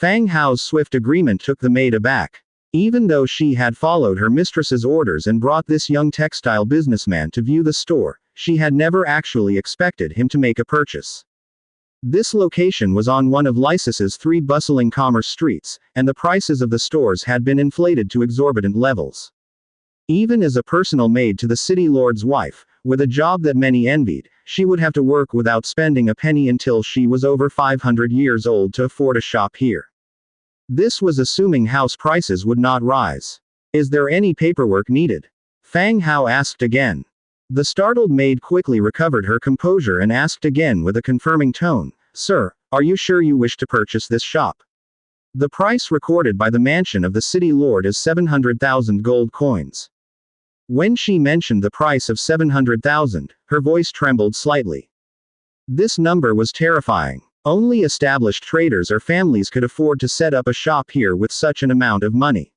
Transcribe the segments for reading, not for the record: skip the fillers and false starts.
Fang Hao's swift agreement took the maid aback. Even though she had followed her mistress's orders and brought this young textile businessman to view the store, she had never actually expected him to make a purchase. This location was on one of Lysis's 3 bustling commerce streets, and the prices of the stores had been inflated to exorbitant levels. Even as a personal maid to the city lord's wife, with a job that many envied, she would have to work without spending a penny until she was over 500 years old to afford a shop here. This was assuming house prices would not rise. Is there any paperwork needed? Fang Hao asked again. The startled maid quickly recovered her composure and asked again with a confirming tone, "Sir, are you sure you wish to purchase this shop? The price recorded by the mansion of the city lord is 700,000 gold coins." When she mentioned the price of 700,000, her voice trembled slightly. This number was terrifying. Only established traders or families could afford to set up a shop here with such an amount of money.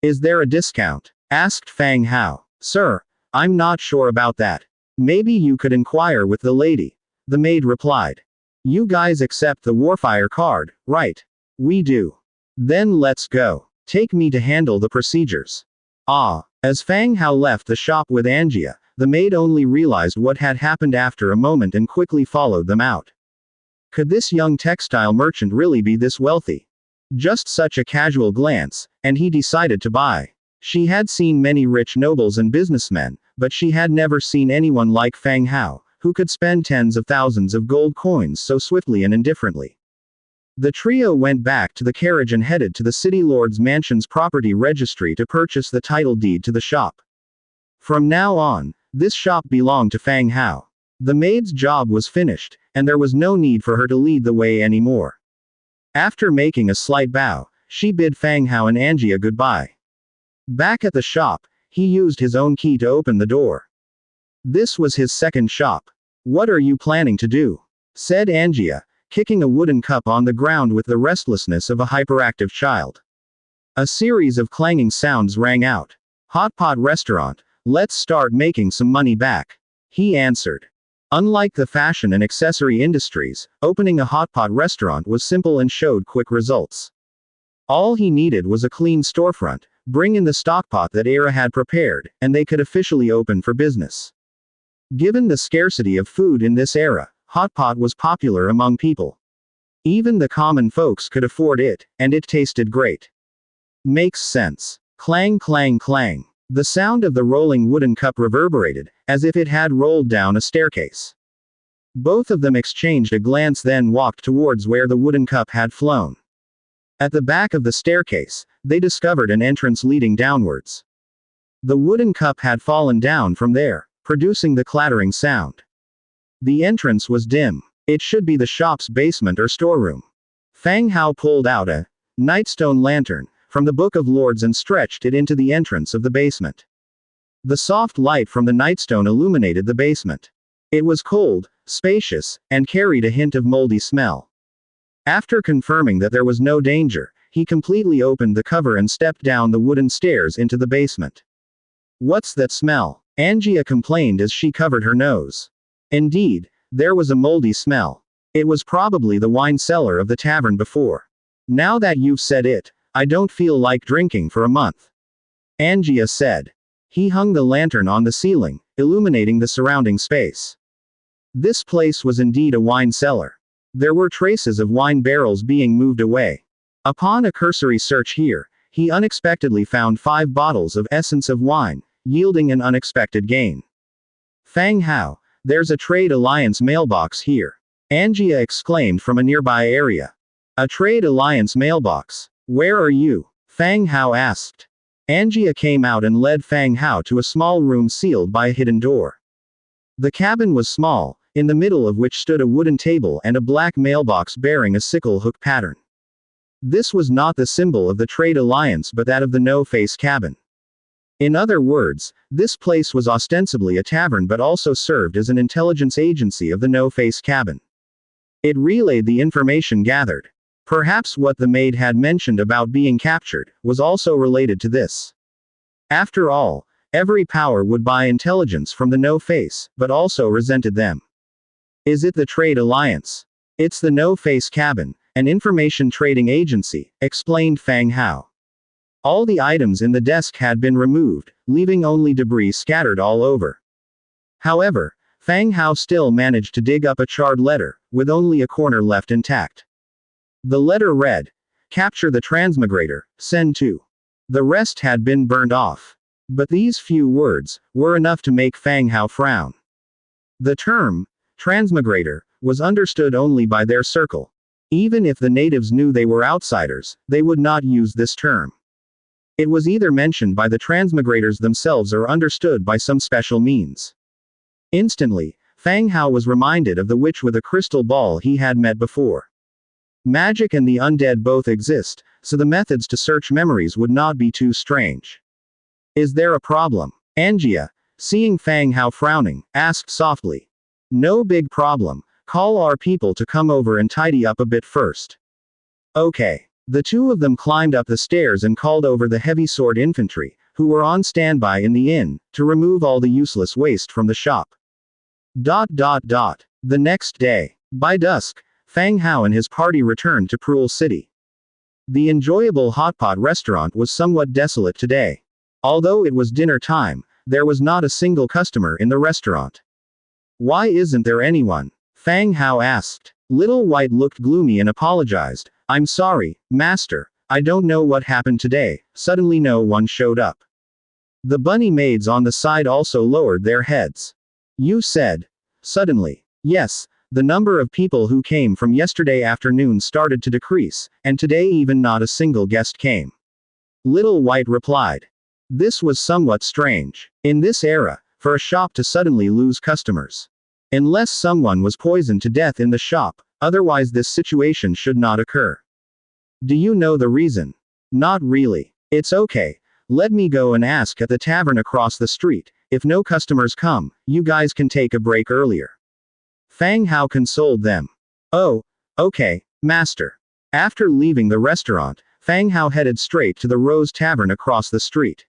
"Is there a discount?" asked Fang Hao. "Sir, I'm not sure about that. Maybe you could inquire with the lady," the maid replied. "You guys accept the Warfire card, right?" "We do." "Then let's go. Take me to handle the procedures." Ah. As Fang Hao left the shop with Angia, the maid only realized what had happened after a moment and quickly followed them out. Could this young textile merchant really be this wealthy? Just such a casual glance, and he decided to buy. She had seen many rich nobles and businessmen, but she had never seen anyone like Fang Hao, who could spend tens of thousands of gold coins so swiftly and indifferently. The trio went back to the carriage and headed to the city lord's mansion's property registry to purchase the title deed to the shop. From now on, this shop belonged to Fang Hao. The maid's job was finished, and there was no need for her to lead the way anymore. After making a slight bow, she bid Fang Hao and Angia goodbye. Back at the shop, he used his own key to open the door. This was his second shop. "What are you planning to do?" said Angia, kicking a wooden cup on the ground with the restlessness of a hyperactive child. A series of clanging sounds rang out. "Hot pot restaurant, let's start making some money back," he answered. Unlike the fashion and accessory industries, opening a hot pot restaurant was simple and showed quick results. All he needed was a clean storefront, bring in the stockpot that Era had prepared, and they could officially open for business. Given the scarcity of food in this era, hot pot was popular among people. Even the common folks could afford it, and it tasted great. Makes sense. Clang clang clang. The sound of the rolling wooden cup reverberated, as if it had rolled down a staircase. Both of them exchanged a glance, then walked towards where the wooden cup had flown. At the back of the staircase, they discovered an entrance leading downwards. The wooden cup had fallen down from there, producing the clattering sound. The entrance was dim. It should be the shop's basement or storeroom. Fang Hao pulled out a nightstone lantern from the Book of Lords and stretched it into the entrance of the basement. The soft light from the nightstone illuminated the basement. It was cold, spacious, and carried a hint of moldy smell. After confirming that there was no danger, he completely opened the cover and stepped down the wooden stairs into the basement. "What's that smell?" Angia complained as she covered her nose. Indeed, there was a moldy smell. It was probably the wine cellar of the tavern before. "Now that you've said it, I don't feel like drinking for a month," Angia said. He hung the lantern on the ceiling, illuminating the surrounding space. This place was indeed a wine cellar. There were traces of wine barrels being moved away. Upon a cursory search here, he unexpectedly found 5 bottles of essence of wine, yielding an unexpected gain. "Fang Hao, there's a Trade Alliance mailbox here," Angia exclaimed from a nearby area. "A Trade Alliance mailbox? Where are you?" Fang Hao asked. Angia came out and led Fang Hao to a small room sealed by a hidden door. The cabin was small, in the middle of which stood a wooden table and a black mailbox bearing a sickle hook pattern. This was not the symbol of the Trade Alliance but that of the No-Face cabin. In other words, this place was ostensibly a tavern but also served as an intelligence agency of the No-Face cabin. It relayed the information gathered. Perhaps what the maid had mentioned about being captured was also related to this. After all, every power would buy intelligence from the No-Face, but also resented them. Is it the Trade Alliance? It's the No-Face cabin, an information trading agency, explained Fang Hao. All the items in the desk had been removed, leaving only debris scattered all over. However, Fang Hao still managed to dig up a charred letter, with only a corner left intact. The letter read, "Capture the transmigrator, send 2." The rest had been burned off. But these few words were enough to make Fang Hao frown. The term, transmigrator, was understood only by their circle. Even if the natives knew they were outsiders, they would not use this term. It was either mentioned by the transmigrators themselves or understood by some special means. Instantly, Fang Hao was reminded of the witch with a crystal ball he had met before. Magic and the undead both exist, so the methods to search memories would not be too strange. Is there a problem? Angia, seeing Fang Hao frowning, asked softly. No big problem, call our people to come over and tidy up a bit first. Okay. The two of them climbed up the stairs and called over the heavy sword infantry, who were on standby in the inn, to remove all the useless waste from the shop. The next day. By dusk, Fang Hao and his party returned to Prul City. The enjoyable hotpot restaurant was somewhat desolate today. Although it was dinner time, there was not a single customer in the restaurant. Why isn't there anyone? Fang Hao asked. Little White looked gloomy and apologized. I'm sorry, master, I don't know what happened today, suddenly no one showed up. The bunny maids on the side also lowered their heads. You said, suddenly. Yes, the number of people who came from yesterday afternoon started to decrease, and today even not a single guest came. Little White replied. This was somewhat strange. In this era, for a shop to suddenly lose customers. Unless someone was poisoned to death in the shop, otherwise this situation should not occur. Do you know the reason? Not really. It's okay. Let me go and ask at the tavern across the street. If no customers come, you guys can take a break earlier. Fang Hao consoled them. Oh, okay, master. After leaving the restaurant, Fang Hao headed straight to the Rose Tavern across the street.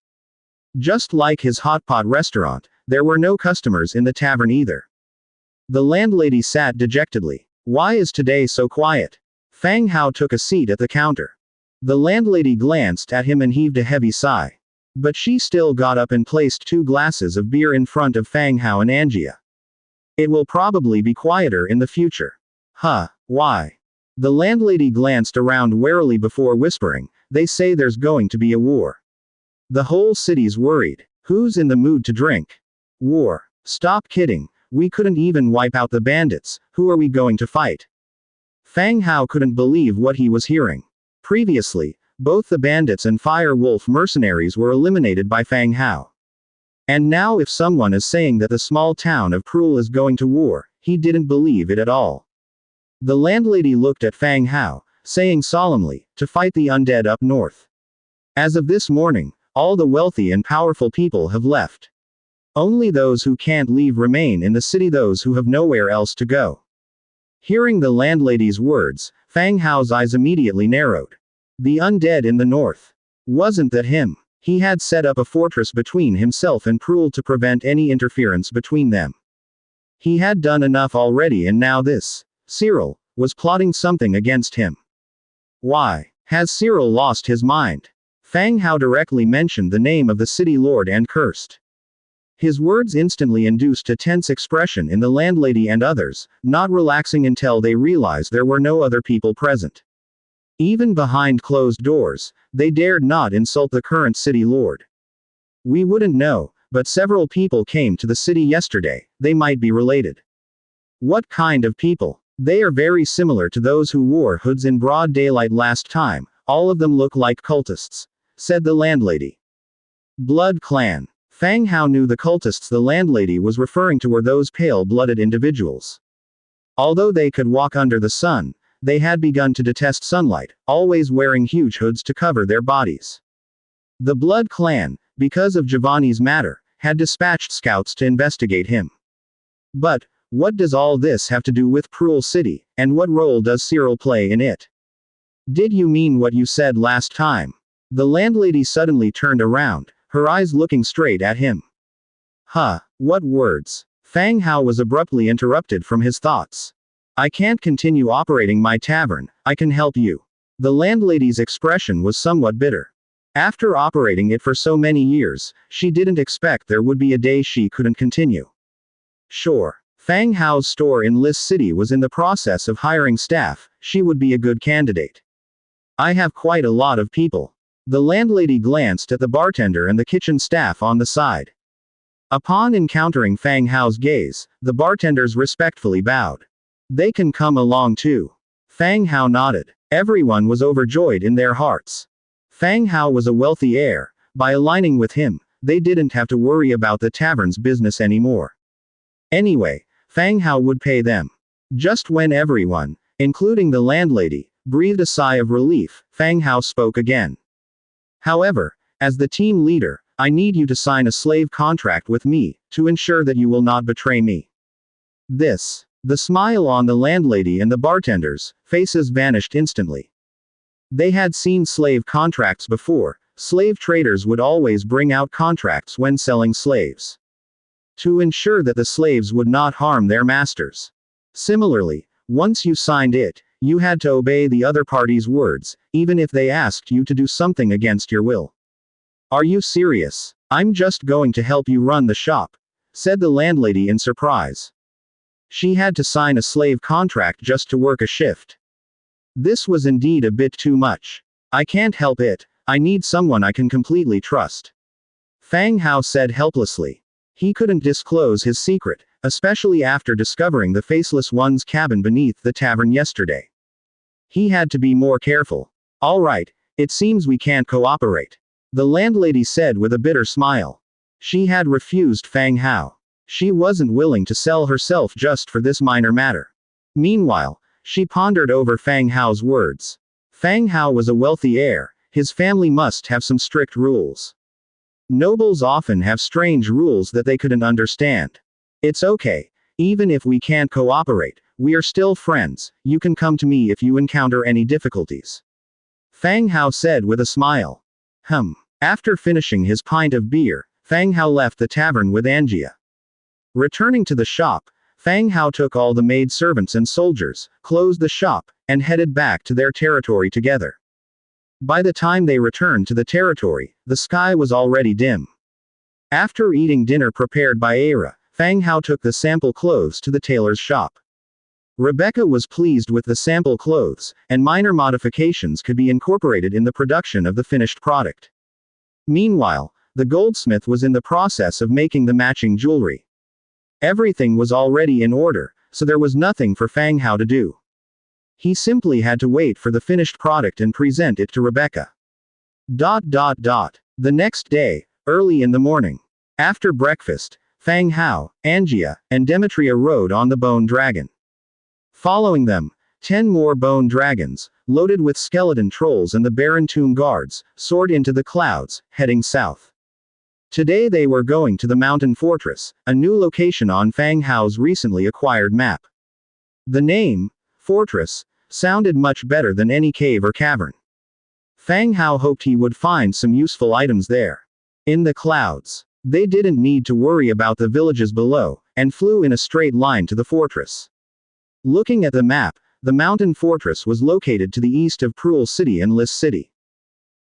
Just like his hotpot restaurant, there were no customers in the tavern either. The landlady sat dejectedly. Why is today so quiet? Fang Hao took a seat at the counter. The landlady glanced at him and heaved a heavy sigh. But she still got up and placed 2 glasses of beer in front of Fang Hao and Angia. It will probably be quieter in the future. Huh, why? The landlady glanced around warily before whispering, they say there's going to be a war. The whole city's worried. Who's in the mood to drink? War. Stop kidding, we couldn't even wipe out the bandits, who are we going to fight? Fang Hao couldn't believe what he was hearing. Previously, both the bandits and Fire Wolf mercenaries were eliminated by Fang Hao. And now if someone is saying that the small town of Prul is going to war, he didn't believe it at all. The landlady looked at Fang Hao, saying solemnly, to fight the undead up north. As of this morning, all the wealthy and powerful people have left. Only those who can't leave remain in the city, those who have nowhere else to go. Hearing the landlady's words, Fang Hao's eyes immediately narrowed. The undead in the north. Wasn't that him? He had set up a fortress between himself and Prul to prevent any interference between them. He had done enough already, and now this, Cyril, was plotting something against him. Why? Has Cyril lost his mind? Fang Hao directly mentioned the name of the city lord and cursed. His words instantly induced a tense expression in the landlady and others, not relaxing until they realized there were no other people present. Even behind closed doors, they dared not insult the current city lord. We wouldn't know, but several people came to the city yesterday, they might be related. What kind of people? They are very similar to those who wore hoods in broad daylight last time, all of them look like cultists, said the landlady. Blood Clan. Fang Hao knew the cultists the landlady was referring to were those pale-blooded individuals. Although they could walk under the sun, they had begun to detest sunlight, always wearing huge hoods to cover their bodies. The Blood Clan, because of Giovanni's matter, had dispatched scouts to investigate him. But, what does all this have to do with Prul City, and what role does Cyril play in it? Did you mean what you said last time? The landlady suddenly turned around, her eyes looking straight at him. Huh, what words? Fang Hao was abruptly interrupted from his thoughts. I can't continue operating my tavern, I can help you. The landlady's expression was somewhat bitter. After operating it for so many years, she didn't expect there would be a day she couldn't continue. Sure. Fang Hao's store in Lis City was in the process of hiring staff, she would be a good candidate. I have quite a lot of people. The landlady glanced at the bartender and the kitchen staff on the side. Upon encountering Fang Hao's gaze, the bartenders respectfully bowed. They can come along too. Fang Hao nodded. Everyone was overjoyed in their hearts. Fang Hao was a wealthy heir. By aligning with him, they didn't have to worry about the tavern's business anymore. Anyway, Fang Hao would pay them. Just when everyone, including the landlady, breathed a sigh of relief, Fang Hao spoke again. However, as the team leader, I need you to sign a slave contract with me, to ensure that you will not betray me. The smile on the landlady and the bartenders' faces vanished instantly. They had seen slave contracts before. Slave traders would always bring out contracts when selling slaves, to ensure that the slaves would not harm their masters. Similarly, once you signed it, you had to obey the other party's words, even if they asked you to do something against your will. Are you serious? I'm just going to help you run the shop, said the landlady in surprise. She had to sign a slave contract just to work a shift. This was indeed a bit too much. I can't help it, I need someone I can completely trust. Fang Hao said helplessly. He couldn't disclose his secret, especially after discovering the Faceless One's cabin beneath the tavern yesterday. He had to be more careful. All right, it seems we can't cooperate, the landlady said with a bitter smile. She had refused Fang Hao. She wasn't willing to sell herself just for this minor matter. Meanwhile, she pondered over Fang Hao's words. Fang Hao was a wealthy heir, his family must have some strict rules. Nobles often have strange rules that they couldn't understand. It's okay. Even if we can't cooperate, we are still friends, you can come to me if you encounter any difficulties. Fang Hao said with a smile. After finishing his pint of beer, Fang Hao left the tavern with Angia. Returning to the shop, Fang Hao took all the maidservants and soldiers, closed the shop, and headed back to their territory together. By the time they returned to the territory, the sky was already dim. After eating dinner prepared by Aira, Fang Hao took the sample clothes to the tailor's shop. Rebecca was pleased with the sample clothes, and minor modifications could be incorporated in the production of the finished product. Meanwhile, the goldsmith was in the process of making the matching jewelry. Everything was already in order, so there was nothing for Fang Hao to do. He simply had to wait for the finished product and present it to Rebecca. The next day, early in the morning. After breakfast, Fang Hao, Angia, and Demetria rode on the bone dragon. Following them, 10 more bone dragons, loaded with skeleton trolls and the Baron Tomb guards, soared into the clouds, heading south. Today they were going to the mountain fortress, a new location on Fang Hao's recently acquired map. The name, Fortress, sounded much better than any cave or cavern. Fang Hao hoped he would find some useful items there. In the clouds, they didn't need to worry about the villages below, and flew in a straight line to the fortress. Looking at the map, the mountain fortress was located to the east of Cruel City and Lis City.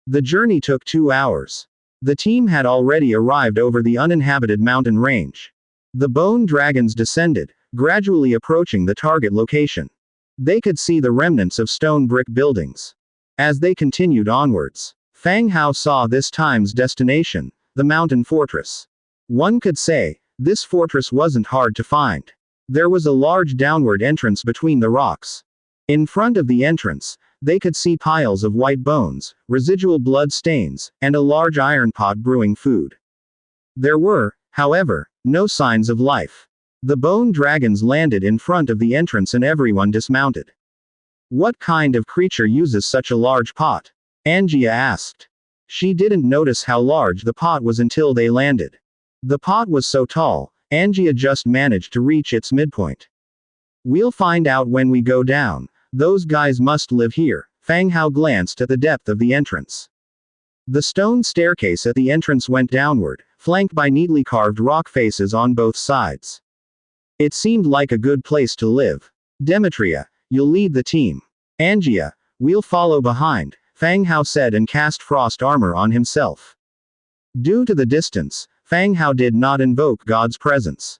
The journey took 2 hours. The team had already arrived over the uninhabited mountain range. The bone dragons descended, gradually approaching the target location. They could see the remnants of stone brick buildings. As they continued onwards, Fang Hao saw this time's destination, the mountain fortress. One could say, this fortress wasn't hard to find. There was a large downward entrance between the rocks. In front of the entrance, they could see piles of white bones, residual blood stains, and a large iron pot brewing food. There were, however, no signs of life. The bone dragons landed in front of the entrance and everyone dismounted. What kind of creature uses such a large pot? Angia asked. She didn't notice how large the pot was until they landed. The pot was so tall, Angia just managed to reach its midpoint. We'll find out when we go down. Those guys must live here. Fang Hao glanced at the depth of the entrance. The stone staircase at the entrance went downward, flanked by neatly carved rock faces on both sides. It seemed like a good place to live. Demetria, you'll lead the team. Angia, we'll follow behind, Fang Hao said and cast frost armor on himself. Due to the distance, Fang Hao did not invoke God's presence.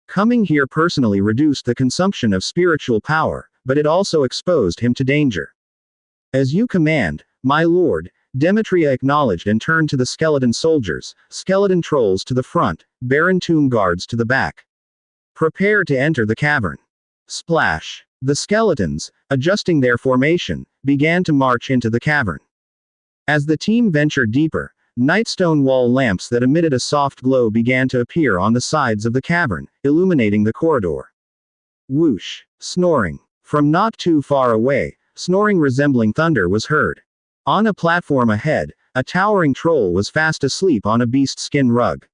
Coming here personally reduced the consumption of spiritual power, but it also exposed him to danger. As you command, my lord, Demetria acknowledged and turned to the skeleton soldiers, skeleton trolls to the front, barren tomb guards to the back. Prepare to enter the cavern. Splash. The skeletons, adjusting their formation, began to march into the cavern. As the team ventured deeper, nightstone wall lamps that emitted a soft glow began to appear on the sides of the cavern, illuminating the corridor. Whoosh. Snoring. From not too far away, snoring resembling thunder was heard. On a platform ahead, a towering troll was fast asleep on a beast skin rug.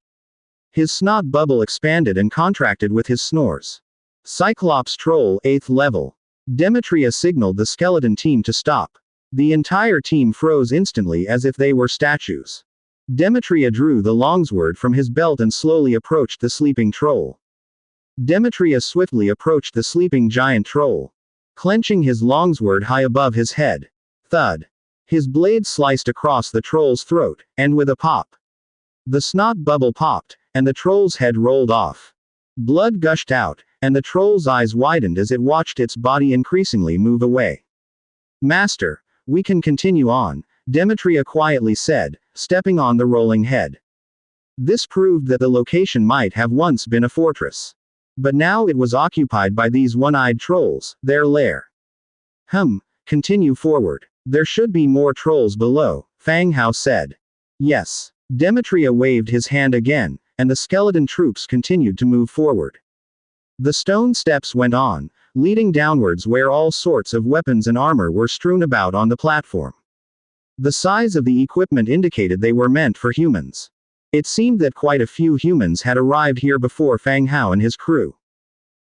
His snot bubble expanded and contracted with his snores. Cyclops troll, 8th level. Demetria signaled the skeleton team to stop. The entire team froze instantly as if they were statues. Demetria drew the longsword from his belt and slowly approached the sleeping troll. Demetria swiftly approached the sleeping giant troll, clenching his longsword high above his head. Thud. His blade sliced across the troll's throat, and with a pop, the snot bubble popped, and the troll's head rolled off. Blood gushed out, and the troll's eyes widened as it watched its body increasingly move away. Master, we can continue on, Demetria quietly said, stepping on the rolling head. This proved that the location might have once been a fortress. But now it was occupied by these one-eyed trolls, their lair. Continue forward. There should be more trolls below, Fang Hao said. Yes. Demetria waved his hand again, and the skeleton troops continued to move forward. The stone steps went on, leading downwards where all sorts of weapons and armor were strewn about on the platform. The size of the equipment indicated they were meant for humans. It seemed that quite a few humans had arrived here before Fang Hao and his crew.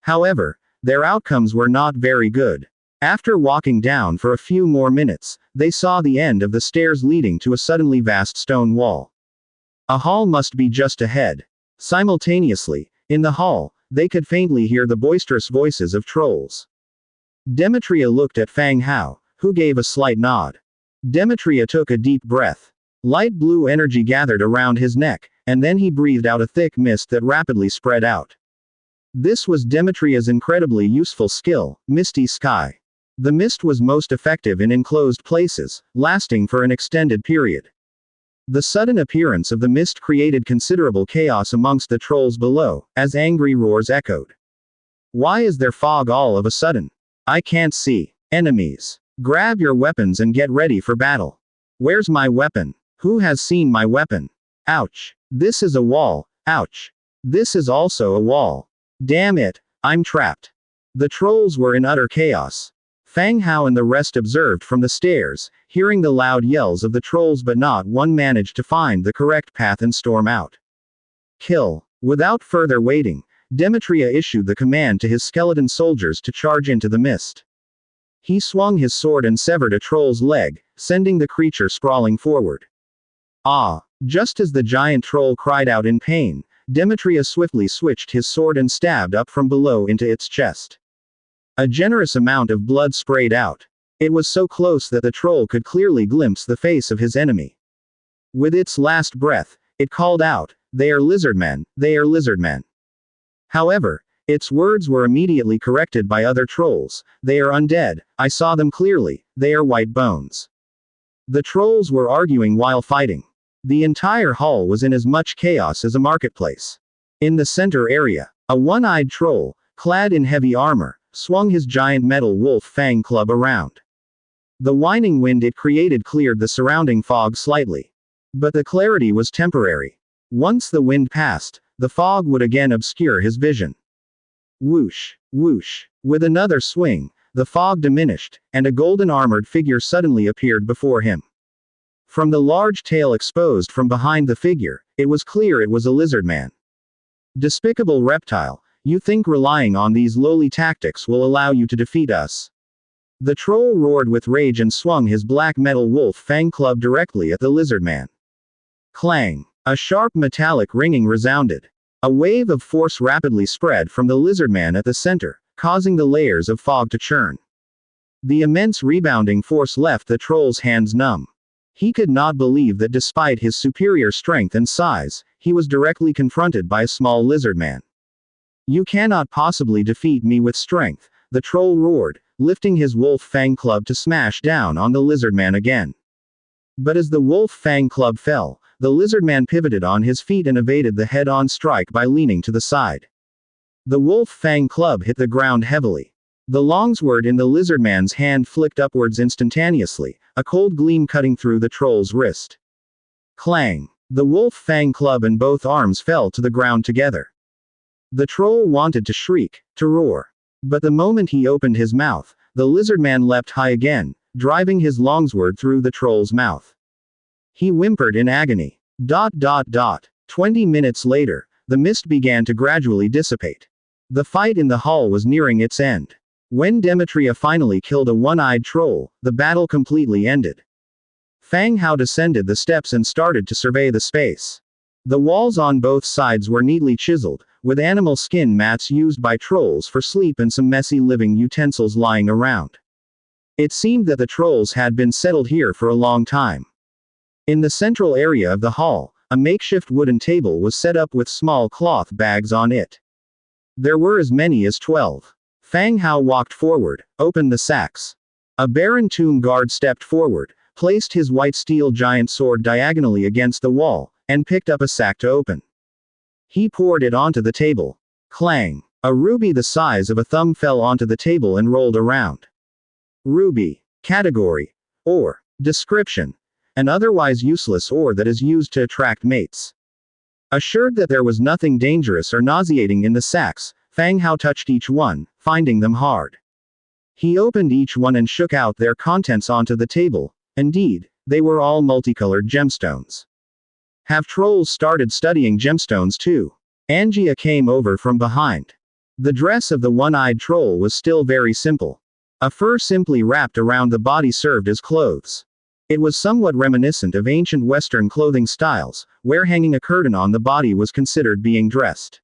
However, their outcomes were not very good. After walking down for a few more minutes, they saw the end of the stairs leading to a suddenly vast stone wall. A hall must be just ahead. Simultaneously, in the hall, they could faintly hear the boisterous voices of trolls. Demetria looked at Fang Hao, who gave a slight nod. Demetria took a deep breath. Light blue energy gathered around his neck, and then he breathed out a thick mist that rapidly spread out. This was Demetria's incredibly useful skill, Misty Sky. The mist was most effective in enclosed places, lasting for an extended period. The sudden appearance of the mist created considerable chaos amongst the trolls below, as angry roars echoed. Why is there fog all of a sudden? I can't see. Enemies. Grab your weapons and get ready for battle. Where's my weapon? Who has seen my weapon? Ouch. This is a wall. Ouch. This is also a wall. Damn it, I'm trapped. The trolls were in utter chaos. Fang Hao and the rest observed from the stairs, hearing the loud yells of the trolls, but not one managed to find the correct path and storm out. Kill. Without further waiting, Demetria issued the command to his skeleton soldiers to charge into the mist. He swung his sword and severed a troll's leg, sending the creature sprawling forward. Ah! Just as the giant troll cried out in pain, Demetria swiftly switched his sword and stabbed up from below into its chest. A generous amount of blood sprayed out. It was so close that the troll could clearly glimpse the face of his enemy. With its last breath, it called out, "They are lizardmen, they are lizardmen." However, its words were immediately corrected by other trolls. "They are undead, I saw them clearly, they are white bones." The trolls were arguing while fighting. The entire hall was in as much chaos as a marketplace. In the center area, a one-eyed troll, clad in heavy armor, swung his giant metal wolf fang club around. The whining wind it created cleared the surrounding fog slightly. But the clarity was temporary. Once the wind passed, the fog would again obscure his vision. Whoosh, whoosh. With another swing, the fog diminished, and a golden armored figure suddenly appeared before him. From the large tail exposed from behind the figure, it was clear it was a lizard man. Despicable reptile, you think relying on these lowly tactics will allow you to defeat us? The troll roared with rage and swung his black metal wolf fang club directly at the lizard man. Clang! A sharp metallic ringing resounded. A wave of force rapidly spread from the lizard man at the center, causing the layers of fog to churn. The immense rebounding force left the troll's hands numb. He could not believe that despite his superior strength and size, he was directly confronted by a small lizard man. "You cannot possibly defeat me with strength," the troll roared, lifting his wolf fang club to smash down on the lizard man again. But as the wolf fang club fell, the lizard man pivoted on his feet and evaded the head-on strike by leaning to the side. The wolf fang club hit the ground heavily. The longsword in the lizard man's hand flicked upwards instantaneously, a cold gleam cutting through the troll's wrist. Clang! The wolf fang club and both arms fell to the ground together. The troll wanted to shriek, to roar. But the moment he opened his mouth, the lizard man leapt high again, driving his longsword through the troll's mouth. He whimpered in agony. 20 minutes later, the mist began to gradually dissipate. The fight in the hall was nearing its end. When Demetria finally killed a one-eyed troll, the battle completely ended. Fang Hao descended the steps and started to survey the space. The walls on both sides were neatly chiseled, with animal skin mats used by trolls for sleep and some messy living utensils lying around. It seemed that the trolls had been settled here for a long time. In the central area of the hall, a makeshift wooden table was set up with small cloth bags on it. There were as many as 12. Fang Hao walked forward, opened the sacks. A barren tomb guard stepped forward, placed his white steel giant sword diagonally against the wall, and picked up a sack to open. He poured it onto the table. Clang! A ruby the size of a thumb fell onto the table and rolled around. Ruby. Category. Ore. Description. An otherwise useless ore that is used to attract mates. Assured that there was nothing dangerous or nauseating in the sacks, Fang Hao touched each one, finding them hard. He opened each one and shook out their contents onto the table. Indeed, they were all multicolored gemstones. Have trolls started studying gemstones too? Angia came over from behind. The dress of the one-eyed troll was still very simple. A fur simply wrapped around the body served as clothes. It was somewhat reminiscent of ancient Western clothing styles, where hanging a curtain on the body was considered being dressed.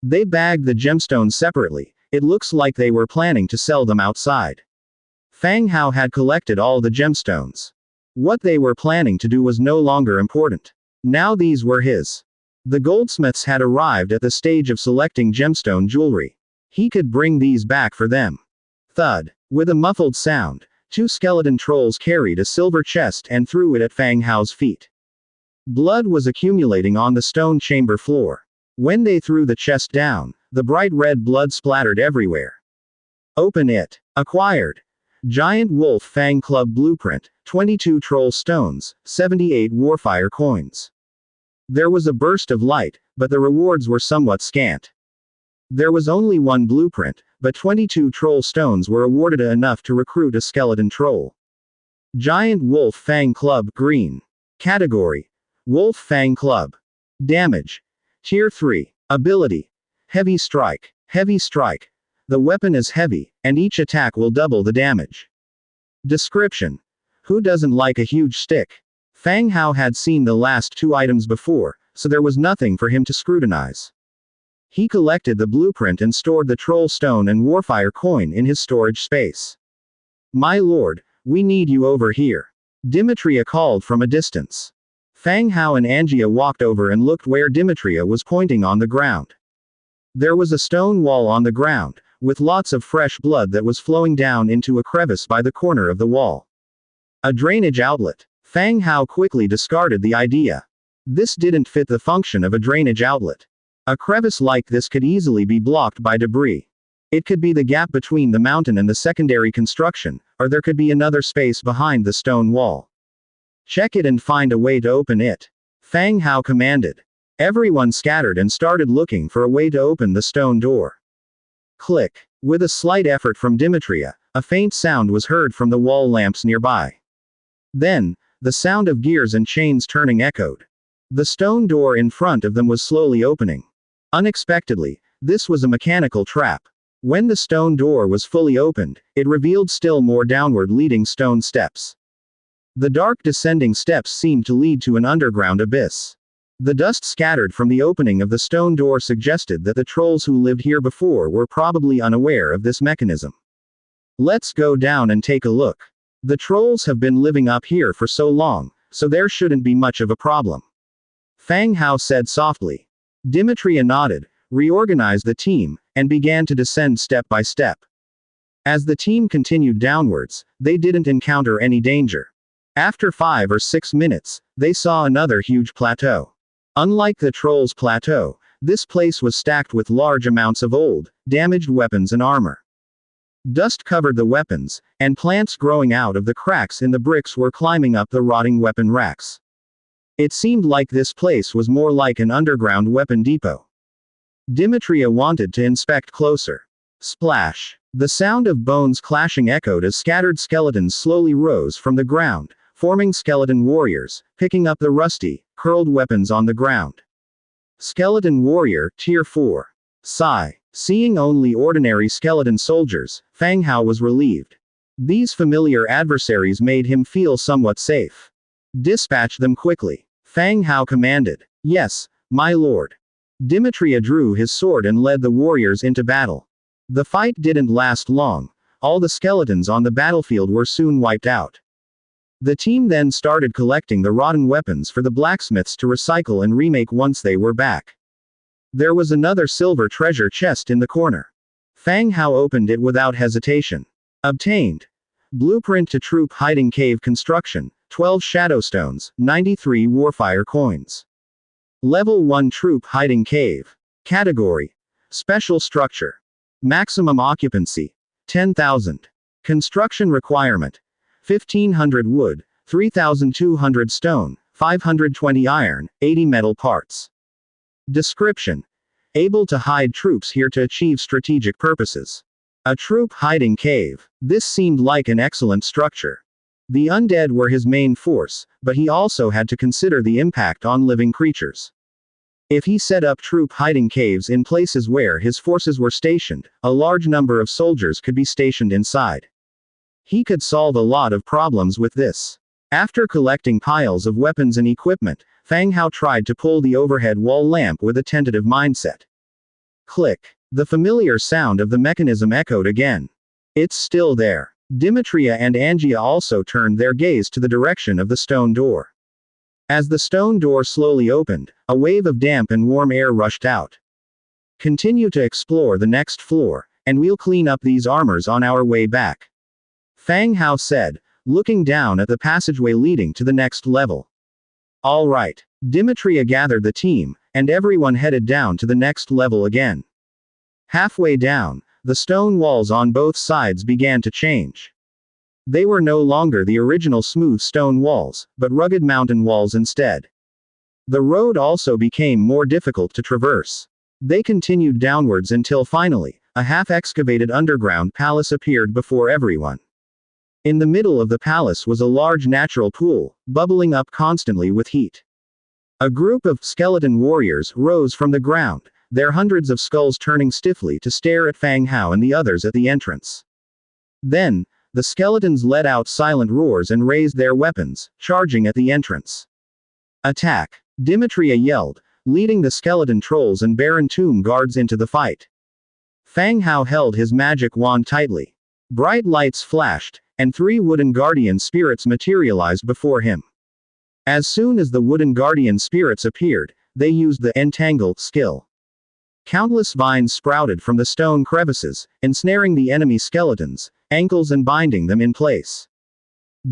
They bagged the gemstones separately. It looks like they were planning to sell them outside. Fang Hao had collected all the gemstones. What they were planning to do was no longer important. Now these were his. The goldsmiths had arrived at the stage of selecting gemstone jewelry. He could bring these back for them. Thud. With a muffled sound, two skeleton trolls carried a silver chest and threw it at Fang Hao's feet. Blood was accumulating on the stone chamber floor. When they threw the chest down, the bright red blood splattered everywhere. Open it. Acquired. Giant Wolf Fang Club Blueprint, 22 Troll Stones, 78 Warfire Coins. There was a burst of light, but the rewards were somewhat scant. There was only one blueprint, but 22 troll stones were awarded enough to recruit a skeleton troll. Giant Wolf Fang Club Green. Category. Wolf Fang Club. Damage. Tier 3. Ability. Heavy Strike. Heavy Strike. The weapon is heavy, and each attack will double the damage. Description. Who doesn't like a huge stick? Fang Hao had seen the last two items before, so there was nothing for him to scrutinize. He collected the blueprint and stored the troll stone and warfire coin in his storage space. My lord, we need you over here. Demetria called from a distance. Fang Hao and Angia walked over and looked where Demetria was pointing on the ground. There was a stone wall on the ground, with lots of fresh blood that was flowing down into a crevice by the corner of the wall. A drainage outlet. Fang Hao quickly discarded the idea. This didn't fit the function of a drainage outlet. A crevice like this could easily be blocked by debris. It could be the gap between the mountain and the secondary construction, or there could be another space behind the stone wall. Check it and find a way to open it. Fang Hao commanded. Everyone scattered and started looking for a way to open the stone door. Click. With a slight effort from Demetria, a faint sound was heard from the wall lamps nearby. Then, the sound of gears and chains turning echoed. The stone door in front of them was slowly opening. Unexpectedly, this was a mechanical trap. When the stone door was fully opened, it revealed still more downward leading stone steps. The dark descending steps seemed to lead to an underground abyss. The dust scattered from the opening of the stone door suggested that the trolls who lived here before were probably unaware of this mechanism. Let's go down and take a look. The trolls have been living up here for so long, so there shouldn't be much of a problem. Fang Hao said softly. Dimitria nodded, reorganized the team, and began to descend step by step. As the team continued downwards, they didn't encounter any danger. After 5 or 6 minutes, they saw another huge plateau. Unlike the trolls' plateau, this place was stacked with large amounts of old, damaged weapons and armor. Dust covered the weapons, and plants growing out of the cracks in the bricks were climbing up the rotting weapon racks. It seemed like this place was more like an underground weapon depot. Dimitria wanted to inspect closer. Splash! The sound of bones clashing echoed as scattered skeletons slowly rose from the ground, forming skeleton warriors, picking up the rusty, curled weapons on the ground. Skeleton warrior, tier 4. Sigh. Seeing only ordinary skeleton soldiers, Fang Hao was relieved. These familiar adversaries made him feel somewhat safe. Dispatch them quickly. Fang Hao commanded. Yes, my lord. Dimitria drew his sword and led the warriors into battle. The fight didn't last long. All the skeletons on the battlefield were soon wiped out. The team then started collecting the rotten weapons for the blacksmiths to recycle and remake once they were back. There was another silver treasure chest in the corner. Fang Hao opened it without hesitation. Obtained. Blueprint to troop hiding cave construction, 12 shadowstones, 93 warfire coins. Level 1 troop hiding cave. Category. Special structure. Maximum occupancy. 10,000. Construction requirement. 1,500 wood, 3,200 stone, 520 iron, 80 metal parts. Description. Able to hide troops here to achieve strategic purposes. A troop hiding cave. This seemed like an excellent structure. The undead were his main force, but he also had to consider the impact on living creatures. If he set up troop hiding caves in places where his forces were stationed, a large number of soldiers could be stationed inside. He could solve a lot of problems with this. After collecting piles of weapons and equipment, Fang Hao tried to pull the overhead wall lamp with a tentative mindset. Click. The familiar sound of the mechanism echoed again. It's still there. Dimitria and Angia also turned their gaze to the direction of the stone door. As the stone door slowly opened, a wave of damp and warm air rushed out. Continue to explore the next floor, and we'll clean up these armors on our way back. Fang Hao said, looking down at the passageway leading to the next level. All right. Dimitria gathered the team, and everyone headed down to the next level again. Halfway down, the stone walls on both sides began to change. They were no longer the original smooth stone walls, but rugged mountain walls instead. The road also became more difficult to traverse. They continued downwards until finally, a half-excavated underground palace appeared before everyone. In the middle of the palace was a large natural pool, bubbling up constantly with heat. A group of skeleton warriors rose from the ground, their hundreds of skulls turning stiffly to stare at Fang Hao and the others at the entrance. Then, the skeletons let out silent roars and raised their weapons, charging at the entrance. Attack! Dimitria yelled, leading the skeleton trolls and barren tomb guards into the fight. Fang Hao held his magic wand tightly. Bright lights flashed, and 3 wooden guardian spirits materialized before him. As soon as the wooden guardian spirits appeared, they used the entangle skill. Countless vines sprouted from the stone crevices, ensnaring the enemy skeletons, ankles and binding them in place.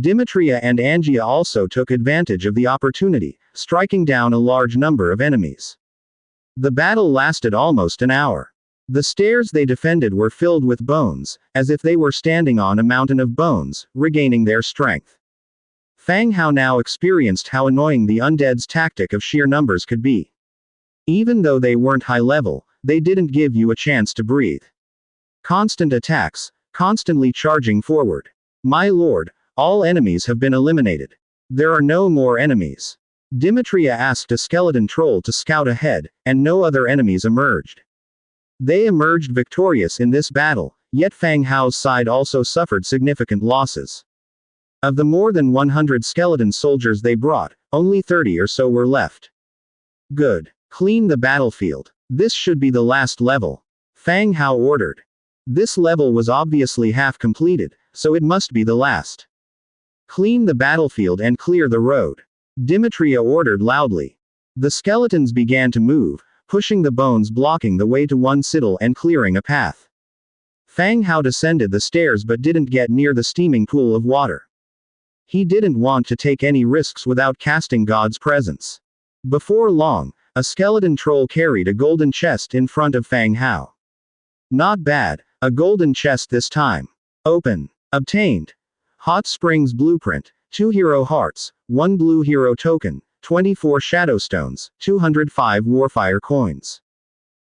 Dimitria and Angia also took advantage of the opportunity, striking down a large number of enemies. The battle lasted almost an hour. The stairs they defended were filled with bones, as if they were standing on a mountain of bones, regaining their strength. Fang Hao now experienced how annoying the undead's tactic of sheer numbers could be. Even though they weren't high level, they didn't give you a chance to breathe. Constant attacks, constantly charging forward. My lord, all enemies have been eliminated. There are no more enemies. Dimitria asked a skeleton troll to scout ahead, and no other enemies emerged. They emerged victorious in this battle, yet Fang Hao's side also suffered significant losses. Of the more than 100 skeleton soldiers they brought, only 30 or so were left. Good. Clean the battlefield. This should be the last level. Fang Hao ordered. This level was obviously half completed, so it must be the last. Clean the battlefield and clear the road. Dimitria ordered loudly. The skeletons began to move, pushing the bones, blocking the way to one citadel and clearing a path. Fang Hao descended the stairs but didn't get near the steaming pool of water. He didn't want to take any risks without casting God's presence. Before long, a skeleton troll carried a golden chest in front of Fang Hao. Not bad, a golden chest this time. Open. Obtained. Hot Springs Blueprint, 2 hero hearts, 1 blue hero token, 24 shadow stones, 205 warfire coins.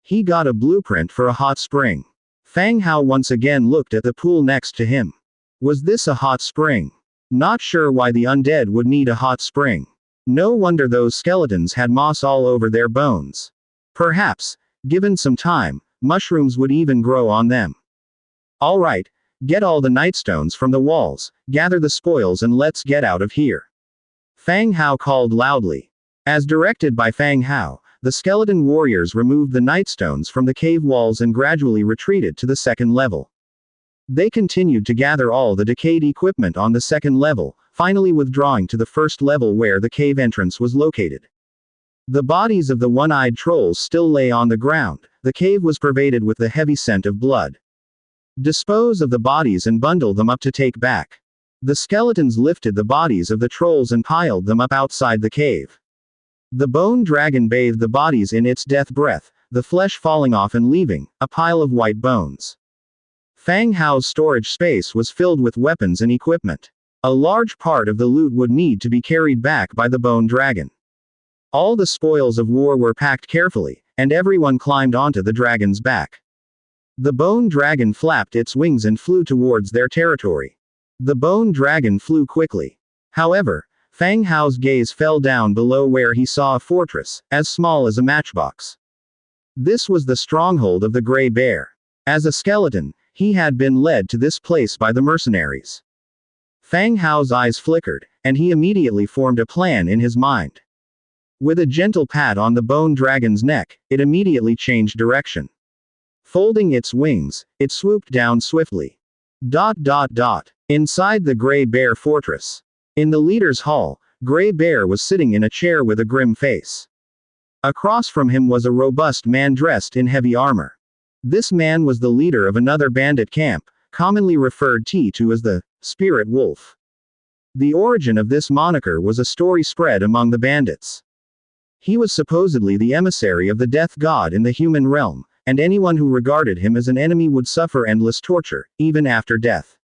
He got a blueprint for a hot spring. Fang Hao once again looked at the pool next to him. Was this a hot spring? Not sure why the undead would need a hot spring. No wonder those skeletons had moss all over their bones. Perhaps, given some time, mushrooms would even grow on them. Alright, get all the nightstones from the walls, gather the spoils and let's get out of here. Fang Hao called loudly. As directed by Fang Hao, the skeleton warriors removed the nightstones from the cave walls and gradually retreated to the second level. They continued to gather all the decayed equipment on the second level, finally withdrawing to the first level where the cave entrance was located. The bodies of the one-eyed trolls still lay on the ground. The cave was pervaded with the heavy scent of blood. Dispose of the bodies and bundle them up to take back. The skeletons lifted the bodies of the trolls and piled them up outside the cave. The bone dragon bathed the bodies in its death breath, the flesh falling off and leaving a pile of white bones. Fang Hao's storage space was filled with weapons and equipment. A large part of the loot would need to be carried back by the bone dragon. All the spoils of war were packed carefully, and everyone climbed onto the dragon's back. The bone dragon flapped its wings and flew towards their territory. The bone dragon flew quickly. However, Fang Hao's gaze fell down below where he saw a fortress, as small as a matchbox. This was the stronghold of the Gray Bear. As a skeleton, he had been led to this place by the mercenaries. Fang Hao's eyes flickered, and he immediately formed a plan in his mind. With a gentle pat on the bone dragon's neck, it immediately changed direction. Folding its wings, it swooped down swiftly. Inside the Gray Bear fortress. In the leader's hall, Gray Bear was sitting in a chair with a grim face. Across from him was a robust man dressed in heavy armor. This man was the leader of another bandit camp, commonly referred to as the Spirit Wolf. The origin of this moniker was a story spread among the bandits. He was supposedly the emissary of the death god in the human realm, and anyone who regarded him as an enemy would suffer endless torture, even after death.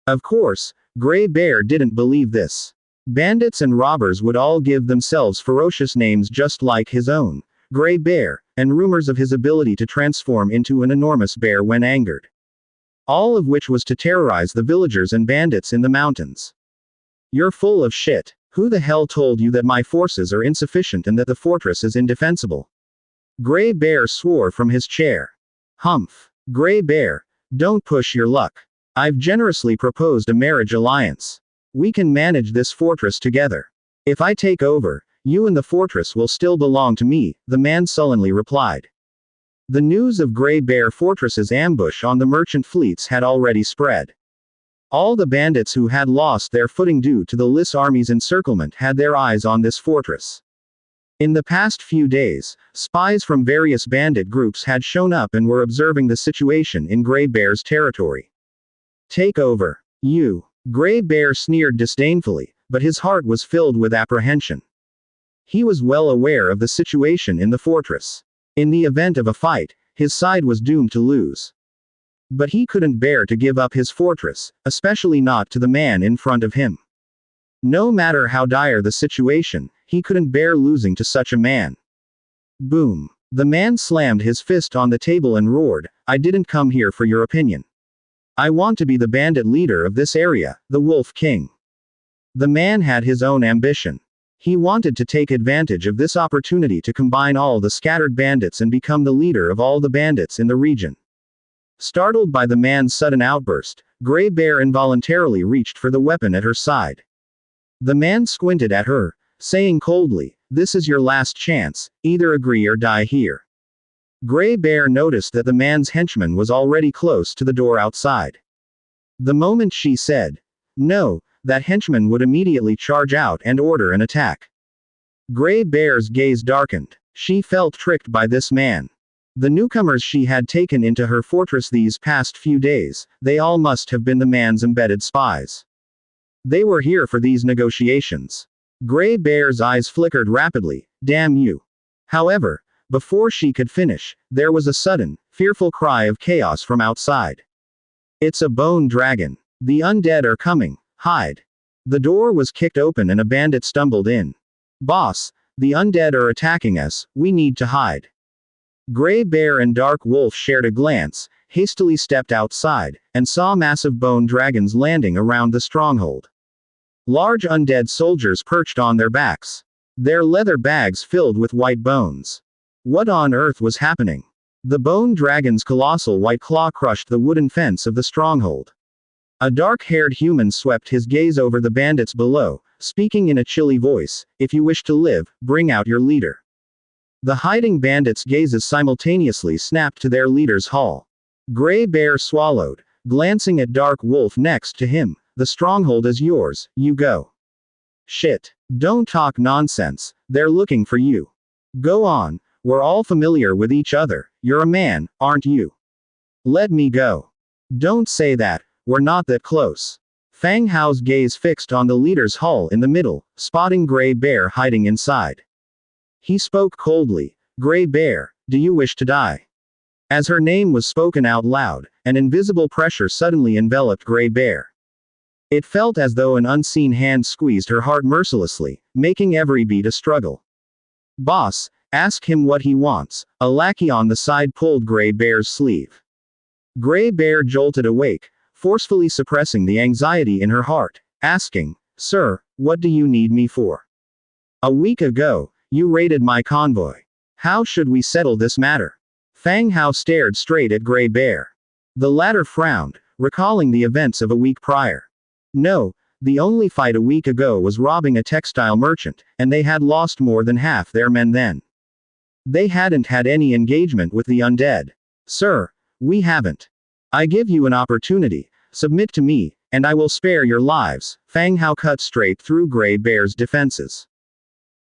Of course, Gray Bear didn't believe this. Bandits and robbers would all give themselves ferocious names just like his own, Gray Bear, and rumors of his ability to transform into an enormous bear when angered. All of which was to terrorize the villagers and bandits in the mountains. You're full of shit. Who the hell told you that my forces are insufficient and that the fortress is indefensible? Gray Bear swore from his chair. Humph. Gray Bear, don't push your luck. I've generously proposed a marriage alliance. We can manage this fortress together. If I take over, you and the fortress will still belong to me, the man sullenly replied. The news of Gray Bear Fortress's ambush on the merchant fleets had already spread. All the bandits who had lost their footing due to the Lys army's encirclement had their eyes on this fortress. In the past few days, spies from various bandit groups had shown up and were observing the situation in Gray Bear's territory. Take over. You. Gray Bear sneered disdainfully, but his heart was filled with apprehension. He was well aware of the situation in the fortress. In the event of a fight, his side was doomed to lose. But he couldn't bear to give up his fortress, especially not to the man in front of him. No matter how dire the situation, he couldn't bear losing to such a man. Boom. The man slammed his fist on the table and roared, I didn't come here for your opinion. I want to be the bandit leader of this area, the Wolf King. The man had his own ambition. He wanted to take advantage of this opportunity to combine all the scattered bandits and become the leader of all the bandits in the region. Startled by the man's sudden outburst, Gray Bear involuntarily reached for the weapon at her side. The man squinted at her, saying coldly, This is your last chance, either agree or die here. Gray Bear noticed that the man's henchman was already close to the door outside. The moment she said, no, that henchman would immediately charge out and order an attack. Gray Bear's gaze darkened. She felt tricked by this man. The newcomers she had taken into her fortress these past few days, they all must have been the man's embedded spies. They were here for these negotiations. Gray Bear's eyes flickered rapidly. Damn you. However, before she could finish, there was a sudden, fearful cry of chaos from outside. It's a bone dragon. The undead are coming. Hide. The door was kicked open and a bandit stumbled in. Boss, the undead are attacking us, we need to hide. Gray Bear and Dark Wolf shared a glance, hastily stepped outside, and saw massive bone dragons landing around the stronghold. Large undead soldiers perched on their backs. Their leather bags filled with white bones. What on earth was happening? The bone dragon's colossal white claw crushed the wooden fence of the stronghold. A dark-haired human swept his gaze over the bandits below, speaking in a chilly voice, if you wish to live, bring out your leader. The hiding bandits' gazes simultaneously snapped to their leader's hall. Gray Bear swallowed, glancing at Dark Wolf next to him. The stronghold is yours, you go. Shit. Don't talk nonsense, they're looking for you. Go on, we're all familiar with each other, you're a man, aren't you? Let me go. Don't say that, we're not that close. Fang Hao's gaze fixed on the leader's hull in the middle, spotting Gray Bear hiding inside. He spoke coldly, Gray Bear, do you wish to die? As her name was spoken out loud, an invisible pressure suddenly enveloped Gray Bear. It felt as though an unseen hand squeezed her heart mercilessly, making every beat a struggle. Boss, ask him what he wants, a lackey on the side pulled Gray Bear's sleeve. Gray Bear jolted awake, forcefully suppressing the anxiety in her heart, asking, Sir, what do you need me for? A week ago, you raided my convoy. How should we settle this matter? Fang Hao stared straight at Gray Bear. The latter frowned, recalling the events of a week prior. No, the only fight a week ago was robbing a textile merchant, and they had lost more than half their men then. They hadn't had any engagement with the undead. Sir, we haven't. I give you an opportunity, submit to me, and I will spare your lives. Fang Hao cut straight through Gray Bear's defenses.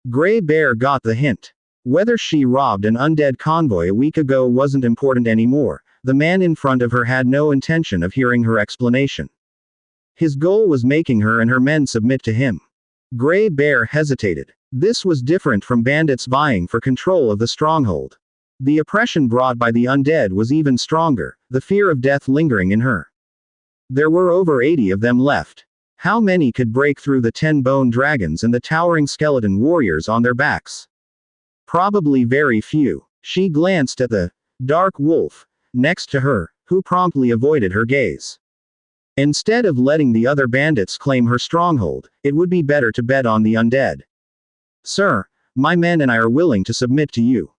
Gray Bear got the hint. Whether she robbed an undead convoy a week ago wasn't important anymore, the man in front of her had no intention of hearing her explanation. His goal was making her and her men submit to him. Gray Bear hesitated. This was different from bandits vying for control of the stronghold. The oppression brought by the undead was even stronger, the fear of death lingering in her. There were over 80 of them left. How many could break through the 10 bone dragons and the towering skeleton warriors on their backs? Probably very few. She glanced at the Dark Wolf next to her, who promptly avoided her gaze. Instead of letting the other bandits claim her stronghold, it would be better to bet on the undead. Sir, my men and I are willing to submit to you.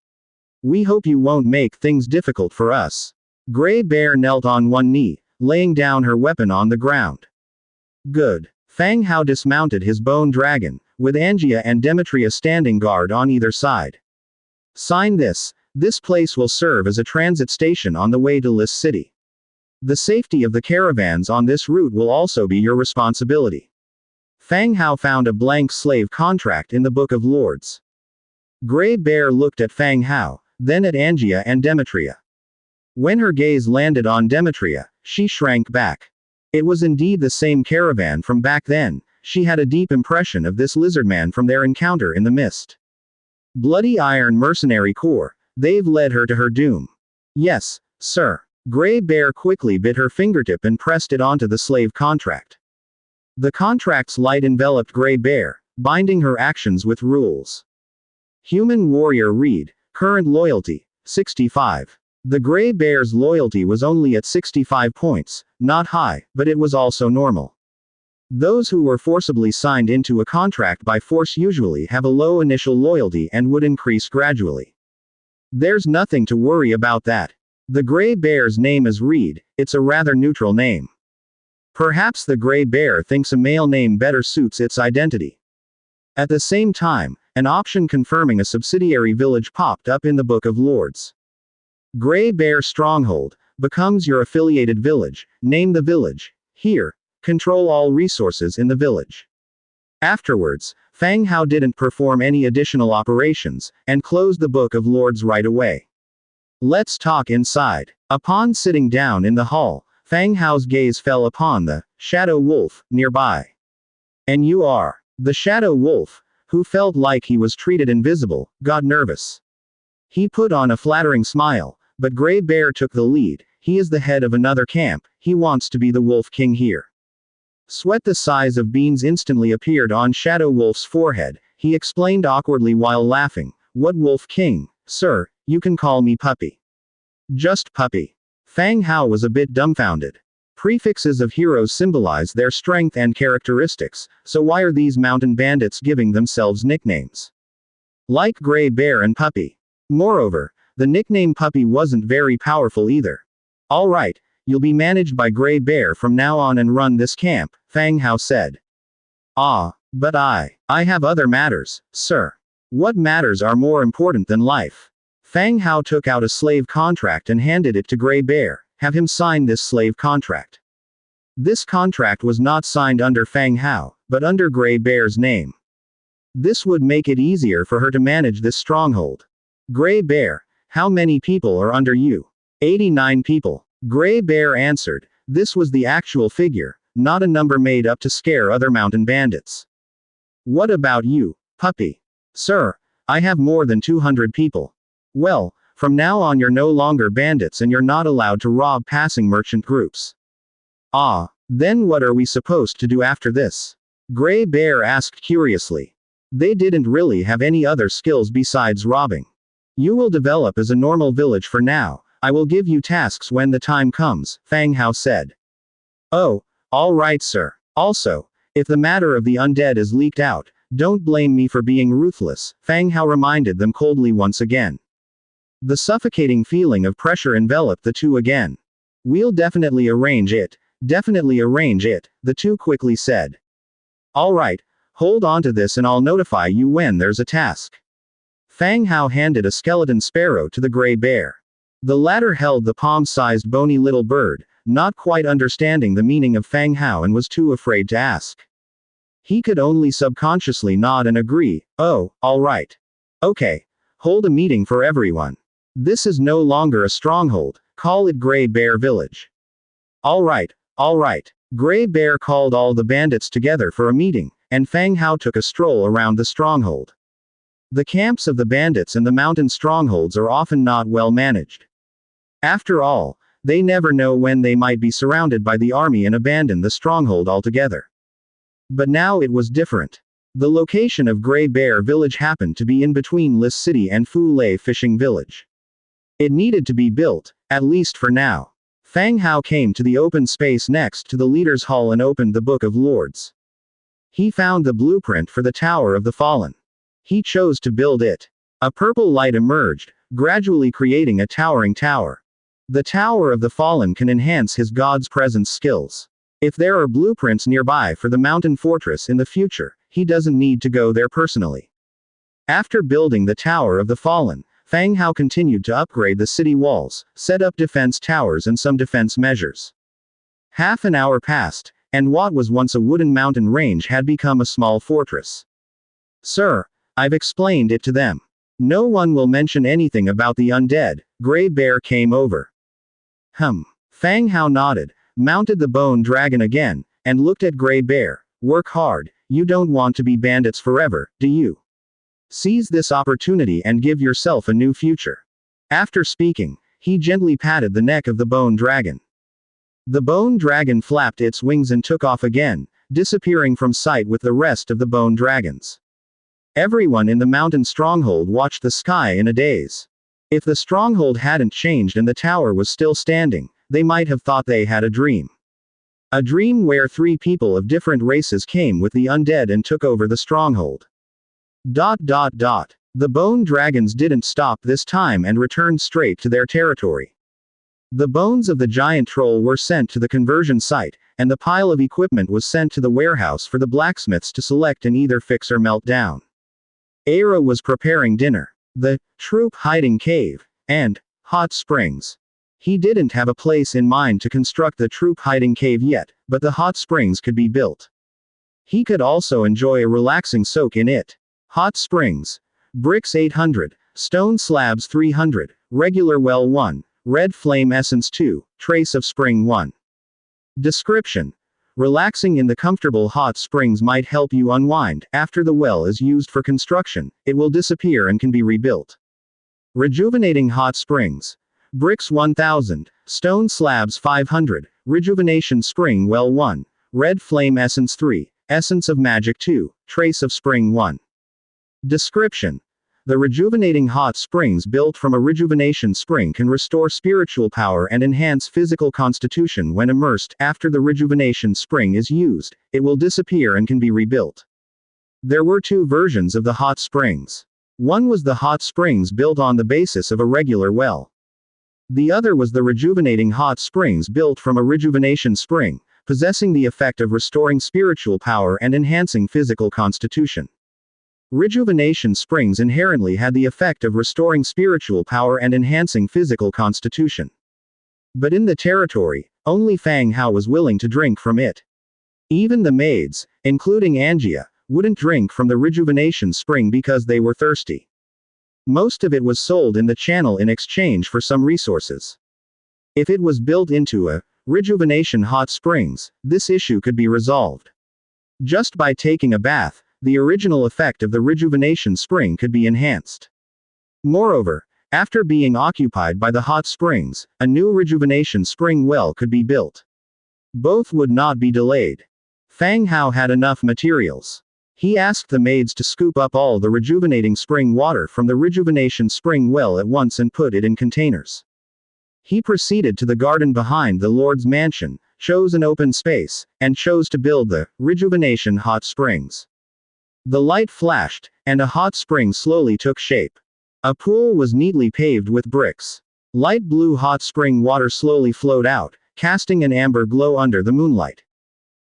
We hope you won't make things difficult for us. Gray Bear knelt on one knee, laying down her weapon on the ground. Good. Fang Hao dismounted his bone dragon, with Angia and Demetria standing guard on either side. Sign this. This place will serve as a transit station on the way to Lis City. The safety of the caravans on this route will also be your responsibility. Fang Hao found a blank slave contract in the Book of Lords. Gray Bear looked at Fang Hao, then at Angia and Demetria. When her gaze landed on Demetria, she shrank back. It was indeed the same caravan from back then. She had a deep impression of this lizardman from their encounter in the mist. Bloody Iron Mercenary Corps, they've led her to her doom. Yes, sir. Gray Bear quickly bit her fingertip and pressed it onto the slave contract. The contract's light enveloped Gray Bear, binding her actions with rules. Human Warrior Reed, current loyalty, 65. The Gray Bear's loyalty was only at 65 points, not high, but it was also normal. Those who were forcibly signed into a contract by force usually have a low initial loyalty and would increase gradually. There's nothing to worry about that. The Gray Bear's name is Reed, it's a rather neutral name. Perhaps the Gray Bear thinks a male name better suits its identity. At the same time, An option confirming a subsidiary village popped up in the Book of Lords. Grey Bear Stronghold becomes your affiliated village. Name the village. Here. Control all resources in the village. Afterwards, Fang Hao didn't perform any additional operations, and closed the Book of Lords right away. Let's talk inside. Upon sitting down in the hall, Fang Hao's gaze fell upon the Shadow Wolf nearby. And you are. The Shadow Wolf, who felt like he was treated invisible, got nervous. He put on a flattering smile, but Grey Bear took the lead. He is the head of another camp, he wants to be the Wolf King here. Sweat the size of beans instantly appeared on Shadow Wolf's forehead. He explained awkwardly while laughing, "What Wolf King, sir, you can call me Puppy." Just Puppy. Fang Hao was a bit dumbfounded. Prefixes of heroes symbolize their strength and characteristics, so why are these mountain bandits giving themselves nicknames? Like Grey Bear and Puppy. Moreover, the nickname Puppy wasn't very powerful either. Alright, you'll be managed by Grey Bear from now on and run this camp, Fang Hao said. Ah, but I have other matters, sir. What matters are more important than life? Fang Hao took out a slave contract and handed it to Grey Bear. Have him sign this slave contract. This contract was not signed under Fang Hao, but under Grey Bear's name. This would make it easier for her to manage this stronghold. Grey Bear, how many people are under you? 89 people. Grey Bear answered. This was the actual figure, not a number made up to scare other mountain bandits. What about you, Puppy? Sir, I have more than 200 people. Well, from now on you're no longer bandits and you're not allowed to rob passing merchant groups. Ah, then what are we supposed to do after this? Grey Bear asked curiously. They didn't really have any other skills besides robbing. You will develop as a normal village for now. I will give you tasks when the time comes, Fang Hao said. Oh, all right sir. Also, if the matter of the undead is leaked out, don't blame me for being ruthless, Fang Hao reminded them coldly once again. The suffocating feeling of pressure enveloped the two again. We'll definitely arrange it, the two quickly said. Alright, hold on to this and I'll notify you when there's a task. Fang Hao handed a skeleton sparrow to the Grey Bear. The latter held the palm-sized bony little bird, not quite understanding the meaning of Fang Hao and was too afraid to ask. He could only subconsciously nod and agree. Oh, alright. Okay. Hold a meeting for everyone. This is no longer a stronghold, call it Grey Bear Village. Alright. Grey Bear called all the bandits together for a meeting, and Fang Hao took a stroll around the stronghold. The camps of the bandits and the mountain strongholds are often not well managed. After all, they never know when they might be surrounded by the army and abandon the stronghold altogether. But now it was different. The location of Grey Bear Village happened to be in between Lis City and Fu Lei Fishing Village. It needed to be built, at least for now. Fang Hao came to the open space next to the leader's hall and opened the Book of Lords. He found the blueprint for the Tower of the Fallen. He chose to build it. A purple light emerged, gradually creating a towering tower. The Tower of the Fallen can enhance his God's presence skills. If there are blueprints nearby for the mountain fortress in the future, he doesn't need to go there personally. After building the Tower of the Fallen, Fang Hao continued to upgrade the city walls, set up defense towers and some defense measures. Half an hour passed, and what was once a wooden mountain range had become a small fortress. Sir, I've explained it to them. No one will mention anything about the undead. Grey Bear came over. Fang Hao nodded, mounted the bone dragon again, and looked at Grey Bear. Work hard, you don't want to be bandits forever, do you? Seize this opportunity and give yourself a new future. After speaking, he gently patted the neck of the bone dragon. The bone dragon flapped its wings and took off again, disappearing from sight with the rest of the bone dragons. Everyone in the mountain stronghold watched the sky in a daze. If the stronghold hadn't changed and the tower was still standing, they might have thought they had a dream. A dream where 3 people of different races came with the undead and took over the stronghold. The bone dragons didn't stop this time and returned straight to their territory. The bones of the giant troll were sent to the conversion site, and the pile of equipment was sent to the warehouse for the blacksmiths to select and either fix or melt down. Aira was preparing dinner. The troop hiding cave and hot springs. He didn't have a place in mind to construct the troop hiding cave yet, but the hot springs could be built. He could also enjoy a relaxing soak in it. Hot springs. Bricks 800, stone slabs 300, regular well 1, red flame essence 2, trace of spring 1. Description. Relaxing in the comfortable hot springs might help you unwind. After the well is used for construction, it will disappear and can be rebuilt. Rejuvenating hot springs. Bricks 1000, stone slabs 500, rejuvenation spring well 1, red flame essence 3, essence of magic 2, trace of spring 1. Description. The rejuvenating hot springs built from a rejuvenation spring can restore spiritual power and enhance physical constitution when immersed. After the rejuvenation spring is used, it will disappear and can be rebuilt. There were two versions of the hot springs. One was the hot springs built on the basis of a regular well. The other was the rejuvenating hot springs built from a rejuvenation spring, possessing the effect of restoring spiritual power and enhancing physical constitution. Rejuvenation springs inherently had the effect of restoring spiritual power and enhancing physical constitution. But in the territory, only Fang Hao was willing to drink from it. Even the maids, including Angia, wouldn't drink from the rejuvenation spring because they were thirsty. Most of it was sold in the channel in exchange for some resources. If it was built into a rejuvenation hot springs, this issue could be resolved. Just by taking a bath, the original effect of the rejuvenation spring could be enhanced. Moreover, after being occupied by the hot springs, a new rejuvenation spring well could be built. Both would not be delayed. Fang Hao had enough materials. He asked the maids to scoop up all the rejuvenating spring water from the rejuvenation spring well at once and put it in containers. He proceeded to the garden behind the Lord's mansion, chose an open space, and chose to build the rejuvenation hot springs. The light flashed, and a hot spring slowly took shape. A pool was neatly paved with bricks. Light blue hot spring water slowly flowed out, casting an amber glow under the moonlight.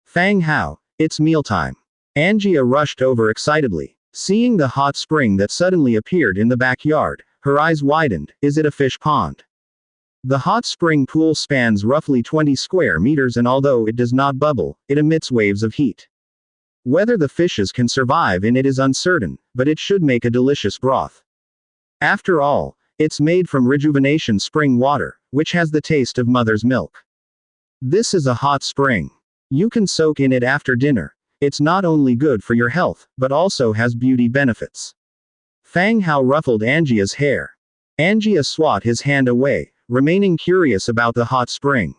Fang Hao, it's mealtime. Angia rushed over excitedly. Seeing the hot spring that suddenly appeared in the backyard, her eyes widened. Is it a fish pond? The hot spring pool spans roughly 20 square meters, and although it does not bubble, it emits waves of heat. Whether the fishes can survive in it is uncertain, but it should make a delicious broth. After all, it's made from rejuvenation spring water, which has the taste of mother's milk. This is a hot spring. You can soak in it after dinner. It's not only good for your health, but also has beauty benefits. Fang Hao ruffled Angia's hair. Angia swat his hand away, remaining curious about the hot spring.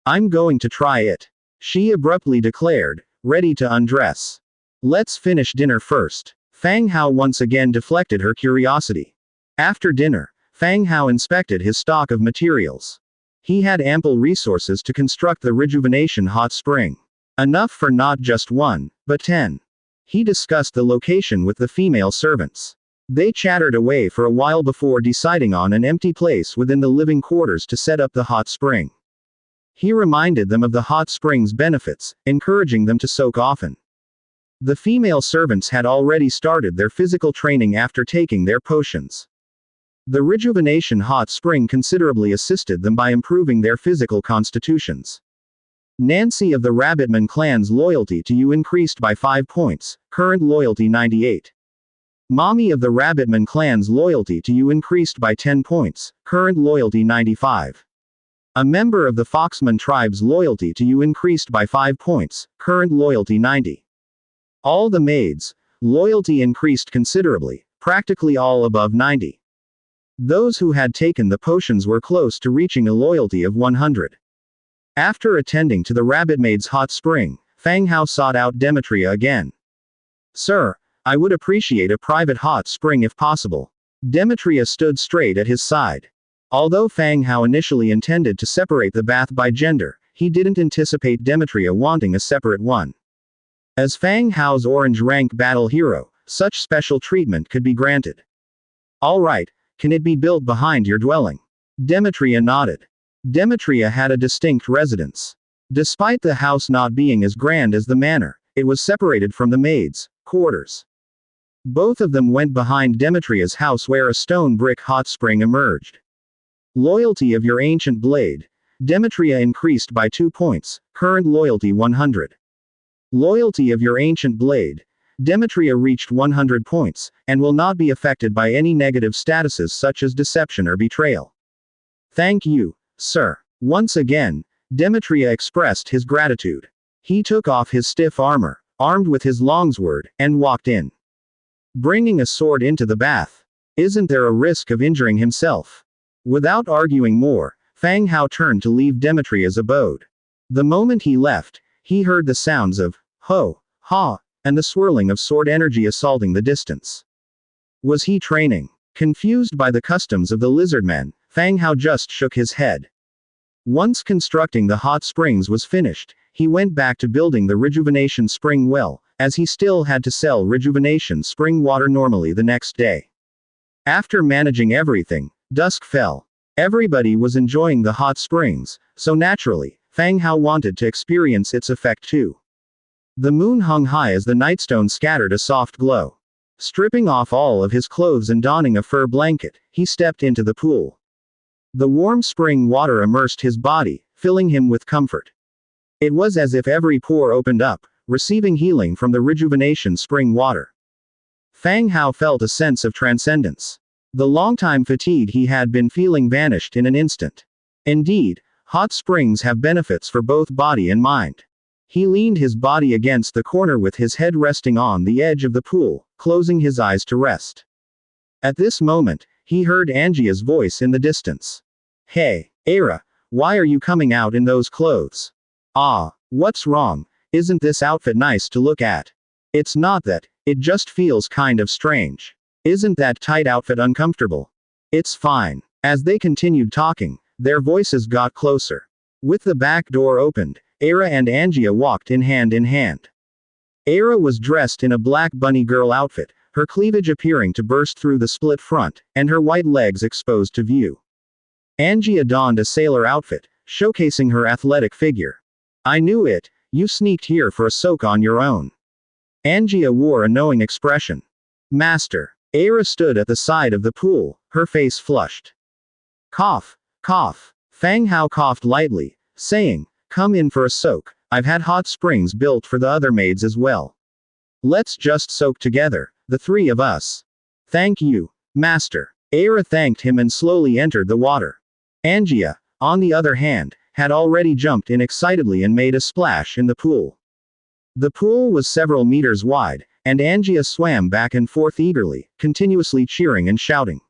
I'm going to try it, she abruptly declared, ready to undress. Let's finish dinner first. Fang Hao once again deflected her curiosity. After dinner, Fang Hao inspected his stock of materials. He had ample resources to construct the rejuvenation hot spring. Enough for not just 1, but 10. He discussed the location with the female servants. They chattered away for a while before deciding on an empty place within the living quarters to set up the hot spring. He reminded them of the hot spring's benefits, encouraging them to soak often. The female servants had already started their physical training after taking their potions. The rejuvenation hot spring considerably assisted them by improving their physical constitutions. Nancy of the Rabbitman clan's loyalty to you increased by 5 points, current loyalty 98. Mommy of the Rabbitman clan's loyalty to you increased by 10 points, current loyalty 95. A member of the Foxman tribe's loyalty to you increased by 5 points, current loyalty 90. All the maids' loyalty increased considerably, practically all above 90. Those who had taken the potions were close to reaching a loyalty of 100. After attending to the rabbit maid's hot spring, Fang Hao sought out Demetria again. Sir, I would appreciate a private hot spring if possible. Demetria stood straight at his side. Although Fang Hao initially intended to separate the bath by gender, he didn't anticipate Demetria wanting a separate one. As Fang Hao's orange rank battle hero, such special treatment could be granted. All right, can it be built behind your dwelling? Demetria nodded. Demetria had a distinct residence. Despite the house not being as grand as the manor, it was separated from the maids' quarters. Both of them went behind Demetria's house where a stone brick hot spring emerged. Loyalty of your ancient blade. Demetria increased by 2 points, current loyalty 100. Loyalty of your ancient blade. Demetria reached 100 points, and will not be affected by any negative statuses such as deception or betrayal. Thank you, sir. Once again, Demetria expressed his gratitude. He took off his stiff armor, armed with his longsword, and walked in. Bringing a sword into the bath. Isn't there a risk of injuring himself? Without arguing more, Fang Hao turned to leave Demetria's abode. The moment he left, he heard the sounds of ho, ha, and the swirling of sword energy assaulting the distance. Was he training? Confused by the customs of the lizardmen, Fang Hao just shook his head. Once constructing the hot springs was finished, he went back to building the rejuvenation spring well, as he still had to sell rejuvenation spring water normally the next day. After managing everything, dusk fell. Everybody was enjoying the hot springs, so naturally, Fang Hao wanted to experience its effect too. The moon hung high as the nightstone scattered a soft glow. Stripping off all of his clothes and donning a fur blanket, he stepped into the pool. The warm spring water immersed his body, filling him with comfort. It was as if every pore opened up, receiving healing from the rejuvenation spring water. Fang Hao felt a sense of transcendence. The long-time fatigue he had been feeling vanished in an instant. Indeed, hot springs have benefits for both body and mind. He leaned his body against the corner with his head resting on the edge of the pool, closing his eyes to rest. At this moment, he heard Angia's voice in the distance. Hey, Era, why are you coming out in those clothes? Ah, what's wrong? Isn't this outfit nice to look at? It's not that, it just feels kind of strange. Isn't that tight outfit uncomfortable? It's fine. As they continued talking, their voices got closer. With the back door opened, Era and Angia walked in hand in hand. Era was dressed in a black bunny girl outfit, her cleavage appearing to burst through the split front, and her white legs exposed to view. Angia donned a sailor outfit, showcasing her athletic figure. I knew it, you sneaked here for a soak on your own. Angia wore a knowing expression. Master. Era stood at the side of the pool, her face flushed. Cough, cough. Fang Hao coughed lightly, saying, come in for a soak, I've had hot springs built for the other maids as well. Let's just soak together, the three of us. Thank you, master. Era thanked him and slowly entered the water. Angia, on the other hand, had already jumped in excitedly and made a splash in the pool. The pool was several meters wide, and Angia swam back and forth eagerly, continuously cheering and shouting.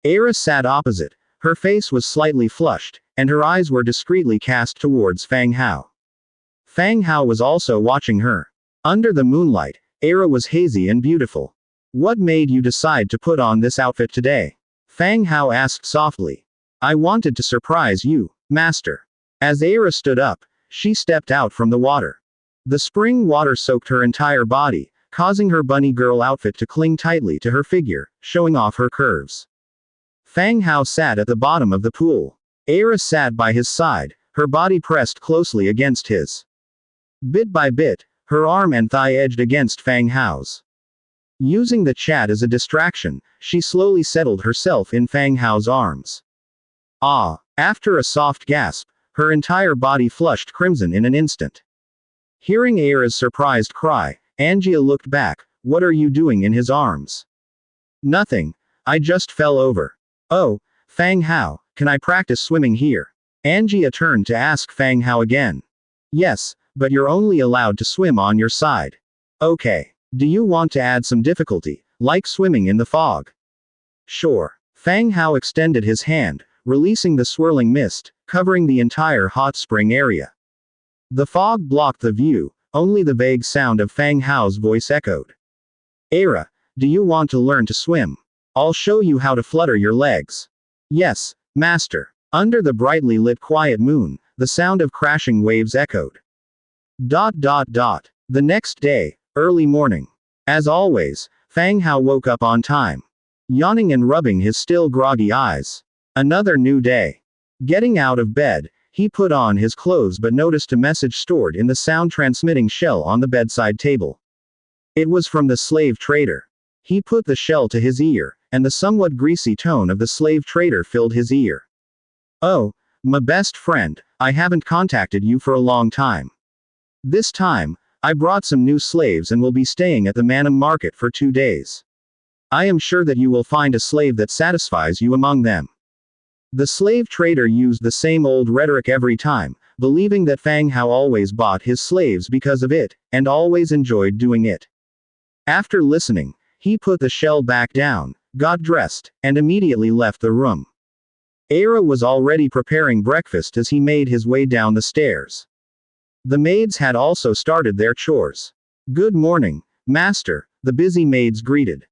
Era sat opposite, her face was slightly flushed, and her eyes were discreetly cast towards Fang Hao. Fang Hao was also watching her. Under the moonlight, Era was hazy and beautiful. What made you decide to put on this outfit today? Fang Hao asked softly. I wanted to surprise you, master. As Era stood up, she stepped out from the water. The spring water soaked her entire body, causing her bunny girl outfit to cling tightly to her figure, showing off her curves. Fang Hao sat at the bottom of the pool. Era sat by his side, her body pressed closely against his. Bit by bit, her arm and thigh edged against Fang Hao's. Using the chat as a distraction, she slowly settled herself in Fang Hao's arms. Ah! After a soft gasp, her entire body flushed crimson in an instant. Hearing Era's surprised cry, Angia looked back. What are you doing in his arms? Nothing. I just fell over. Oh, Fang Hao, can I practice swimming here? Angia turned to ask Fang Hao again. Yes, but you're only allowed to swim on your side. Okay. Do you want to add some difficulty, like swimming in the fog? Sure. Fang Hao extended his hand, releasing the swirling mist, covering the entire hot spring area. The fog blocked the view, only the vague sound of Fang Hao's voice echoed. Era, do you want to learn to swim? I'll show you how to flutter your legs. Yes, master. Under the brightly lit quiet moon, the sound of crashing waves echoed. The next day, early morning. As always, Fang Hao woke up on time. Yawning and rubbing his still groggy eyes. Another new day. Getting out of bed, he put on his clothes but noticed a message stored in the sound-transmitting shell on the bedside table. It was from the slave trader. He put the shell to his ear, and the somewhat greasy tone of the slave trader filled his ear. "Oh, my best friend, I haven't contacted you for a long time. This time, I brought some new slaves and will be staying at the Manum market for 2 days. I am sure that you will find a slave that satisfies you among them." The slave trader used the same old rhetoric every time, believing that Fang Hao always bought his slaves because of it, and always enjoyed doing it. After listening, he put the shell back down, got dressed, and immediately left the room. Era was already preparing breakfast as he made his way down the stairs. The maids had also started their chores. "Good morning, master," the busy maids greeted.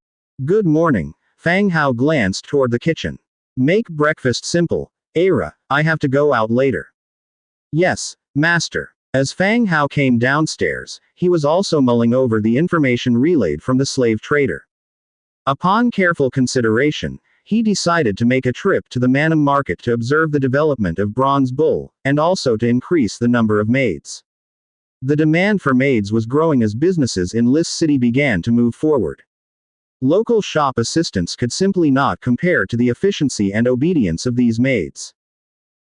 "Good morning." Fang Hao glanced toward the kitchen. "Make breakfast simple, Era, I have to go out later." "Yes, master." As Fang Hao came downstairs, he was also mulling over the information relayed from the slave trader. Upon careful consideration, he decided to make a trip to the Manum market to observe the development of Bronze Bull, and also to increase the number of maids. The demand for maids was growing as businesses in Lis City began to move forward. Local shop assistants could simply not compare to the efficiency and obedience of these maids.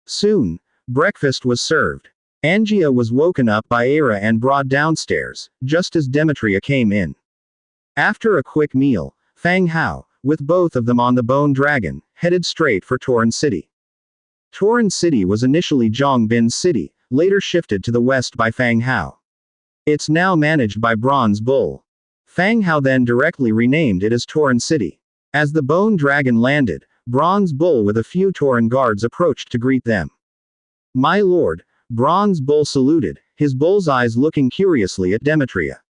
Soon, breakfast was served. Angia was woken up by Era and brought downstairs, just as Demetria came in. After a quick meal, Fang Hao, with both of them on the bone dragon, headed straight for Torin City. Torin City was initially Zhongbin City, later shifted to the west by Fang Hao. It's now managed by Bronze Bull. Fang Hao then directly renamed it as Torin City. As the bone dragon landed, Bronze Bull with a few Torin guards approached to greet them. "My lord," Bronze Bull saluted, his bull's eyes looking curiously at Demetria.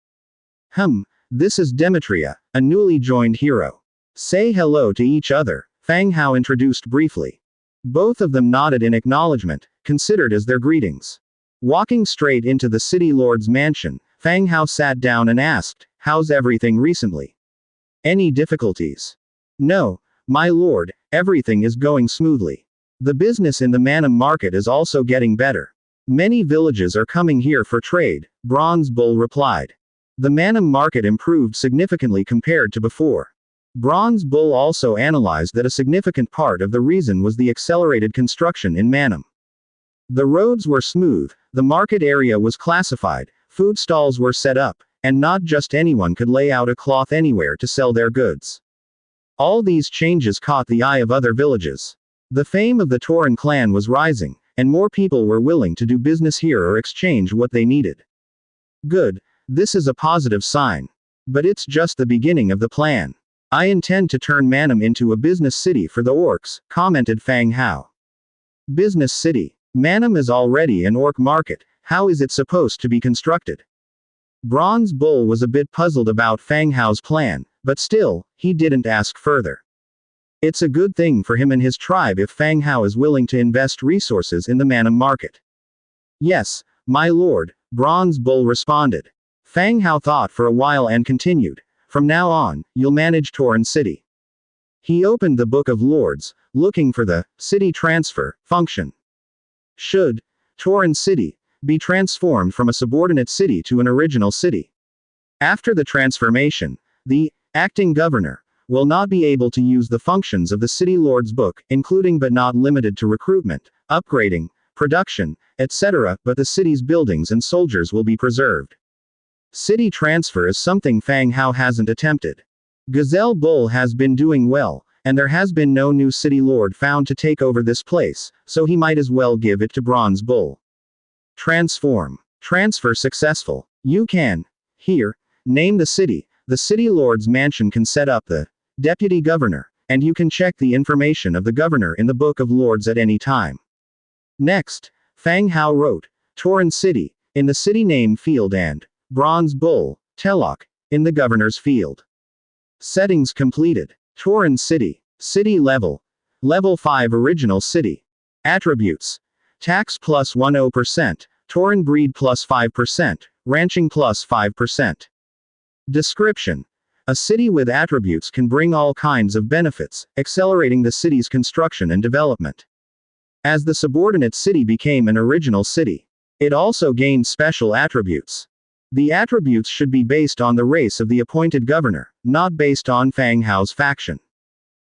This is Demetria, a newly joined hero. Say hello to each other," Fang Hao introduced briefly. Both of them nodded in acknowledgement, considered as their greetings. Walking straight into the city lord's mansion, Fang Hao sat down and asked, "How's everything recently? Any difficulties?" "No, my lord, everything is going smoothly. The business in the Manum market is also getting better. Many villages are coming here for trade," Bronze Bull replied. The Manum market improved significantly compared to before. Bronze Bull also analyzed that a significant part of the reason was the accelerated construction in Manum. The roads were smooth, the market area was classified, food stalls were set up, and not just anyone could lay out a cloth anywhere to sell their goods. All these changes caught the eye of other villages. The fame of the Torin clan was rising, and more people were willing to do business here or exchange what they needed. Good. This is a positive sign. But it's just the beginning of the plan. I intend to turn Manum into a business city for the orcs, commented Fang Hao. Business city. Manum is already an orc market, how is it supposed to be constructed? Bronze Bull was a bit puzzled about Fang Hao's plan, but still, he didn't ask further. It's a good thing for him and his tribe if Fang Hao is willing to invest resources in the Manum market. Yes, my lord, Bronze Bull responded. Fang Hao thought for a while and continued, "From now on, you'll manage Torin City." He opened the Book of Lords, looking for the city transfer function. Should Torin City be transformed from a subordinate city to an original city? After the transformation, the acting governor will not be able to use the functions of the City Lord's Book, including but not limited to recruitment, upgrading, production, etc., but the city's buildings and soldiers will be preserved. City transfer is something Fang Hao hasn't attempted. Gazelle Bull has been doing well, and there has been no new city lord found to take over this place, so he might as well give it to Bronze Bull. Transform. Transfer successful. You can, here, name the city. The city lord's mansion can set up the deputy governor, and you can check the information of the governor in the Book of Lords at any time. Next, Fang Hao wrote, Torin City, in the city name field and Bronze Bull, Telok, in the governor's field. Settings completed. Torin City. City level. Level 5 original city. Attributes. Tax plus 10%, Torin breed plus 5%, ranching plus 5%. Description. A city with attributes can bring all kinds of benefits, accelerating the city's construction and development. As the subordinate city became an original city, it also gained special attributes. The attributes should be based on the race of the appointed governor, not based on Fang Hao's faction.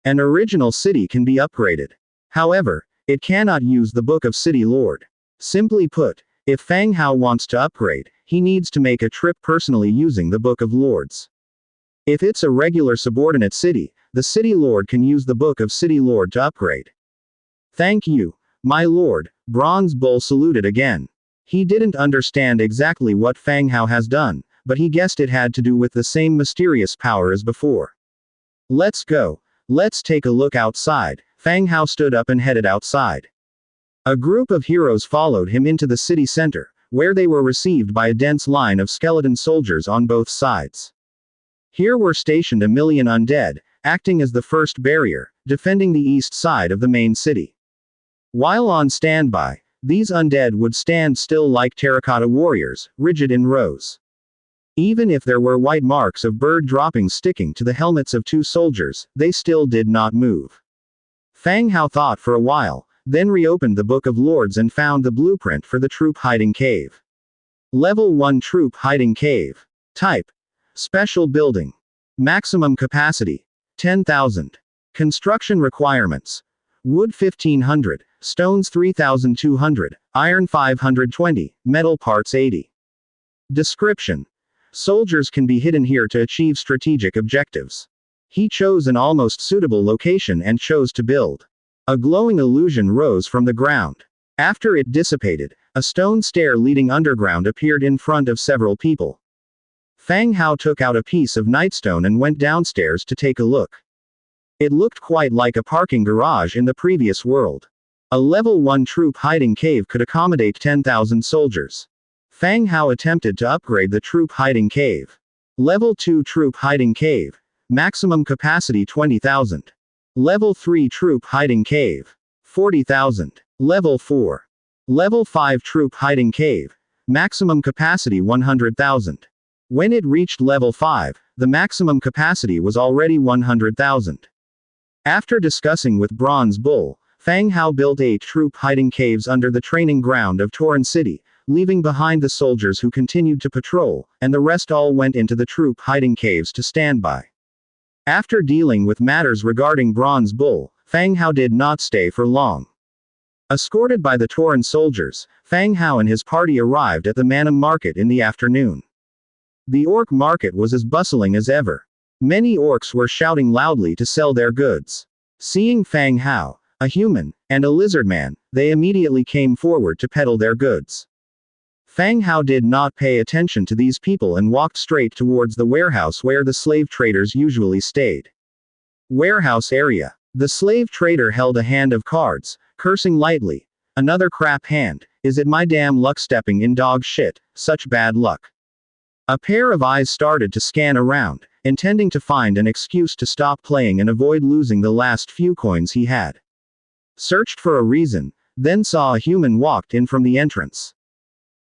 An original city can be upgraded. However, it cannot use the Book of City Lord. Simply put, if Fang Hao wants to upgrade, he needs to make a trip personally using the Book of Lords. If it's a regular subordinate city, the City Lord can use the Book of City Lord to upgrade. Thank you, my lord, Bronze Bull saluted again. He didn't understand exactly what Fang Hao has done, but he guessed it had to do with the same mysterious power as before. Let's go. Let's take a look outside. Fang Hao stood up and headed outside. A group of heroes followed him into the city center, where they were received by a dense line of skeleton soldiers on both sides. Here were stationed 1,000,000 undead, acting as the first barrier, defending the east side of the main city. While on standby, these undead would stand still like terracotta warriors, rigid in rows. Even if there were white marks of bird droppings sticking to the helmets of 2 soldiers, they still did not move. Fang Hao thought for a while, then reopened the Book of Lords and found the blueprint for the troop hiding cave. Level 1 troop hiding cave. Type: Special building. Maximum capacity: 10,000. Construction requirements: wood 1,500, stones 3,200, iron 520, metal parts 80. Description: soldiers can be hidden here to achieve strategic objectives. He chose an almost suitable location and chose to build. A glowing illusion rose from the ground. After it dissipated, a stone stair leading underground appeared in front of several people. Fang Hao took out a piece of nightstone and went downstairs to take a look. It looked quite like a parking garage in the previous world. A level 1 troop hiding cave could accommodate 10,000 soldiers. Fang Hao attempted to upgrade the troop hiding cave. Level 2 troop hiding cave. Maximum capacity 20,000. Level 3 troop hiding cave. 40,000. Level 4. Level 5 troop hiding cave. Maximum capacity 100,000. When it reached level 5, the maximum capacity was already 100,000. After discussing with Bronze Bull, Fang Hao built 8 troop hiding caves under the training ground of Torin City, leaving behind the soldiers who continued to patrol, and the rest all went into the troop hiding caves to stand by. After dealing with matters regarding Bronze Bull, Fang Hao did not stay for long. Escorted by the Torin soldiers, Fang Hao and his party arrived at the Manam market in the afternoon. The orc market was as bustling as ever. Many orcs were shouting loudly to sell their goods. Seeing Fang Hao, a human, and a lizard man, they immediately came forward to peddle their goods. Fang Hao did not pay attention to these people and walked straight towards the warehouse where the slave traders usually stayed. Warehouse area. The slave trader held a hand of cards, cursing lightly. Another crap hand. Is it my damn luck stepping in dog shit, such bad luck. A pair of eyes started to scan around, intending to find an excuse to stop playing and avoid losing the last few coins he had. Searched for a reason, then saw a human walked in from the entrance.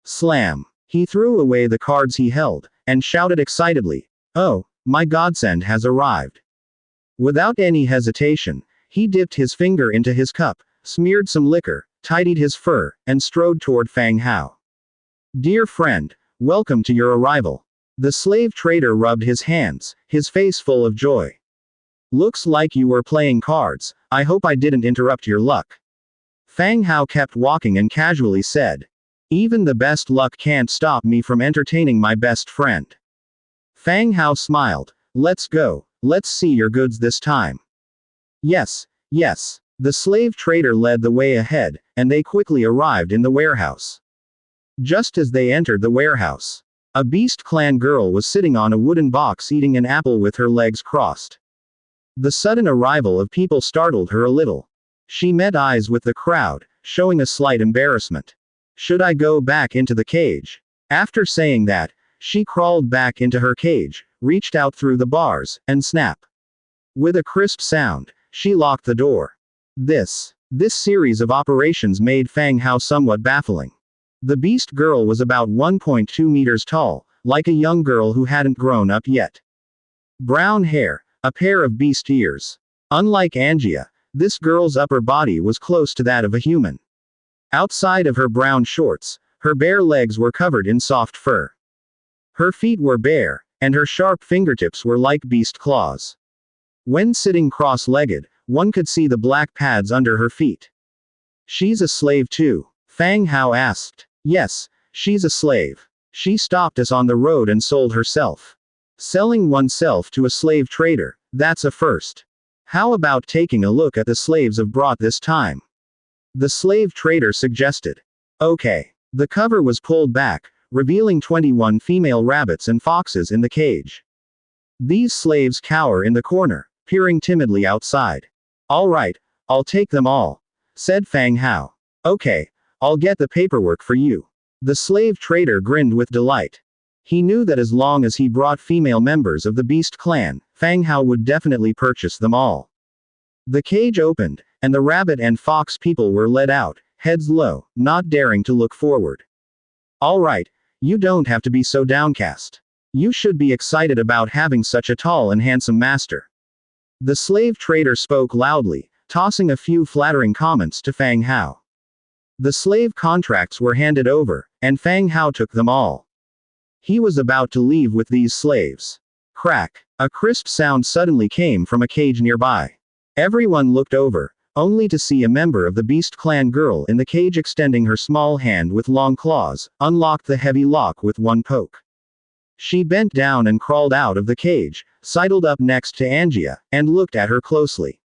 Slam. He threw away the cards he held, and shouted excitedly, "Oh, my godsend has arrived." Without any hesitation, he dipped his finger into his cup, smeared some liquor, tidied his fur, and strode toward Fang Hao. "Dear friend, welcome to your arrival." The slave trader rubbed his hands, his face full of joy. "Looks like you were playing cards. I hope I didn't interrupt your luck." Fang Hao kept walking and casually said, "Even the best luck can't stop me from entertaining my best friend." Fang Hao smiled. "Let's go. Let's see your goods this time." "Yes, yes." The slave trader led the way ahead, and they quickly arrived in the warehouse. Just as they entered the warehouse, a Beast Clan girl was sitting on a wooden box eating an apple with her legs crossed. The sudden arrival of people startled her a little. She met eyes with the crowd, showing a slight embarrassment. "Should I go back into the cage?" After saying that, she crawled back into her cage, reached out through the bars, and snap. With a crisp sound, she locked the door. This series of operations made Fang Hao somewhat baffling. The beast girl was about 1.2 meters tall, like a young girl who hadn't grown up yet. Brown hair, a pair of beast ears. Unlike Angia, this girl's upper body was close to that of a human. Outside of her brown shorts, her bare legs were covered in soft fur. Her feet were bare, and her sharp fingertips were like beast claws. When sitting cross-legged, one could see the black pads under her feet. She's a slave too? Fang Hao asked. Yes, she's a slave. She stopped us on the road and sold herself. Selling oneself to a slave trader, that's a first. How about taking a look at the slaves I've brought this time? The slave trader suggested. Okay. The cover was pulled back, revealing 21 female rabbits and foxes in the cage. These slaves cower in the corner, peering timidly outside. All right, I'll take them all, said Fang Hao. Okay, I'll get the paperwork for you. The slave trader grinned with delight. He knew that as long as he brought female members of the Beast clan, Fang Hao would definitely purchase them all. The cage opened, and the rabbit and fox people were led out, heads low, not daring to look forward. All right, you don't have to be so downcast. You should be excited about having such a tall and handsome master. The slave trader spoke loudly, tossing a few flattering comments to Fang Hao. The slave contracts were handed over, and Fang Hao took them all. He was about to leave with these slaves. Crack! A crisp sound suddenly came from a cage nearby. Everyone looked over, only to see a member of the Beast clan girl in the cage extending her small hand with long claws, unlocked the heavy lock with one poke. She bent down and crawled out of the cage, sidled up next to Angia, and looked at her closely.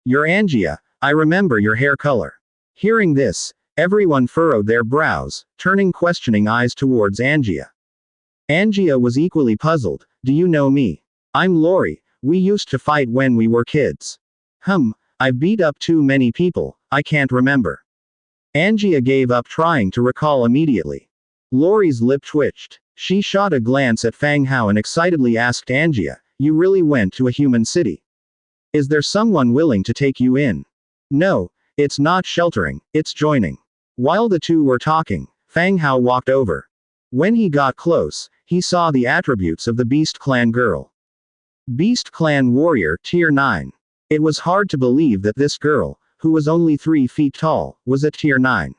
You're Angia, I remember your hair color. Hearing this, everyone furrowed their brows, turning questioning eyes towards Angia. Angia was equally puzzled. Do you know me? I'm Lori, we used to fight when we were kids. I've beat up too many people, I can't remember. Angia gave up trying to recall immediately. Lori's lip twitched. She shot a glance at Fang Hao and excitedly asked Angia, you really went to a human city? Is there someone willing to take you in? No, it's not sheltering, it's joining. While the two were talking, Fang Hao walked over. When he got close, he saw the attributes of the Beast clan girl. Beast clan warrior, tier 9. It was hard to believe that this girl, who was only 3 feet tall, was at tier 9.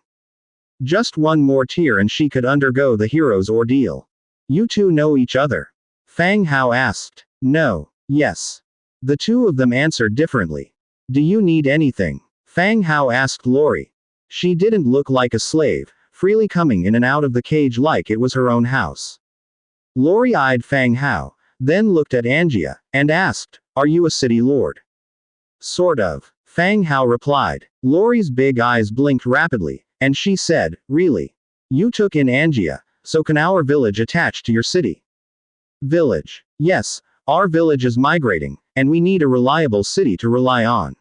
Just one more tier and she could undergo the hero's ordeal. You two know each other? Fang Hao asked. No. Yes. The two of them answered differently. Do you need anything? Fang Hao asked Lori. She didn't look like a slave, freely coming in and out of the cage like it was her own house. Lori eyed Fang Hao, then looked at Angia, and asked, are you a city lord? Sort of. Fang Hao replied. Lori's big eyes blinked rapidly, and she said, really? You took in Angia, so can our village attach to your city? Village. Yes, our village is migrating, and we need a reliable city to rely on.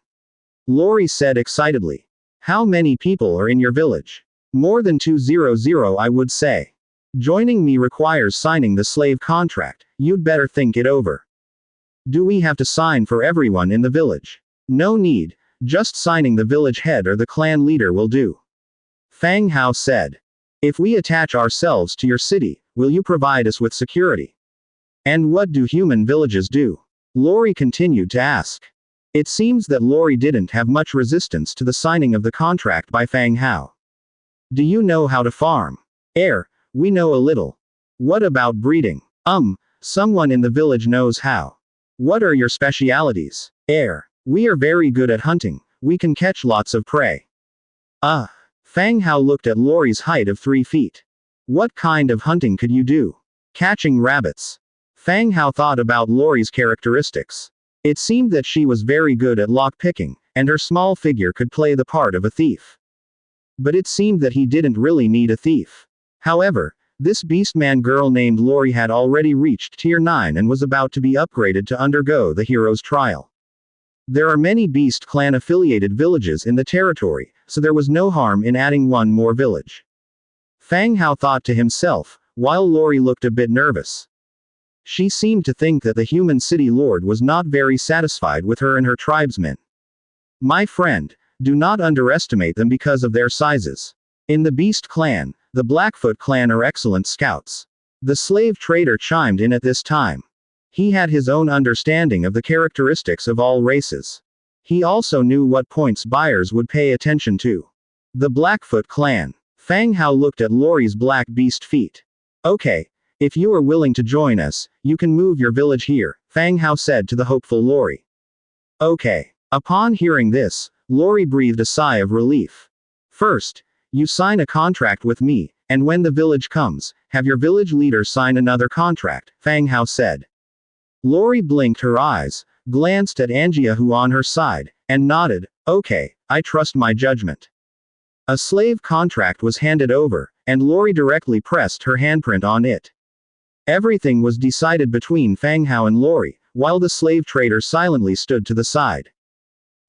Lori said excitedly. How many people are in your village? More than 200, I would say. Joining me requires signing the slave contract, you'd better think it over. Do we have to sign for everyone in the village? No need, just signing the village head or the clan leader will do. Fang Hao said. If we attach ourselves to your city, will you provide us with security? And what do human villages do? Lori continued to ask. It seems that Lori didn't have much resistance to the signing of the contract by Fang Hao. Do you know how to farm? We know a little. What about breeding? Someone in the village knows how. What are your specialities? We are very good at hunting, we can catch lots of prey. Fang Hao looked at Lori's height of 3 feet. What kind of hunting could you do? Catching rabbits. Fang Hao thought about Lori's characteristics. It seemed that she was very good at lock-picking, and her small figure could play the part of a thief. But it seemed that he didn't really need a thief. However, this beastman girl named Lori had already reached tier 9 and was about to be upgraded to undergo the hero's trial. There are many Beast clan affiliated villages in the territory, so there was no harm in adding one more village. Fang Hao thought to himself, while Lori looked a bit nervous. She seemed to think that the human city lord was not very satisfied with her and her tribesmen. My friend, do not underestimate them because of their sizes. In the Beast clan, the Blackfoot clan are excellent scouts. The slave trader chimed in at this time. He had his own understanding of the characteristics of all races. He also knew what points buyers would pay attention to. The Blackfoot clan. Fang Hao looked at Lori's black beast feet. Okay, If you are willing to join us, you can move your village here, Fang Hao said to the hopeful Lori. Okay. Upon hearing this, Lori breathed a sigh of relief. First, you sign a contract with me, and when the village comes, have your village leader sign another contract, Fang Hao said. Lori blinked her eyes, glanced at Angia who on her side, and nodded, okay, I trust my judgment. A slave contract was handed over, and Lori directly pressed her handprint on it. Everything was decided between Fang Hao and Lori, while the slave trader silently stood to the side.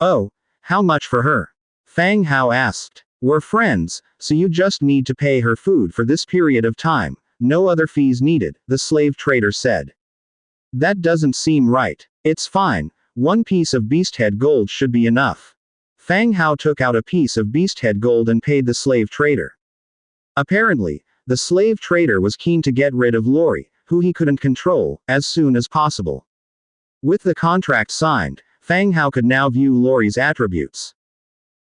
Oh, how much for her? Fang Hao asked. We're friends, so you just need to pay her food for this period of time, no other fees needed, the slave trader said. That doesn't seem right. It's fine, 1 piece of beasthead gold should be enough. Fang Hao took out a piece of beasthead gold and paid the slave trader. Apparently, the slave trader was keen to get rid of Lori, who he couldn't control, as soon as possible. With the contract signed, Fang Hao could now view Lori's attributes.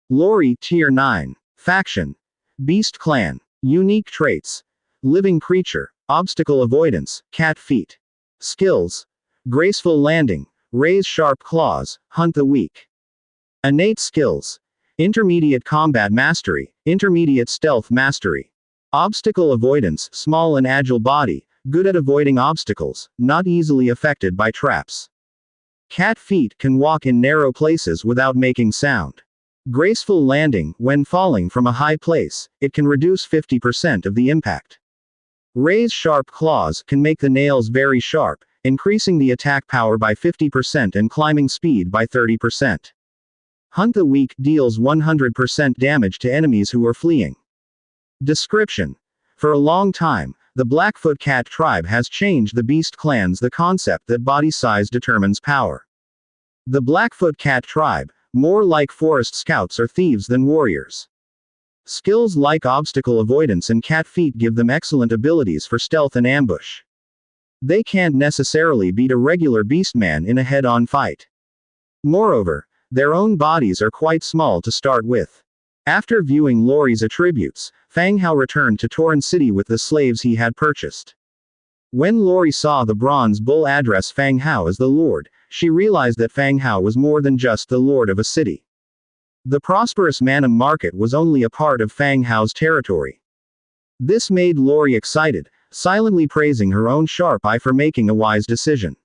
Lori, Tier 9. Faction. Beast Clan. Unique traits. Living creature. Obstacle avoidance. Cat feet. Skills. Graceful landing. Raise sharp claws. Hunt the weak. Innate skills. Intermediate combat mastery. Intermediate stealth mastery. Obstacle avoidance. Small and agile body. Good at avoiding obstacles. Not easily affected by traps. Cat feet can walk in narrow places without making sound. Graceful landing. When falling from a high place, it can reduce 50% of the impact. Raise sharp claws can make the nails very sharp, increasing the attack power by 50% and climbing speed by 30%. Hunt the weak deals 100% damage to enemies who are fleeing. Description. For a long time, the Blackfoot Cat tribe has changed the Beast Clans the concept that body size determines power. The Blackfoot Cat tribe, more like forest scouts or thieves than warriors. Skills like obstacle avoidance and cat feet give them excellent abilities for stealth and ambush. They can't necessarily beat a regular beastman in a head-on fight. Moreover, their own bodies are quite small to start with. After viewing Lori's attributes, Fang Hao returned to Torrent City with the slaves he had purchased. When Lori saw the bronze bull address Fang Hao as the Lord, she realized that Fang Hao was more than just the lord of a city. The prosperous Manam market was only a part of Fang Hao's territory. This made Lori excited, silently praising her own sharp eye for making a wise decision.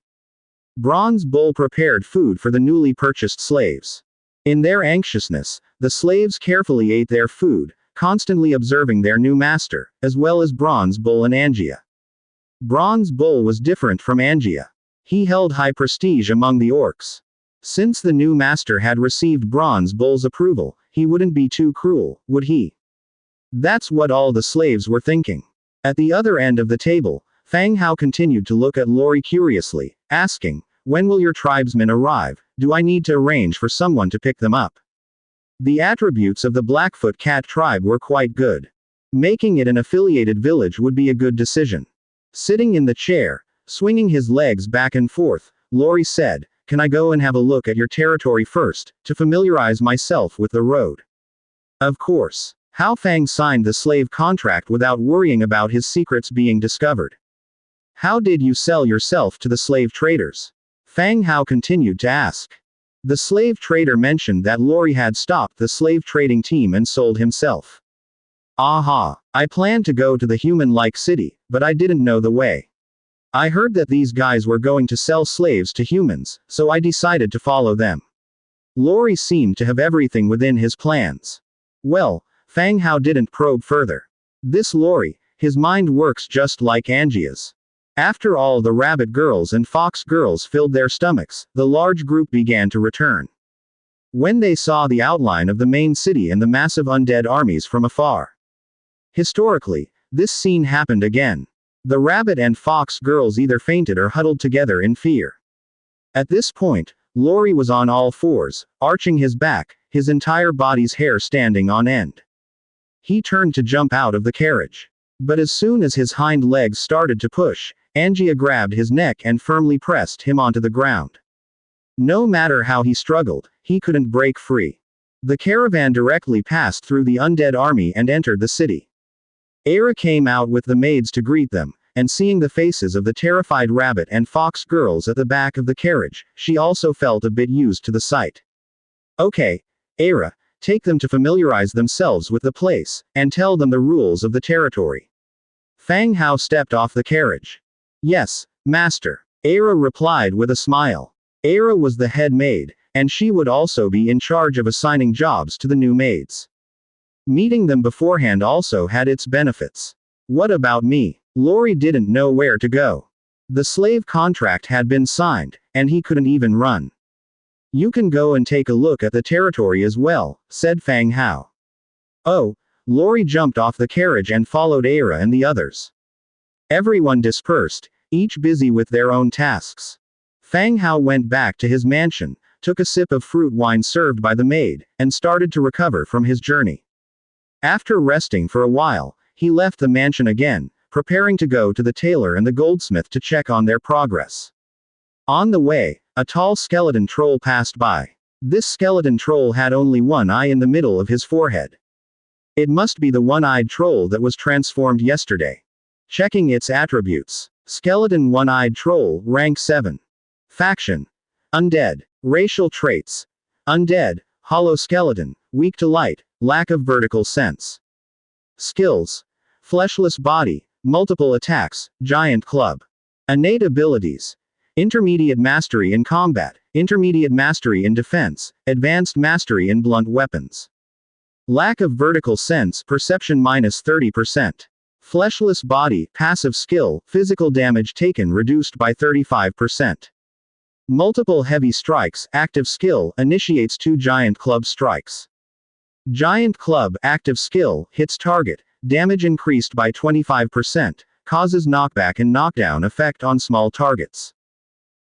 Bronze Bull prepared food for the newly purchased slaves. In their anxiousness, the slaves carefully ate their food, constantly observing their new master, as well as Bronze Bull and Angia. Bronze Bull was different from Angia. He held high prestige among the orcs. Since the new master had received Bronze Bull's approval, he wouldn't be too cruel, would he? That's what all the slaves were thinking. At the other end of the table, Fang Hao continued to look at Lori curiously, asking, when will your tribesmen arrive? Do I need to arrange for someone to pick them up? The attributes of the Blackfoot Cat tribe were quite good. Making it an affiliated village would be a good decision. Sitting in the chair, swinging his legs back and forth, Lori said, can I go and have a look at your territory first, to familiarize myself with the road? Of course. Hao Fang signed the slave contract without worrying about his secrets being discovered. How did you sell yourself to the slave traders? Fang Hao continued to ask. The slave trader mentioned that Lori had stopped the slave trading team and sold himself. Aha, I planned to go to the human-like city, but I didn't know the way. I heard that these guys were going to sell slaves to humans, so I decided to follow them. Lori seemed to have everything within his plans. Well, Fang Hao didn't probe further. This Lori, his mind works just like Angia's. After all the rabbit girls and fox girls filled their stomachs, the large group began to return. When they saw the outline of the main city and the massive undead armies from afar. Historically, this scene happened again. The rabbit and fox girls either fainted or huddled together in fear. At this point, Lori was on all fours, arching his back, his entire body's hair standing on end. He turned to jump out of the carriage. But as soon as his hind legs started to push, Angia grabbed his neck and firmly pressed him onto the ground. No matter how he struggled, he couldn't break free. The caravan directly passed through the undead army and entered the city. Era came out with the maids to greet them, and seeing the faces of the terrified rabbit and fox girls at the back of the carriage, she also felt a bit used to the sight. Okay, Era, take them to familiarize themselves with the place, and tell them the rules of the territory. Fang Hao stepped off the carriage. Yes, master, Era replied with a smile. Era was the head maid, and she would also be in charge of assigning jobs to the new maids. Meeting them beforehand also had its benefits. What about me? Lori didn't know where to go. The slave contract had been signed, and he couldn't even run. You can go and take a look at the territory as well, said Fang Hao. Oh, Lori jumped off the carriage and followed Era and the others. Everyone dispersed, each busy with their own tasks. Fang Hao went back to his mansion, took a sip of fruit wine served by the maid, and started to recover from his journey. After resting for a while, he left the mansion again, preparing to go to the tailor and the goldsmith to check on their progress. On the way, a tall skeleton troll passed by. This skeleton troll had only one eye in the middle of his forehead. It must be the one-eyed troll that was transformed yesterday. Checking its attributes. Skeleton one-eyed troll, rank 7. Faction. Undead. Racial traits. Undead, hollow skeleton, weak to light, lack of vertical sense. Skills. Fleshless body, multiple attacks, giant club. Innate abilities. Intermediate mastery in combat, intermediate mastery in defense, advanced mastery in blunt weapons. Lack of vertical sense, perception -30%. Fleshless body, passive skill, physical damage taken reduced by 35%. Multiple heavy strikes, active skill, initiates 2 giant club strikes. Giant club, active skill, hits target, damage increased by 25%, causes knockback and knockdown effect on small targets.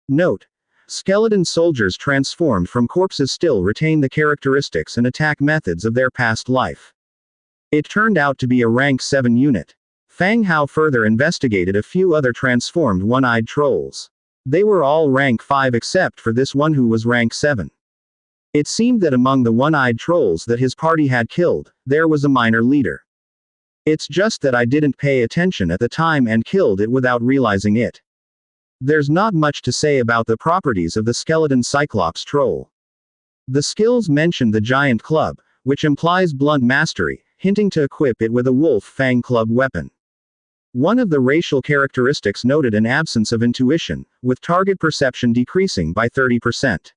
Note: skeleton soldiers transformed from corpses still retain the characteristics and attack methods of their past life. It turned out to be a rank 7 unit. Fang Hao further investigated a few other transformed one-eyed trolls. They were all rank 5 except for this one who was rank 7. It seemed that among the one-eyed trolls that his party had killed, there was a minor leader. It's just that I didn't pay attention at the time and killed it without realizing it. There's not much to say about the properties of the skeleton Cyclops troll. The skills mentioned the giant club, which implies blunt mastery, hinting to equip it with a wolf fang club weapon. One of the racial characteristics noted an absence of intuition, with target perception decreasing by 30%.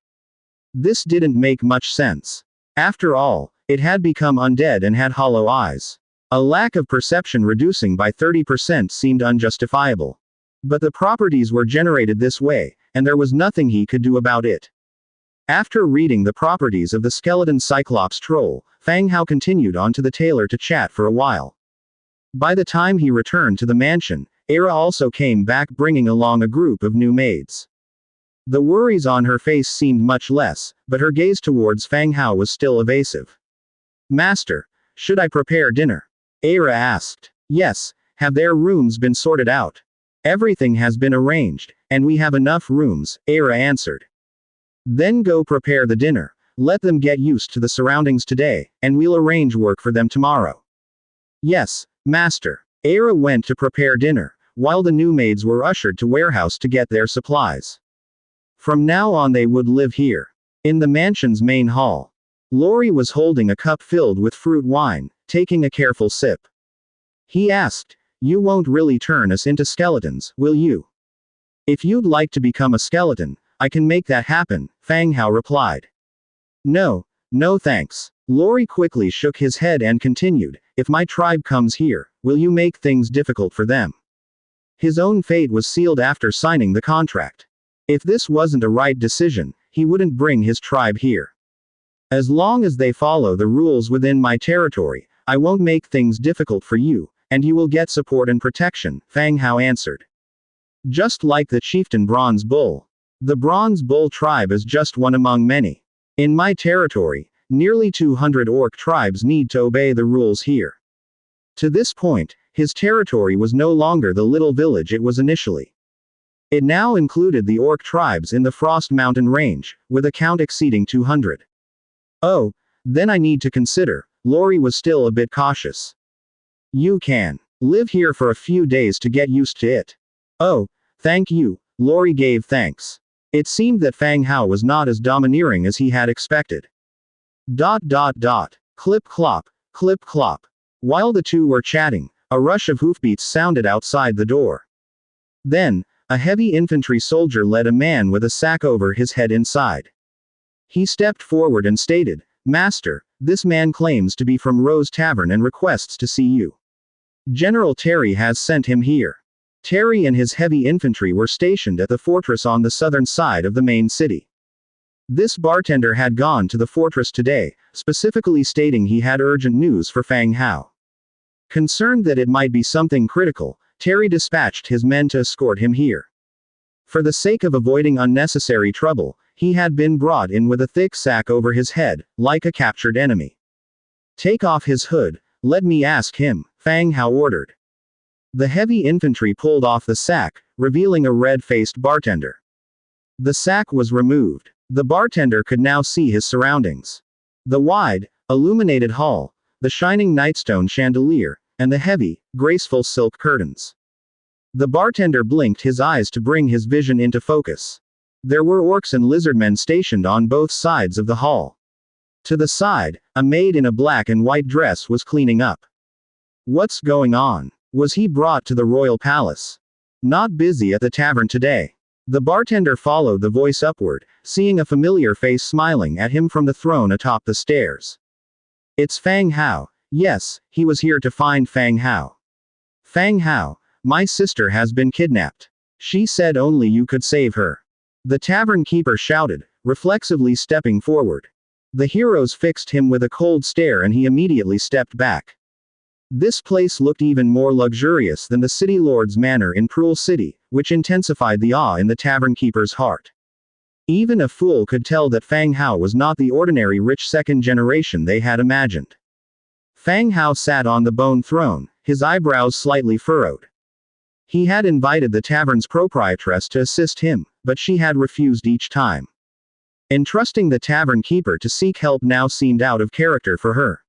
This didn't make much sense. After all, it had become undead and had hollow eyes. A lack of perception reducing by 30% seemed unjustifiable. But the properties were generated this way, and there was nothing he could do about it. After reading the properties of the skeleton Cyclops troll, Fang Hao continued on to the tailor to chat for a while. By the time he returned to the mansion, Era also came back bringing along a group of new maids. The worries on her face seemed much less, but her gaze towards Fang Hao was still evasive. Master, should I prepare dinner? Era asked. Yes, have their rooms been sorted out? Everything has been arranged, and we have enough rooms, Era answered. Then go prepare the dinner, let them get used to the surroundings today, and we'll arrange work for them tomorrow. Yes, master. Era went to prepare dinner, while the new maids were ushered to warehouse to get their supplies. From now on they would live here. In the mansion's main hall. Lori was holding a cup filled with fruit wine, taking a careful sip. He asked, "You won't really turn us into skeletons, will you?" "If you'd like to become a skeleton, I can make that happen," Fang Hao replied. No thanks. Lori quickly shook his head and continued, "If my tribe comes here, will you make things difficult for them?" His own fate was sealed after signing the contract. If this wasn't a right decision, he wouldn't bring his tribe here. As long as they follow the rules within my territory, I won't make things difficult for you, and you will get support and protection, Fang Hao answered. Just like the chieftain Bronze Bull. The Bronze Bull tribe is just one among many. In my territory, nearly 200 orc tribes need to obey the rules here. To this point, his territory was no longer the little village it was initially. It now included the orc tribes in the Frost Mountain range, with a count exceeding 200. Oh, then I need to consider. Lori was still a bit cautious. You can Live here for a few days to get used to it. Oh, thank you, Lori gave thanks. It seemed that Fang Hao was not as domineering as he had expected. Clip clop, clip clop. While the two were chatting, a rush of hoofbeats sounded outside the door. Then, a heavy infantry soldier led a man with a sack over his head inside. He stepped forward and stated, "Master, this man claims to be from Rose Tavern and requests to see you. General Terry has sent him here." Terry and his heavy infantry were stationed at the fortress on the southern side of the main city. This bartender had gone to the fortress today, specifically stating he had urgent news for Fang Hao. Concerned that it might be something critical, Terry dispatched his men to escort him here. For the sake of avoiding unnecessary trouble, he had been brought in with a thick sack over his head, like a captured enemy. "Take off his hood, let me ask him," Fang Hao ordered. The heavy infantry pulled off the sack, revealing a red-faced bartender. The sack was removed. The bartender could now see his surroundings. The wide, illuminated hall, the shining nightstone chandelier, and the heavy, graceful silk curtains. The bartender blinked his eyes to bring his vision into focus. There were orcs and lizardmen stationed on both sides of the hall. To the side, a maid in a black and white dress was cleaning up. What's going on? Was he brought to the royal palace? Not busy at the tavern today. The bartender followed the voice upward, seeing a familiar face smiling at him from the throne atop the stairs. It's Fang Hao. Yes, he was here to find Fang Hao. Fang Hao, my sister has been kidnapped. She said only you could save her. The tavern keeper shouted, reflexively stepping forward. The heroes fixed him with a cold stare and he immediately stepped back. This place looked even more luxurious than the city lord's manor in Prule City, which intensified the awe in the tavern keeper's heart. Even a fool could tell that Fang Hao was not the ordinary rich second generation they had imagined. Fang Hao sat on the bone throne, his eyebrows slightly furrowed. He had invited the tavern's proprietress to assist him, but she had refused each time. Entrusting the tavern keeper to seek help now seemed out of character for her.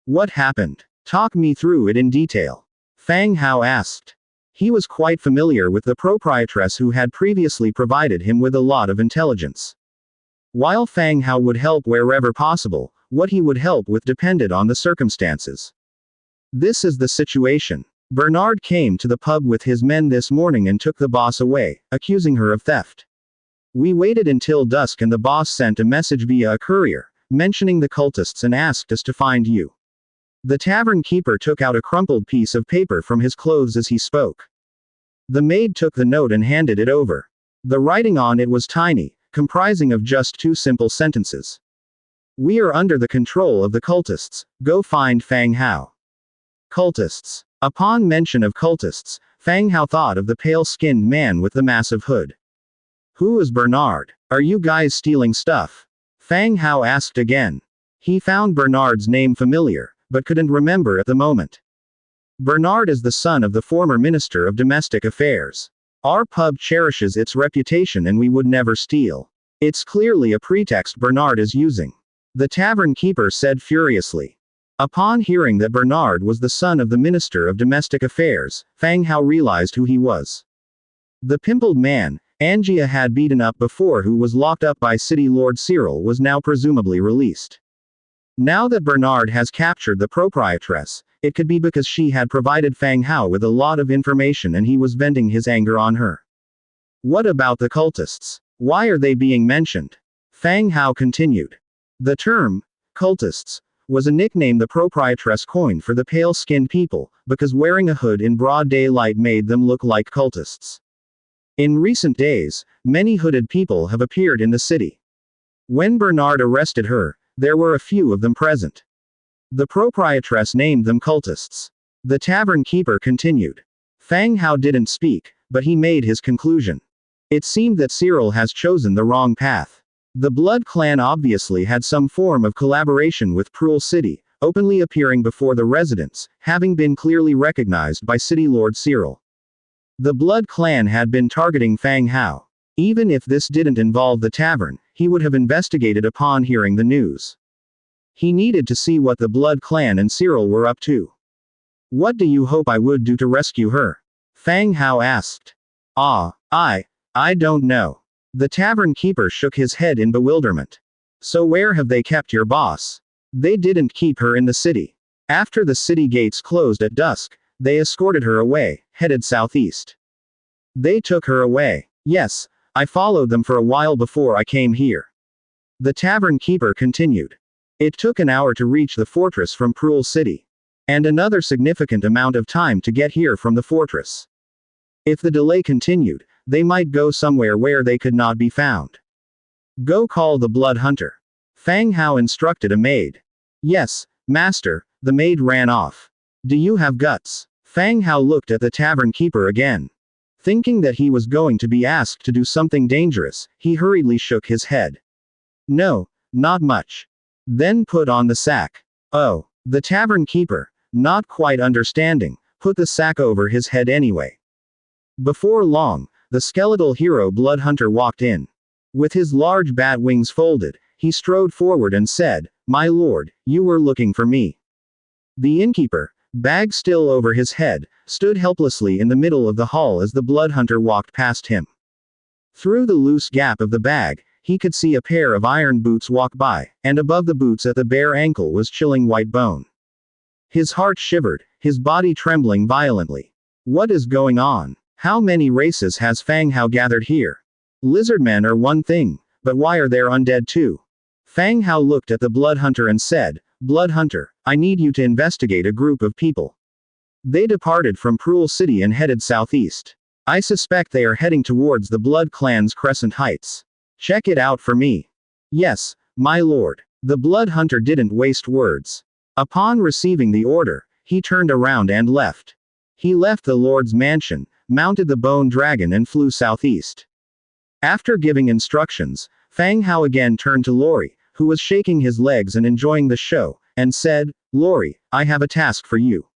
What happened? Talk me through it in detail. Fang Hao asked. He was quite familiar with the proprietress who had previously provided him with a lot of intelligence. While Fang Hao would help wherever possible, what he would help with depended on the circumstances. This is the situation. Bernard came to the pub with his men this morning and took the boss away, accusing her of theft. We waited until dusk and the boss sent a message via a courier, mentioning the cultists and asked us to find you. The tavern keeper took out a crumpled piece of paper from his clothes as he spoke. The maid took the note and handed it over. The writing on it was tiny, comprising of just two simple sentences. We are under the control of the cultists, go find Fang Hao. Cultists. Upon mention of cultists, Fang Hao thought of the pale-skinned man with the massive hood. Who is Bernard? Are you guys stealing stuff? Fang Hao asked again. He found Bernard's name familiar, but couldn't remember at the moment. Bernard is the son of the former Minister of Domestic Affairs. Our pub cherishes its reputation and we would never steal. It's clearly a pretext Bernard is using. The tavern keeper said furiously. Upon hearing that Bernard was the son of the Minister of Domestic Affairs, Fang Hao realized who he was. The pimpled man, Angia had beaten up before who was locked up by City Lord Cyril was now presumably released. Now that Bernard has captured the proprietress, it could be because she had provided Fang Hao with a lot of information and he was venting his anger on her. What about the cultists? Why are they being mentioned? Fang Hao continued. The term, cultists, was a nickname the proprietress coined for the pale-skinned people, because wearing a hood in broad daylight made them look like cultists. In recent days, many hooded people have appeared in the city. When Bernard arrested her, there were a few of them present. The proprietress named them cultists. The tavern keeper continued. Fang Hao didn't speak, but he made his conclusion. It seemed that Cyril has chosen the wrong path. The Blood Clan obviously had some form of collaboration with Prule City, openly appearing before the residents, having been clearly recognized by City Lord Cyril. The Blood Clan had been targeting Fang Hao. Even if this didn't involve the tavern, he would have investigated upon hearing the news. He needed to see what the Blood Clan and Cyril were up to. What do you hope I would do to rescue her? Fang Hao asked. I don't know. The tavern keeper shook his head in bewilderment. So where have they kept your boss? They didn't keep her in the city. After the city gates closed at dusk, they escorted her away, headed southeast. They took her away. Yes, I followed them for a while before I came here. The tavern keeper continued. It took an hour to reach the fortress from Cruel City. And another significant amount of time to get here from the fortress. If the delay continued, they might go somewhere where they could not be found. Go call the Blood Hunter. Fang Hao instructed a maid. Yes, master, the maid ran off. Do you have guts? Fang Hao looked at the tavern keeper again. Thinking that he was going to be asked to do something dangerous, he hurriedly shook his head. No, not much. Then put on the sack. Oh, the tavern keeper, not quite understanding, put the sack over his head anyway. Before long, the skeletal hero Blood Hunter walked in. With his large bat wings folded, he strode forward and said, "My lord, you were looking for me." The innkeeper, bag still over his head, stood helplessly in the middle of the hall as the Blood Hunter walked past him. Through the loose gap of the bag, he could see a pair of iron boots walk by, and above the boots at the bare ankle was chilling white bone. His heart shivered, his body trembling violently. What is going on? How many races has Fang Hao gathered here? Lizardmen are one thing, but why are there undead too? Fang Hao looked at the Blood Hunter and said, "Blood Hunter, I need you to investigate a group of people. They departed from Cruel City and headed southeast. I suspect they are heading towards the Blood Clan's Crescent Heights. Check it out for me." "Yes, my lord." The Blood Hunter didn't waste words. Upon receiving the order, he turned around and left. He left the lord's mansion, mounted the bone dragon and flew southeast. After giving instructions, Fang Hao again turned to Lori, who was shaking his legs and enjoying the show, and said, "Lori, I have a task for you.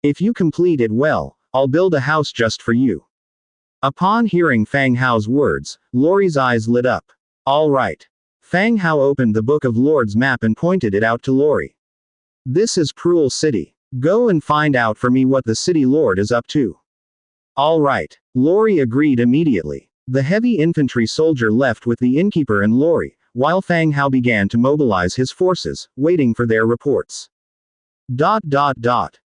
If you complete it well, I'll build a house just for you." Upon hearing Fang Hao's words, Lori's eyes lit up. "All right." Fang Hao opened the Book of Lords map and pointed it out to Lori. "This is Cruel City. Go and find out for me what the city lord is up to." "All right." Lori agreed immediately. The heavy infantry soldier left with the innkeeper and Lori, while Fang Hao began to mobilize his forces, waiting for their reports.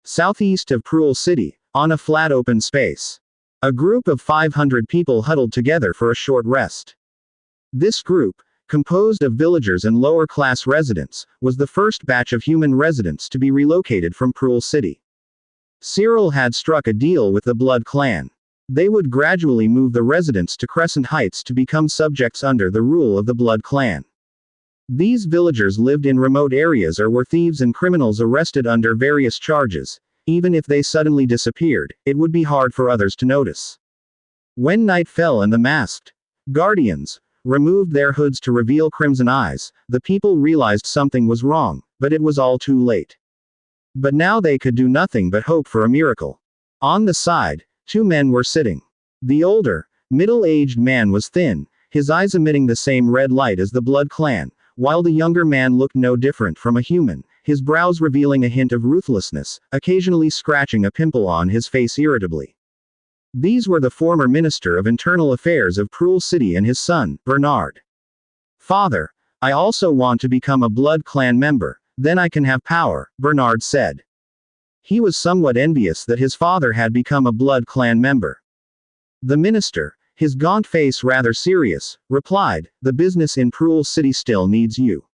Southeast of Cruel City, on a flat open space. A group of 500 people huddled together for a short rest. This group, composed of villagers and lower-class residents, was the first batch of human residents to be relocated from Cruel City. Cyril had struck a deal with the Blood Clan. They would gradually move the residents to Crescent Heights to become subjects under the rule of the Blood Clan. These villagers lived in remote areas or were thieves and criminals arrested under various charges. Even if they suddenly disappeared, it would be hard for others to notice. When night fell and the masked guardians removed their hoods to reveal crimson eyes, the people realized something was wrong, but it was all too late. But now they could do nothing but hope for a miracle. On the side, two men were sitting. The older, middle-aged man was thin, his eyes emitting the same red light as the Blood Clan, while the younger man looked no different from a human, his brows revealing a hint of ruthlessness, occasionally scratching a pimple on his face irritably. These were the former Minister of Internal Affairs of Cruel City and his son, Bernard. "Father, I also want to become a Blood Clan member, then I can have power," Bernard said. He was somewhat envious that his father had become a Blood Clan member. The minister, his gaunt face rather serious, replied, "The business in Cruel City still needs you.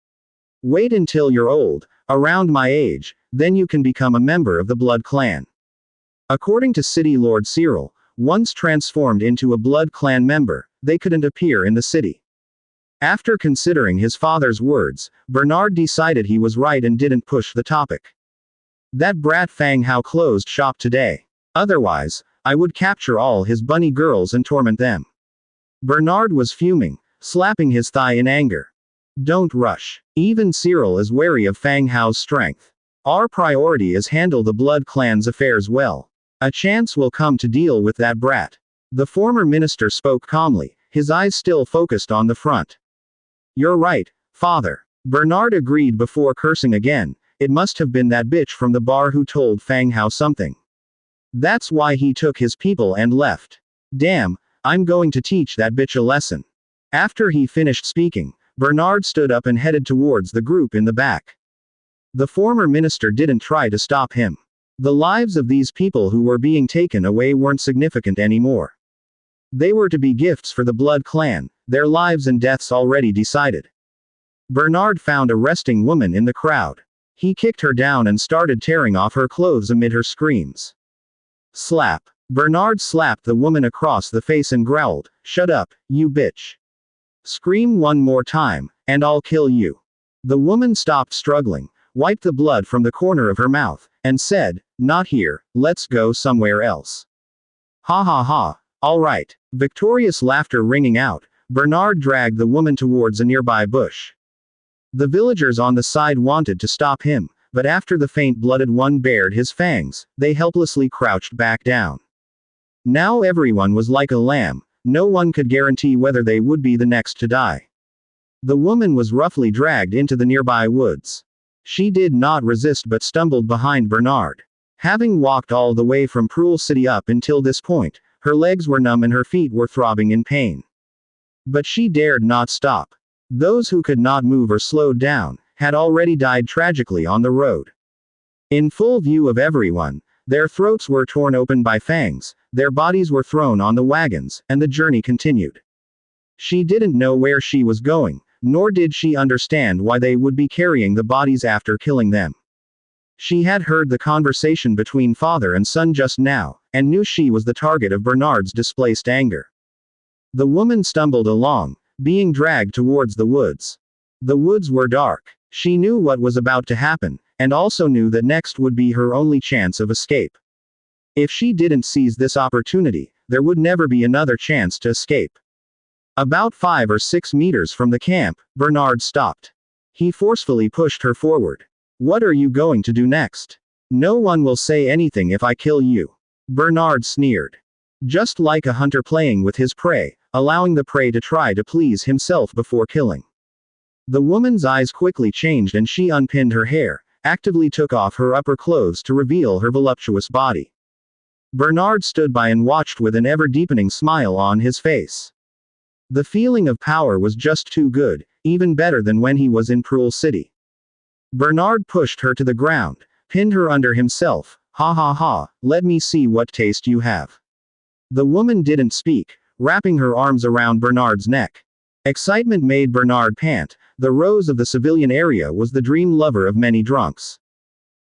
Wait until you're old, around my age, then you can become a member of the Blood Clan." According to City Lord Cyril, once transformed into a Blood Clan member, they couldn't appear in the city. After considering his father's words, Bernard decided he was right and didn't push the topic. "That brat Fang Hao closed shop today. Otherwise, I would capture all his bunny girls and torment them." Bernard was fuming, slapping his thigh in anger. "Don't rush. Even Cyril is wary of Fang Hao's strength. Our priority is handle the Blood Clan's affairs well. A chance will come to deal with that brat." The former minister spoke calmly, his eyes still focused on the front. "You're right, father." Bernard agreed before cursing again, It must have been that bitch from the bar who told Fang Hao something. That's why he took his people and left. Damn, I'm going to teach that bitch a lesson. After he finished speaking, Bernard stood up and headed towards the group in the back. The former minister didn't try to stop him. The lives of these people who were being taken away weren't significant anymore. They were to be gifts for the Blood Clan, their lives and deaths already decided. Bernard found a resting woman in the crowd. He kicked her down and started tearing off her clothes amid her screams. Slap. Bernard slapped the woman across the face and growled, "Shut up, you bitch. Scream one more time, and I'll kill you." The woman stopped struggling, wiped the blood from the corner of her mouth, and said, "Not here, let's go somewhere else." Ha ha ha, all right. Victorious laughter ringing out, Bernard dragged the woman towards a nearby bush. The villagers on the side wanted to stop him, but after the faint-blooded one bared his fangs, they helplessly crouched back down. Now everyone was like a lamb, no one could guarantee whether they would be the next to die. The woman was roughly dragged into the nearby woods. She did not resist but stumbled behind Bernard. Having walked all the way from Cruel City up until this point, her legs were numb and her feet were throbbing in pain. But she dared not stop. Those who could not move or slowed down, had already died tragically on the road. In full view of everyone, their throats were torn open by fangs, their bodies were thrown on the wagons, and the journey continued. She didn't know where she was going, nor did she understand why they would be carrying the bodies after killing them. She had heard the conversation between father and son just now, and knew she was the target of Bernard's displaced anger. The woman stumbled along, being dragged towards the woods. The woods were dark. She knew what was about to happen, and also knew that next would be her only chance of escape. If she didn't seize this opportunity, there would never be another chance to escape. About 5 or 6 meters from the camp, Bernard stopped. He forcefully pushed her forward. "What are you going to do next?" "No one will say anything if I kill you," Bernard sneered. Just like a hunter playing with his prey, allowing the prey to try to please himself before killing. The woman's eyes quickly changed and she unpinned her hair, actively took off her upper clothes to reveal her voluptuous body. Bernard stood by and watched with an ever-deepening smile on his face. The feeling of power was just too good, even better than when he was in Cruel City. Bernard pushed her to the ground, pinned her under himself. "Ha ha ha, let me see what taste you have." The woman didn't speak, wrapping her arms around Bernard's neck. Excitement made Bernard pant. The Rose of the civilian area was the dream lover of many drunks.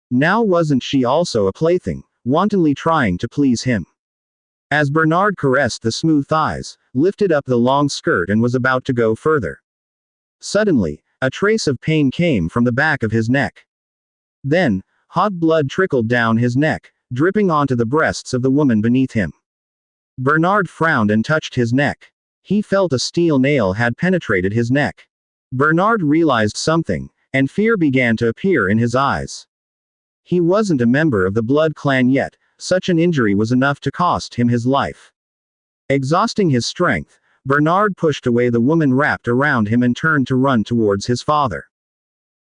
Now wasn't she also a plaything, wantonly trying to please him? As Bernard caressed the smooth thighs, lifted up the long skirt and was about to go further. Suddenly, a trace of pain came from the back of his neck. Then, hot blood trickled down his neck, dripping onto the breasts of the woman beneath him. Bernard frowned and touched his neck. He felt a steel nail had penetrated his neck. Bernard realized something, and fear began to appear in his eyes. He wasn't a member of the Blood Clan yet, such an injury was enough to cost him his life. Exhausting his strength, Bernard pushed away the woman wrapped around him and turned to run towards his father.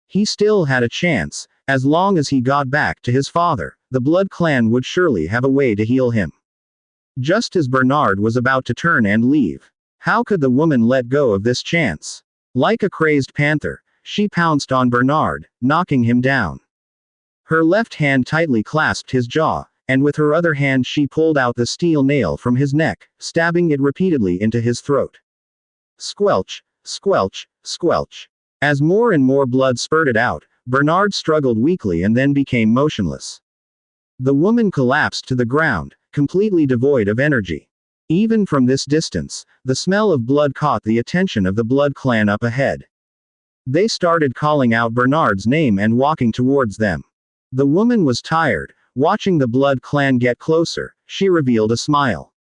He still had a chance. As long as he got back to his father, the Blood Clan would surely have a way to heal him. Just as Bernard was about to turn and leave, how could the woman let go of this chance? Like a crazed panther, she pounced on Bernard, knocking him down. Her left hand tightly clasped his jaw, and with her other hand she pulled out the steel nail from his neck, stabbing it repeatedly into his throat. Squelch, squelch, squelch. As more and more blood spurted out, Bernard struggled weakly and then became motionless. The woman collapsed to the ground, completely devoid of energy. Even from this distance, the smell of blood caught the attention of the Blood Clan up ahead. They started calling out Bernard's name and walking towards them. The woman was tired. Watching the Blood Clan get closer, she revealed a smile.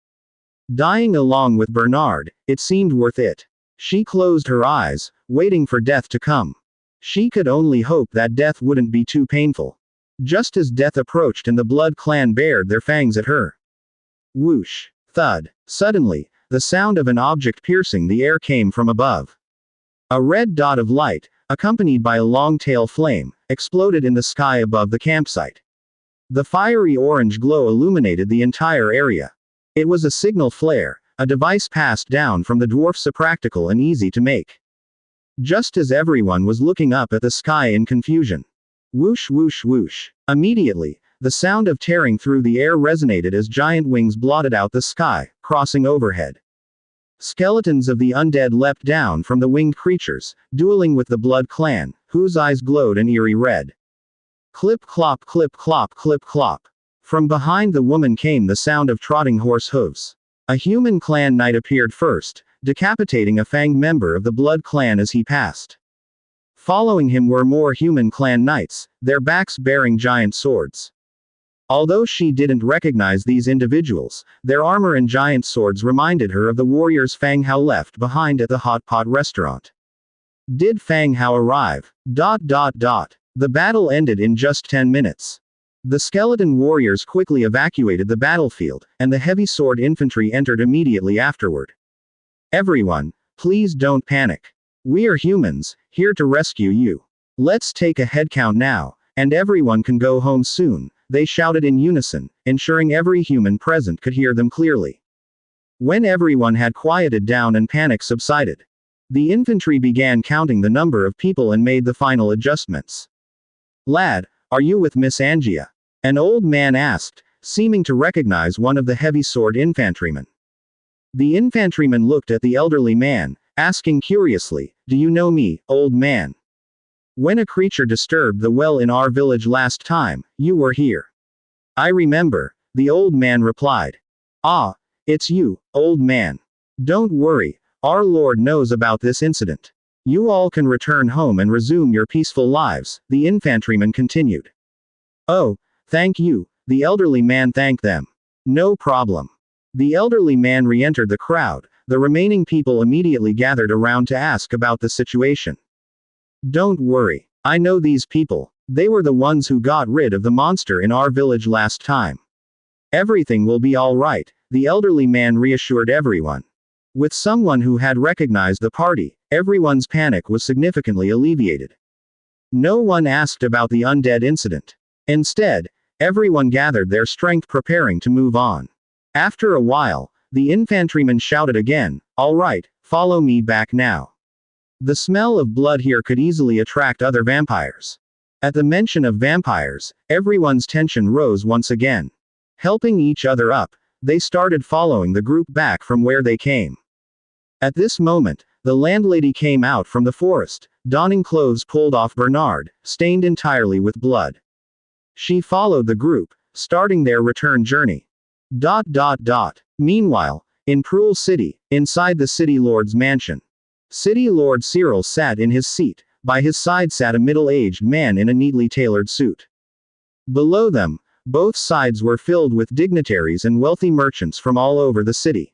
Dying along with Bernard, it seemed worth it. She closed her eyes, waiting for death to come. She could only hope that death wouldn't be too painful. Just as death approached and the Blood Clan bared their fangs at her. Whoosh. Thud. Suddenly, the sound of an object piercing the air came from above. A red dot of light, accompanied by a long tail flame, exploded in the sky above the campsite. The fiery orange glow illuminated the entire area. It was a signal flare, a device passed down from the dwarf, so practical and easy to make. Just as everyone was looking up at the sky in confusion. Whoosh whoosh whoosh. Immediately, the sound of tearing through the air resonated as giant wings blotted out the sky, crossing overhead. Skeletons of the undead leapt down from the winged creatures, dueling with the Blood Clan, whose eyes glowed an eerie red. Clip clop clip clop clip clop. From behind the woman came the sound of trotting horse hooves. A human clan knight appeared first, decapitating a fanged member of the Blood Clan as he passed. Following him were more human clan knights, their backs bearing giant swords. Although she didn't recognize these individuals, their armor and giant swords reminded her of the warriors Fang Hao left behind at the Hot Pot restaurant. Did Fang Hao arrive? The battle ended in just 10 minutes. The skeleton warriors quickly evacuated the battlefield, and the heavy sword infantry entered immediately afterward. Everyone, please don't panic. We are humans, here to rescue you. Let's take a headcount now, and everyone can go home soon, they shouted in unison, ensuring every human present could hear them clearly. When everyone had quieted down and panic subsided, the infantry began counting the number of people and made the final adjustments. Lad, are you with Miss Angia? An old man asked, seeming to recognize one of the heavy sword infantrymen. The infantryman looked at the elderly man, asking curiously, do you know me, old man? When a creature disturbed the well in our village last time, you were here. I remember, the old man replied. Ah, it's you, old man. Don't worry, our Lord knows about this incident. You all can return home and resume your peaceful lives, the infantryman continued. Oh, thank you, the elderly man thanked them. No problem. The elderly man re-entered the crowd, the remaining people immediately gathered around to ask about the situation. Don't worry, I know these people, they were the ones who got rid of the monster in our village last time. Everything will be all right, the elderly man reassured everyone. With someone who had recognized the party, everyone's panic was significantly alleviated. No one asked about the undead incident. Instead, everyone gathered their strength preparing to move on. After a while, the infantryman shouted again, all right, follow me back now. The smell of blood here could easily attract other vampires. At the mention of vampires, everyone's tension rose once again. Helping each other up, they started following the group back from where they came. At this moment, the landlady came out from the forest, donning clothes pulled off Bernard, stained entirely with blood. She followed the group, starting their return journey. Meanwhile, in Prule City, inside the City Lord's mansion. City Lord Cyril sat in his seat, by his side sat a middle-aged man in a neatly tailored suit. Below them, both sides were filled with dignitaries and wealthy merchants from all over the city.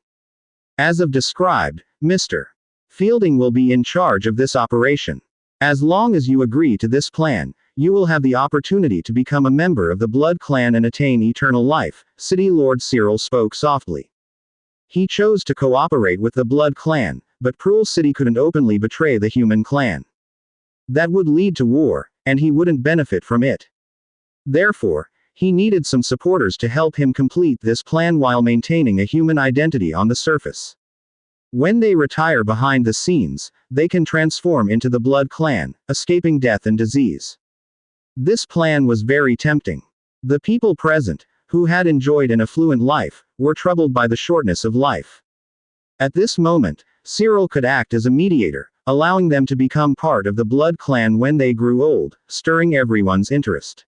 As of described, Mr. Fielding will be in charge of this operation. As long as you agree to this plan, you will have the opportunity to become a member of the Blood Clan and attain eternal life, City Lord Cyril spoke softly. He chose to cooperate with the Blood Clan, but Prule City couldn't openly betray the human clan. That would lead to war, and he wouldn't benefit from it. Therefore, he needed some supporters to help him complete this plan while maintaining a human identity on the surface. When they retire behind the scenes, they can transform into the Blood Clan, escaping death and disease. This plan was very tempting. The people present, who had enjoyed an affluent life, were troubled by the shortness of life. At this moment, Cyril could act as a mediator, allowing them to become part of the Blood Clan when they grew old, stirring everyone's interest.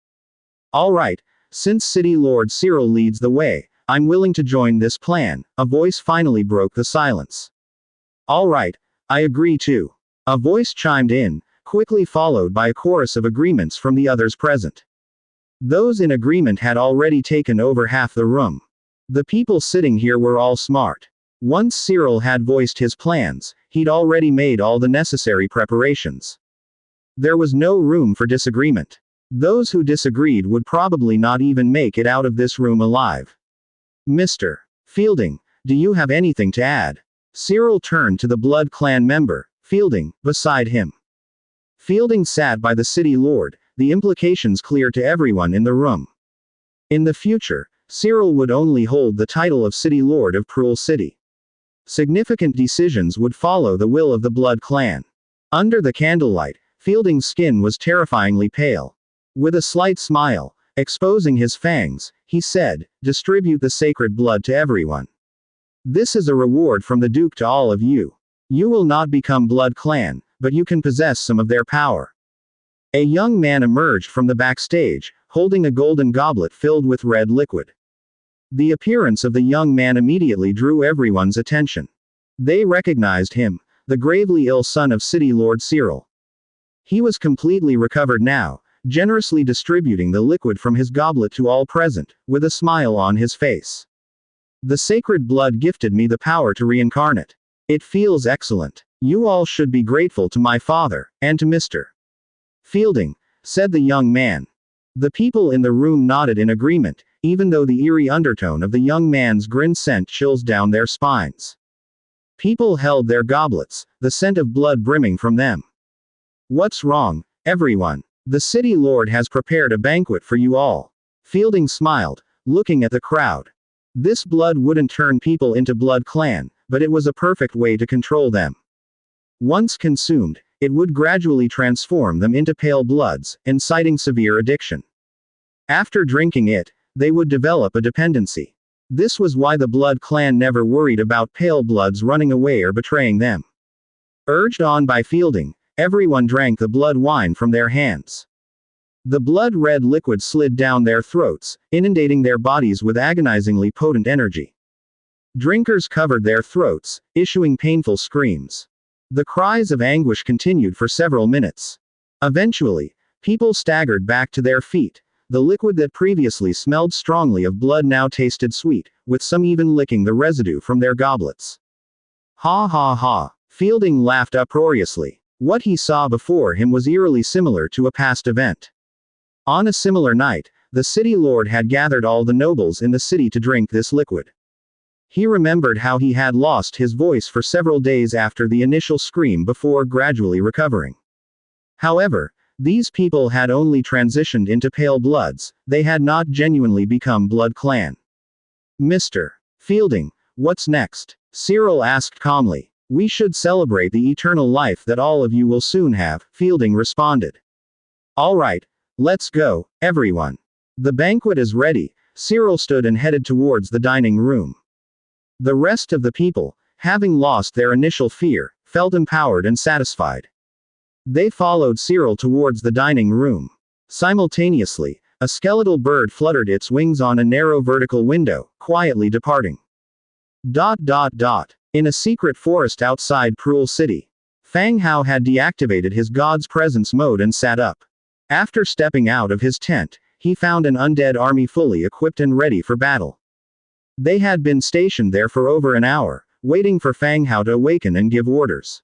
All right, since City Lord Cyril leads the way, I'm willing to join this plan, a voice finally broke the silence. All right, I agree too. A voice chimed in, quickly followed by a chorus of agreements from the others present. Those in agreement had already taken over half the room. The people sitting here were all smart. Once Cyril had voiced his plans, he'd already made all the necessary preparations. There was no room for disagreement. Those who disagreed would probably not even make it out of this room alive. Mr. Fielding, do you have anything to add? Cyril turned to the Blood Clan member, Fielding, beside him. Fielding sat by the City Lord, the implications clear to everyone in the room. In the future, Cyril would only hold the title of City Lord of Cruel City. Significant decisions would follow the will of the Blood Clan. Under the candlelight, Fielding's skin was terrifyingly pale. With a slight smile, exposing his fangs, he said, "Distribute the sacred blood to everyone. This is a reward from the Duke to all of you. You will not become Blood Clan, but you can possess some of their power." A young man emerged from the backstage, holding a golden goblet filled with red liquid. The appearance of the young man immediately drew everyone's attention. They recognized him, the gravely ill son of City Lord Cyril. He was completely recovered now, generously distributing the liquid from his goblet to all present, with a smile on his face. "The sacred blood gifted me the power to reincarnate. It feels excellent. You all should be grateful to my father, and to Mr. Fielding," said the young man. The people in the room nodded in agreement, even though the eerie undertone of the young man's grin sent chills down their spines. People held their goblets, the scent of blood brimming from them. "What's wrong, everyone? The City Lord has prepared a banquet for you all." Fielding smiled, looking at the crowd. This blood wouldn't turn people into Blood Clan, but it was a perfect way to control them. Once consumed, it would gradually transform them into pale bloods, inciting severe addiction. After drinking it, they would develop a dependency. This was why the Blood Clan never worried about pale bloods running away or betraying them. Urged on by Fielding, everyone drank the blood wine from their hands. The blood-red liquid slid down their throats, inundating their bodies with agonizingly potent energy. Drinkers covered their throats, issuing painful screams. The cries of anguish continued for several minutes. Eventually, people staggered back to their feet. The liquid that previously smelled strongly of blood now tasted sweet, with some even licking the residue from their goblets. "Ha ha ha." Fielding laughed uproariously. What he saw before him was eerily similar to a past event. On a similar night, the City Lord had gathered all the nobles in the city to drink this liquid. He remembered how he had lost his voice for several days after the initial scream before gradually recovering. However, these people had only transitioned into pale bloods, they had not genuinely become Blood Clan. "Mr. Fielding, what's next?" Cyril asked calmly. "We should celebrate the eternal life that all of you will soon have," Fielding responded. "All right, let's go, everyone. The banquet is ready." Cyril stood and headed towards the dining room. The rest of the people, having lost their initial fear, felt empowered and satisfied. They followed Cyril towards the dining room. Simultaneously, a skeletal bird fluttered its wings on a narrow vertical window, quietly departing. In a secret forest outside Cruel City, Fang Hao had deactivated his God's Presence mode and sat up. After stepping out of his tent, he found an undead army fully equipped and ready for battle. They had been stationed there for over an hour, waiting for Fang Hao to awaken and give orders.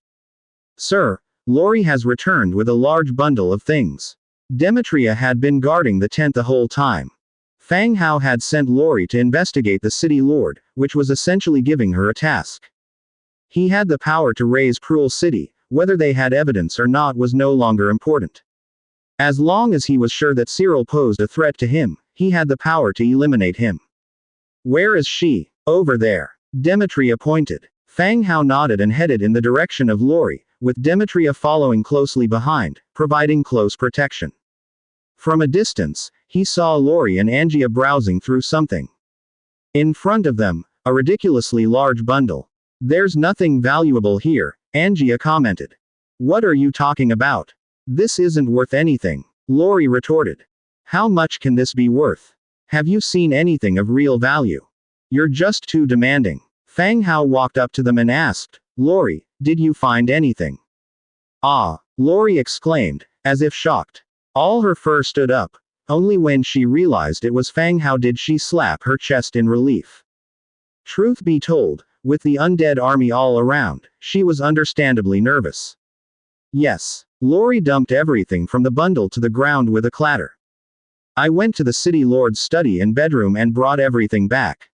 "Sir, Lori has returned with a large bundle of things." Demetria had been guarding the tent the whole time. Fang Hao had sent Lori to investigate the City Lord, which was essentially giving her a task. He had the power to raise Cruel City, whether they had evidence or not was no longer important. As long as he was sure that Cyril posed a threat to him, he had the power to eliminate him. "Where is she?" "Over there." Demetria pointed. Fang Hao nodded and headed in the direction of Lori, with Demetria following closely behind, providing close protection. From a distance, he saw Lori and Angia browsing through something. In front of them, a ridiculously large bundle. "There's nothing valuable here," Angia commented. "What are you talking about? This isn't worth anything," Lori retorted. "How much can this be worth? Have you seen anything of real value? You're just too demanding." Fang Hao walked up to them and asked, "Lori, did you find anything?" "Ah," Lori exclaimed, as if shocked. All her fur stood up. Only when she realized it was Fang Hao did she slap her chest in relief. Truth be told, with the undead army all around, she was understandably nervous. "Yes." Lori dumped everything from the bundle to the ground with a clatter. "I went to the City Lord's study and bedroom and brought everything back."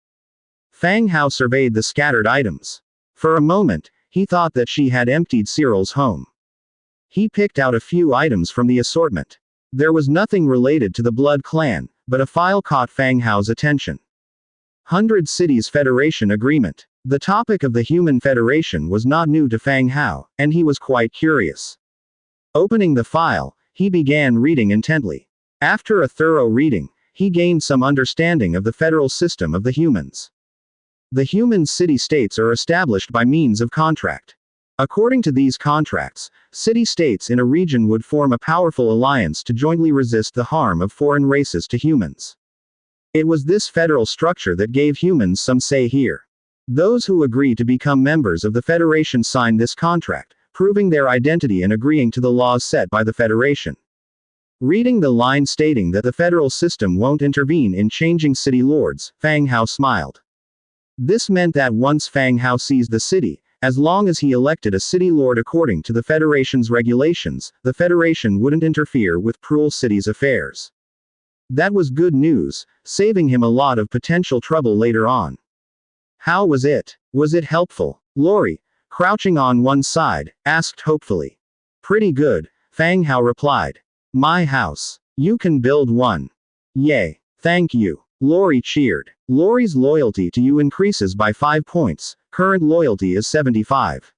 Fang Hao surveyed the scattered items. For a moment, he thought that she had emptied Cyril's home. He picked out a few items from the assortment. There was nothing related to the Blood Clan, but a file caught Fang Hao's attention. 100 Cities Federation Agreement. The topic of the Human Federation was not new to Fang Hao, and he was quite curious. Opening the file, he began reading intently. After a thorough reading, he gained some understanding of the federal system of the humans. The human city-states are established by means of contract. According to these contracts, city-states in a region would form a powerful alliance to jointly resist the harm of foreign races to humans. It was this federal structure that gave humans some say here. Those who agree to become members of the Federation sign this contract, proving their identity and agreeing to the laws set by the Federation. Reading the line stating that the federal system won't intervene in changing city lords, Fang Hao smiled. This meant that once Fang Hao seized the city, as long as he elected a city lord according to the Federation's regulations, the Federation wouldn't interfere with Prul City's affairs. That was good news, saving him a lot of potential trouble later on. How was it? Was it helpful? Lori, crouching on one side, asked hopefully. Pretty good, Fang Hao replied. My house. You can build one. Yay. Thank you. Lori cheered. Lori's loyalty to you increases by 5 points, current loyalty is 75.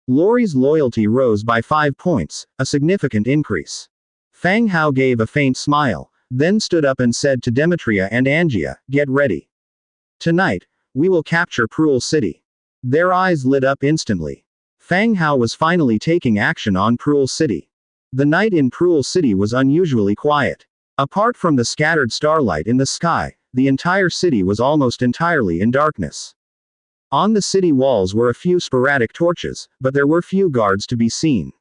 Lori's loyalty rose by 5 points, a significant increase. Fang Hao gave a faint smile, then stood up and said to Demetria and Angia, get ready. Tonight, we will capture Prul City. Their eyes lit up instantly. Fang Hao was finally taking action on Prul City. The night in Prul City was unusually quiet. Apart from the scattered starlight in the sky, the entire city was almost entirely in darkness. On the city walls were a few sporadic torches, but there were few guards to be seen.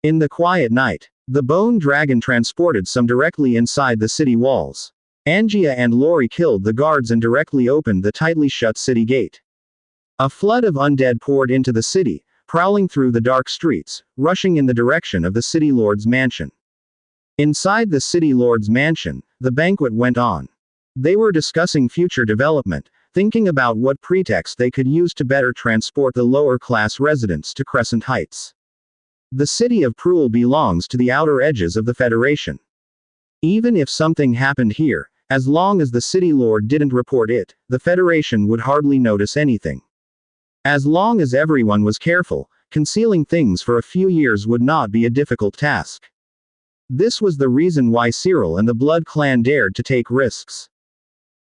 In the quiet night, the bone dragon transported some directly inside the city walls. Angia and Lori killed the guards and directly opened the tightly shut city gate. A flood of undead poured into the city, prowling through the dark streets, rushing in the direction of the city lord's mansion. Inside the city lord's mansion, the banquet went on. They were discussing future development, thinking about what pretext they could use to better transport the lower-class residents to Crescent Heights. The city of Prul belongs to the outer edges of the Federation. Even if something happened here, as long as the city lord didn't report it, the Federation would hardly notice anything. As long as everyone was careful, concealing things for a few years would not be a difficult task. This was the reason why Cyril and the Blood Clan dared to take risks.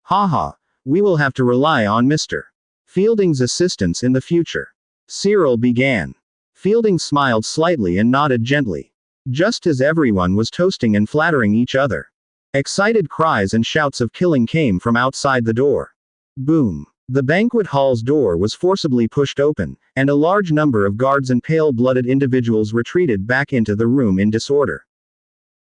Haha, we will have to rely on Mr. Fielding's assistance in the future. Cyril began. Fielding smiled slightly and nodded gently. Just as everyone was toasting and flattering each other. Excited cries and shouts of killing came from outside the door. Boom. The banquet hall's door was forcibly pushed open, and a large number of guards and pale-blooded individuals retreated back into the room in disorder.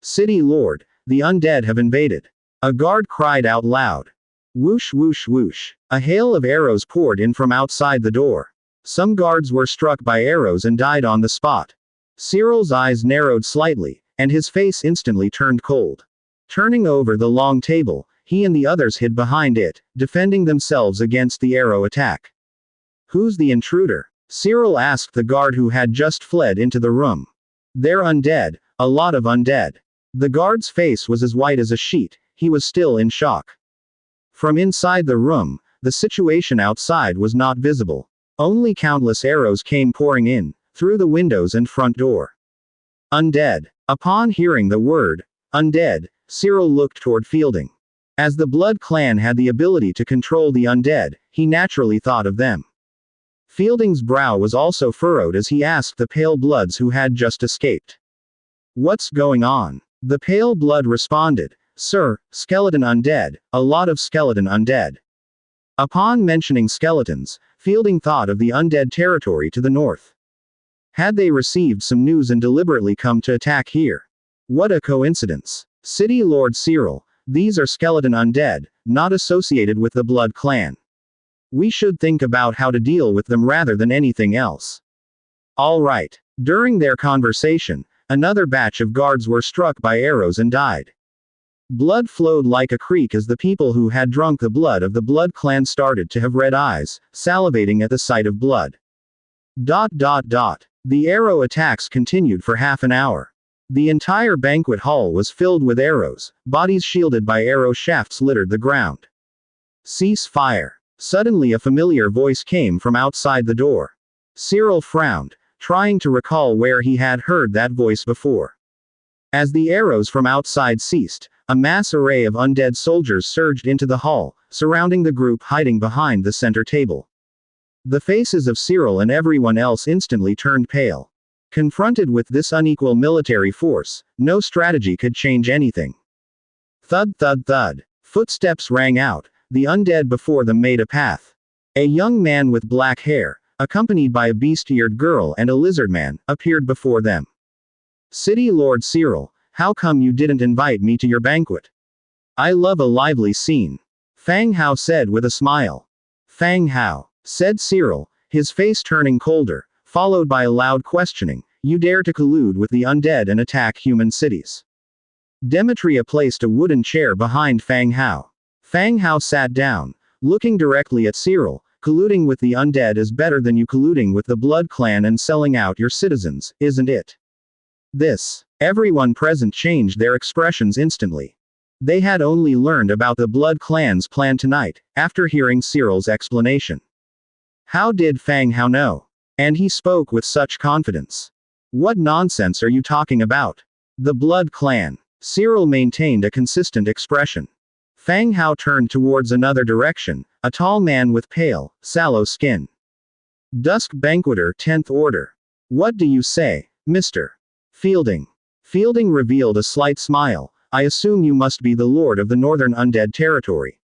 City Lord, the undead have invaded. A guard cried out loud. Whoosh whoosh whoosh. A hail of arrows poured in from outside the door. Some guards were struck by arrows and died on the spot. Cyril's eyes narrowed slightly, and his face instantly turned cold. Turning over the long table, he and the others hid behind it, defending themselves against the arrow attack. Who's the intruder? Cyril asked the guard who had just fled into the room. They're undead, a lot of undead. The guard's face was as white as a sheet, he was still in shock. From inside the room, the situation outside was not visible. Only countless arrows came pouring in, through the windows and front door. Undead. Upon hearing the word, undead, Cyril looked toward Fielding. As the Blood Clan had the ability to control the undead, he naturally thought of them. Fielding's brow was also furrowed as he asked the Pale Bloods who had just escaped. What's going on? The Pale Blood responded, Sir, skeleton undead, a lot of skeleton undead. Upon mentioning skeletons, Fielding thought of the undead territory to the north. Had they received some news and deliberately come to attack here? What a coincidence. City Lord Cyril, these are skeleton undead, not associated with the Blood Clan. We should think about how to deal with them rather than anything else. All right. During their conversation, another batch of guards were struck by arrows and died. Blood flowed like a creek as the people who had drunk the blood of the Blood Clan started to have red eyes, salivating at the sight of blood. The arrow attacks continued for half an hour. The entire banquet hall was filled with arrows, bodies shielded by arrow shafts littered the ground. Cease fire. Suddenly a familiar voice came from outside the door. Cyril frowned, trying to recall where he had heard that voice before. As the arrows from outside ceased, a mass array of undead soldiers surged into the hall, surrounding the group hiding behind the center table. The faces of Cyril and everyone else instantly turned pale. Confronted with this unequal military force, no strategy could change anything. Thud thud thud. Footsteps rang out, the undead before them made a path. A young man with black hair, accompanied by a beast-eared girl and a lizard man, appeared before them. City Lord Cyril, how come you didn't invite me to your banquet? I love a lively scene. Fang Hao said with a smile. Fang Hao, said Cyril, his face turning colder, followed by a loud questioning, you dare to collude with the undead and attack human cities? Demetria placed a wooden chair behind Fang Hao. Fang Hao sat down, looking directly at Cyril. Colluding with the undead is better than you colluding with the Blood Clan and selling out your citizens, isn't it? Everyone present changed their expressions instantly. They had only learned about the Blood Clan's plan tonight, after hearing Cyril's explanation. How did Fang Hao know? And he spoke with such confidence. What nonsense are you talking about? The Blood Clan. Cyril maintained a consistent expression. Fang Hao turned towards another direction, a tall man with pale, sallow skin. Dusk Banqueter 10th Order. What do you say, Mr. Fielding? Fielding revealed a slight smile. I assume you must be the lord of the northern undead territory.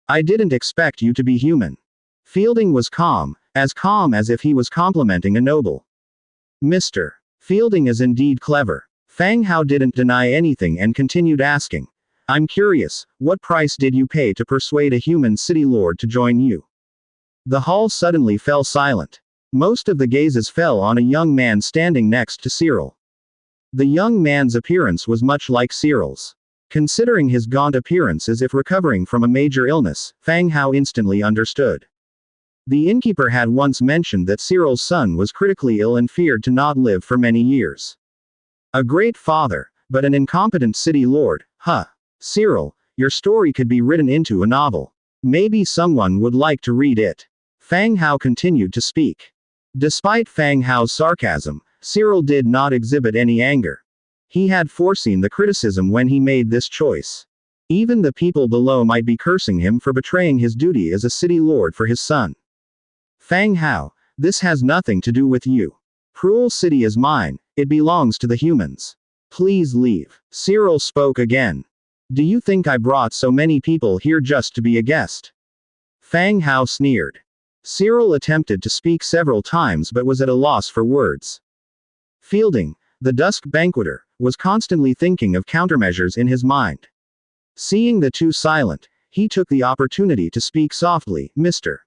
I didn't expect you to be human. Fielding was calm as if he was complimenting a noble. Mr. Fielding is indeed clever. Fang Hao didn't deny anything and continued asking. I'm curious, what price did you pay to persuade a human city lord to join you? The hall suddenly fell silent. Most of the gazes fell on a young man standing next to Cyril. The young man's appearance was much like Cyril's. Considering his gaunt appearance as if recovering from a major illness, Fang Hao instantly understood. The innkeeper had once mentioned that Cyril's son was critically ill and feared to not live for many years. A great father, but an incompetent city lord, huh? Cyril, your story could be written into a novel. Maybe someone would like to read it. Fang Hao continued to speak. Despite Fang Hao's sarcasm, Cyril did not exhibit any anger. He had foreseen the criticism when he made this choice. Even the people below might be cursing him for betraying his duty as a city lord for his son. Fang Hao, this has nothing to do with you. Cruel City is mine, it belongs to the humans. Please leave. Cyril spoke again. Do you think I brought so many people here just to be a guest? Fang Hao sneered. Cyril attempted to speak several times but was at a loss for words. Fielding, the Dusk Banqueter, was constantly thinking of countermeasures in his mind. Seeing the two silent, he took the opportunity to speak softly, Mr.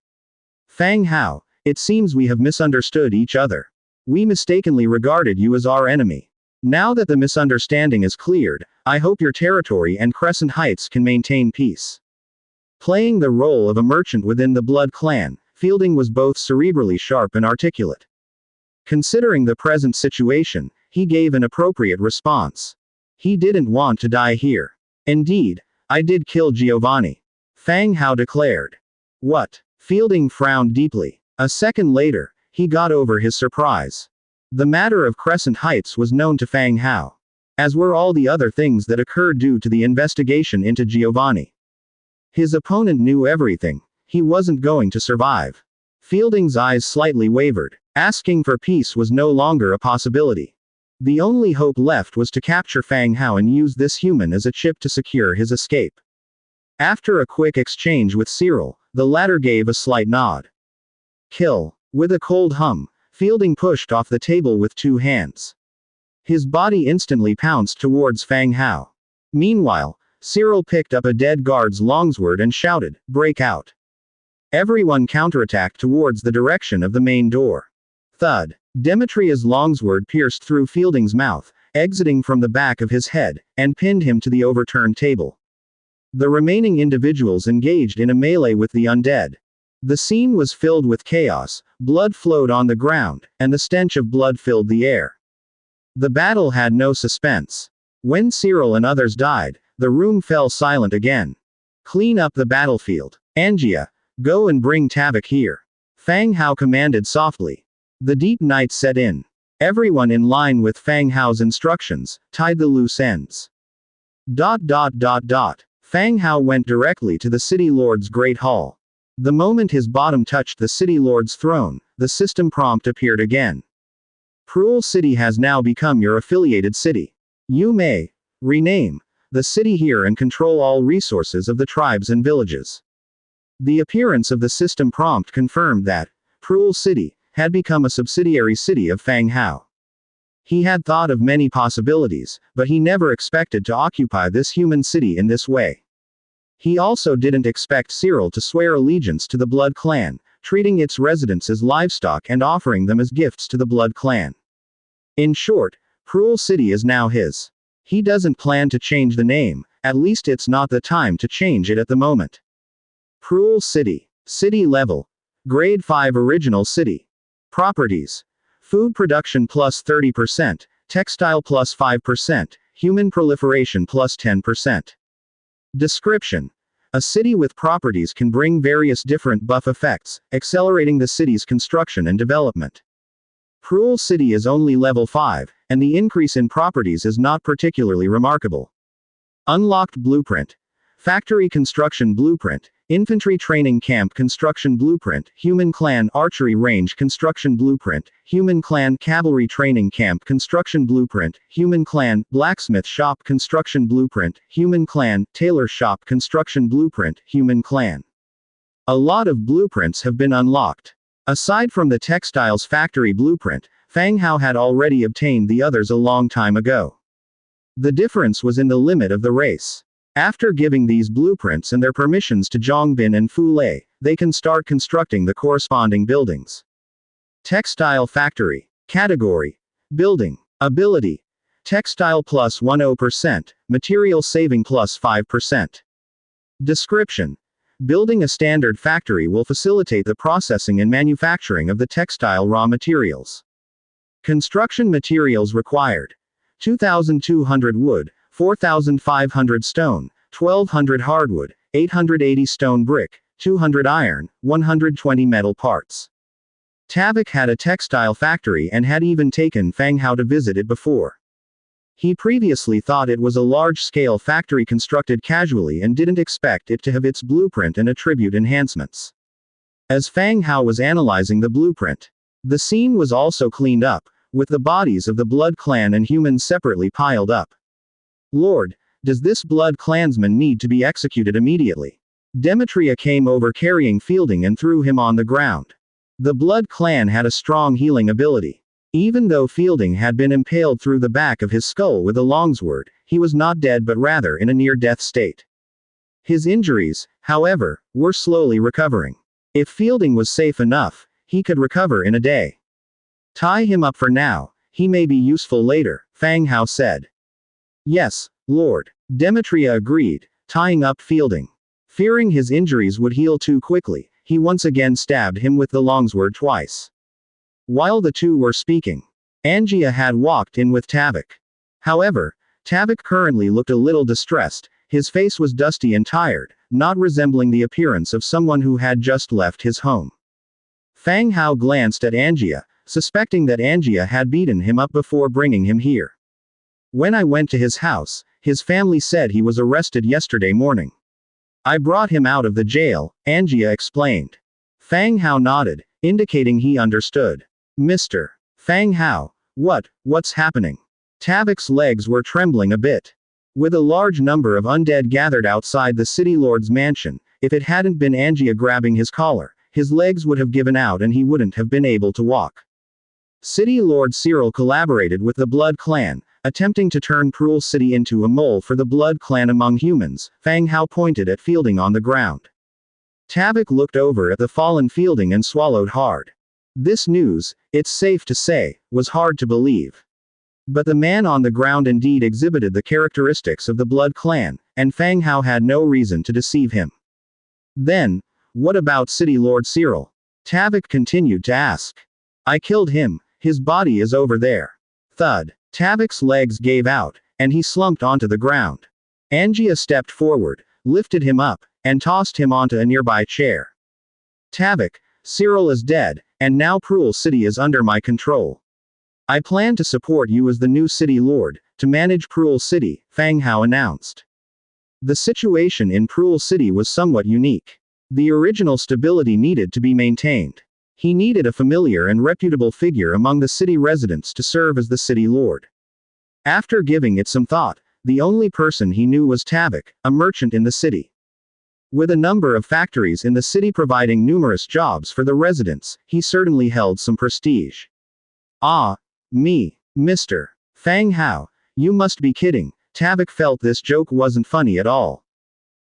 Fang Hao, it seems we have misunderstood each other. We mistakenly regarded you as our enemy. Now that the misunderstanding is cleared, I hope your territory and Crescent Heights can maintain peace. Playing the role of a merchant within the Blood Clan, Fielding was both cerebrally sharp and articulate. Considering the present situation, he gave an appropriate response. He didn't want to die here. Indeed, I did kill Giovanni. Fang Hao declared. What? Fielding frowned deeply. A second later, he got over his surprise. The matter of Crescent Heights was known to Fang Hao, as were all the other things that occurred due to the investigation into Giovanni. His opponent knew everything. He wasn't going to survive. Fielding's eyes slightly wavered. Asking for peace was no longer a possibility. The only hope left was to capture Fang Hao and use this human as a chip to secure his escape. After a quick exchange with Cyril, the latter gave a slight nod. Kill. With a cold hum, Fielding pushed off the table with two hands. His body instantly pounced towards Fang Hao. Meanwhile, Cyril picked up a dead guard's longsword and shouted, "Break out." Everyone counterattacked towards the direction of the main door. Thud. Demetria's longsword pierced through Fielding's mouth, exiting from the back of his head, and pinned him to the overturned table. The remaining individuals engaged in a melee with the undead. The scene was filled with chaos, blood flowed on the ground, and the stench of blood filled the air. The battle had no suspense. When Cyril and others died, the room fell silent again. Clean up the battlefield. Angia, go and bring Tavik here. Fang Hao commanded softly. The deep night set in. Everyone in line with Fang Hao's instructions, tied the loose ends. Fang Hao went directly to the City Lord's Great Hall. The moment his bottom touched the City Lord's throne, the system prompt appeared again. Cruel City has now become your affiliated city. You may rename the city here and control all resources of the tribes and villages. The appearance of the system prompt confirmed that Cruel City had become a subsidiary city of Fang Hao. He had thought of many possibilities, but he never expected to occupy this human city in this way. He also didn't expect Cyril to swear allegiance to the Blood Clan, treating its residents as livestock and offering them as gifts to the Blood Clan. In short, Cruel City is now his. He doesn't plan to change the name, at least it's not the time to change it at the moment. Cruel City. City level. Grade 5 original city. Properties. Food production plus 30%, textile plus 5%, human proliferation plus 10%. Description. A city with properties can bring various different buff effects, accelerating the city's construction and development. Cruel City is only level 5, and the increase in properties is not particularly remarkable. Unlocked Blueprint. Factory Construction Blueprint, Infantry Training Camp Construction Blueprint, Human Clan Archery Range Construction Blueprint, Human Clan Cavalry Training Camp Construction Blueprint, Human Clan Blacksmith Shop Construction Blueprint, Human Clan Tailor Shop Construction Blueprint, Human Clan. A lot of blueprints have been unlocked. Aside from the Textiles Factory Blueprint, Fang Hao had already obtained the others a long time ago. The difference was in the limit of the race. After giving these blueprints and their permissions to Zhongbin and Fu Lei, they can start constructing the corresponding buildings. Textile Factory. Category. Building. Ability. Textile plus 10%, material saving plus 5%. Description. Building a standard factory will facilitate the processing and manufacturing of the textile raw materials. Construction materials required. 2,200 wood, 4,500 stone, 1,200 hardwood, 880 stone brick, 200 iron, 120 metal parts. Tavik had a textile factory and had even taken Fang Hao to visit it before. He previously thought it was a large-scale factory constructed casually and didn't expect it to have its blueprint and attribute enhancements. As Fang Hao was analyzing the blueprint, the scene was also cleaned up, with the bodies of the Blood Clan and humans separately piled up. Lord, does this Blood Clansman need to be executed immediately? Demetria came over carrying Fielding and threw him on the ground. The Blood Clan had a strong healing ability. Even though Fielding had been impaled through the back of his skull with a longsword, he was not dead but rather in a near-death state. His injuries, however, were slowly recovering. If Fielding was safe enough, he could recover in a day. Tie him up for now, he may be useful later, Fang Hao said. Yes, Lord. Demetria agreed, tying up Fielding. Fearing his injuries would heal too quickly, he once again stabbed him with the longsword twice. While the two were speaking, Angia had walked in with Tavik. However, Tavik currently looked a little distressed, his face was dusty and tired, not resembling the appearance of someone who had just left his home. Fang Hao glanced at Angia, suspecting that Angia had beaten him up before bringing him here. When I went to his house, his family said he was arrested yesterday morning. I brought him out of the jail, Angia explained. Fang Hao nodded, indicating he understood. Mr. Fang Hao, what's happening? Tavik's legs were trembling a bit. With a large number of undead gathered outside the City Lord's mansion, if it hadn't been Angia grabbing his collar, his legs would have given out and he wouldn't have been able to walk. City Lord Cyril collaborated with the Blood Clan, attempting to turn Cruel City into a mole for the Blood Clan among humans. Fang Hao pointed at Fielding on the ground. Tavik looked over at the fallen Fielding and swallowed hard. This news, it's safe to say, was hard to believe. But the man on the ground indeed exhibited the characteristics of the Blood Clan, and Fang Hao had no reason to deceive him. Then, what about City Lord Cyril? Tavik continued to ask. I killed him, his body is over there. Thud. Tavok's legs gave out, and he slumped onto the ground. Angia stepped forward, lifted him up, and tossed him onto a nearby chair. Tavok, Cyril is dead, and now Prul City is under my control. I plan to support you as the new city lord, to manage Prul City, Fang Hao announced. The situation in Prul City was somewhat unique. The original stability needed to be maintained. He needed a familiar and reputable figure among the city residents to serve as the city lord. After giving it some thought, the only person he knew was Tavok, a merchant in the city. With a number of factories in the city providing numerous jobs for the residents, he certainly held some prestige. Ah, me, Mr. Fang Hao, you must be kidding. Tavok felt this joke wasn't funny at all.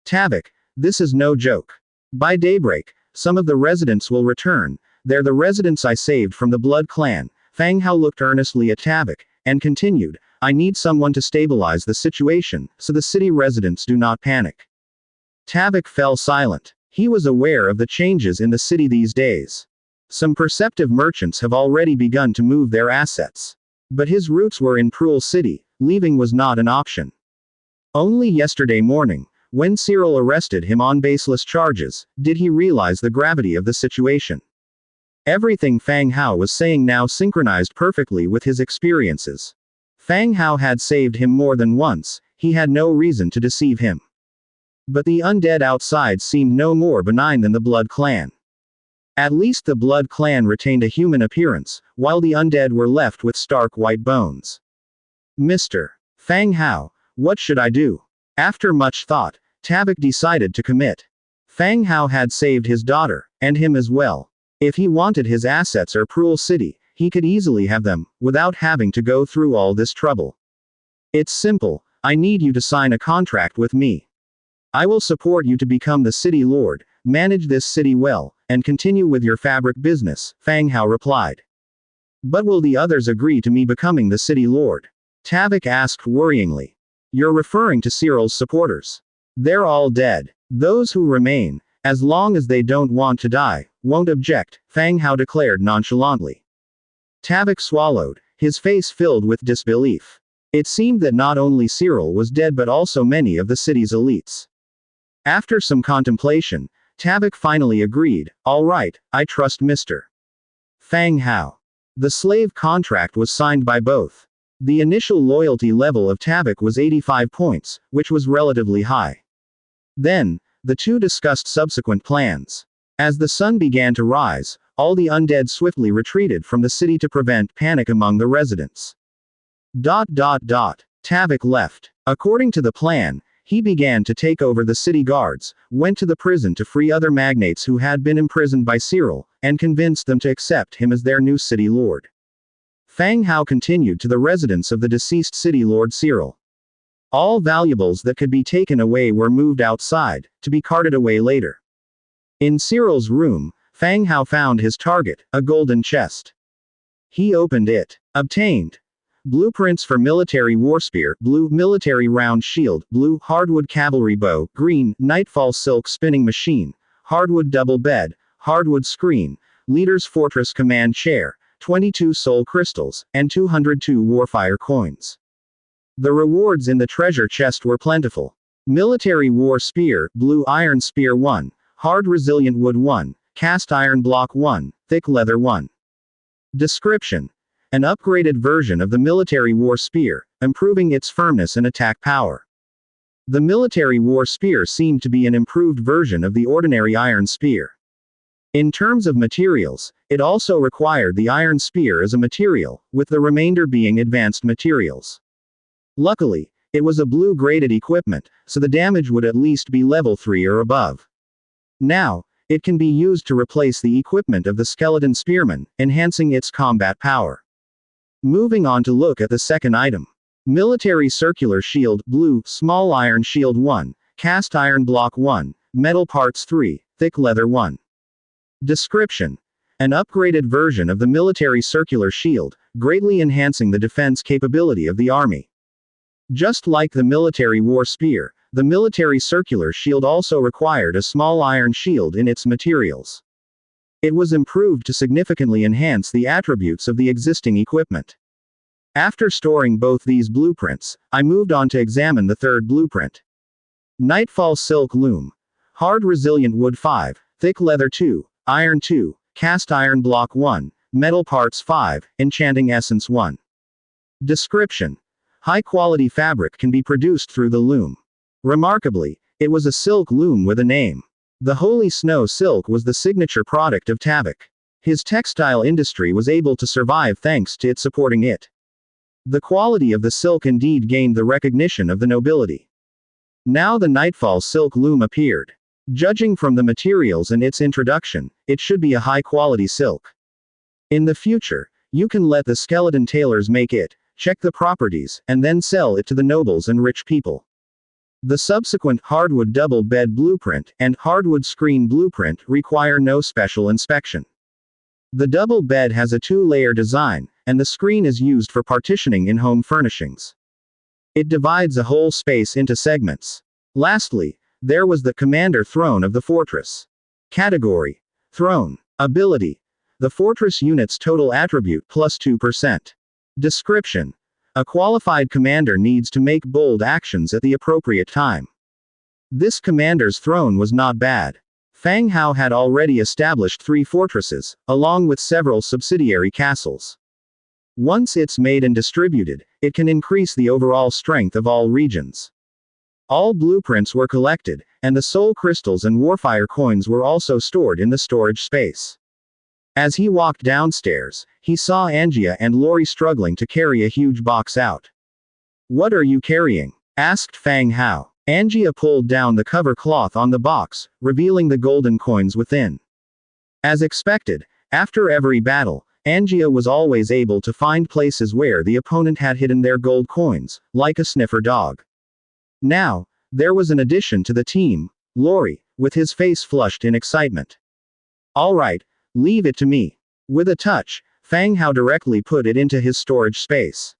Tavok, this is no joke. By daybreak, some of the residents will return. They're the residents I saved from the Blood Clan. Fang Hao looked earnestly at Tavok, and continued, I need someone to stabilize the situation, so the city residents do not panic. Tavok fell silent. He was aware of the changes in the city these days. Some perceptive merchants have already begun to move their assets. But his roots were in Prul City, leaving was not an option. Only yesterday morning, when Cyril arrested him on baseless charges, did he realize the gravity of the situation. Everything Fang Hao was saying now synchronized perfectly with his experiences. Fang Hao had saved him more than once, he had no reason to deceive him. But the undead outside seemed no more benign than the Blood Clan. At least the Blood Clan retained a human appearance, while the undead were left with stark white bones. Mr. Fang Hao, what should I do? After much thought, Tavok decided to commit. Fang Hao had saved his daughter, and him as well. If he wanted his assets or Prul City, he could easily have them, without having to go through all this trouble. It's simple, I need you to sign a contract with me. I will support you to become the city lord, manage this city well, and continue with your fabric business, Fang Hao replied. But will the others agree to me becoming the city lord? Tavok asked worryingly. You're referring to Cyril's supporters. They're all dead. Those who remain, as long as they don't want to die, won't object, Fang Hao declared nonchalantly. Tavok swallowed, his face filled with disbelief. It seemed that not only Cyril was dead but also many of the city's elites. After some contemplation, Tavok finally agreed, all right, I trust Mr. Fang Hao. The slave contract was signed by both. The initial loyalty level of Tavok was 85 points, which was relatively high. Then, the two discussed subsequent plans. As the sun began to rise, all the undead swiftly retreated from the city to prevent panic among the residents. Tavok left. According to the plan, he began to take over the city guards, went to the prison to free other magnates who had been imprisoned by Cyril, and convinced them to accept him as their new city lord. Fang Hao continued to the residence of the deceased city lord Cyril. All valuables that could be taken away were moved outside, to be carted away later. In Cyril's room, Fang Hao found his target, a golden chest. He opened it. Obtained. Blueprints for military warspear, blue military round shield, blue hardwood cavalry bow, green nightfall silk spinning machine, hardwood double bed, hardwood screen, leader's fortress command chair, 22 soul crystals, and 202 warfire coins. The rewards in the treasure chest were plentiful. Military war spear, blue iron spear 1, hard resilient wood 1, cast iron block 1, thick leather 1. Description. An upgraded version of the military war spear, improving its firmness and attack power. The military war spear seemed to be an improved version of the ordinary iron spear. In terms of materials, it also required the iron spear as a material, with the remainder being advanced materials. Luckily, it was a blue-graded equipment, so the damage would at least be level 3 or above. Now, it can be used to replace the equipment of the skeleton spearman, enhancing its combat power. Moving on to look at the second item. Military circular shield, blue, small iron shield 1, cast iron block 1, metal parts 3, thick leather 1. Description. An upgraded version of the military circular shield, greatly enhancing the defense capability of the army. Just like the military war spear, the military circular shield also required a small iron shield in its materials. It was improved to significantly enhance the attributes of the existing equipment. After storing both these blueprints, I moved on to examine the third blueprint. Nightfall Silk Loom. Hard resilient wood 5, thick leather 2, iron 2, cast iron block 1, metal parts 5, enchanting essence 1. Description. High quality fabric can be produced through the loom. Remarkably, it was a silk loom with a name. The Holy Snow silk was the signature product of Tavik. His textile industry was able to survive thanks to it supporting it. The quality of the silk indeed gained the recognition of the nobility. Now the Nightfall silk loom appeared. Judging from the materials and its introduction, it should be a high-quality silk. In the future, you can let the skeleton tailors make it, check the properties, and then sell it to the nobles and rich people. The subsequent hardwood double bed blueprint and hardwood screen blueprint require no special inspection. The double bed has a 2-layer design, and the screen is used for partitioning in home furnishings. It divides a whole space into segments. Lastly, there was the commander throne of the fortress. Category: Throne. Ability: the fortress unit's total attribute plus 2%. Description: a qualified commander needs to make bold actions at the appropriate time. This commander's throne was not bad. Fang Hao had already established 3 fortresses, along with several subsidiary castles. Once it's made and distributed, it can increase the overall strength of all regions. All blueprints were collected, and the soul crystals and warfire coins were also stored in the storage space. As he walked downstairs, he saw Angia and Lori struggling to carry a huge box out. "What are you carrying?" asked Fang Hao. Angia pulled down the cover cloth on the box, revealing the golden coins within. As expected, after every battle, Angia was always able to find places where the opponent had hidden their gold coins, like a sniffer dog. Now, there was an addition to the team, Lori, with his face flushed in excitement. "All right, leave it to me." With a touch, Fang Hao directly put it into his storage space.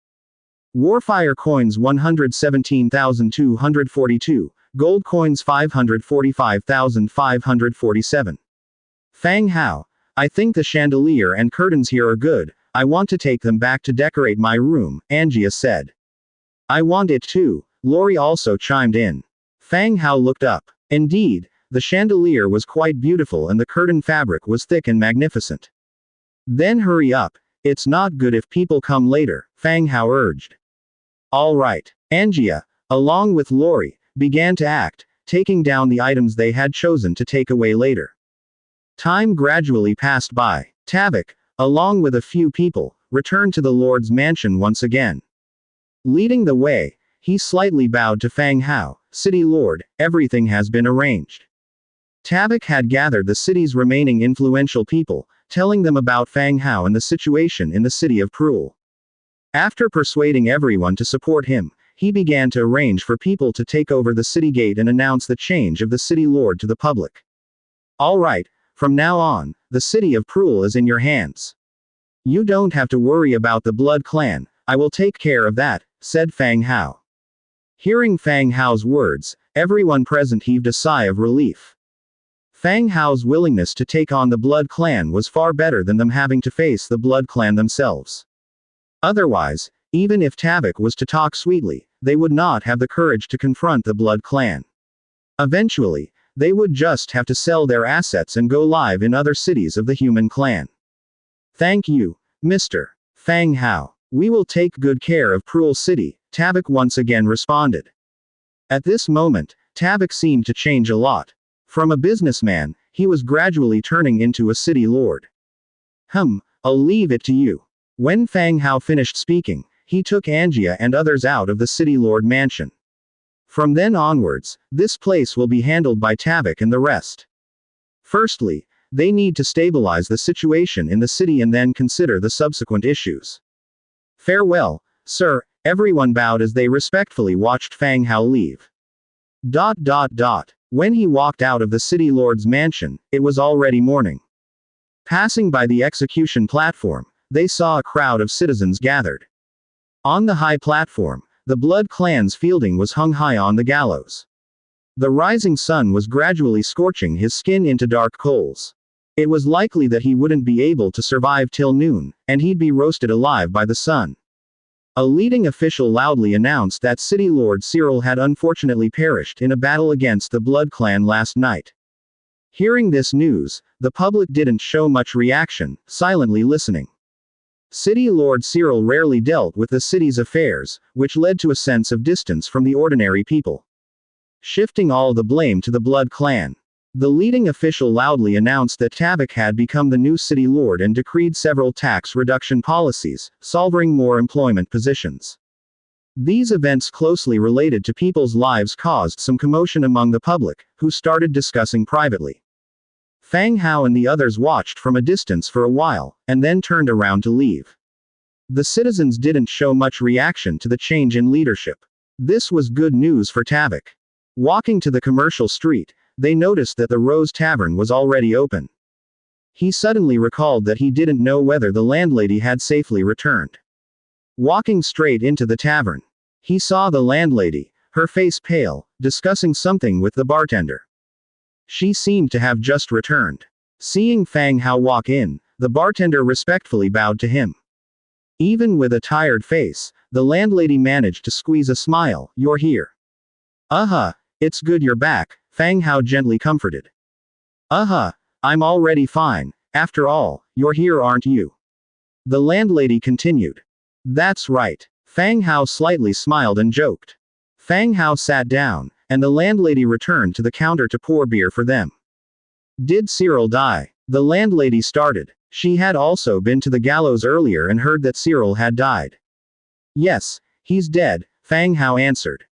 Warfire coins 117,242, gold coins 545,547. Fang Hao, I think the chandelier and curtains here are good, I want to take them back to decorate my room, Angia said. I want it too, Lori also chimed in. Fang Hao looked up. Indeed, the chandelier was quite beautiful and the curtain fabric was thick and magnificent. Then hurry up, it's not good if people come later, Fang Hao urged. All right. Angia, along with Lori, began to act, taking down the items they had chosen to take away later. Time gradually passed by. Tavik, along with a few people, returned to the Lord's mansion once again. Leading the way, he slightly bowed to Fang Hao. City Lord, everything has been arranged. Tavik had gathered the city's remaining influential people, telling them about Fang Hao and the situation in the city of Prul. After persuading everyone to support him, he began to arrange for people to take over the city gate and announce the change of the city lord to the public. All right, from now on, the city of Prul is in your hands. You don't have to worry about the Blood Clan, I will take care of that, said Fang Hao. Hearing Fang Hao's words, everyone present heaved a sigh of relief. Fang Hao's willingness to take on the Blood Clan was far better than them having to face the Blood Clan themselves. Otherwise, even if Tavik was to talk sweetly, they would not have the courage to confront the Blood Clan. Eventually, they would just have to sell their assets and go live in other cities of the human clan. Thank you, Mr. Fang Hao. We will take good care of Prul City, Tavik once again responded. At this moment, Tavik seemed to change a lot. From a businessman, he was gradually turning into a city lord. I'll leave it to you. When Fang Hao finished speaking, he took Angia and others out of the city lord mansion. From then onwards, this place will be handled by Tavik and the rest. Firstly, they need to stabilize the situation in the city and then consider the subsequent issues. Farewell, sir, everyone bowed as they respectfully watched Fang Hao leave. When he walked out of the city lord's mansion, it was already morning. Passing by the execution platform, they saw a crowd of citizens gathered. On the high platform, the Blood Clan's fielding was hung high on the gallows. The rising sun was gradually scorching his skin into dark coals. It was likely that he wouldn't be able to survive till noon, and he'd be roasted alive by the sun. A leading official loudly announced that City Lord Cyril had unfortunately perished in a battle against the Blood Clan last night. Hearing this news, the public didn't show much reaction, silently listening. City Lord Cyril rarely dealt with the city's affairs, which led to a sense of distance from the ordinary people. Shifting all the blame to the Blood Clan. The leading official loudly announced that Tavok had become the new city lord and decreed several tax reduction policies, solving more employment positions. These events closely related to people's lives caused some commotion among the public, who started discussing privately. Fang Hao and the others watched from a distance for a while, and then turned around to leave. The citizens didn't show much reaction to the change in leadership. This was good news for Tavok. Walking to the commercial street, they noticed that the Rose Tavern was already open. He suddenly recalled that he didn't know whether the landlady had safely returned. Walking straight into the tavern, he saw the landlady, her face pale, discussing something with the bartender. She seemed to have just returned. Seeing Fang Hao walk in, the bartender respectfully bowed to him. Even with a tired face, the landlady managed to squeeze a smile. "You're here." It's good you're back," Fang Hao gently comforted. I'm already fine. After all, you're here, aren't you?" The landlady continued. "That's right." Fang Hao slightly smiled and joked. Fang Hao sat down, and the landlady returned to the counter to pour beer for them. "Did Cyril die?" The landlady started. She had also been to the gallows earlier and heard that Cyril had died. "Yes, he's dead," Fang Hao answered.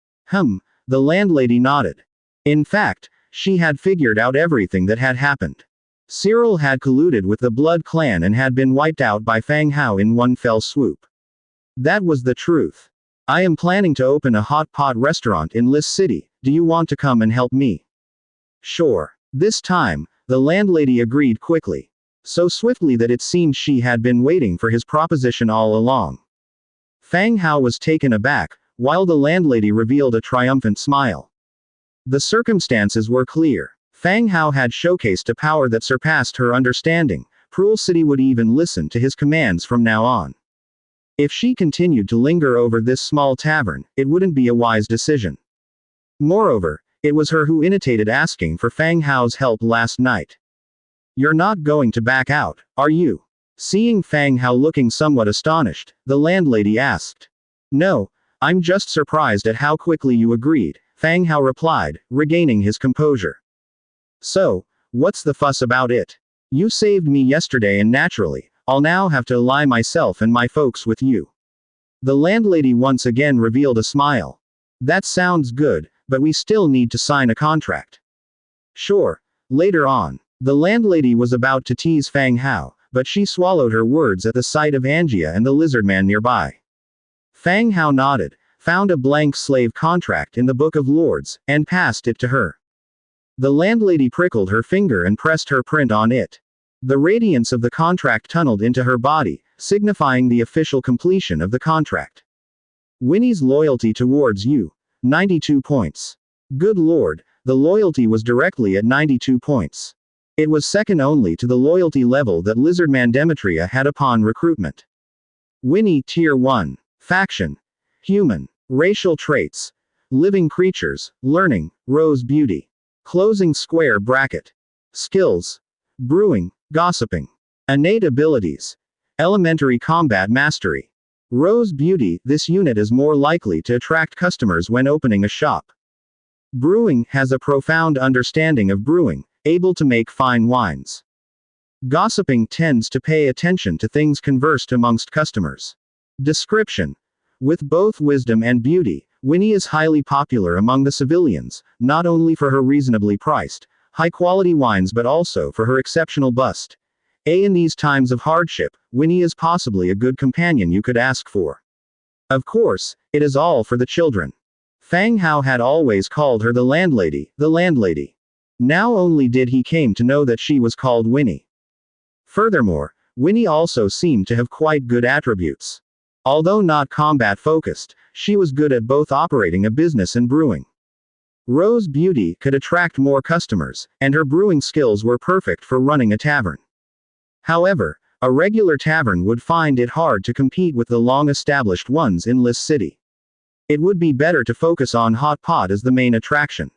The landlady nodded. In fact, she had figured out everything that had happened. Cyril had colluded with the Blood Clan and had been wiped out by Fang Hao in one fell swoop. That was the truth. "I am planning to open a hot pot restaurant in Lis City. Do you want to come and help me?" "Sure." This time, the landlady agreed quickly. So swiftly that it seemed she had been waiting for his proposition all along. Fang Hao was taken aback, while the landlady revealed a triumphant smile. The circumstances were clear. Fang Hao had showcased a power that surpassed her understanding. Cruel City would even listen to his commands from now on. If she continued to linger over this small tavern, it wouldn't be a wise decision. Moreover, it was her who initiated asking for Fang Hao's help last night. "You're not going to back out, are you?" Seeing Fang Hao looking somewhat astonished, the landlady asked. "No, I'm just surprised at how quickly you agreed," Fang Hao replied, regaining his composure. "So, what's the fuss about it? You saved me yesterday and naturally, I'll now have to ally myself and my folks with you." The landlady once again revealed a smile. "That sounds good, but we still need to sign a contract." "Sure, later on." The landlady was about to tease Fang Hao, but she swallowed her words at the sight of Angia and the lizardman nearby. Fang Hao nodded, found a blank slave contract in the Book of Lords, and passed it to her. The landlady prickled her finger and pressed her print on it. The radiance of the contract tunneled into her body, signifying the official completion of the contract. "Winnie's loyalty towards you. 92 points. Good lord, the loyalty was directly at 92 points. It was second only to the loyalty level that Lizardman Demetria had upon recruitment. Winnie Tier 1. Faction. Human. Racial traits. Living creatures. Learning. Rose Beauty. Closing square bracket. Skills. Brewing. Gossiping. Innate abilities. Elementary combat mastery. Rose Beauty. This unit is more likely to attract customers when opening a shop. Brewing. Has a profound understanding of brewing, able to make fine wines. Gossiping tends to pay attention to things conversed amongst customers. Description. With both wisdom and beauty, Winnie is highly popular among the civilians, not only for her reasonably priced, high-quality wines but also for her exceptional bust. In these times of hardship, Winnie is possibly a good companion you could ask for. Of course, it is all for the children. Fang Hao had always called her the landlady, the landlady. Now only did he came to know that she was called Winnie. Furthermore, Winnie also seemed to have quite good attributes. Although not combat-focused, she was good at both operating a business and brewing. Rose Beauty could attract more customers, and her brewing skills were perfect for running a tavern. However, A regular tavern would find it hard to compete with the long-established ones in Lis City. It would be better to focus on hot pot as the main attraction.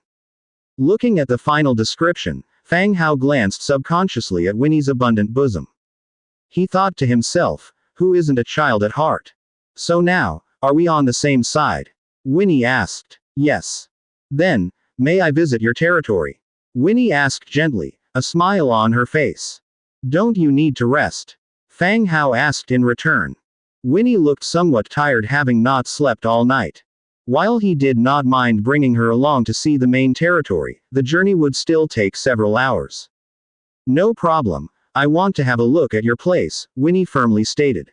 Looking at the final description, Fang Hao glanced subconsciously at Winnie's abundant bosom. He thought to himself, who isn't a child at heart? So now, are we on the same side? Winnie asked. Yes. Then, may I visit your territory? Winnie asked gently, a smile on her face. Don't you need to rest? Fang Hao asked in return. Winnie looked somewhat tired, having not slept all night. While he did not mind bringing her along to see the main territory, the journey would still take several hours. No problem, I want to have a look at your place, Winnie firmly stated.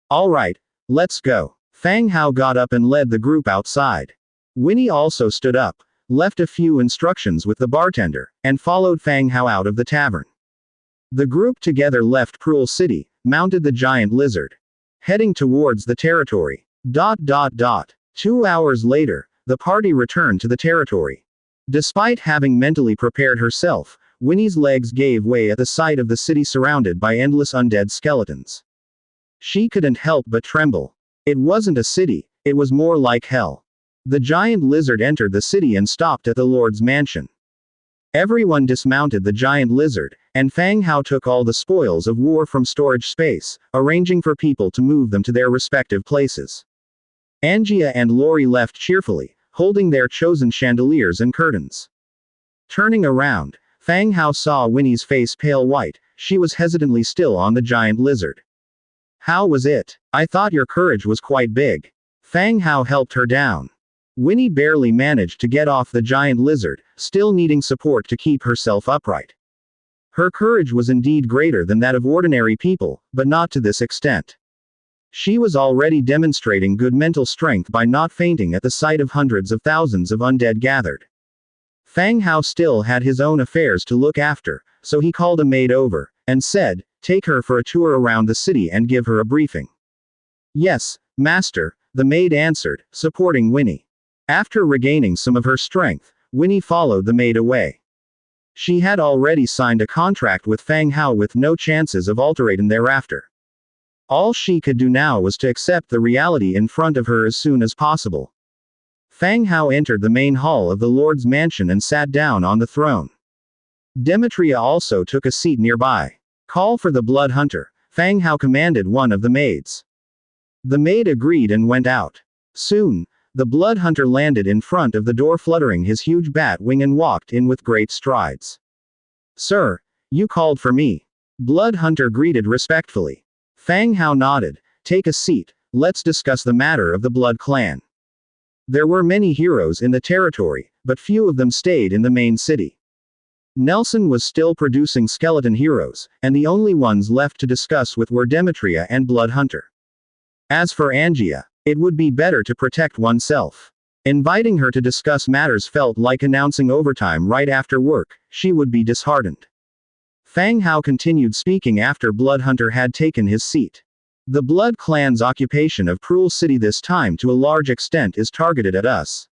All right, let's go. Fang Hao got up and led the group outside. Winnie also stood up, left a few instructions with the bartender, and followed Fang Hao out of the tavern. The group together left Cruel City, mounted the giant lizard. Heading towards the territory. 2 hours later, the party returned to the territory. Despite having mentally prepared herself, Winnie's legs gave way at the sight of the city surrounded by endless undead skeletons. She couldn't help but tremble. It wasn't a city, it was more like hell. The giant lizard entered the city and stopped at the Lord's mansion. Everyone dismounted the giant lizard, and Fang Hao took all the spoils of war from storage space, arranging for people to move them to their respective places. Angia and Lori left cheerfully, holding their chosen chandeliers and curtains. Turning around, Fang Hao saw Winnie's face pale white. She was hesitantly still on the giant lizard. How was it? I thought your courage was quite big. Fang Hao helped her down. Winnie barely managed to get off the giant lizard, still needing support to keep herself upright. Her courage was indeed greater than that of ordinary people, but not to this extent. She was already demonstrating good mental strength by not fainting at the sight of hundreds of thousands of undead gathered. Fang Hao still had his own affairs to look after, so he called a maid over, and said, take her for a tour around the city and give her a briefing. Yes, master, the maid answered, supporting Winnie. After regaining some of her strength, Winnie followed the maid away. She had already signed a contract with Fang Hao with no chances of alterating thereafter. All she could do now was to accept the reality in front of her as soon as possible. Fang Hao entered the main hall of the Lord's mansion and sat down on the throne. Demetria also took a seat nearby. Call for the blood hunter, Fang Hao commanded one of the maids. The maid agreed and went out. Soon, the blood hunter landed in front of the door fluttering his huge bat wing and walked in with great strides. Sir, you called for me. Blood hunter greeted respectfully. Fang Hao nodded. Take a seat, let's discuss the matter of the Blood Clan. There were many heroes in the territory, but few of them stayed in the main city. Nelson was still producing skeleton heroes, and the only ones left to discuss with were Demetria and Blood Hunter. As for Angia, it would be better to protect oneself. Inviting her to discuss matters felt like announcing overtime right after work. She would be disheartened. Fang Hao continued speaking after Blood Hunter had taken his seat. The Blood Clan's occupation of Cruel City this time to a large extent is targeted at us.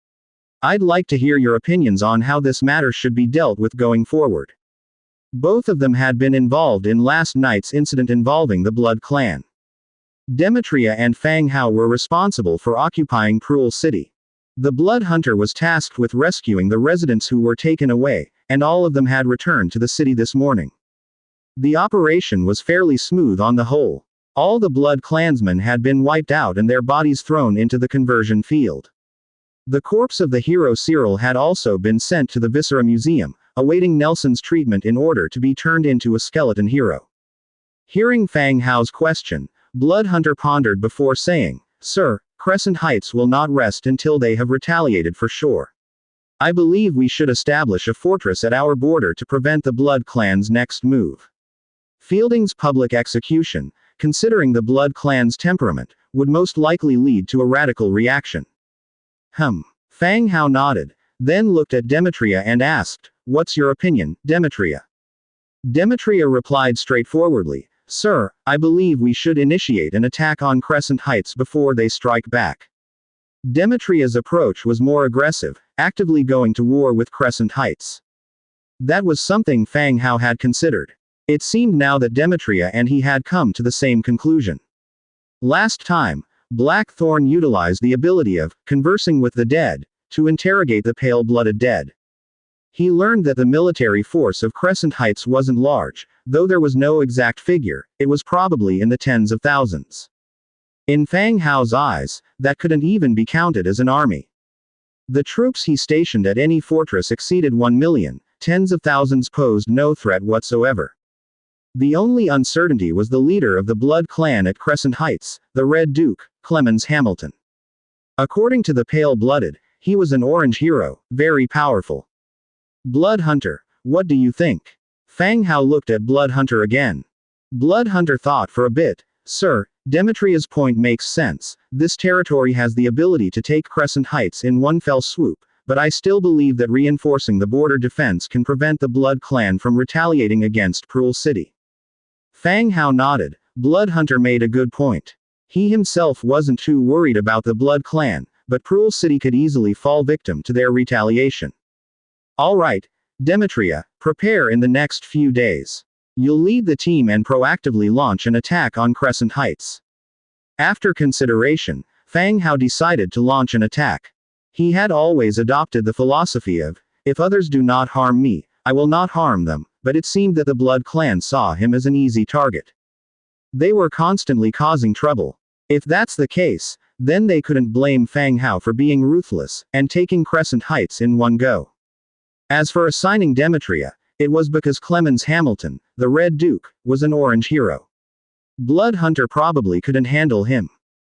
I'd like to hear your opinions on how this matter should be dealt with going forward. Both of them had been involved in last night's incident involving the Blood Clan. Demetria and Fang Hao were responsible for occupying Cruel City. The Blood Hunter was tasked with rescuing the residents who were taken away, and all of them had returned to the city this morning. The operation was fairly smooth on the whole. All the Blood Clansmen had been wiped out and their bodies thrown into the conversion field. The corpse of the hero Cyril had also been sent to the Viscera Museum, awaiting Nelson's treatment in order to be turned into a skeleton hero. Hearing Fang Hao's question, Blood Hunter pondered before saying, Sir, Crescent Heights will not rest until they have retaliated for sure. I believe we should establish a fortress at our border to prevent the Blood Clan's next move. Fielding's public execution, considering the Blood Clan's temperament, would most likely lead to a radical reaction. Fang Hao nodded, then looked at Demetria and asked, What's your opinion, Demetria? Demetria replied straightforwardly, Sir, I believe we should initiate an attack on Crescent Heights before they strike back. Demetria's approach was more aggressive, actively going to war with Crescent Heights. That was something Fang Hao had considered. It seemed now that Demetria and he had come to the same conclusion. Last time, Blackthorn utilized the ability of conversing with the dead to interrogate the pale-blooded dead. He learned that the military force of Crescent Heights wasn't large, though there was no exact figure, it was probably in the tens of thousands. In Fang Hao's eyes, that couldn't even be counted as an army. The troops he stationed at any fortress exceeded 1 million, tens of thousands posed no threat whatsoever. The only uncertainty was the leader of the Blood clan at Crescent Heights, the Red Duke, Clemens Hamilton. According to the Pale-Blooded, he was an orange hero, very powerful. Blood Hunter, what do you think? Fang Hao looked at Blood Hunter again. Blood Hunter thought for a bit. Sir, Demetria's point makes sense. This territory has the ability to take Crescent Heights in one fell swoop, but I still believe that reinforcing the border defense can prevent the Blood clan from retaliating against Pearl City. Fang Hao nodded. Blood Hunter made a good point. He himself wasn't too worried about the Blood clan, but Pearl City could easily fall victim to their retaliation. All right, Demetria, prepare in the next few days. You'll lead the team and proactively launch an attack on Crescent Heights. After consideration, Fang Hao decided to launch an attack. He had always adopted the philosophy of, if others do not harm me, I will not harm them, but it seemed that the Blood clan saw him as an easy target. They were constantly causing trouble. If that's the case, then they couldn't blame Fang Hao for being ruthless and taking Crescent Heights in one go. As for assigning Demetria, it was because Clemens Hamilton, the Red Duke, was an orange hero. Blood Hunter probably couldn't handle him.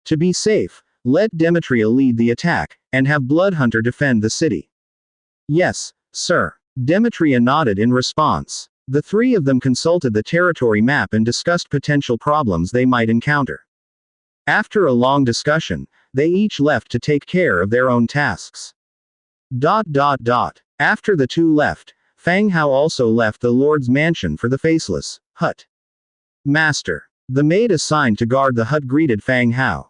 To be safe, let Demetria lead the attack, and have Blood Hunter defend the city. Yes, sir. Demetria nodded in response. The three of them consulted the territory map and discussed potential problems they might encounter. After a long discussion, they each left to take care of their own tasks. After the two left, Fang Hao also left the Lord's mansion for the Faceless hut. Master. The maid assigned to guard the hut greeted Fang Hao.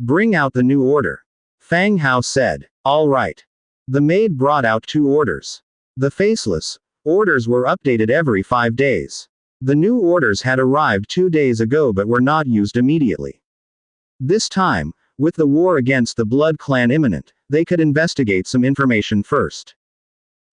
Bring out the new order. Fang Hao said. All right. The maid brought out 2 orders. The Faceless orders were updated every 5 days. The new orders had arrived 2 days ago but were not used immediately. This time, with the war against the Blood clan imminent, they could investigate some information first.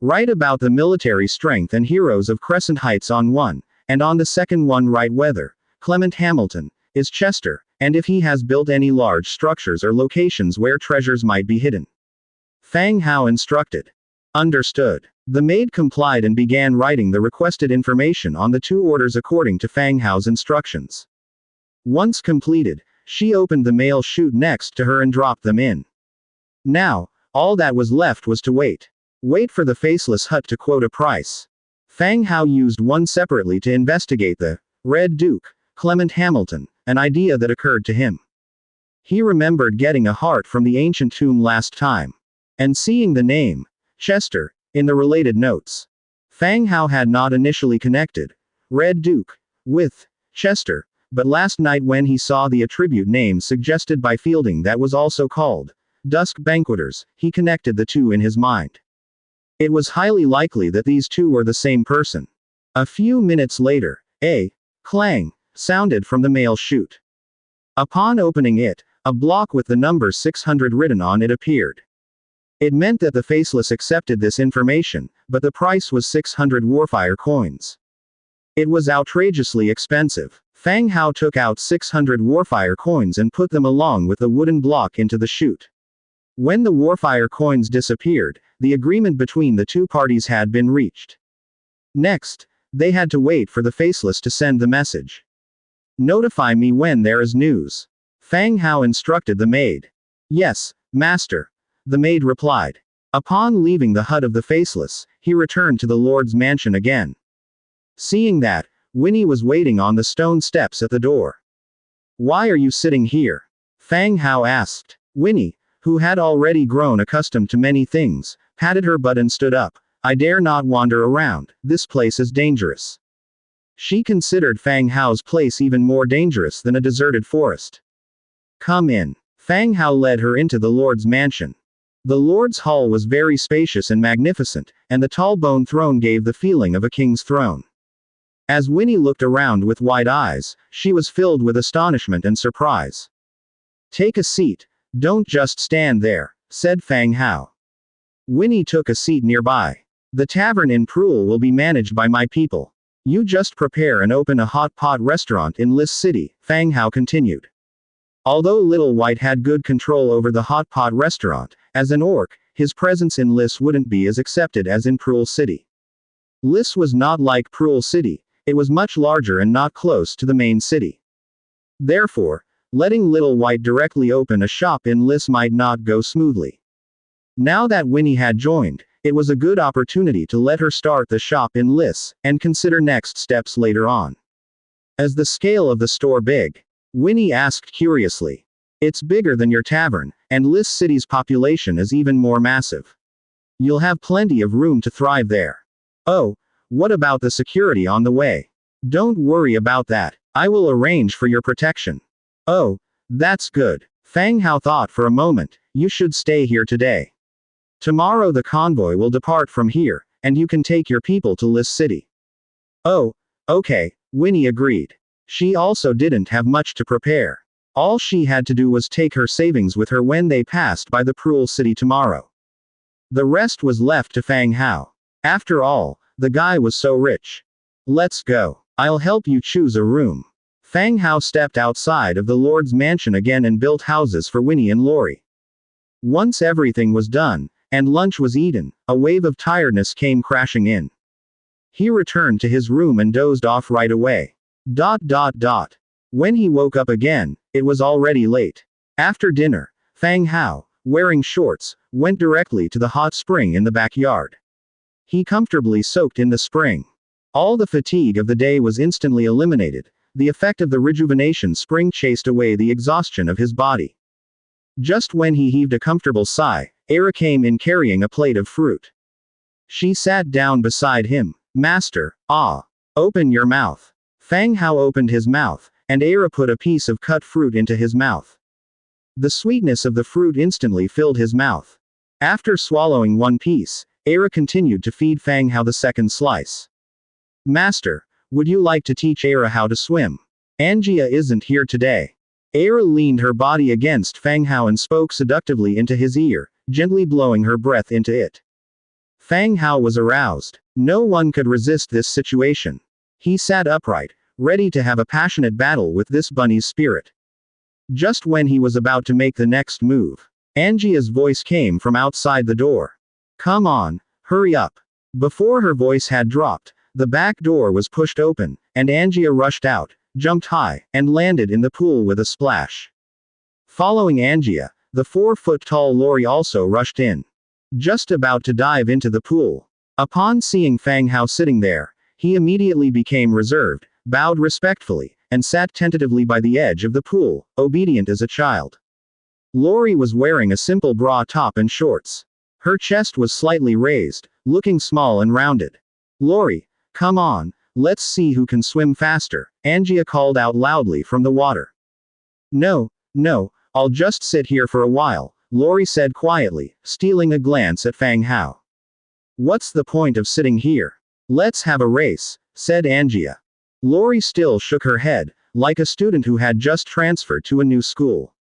Write about the military strength and heroes of Crescent Heights on one, and on the second one write whether Clement Hamilton is Chester, and if he has built any large structures or locations where treasures might be hidden. Fang Hao instructed. Understood. The maid complied and began writing the requested information on the 2 orders according to Fang Hao's instructions. Once completed, she opened the mail chute next to her and dropped them in. Now, all that was left was to wait. Wait for the Faceless hut to quote a price. Fang Hao used one separately to investigate the Red Duke, Clement Hamilton, an idea that occurred to him. He remembered getting a heart from the ancient tomb last time. And seeing the name, Chester, in the related notes. Fang Hao had not initially connected Red Duke with Chester, but last night when he saw the attribute name suggested by Fielding that was also called Dusk Banqueters, he connected the two in his mind. It was highly likely that these two were the same person. A few minutes later, a clang sounded from the mail chute. Upon opening it, a block with the number 600 written on it appeared. It meant that the Faceless accepted this information, but the price was 600 Warfire coins. It was outrageously expensive. Fang Hao took out 600 Warfire coins and put them along with the wooden block into the chute. When the Warfire coins disappeared, the agreement between the two parties had been reached. Next, they had to wait for the Faceless to send the message. Notify me when there is news. Fang Hao instructed the maid. Yes, master. The maid replied. Upon leaving the hut of the Faceless, he returned to the Lord's mansion again. Seeing that, Winnie was waiting on the stone steps at the door. Why are you sitting here? Fang Hao asked. Winnie, who had already grown accustomed to many things, patted her butt and stood up. I dare not wander around, this place is dangerous. She considered Fang Hao's place even more dangerous than a deserted forest. Come in. Fang Hao led her into the Lord's mansion. The Lord's hall was very spacious and magnificent, and the tall bone throne gave the feeling of a king's throne. As Winnie looked around with wide eyes, she was filled with astonishment and surprise. Take a seat. Don't just stand there, said Fang Hao. Winnie took a seat nearby. The tavern in Prul will be managed by my people. You just prepare and open a hot pot restaurant in Lis City, Fang Hao continued. Although Little White had good control over the hot pot restaurant, as an orc, his presence in Lis wouldn't be as accepted as in Prul City. Lis was not like Prul City, it was much larger and not close to the main city. Therefore, letting Little White directly open a shop in Lis might not go smoothly. Now that Winnie had joined, it was a good opportunity to let her start the shop in Lis, and consider next steps later on. Is the scale of the store big? Winnie asked curiously. It's bigger than your tavern, and Lis City's population is even more massive. You'll have plenty of room to thrive there. Oh, what about the security on the way? Don't worry about that, I will arrange for your protection. Oh, that's good. Fang Hao thought for a moment, you should stay here today. Tomorrow the convoy will depart from here, and you can take your people to Lis City. Oh, okay, Winnie agreed. She also didn't have much to prepare. All she had to do was take her savings with her when they passed by the Prul City tomorrow. The rest was left to Fang Hao. After all, the guy was so rich. Let's go. I'll help you choose a room. Fang Hao stepped outside of the Lord's mansion again and built houses for Winnie and Lori. Once everything was done, and lunch was eaten, a wave of tiredness came crashing in. He returned to his room and dozed off right away. When he woke up again, it was already late. After dinner, Fang Hao, wearing shorts, went directly to the hot spring in the backyard. He comfortably soaked in the spring. All the fatigue of the day was instantly eliminated. The effect of the rejuvenation spring chased away the exhaustion of his body. Just when he heaved a comfortable sigh, Era came in carrying a plate of fruit. She sat down beside him. Master, open your mouth. Fang Hao opened his mouth, and Era put a piece of cut fruit into his mouth. The sweetness of the fruit instantly filled his mouth. After swallowing one piece, Era continued to feed Fang Hao the second slice. Master, would you like to teach Era how to swim? Angia isn't here today. Era leaned her body against Fang Hao and spoke seductively into his ear, gently blowing her breath into it. Fang Hao was aroused. No one could resist this situation. He sat upright, ready to have a passionate battle with this bunny's spirit. Just when he was about to make the next move, Angia's voice came from outside the door. Come on, hurry up. Before her voice had dropped, the back door was pushed open, and Angia rushed out, jumped high, and landed in the pool with a splash. Following Angia, the 4-foot-tall Lori also rushed in. Just about to dive into the pool. Upon seeing Fang Hao sitting there, he immediately became reserved, bowed respectfully, and sat tentatively by the edge of the pool, obedient as a child. Lori was wearing a simple bra top and shorts. Her chest was slightly raised, looking small and rounded. Lori, come on, let's see who can swim faster, Angia called out loudly from the water. No, I'll just sit here for a while, Lori said quietly, stealing a glance at Fang Hao. What's the point of sitting here? Let's have a race, said Angia. Lori still shook her head, like a student who had just transferred to a new school.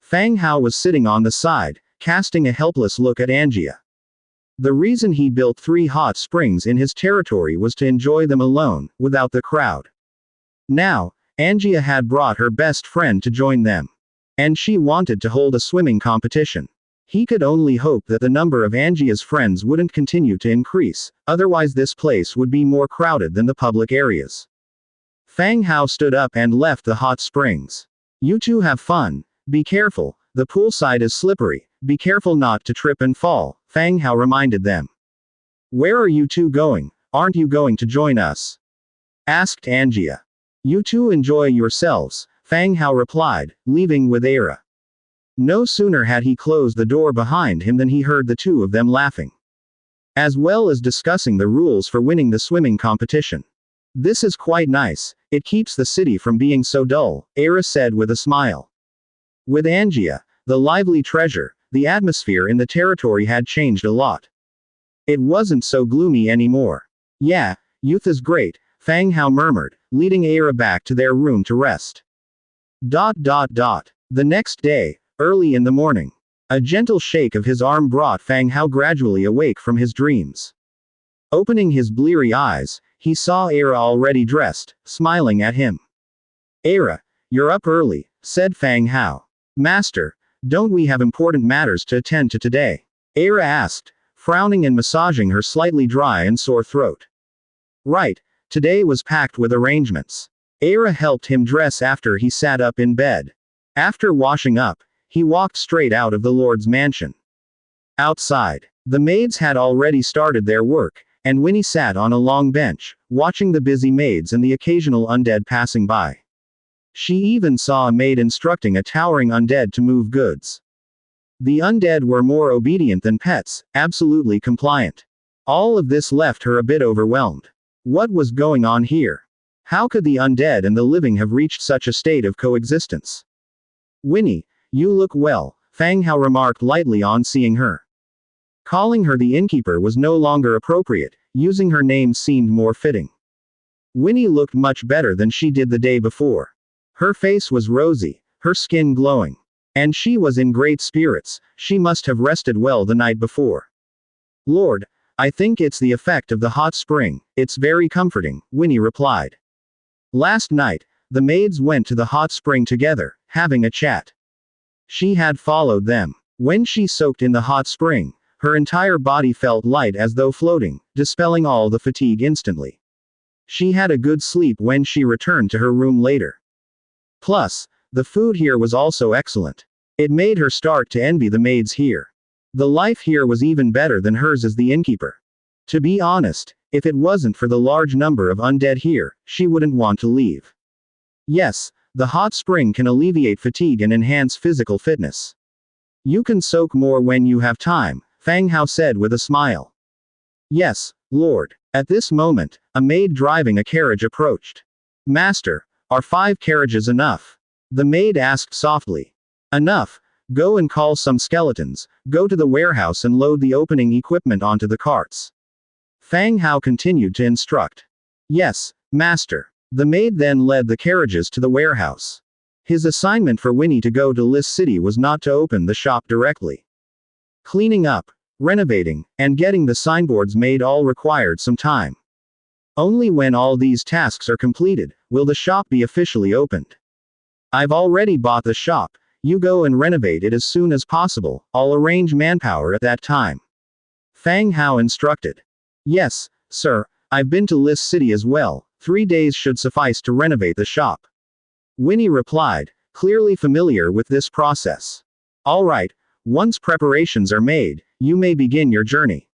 Fang Hao was sitting on the side, casting a helpless look at Angia. The reason he built 3 hot springs in his territory was to enjoy them alone, without the crowd. Now, Angia had brought her best friend to join them. And she wanted to hold a swimming competition. He could only hope that the number of Angia's friends wouldn't continue to increase, otherwise this place would be more crowded than the public areas. Fang Hao stood up and left the hot springs. You two have fun. Be careful, the poolside is slippery, be careful not to trip and fall, Fang Hao reminded them. Where are you two going? Aren't you going to join us? Asked Angia. You two enjoy yourselves, Fang Hao replied, leaving with Era. No sooner had he closed the door behind him than he heard the two of them laughing. As well as discussing the rules for winning the swimming competition. This is quite nice, it keeps the city from being so dull, Era said with a smile. With Angia, the lively treasure, the atmosphere in the territory had changed a lot. It wasn't so gloomy anymore. Yeah, youth is great, Fang Hao murmured, leading Aira back to their room to rest. The next day, early in the morning, a gentle shake of his arm brought Fang Hao gradually awake from his dreams. Opening his bleary eyes, he saw Aira already dressed, smiling at him. Aira, you're up early, said Fang Hao. Master, don't we have important matters to attend to today? Aira asked, frowning and massaging her slightly dry and sore throat. Right, today was packed with arrangements. Aira helped him dress after he sat up in bed. After washing up, he walked straight out of the Lord's mansion. Outside, the maids had already started their work, and Winnie sat on a long bench, watching the busy maids and the occasional undead passing by. She even saw a maid instructing a towering undead to move goods. The undead were more obedient than pets, absolutely compliant. All of this left her a bit overwhelmed. What was going on here? How could the undead and the living have reached such a state of coexistence? Winnie, you look well, Fang Hao remarked lightly on seeing her. Calling her the innkeeper was no longer appropriate, using her name seemed more fitting. Winnie looked much better than she did the day before. Her face was rosy, her skin glowing. And she was in great spirits, she must have rested well the night before. Lord, I think it's the effect of the hot spring, it's very comforting, Winnie replied. Last night, the maids went to the hot spring together, having a chat. She had followed them. When she soaked in the hot spring, her entire body felt light as though floating, dispelling all the fatigue instantly. She had a good sleep when she returned to her room later. Plus, the food here was also excellent. It made her start to envy the maids here. The life here was even better than hers as the innkeeper. To be honest, if it wasn't for the large number of undead here, she wouldn't want to leave. Yes, the hot spring can alleviate fatigue and enhance physical fitness. You can soak more when you have time, Fang Hao said with a smile. Yes, Lord. At this moment, a maid driving a carriage approached. Master, are 5 carriages enough? The maid asked softly. Enough. Go and call some skeletons, go to the warehouse and load the opening equipment onto the carts. Fang Hao continued to instruct. Yes, master. The maid then led the carriages to the warehouse. His assignment for Winnie to go to Lis City was not to open the shop directly. Cleaning up, renovating, and getting the signboards made all required some time. Only when all these tasks are completed, will the shop be officially opened. I've already bought the shop, you go and renovate it as soon as possible, I'll arrange manpower at that time. Fang Hao instructed. Yes, sir, I've been to Lis City as well, 3 days should suffice to renovate the shop. Winnie replied, clearly familiar with this process. All right, once preparations are made, you may begin your journey.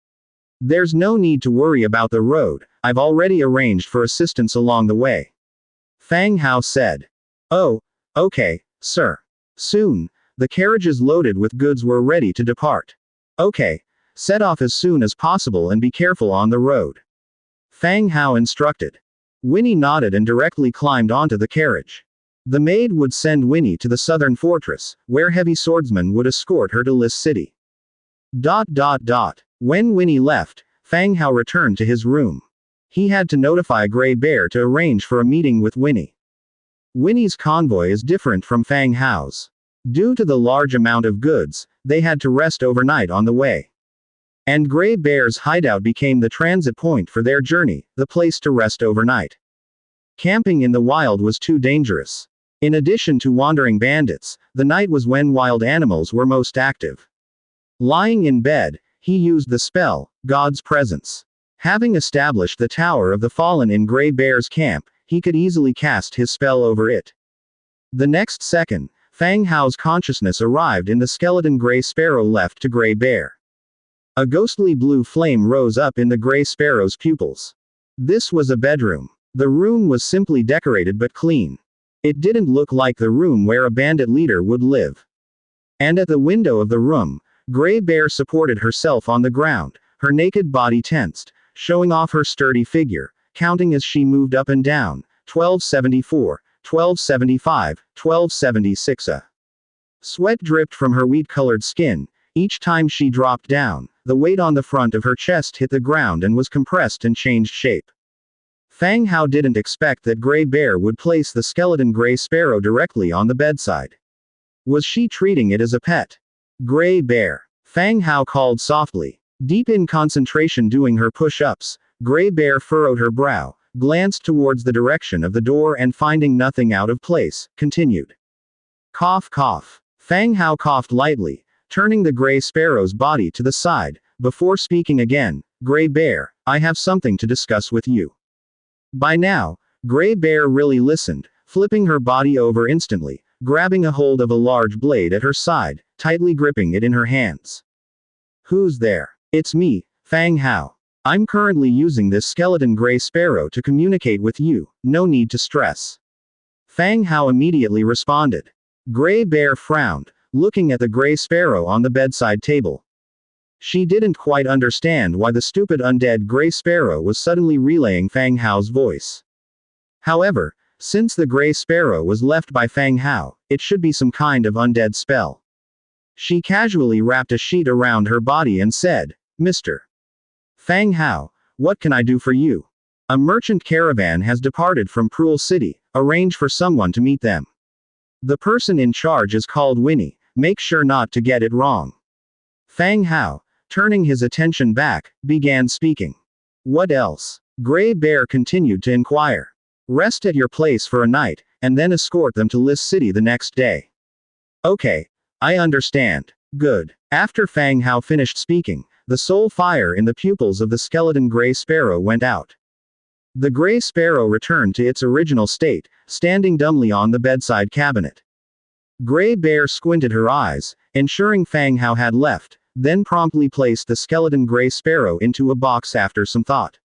There's no need to worry about the road, I've already arranged for assistance along the way. Fang Hao said. Oh, okay, sir. Soon, the carriages loaded with goods were ready to depart. Okay, set off as soon as possible and be careful on the road. Fang Hao instructed. Winnie nodded and directly climbed onto the carriage. The maid would send Winnie to the southern fortress, where heavy swordsmen would escort her to Lis City. When Winnie left, Fang Hao returned to his room. He had to notify Grey Bear to arrange for a meeting with Winnie. Winnie's convoy is different from Fang Hao's. Due to the large amount of goods, they had to rest overnight on the way. And Grey Bear's hideout became the transit point for their journey, the place to rest overnight. Camping in the wild was too dangerous. In addition to wandering bandits, the night was when wild animals were most active. Lying in bed, he used the spell, God's Presence. Having established the Tower of the Fallen in Grey Bear's camp, he could easily cast his spell over it. The next second, Fang Hao's consciousness arrived in the skeleton Grey Sparrow left to Grey Bear. A ghostly blue flame rose up in the Grey Sparrow's pupils. This was a bedroom. The room was simply decorated but clean. It didn't look like the room where a bandit leader would live. And at the window of the room, Grey Bear supported herself on the ground, her naked body tensed, showing off her sturdy figure, counting as she moved up and down, 1274, 1275, 1276. Sweat dripped from her wheat-colored skin. Each time she dropped down, the weight on the front of her chest hit the ground and was compressed and changed shape. Fang Hao didn't expect that Gray Bear would place the skeleton Gray Sparrow directly on the bedside. Was she treating it as a pet? Gray Bear. Fang Hao called softly. Deep in concentration doing her push-ups, Gray Bear furrowed her brow, glanced towards the direction of the door and finding nothing out of place, continued. Cough cough. Fang Hao coughed lightly, turning the Gray Sparrow's body to the side, before speaking again. Gray Bear, I have something to discuss with you. By now, Gray Bear really listened, flipping her body over instantly, grabbing a hold of a large blade at her side, tightly gripping it in her hands. Who's there? It's me, Fang Hao. I'm currently using this skeleton Gray Sparrow to communicate with you, no need to stress. Fang Hao immediately responded. Gray Bear frowned, looking at the Gray Sparrow on the bedside table. She didn't quite understand why the stupid undead Gray Sparrow was suddenly relaying Fang Hao's voice. However, since the Gray Sparrow was left by Fang Hao, it should be some kind of undead spell. She casually wrapped a sheet around her body and said, Mr. Fang Hao, what can I do for you? A merchant caravan has departed from Cruel City, arrange for someone to meet them. The person in charge is called Winnie, make sure not to get it wrong. Fang Hao, turning his attention back, began speaking. What else? Gray Bear continued to inquire. Rest at your place for a night, and then escort them to List City the next day. Okay. I understand. Good. After Fang Hao finished speaking, the soul fire in the pupils of the skeleton Gray Sparrow went out. The Gray Sparrow returned to its original state, standing dumbly on the bedside cabinet. Gray Bear squinted her eyes, ensuring Fang Hao had left, then promptly placed the skeleton Gray Sparrow into a box after some thought.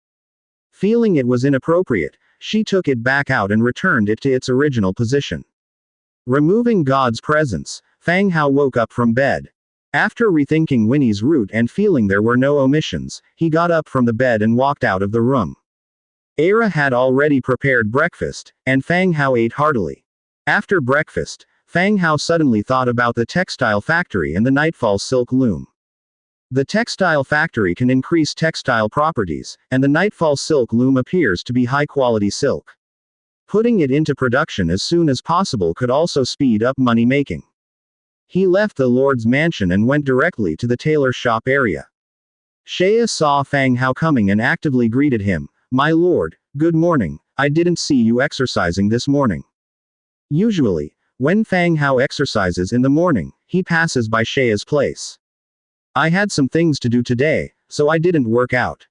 Feeling it was inappropriate, she took it back out and returned it to its original position. Removing God's presence, Fang Hao woke up from bed. After rethinking Winnie's route and feeling there were no omissions, he got up from the bed and walked out of the room. Era had already prepared breakfast, and Fang Hao ate heartily. After breakfast, Fang Hao suddenly thought about the textile factory and the Nightfall silk loom. The textile factory can increase textile properties, and the Nightfall silk loom appears to be high-quality silk. Putting it into production as soon as possible could also speed up money-making. He left the Lord's mansion and went directly to the tailor shop area. Shea saw Fang Hao coming and actively greeted him. My lord, good morning, I didn't see you exercising this morning. Usually, when Fang Hao exercises in the morning, he passes by Shea's place. I had some things to do today, so I didn't work out.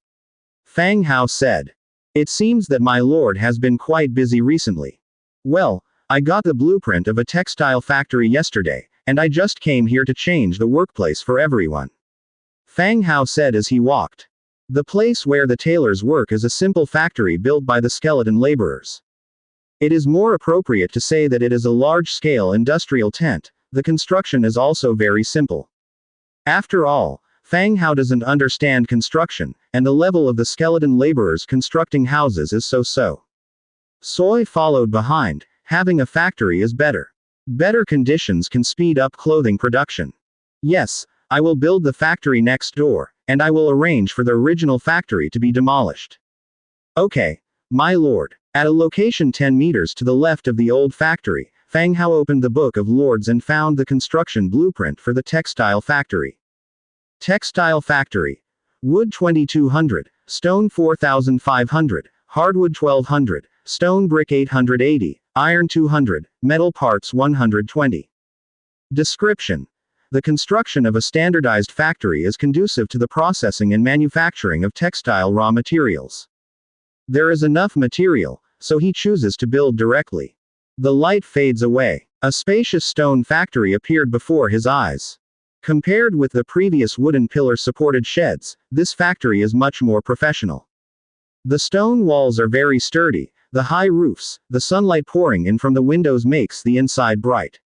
Fang Hao said. It seems that my lord has been quite busy recently. Well, I got the blueprint of a textile factory yesterday, and I just came here to change the workplace for everyone. Fang Hao said as he walked. The place where the tailors work is a simple factory built by the skeleton laborers. It is more appropriate to say that it is a large-scale industrial tent. The construction is also very simple. After all, Fang Hao doesn't understand construction, and the level of the skeleton laborers constructing houses is so-so. Soy followed behind. Having a factory is better. Better conditions can speed up clothing production. Yes, I will build the factory next door, and I will arrange for the original factory to be demolished. Okay, my lord. At a location 10 meters to the left of the old factory, Fang Hao opened the Book of Lords and found the construction blueprint for the textile factory. Textile factory. Wood 2200, stone 4500, hardwood 1200, stone brick 880, iron 200, metal parts 120. Description. The construction of a standardized factory is conducive to the processing and manufacturing of textile raw materials. There is enough material, so he chooses to build directly. The light fades away. A spacious stone factory appeared before his eyes. Compared with the previous wooden pillar-supported sheds, this factory is much more professional. The stone walls are very sturdy, the high roofs, the sunlight pouring in from the windows makes the inside bright.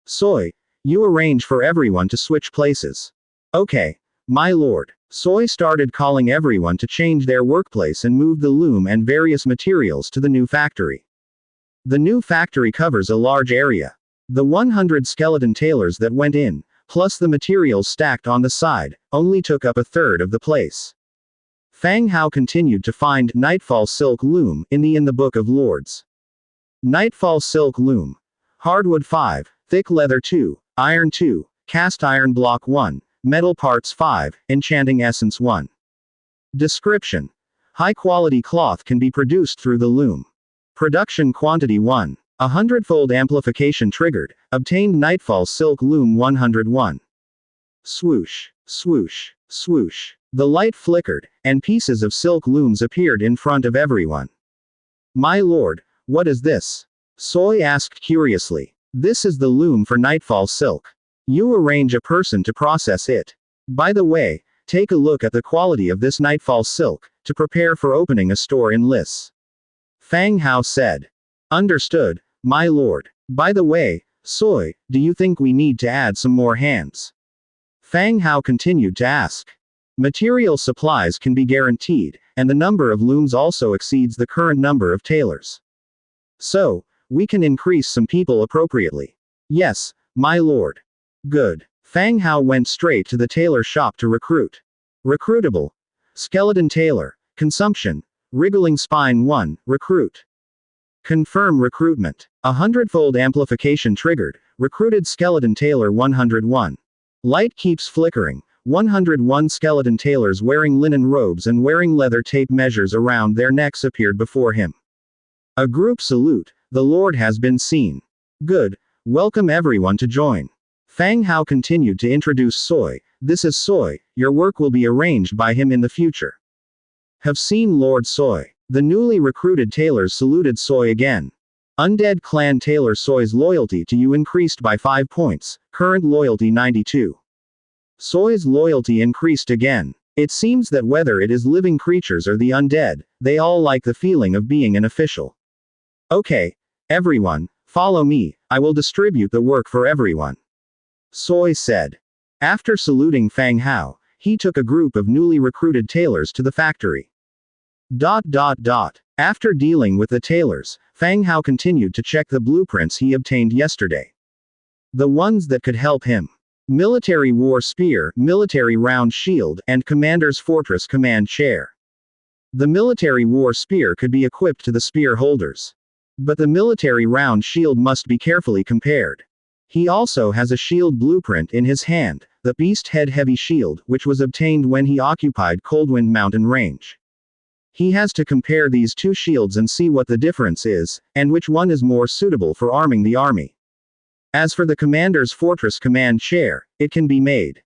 Soy, you arrange for everyone to switch places. Okay, my lord. Soy started calling everyone to change their workplace and moved the loom and various materials to the new factory. The new factory covers a large area. The 100 skeleton tailors that went in, plus the materials stacked on the side, only took up a third of the place. Fang Hao continued to find Nightfall Silk Loom in the Book of Lords. Nightfall Silk Loom. Hardwood 5, thick leather 2, iron 2, cast iron block 1, metal parts 5, enchanting essence 1. Description. High-quality cloth can be produced through the loom. Production quantity 1. A hundredfold amplification triggered, obtained Nightfall Silk Loom 101. Swoosh, swoosh, swoosh. The light flickered, and pieces of silk looms appeared in front of everyone. My lord, what is this? Soy asked curiously. This is the loom for Nightfall Silk. You arrange a person to process it. By the way, take a look at the quality of this Nightfall Silk, to prepare for opening a store in Liss. Fang Hao said. Understood, my lord. By the way, Soy, do you think we need to add some more hands? Fang Hao continued to ask. Material supplies can be guaranteed, and the number of looms also exceeds the current number of tailors. So, we can increase some people appropriately. Yes, my lord. Good. Fang Hao went straight to the tailor shop to recruit. Recruitable. Skeleton tailor. Consumption. Wriggling spine 1, recruit. Confirm recruitment. A hundredfold amplification triggered, recruited skeleton tailor 101. Light keeps flickering. 101 skeleton tailors wearing linen robes and wearing leather tape measures around their necks appeared before him. A group salute. The Lord has been seen. Good. Welcome everyone to join. Fang Hao continued to introduce Soy. This is Soy. Your work will be arranged by him in the future. Have seen Lord Soy. The newly recruited tailors saluted Soy again. Undead clan tailor Soy's loyalty to you increased by 5 points, current loyalty 92. Soy's loyalty increased again. It seems that whether it is living creatures or the undead, they all like the feeling of being an official. Okay, everyone, follow me, I will distribute the work for everyone. Soy said. After saluting Fang Hao, he took a group of newly recruited tailors to the factory. After dealing with the tailors, Fang Hao continued to check the blueprints he obtained yesterday. The ones that could help him. Military War Spear, Military Round Shield, and Commander's Fortress Command Chair. The Military War Spear could be equipped to the spear holders. But the Military Round Shield must be carefully compared. He also has a shield blueprint in his hand, the Beast Head Heavy Shield, which was obtained when he occupied Coldwind Mountain Range. He has to compare these two shields and see what the difference is, and which one is more suitable for arming the army. As for the Commander's Fortress Command Chair, it can be made.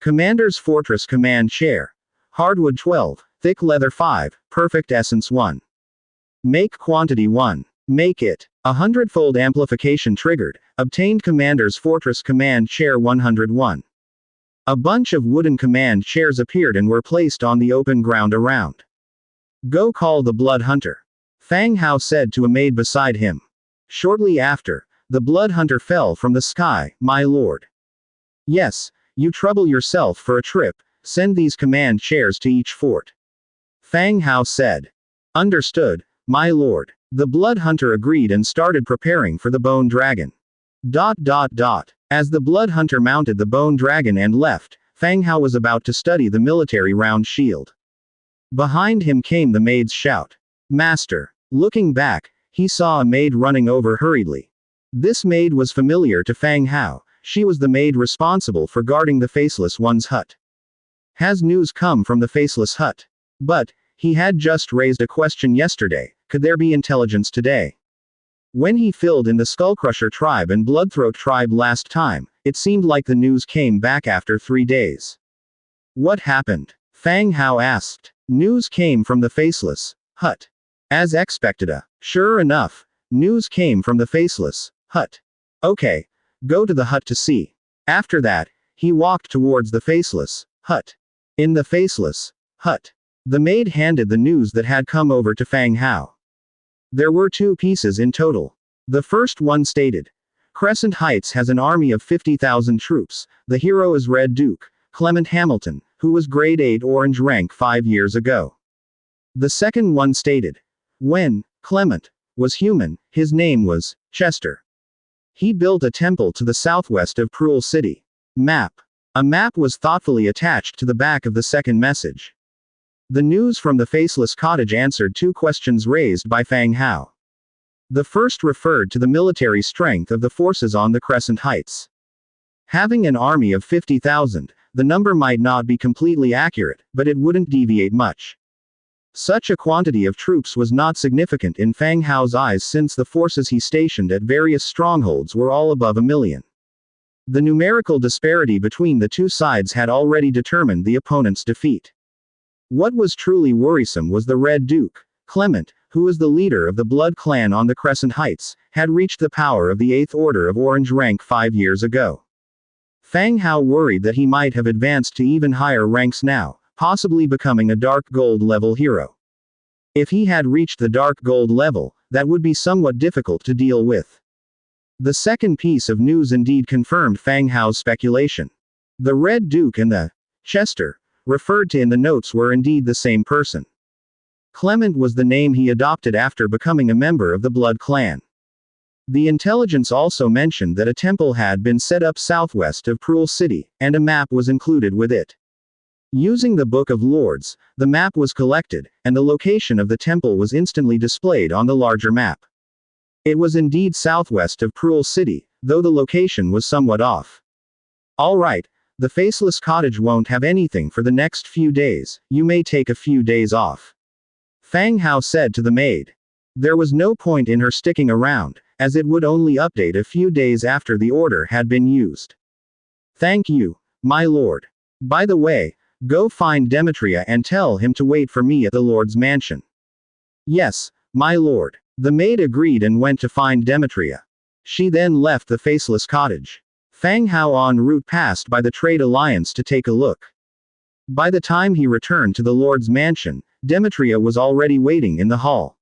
Commander's Fortress Command Chair. Hardwood 12, thick leather 5, perfect essence 1. Make quantity 1. Make it. A hundredfold amplification triggered, obtained Commander's Fortress Command Chair 101. A bunch of wooden command chairs appeared and were placed on the open ground around. Go call the Blood Hunter. Fang Hao said to a maid beside him. Shortly after, the Blood Hunter fell from the sky, my lord. Yes, you trouble yourself for a trip, send these command chairs to each fort. Fang Hao said. Understood, my lord. The Blood Hunter agreed and started preparing for the Bone Dragon. As the Blood Hunter mounted the Bone Dragon and left, Fang Hao was about to study the military round shield. Behind him came the maid's shout. Master. Looking back, he saw a maid running over hurriedly. This maid was familiar to Fang Hao, she was the maid responsible for guarding the Faceless One's hut. Has news come from the Faceless hut? But, he had just raised a question yesterday, could there be intelligence today? When he filled in the Skullcrusher tribe and Bloodthroat tribe last time, it seemed like the news came back after 3 days. What happened? Fang Hao asked. News came from the Faceless hut. As expected. Sure enough, news came from the Faceless hut. Okay, go to the hut to see. After that, he walked towards the Faceless hut. In the Faceless hut, the maid handed the news that had come over to Fang Hao. There were 2 pieces in total. The first one stated, Crescent Heights has an army of 50,000 troops, the hero is Red Duke, Clement Hamilton, who was grade 8 orange rank 5 years ago. The second one stated, when Clement was human, his name was Chester. He built a temple to the southwest of Cruel City. Map. A map was thoughtfully attached to the back of the second message. The news from the faceless cottage answered two questions raised by Fang Hao. The first referred to the military strength of the forces on the Crescent Heights. Having an army of 50,000, the number might not be completely accurate, but it wouldn't deviate much. Such a quantity of troops was not significant in Fang Hao's eyes since the forces he stationed at various strongholds were all above 1,000,000. The numerical disparity between the two sides had already determined the opponent's defeat. What was truly worrisome was the Red Duke, Clement, who was the leader of the Blood Clan on the Crescent Heights, had reached the power of the 8th Order of Orange rank 5 years ago. Fang Hao worried that he might have advanced to even higher ranks now, possibly becoming a Dark Gold level hero. If he had reached the Dark Gold level, that would be somewhat difficult to deal with. The second piece of news indeed confirmed Fang Hao's speculation. The Red Duke and the Chester, referred to in the notes were indeed the same person. Clement was the name he adopted after becoming a member of the Blood Clan. The intelligence also mentioned that a temple had been set up southwest of Prul City, and a map was included with it. Using the Book of Lords, the map was collected, and the location of the temple was instantly displayed on the larger map. It was indeed southwest of Prul City, though the location was somewhat off. Alright, the faceless cottage won't have anything for the next few days, you may take a few days off. Fang Hao said to the maid. There was no point in her sticking around, as it would only update a few days after the order had been used. Thank you, my lord. By the way, go find Demetria and tell him to wait for me at the lord's mansion. Yes, my lord. The maid agreed and went to find Demetria. She then left the faceless cottage. Fang Hao en route passed by the Trade Alliance to take a look. By the time he returned to the lord's mansion, Demetria was already waiting in the hall.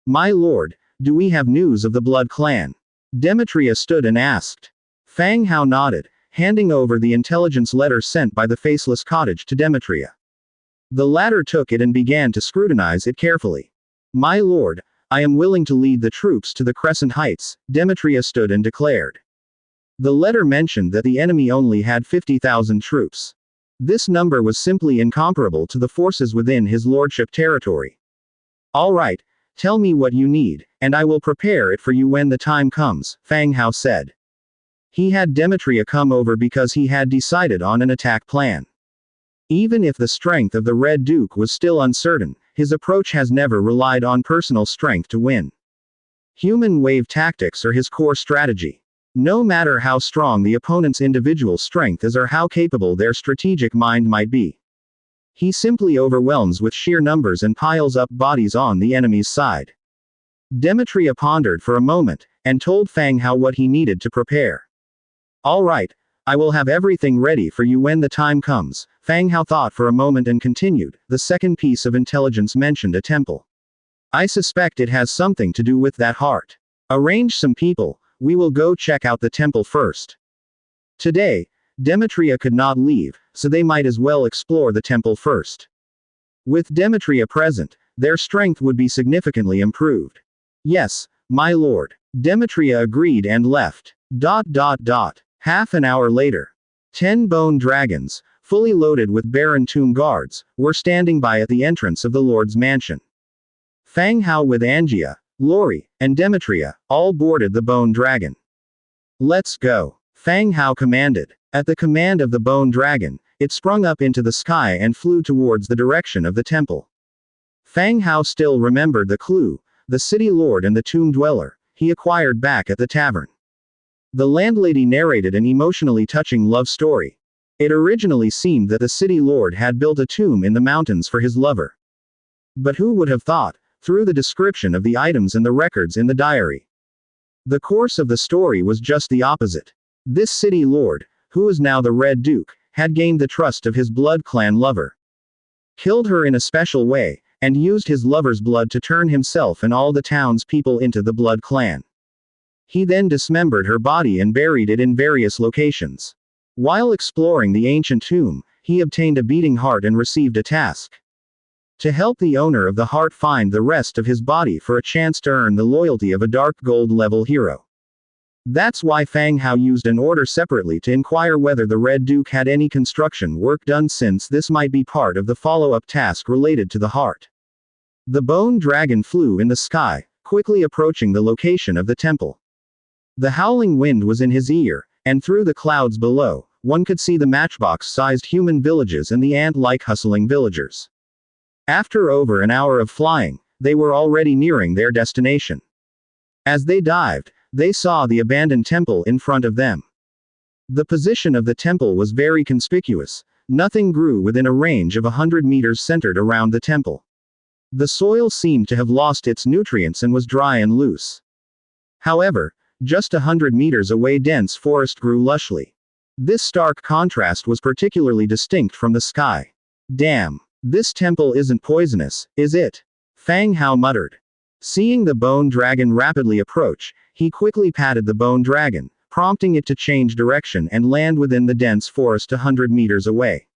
My lord, do we have news of the Blood Clan? Demetria stood and asked. Fang Hao nodded, handing over the intelligence letter sent by the faceless cottage to Demetria. The latter took it and began to scrutinize it carefully. My lord, I am willing to lead the troops to the Crescent Heights, Demetria stood and declared. The letter mentioned that the enemy only had 50,000 troops. This number was simply incomparable to the forces within his lordship territory. All right, tell me what you need, and I will prepare it for you when the time comes, Fang Hao said. He had Demetria come over because he had decided on an attack plan. Even if the strength of the Red Duke was still uncertain, his approach has never relied on personal strength to win. Human wave tactics are his core strategy. No matter how strong the opponent's individual strength is or how capable their strategic mind might be. He simply overwhelms with sheer numbers and piles up bodies on the enemy's side. Demetria pondered for a moment, and told Fang Hao what he needed to prepare. All right, I will have everything ready for you when the time comes. Fang Hao thought for a moment and continued. The second piece of intelligence mentioned a temple. I suspect it has something to do with that heart. Arrange some people. We will go check out the temple first. Today, Demetria could not leave, so they might as well explore the temple first. With Demetria present, their strength would be significantly improved. Yes, my lord. Demetria agreed and left. Half an hour later. 10 bone dragons, fully loaded with Baron Tomb guards, were standing by at the entrance of the lord's mansion. Fang Hao with Angia, Lori, and Demetria, all boarded the bone dragon. Let's go. Fang Hao commanded. At the command of the bone dragon, it sprung up into the sky and flew towards the direction of the temple. Fang Hao still remembered the clue, the city lord and the tomb dweller, he acquired back at the tavern. The landlady narrated an emotionally touching love story. It originally seemed that the city lord had built a tomb in the mountains for his lover. But who would have thought, through the description of the items and the records in the diary. The course of the story was just the opposite. This city lord, who is now the Red Duke, had gained the trust of his Blood Clan lover. Killed her in a special way, and used his lover's blood to turn himself and all the town's people into the Blood Clan. He then dismembered her body and buried it in various locations. While exploring the ancient tomb, he obtained a beating heart and received a task. To help the owner of the heart find the rest of his body for a chance to earn the loyalty of a Dark Gold level hero. That's why Fang Hao used an order separately to inquire whether the Red Duke had any construction work done, since this might be part of the follow-up task related to the heart. The bone dragon flew in the sky, quickly approaching the location of the temple. The howling wind was in his ear, and through the clouds below, one could see the matchbox-sized human villages and the ant-like hustling villagers. After over an hour of flying, they were already nearing their destination. As they dived, they saw the abandoned temple in front of them. The position of the temple was very conspicuous. Nothing grew within a range of 100 meters centered around the temple. The soil seemed to have lost its nutrients and was dry and loose. However, just 100 meters away dense forest grew lushly. This stark contrast was particularly distinct from the sky. Damn. This temple isn't poisonous, is it? Fang Hao muttered. Seeing the bone dragon rapidly approach, he quickly patted the bone dragon, prompting it to change direction and land within the dense forest 100 meters away.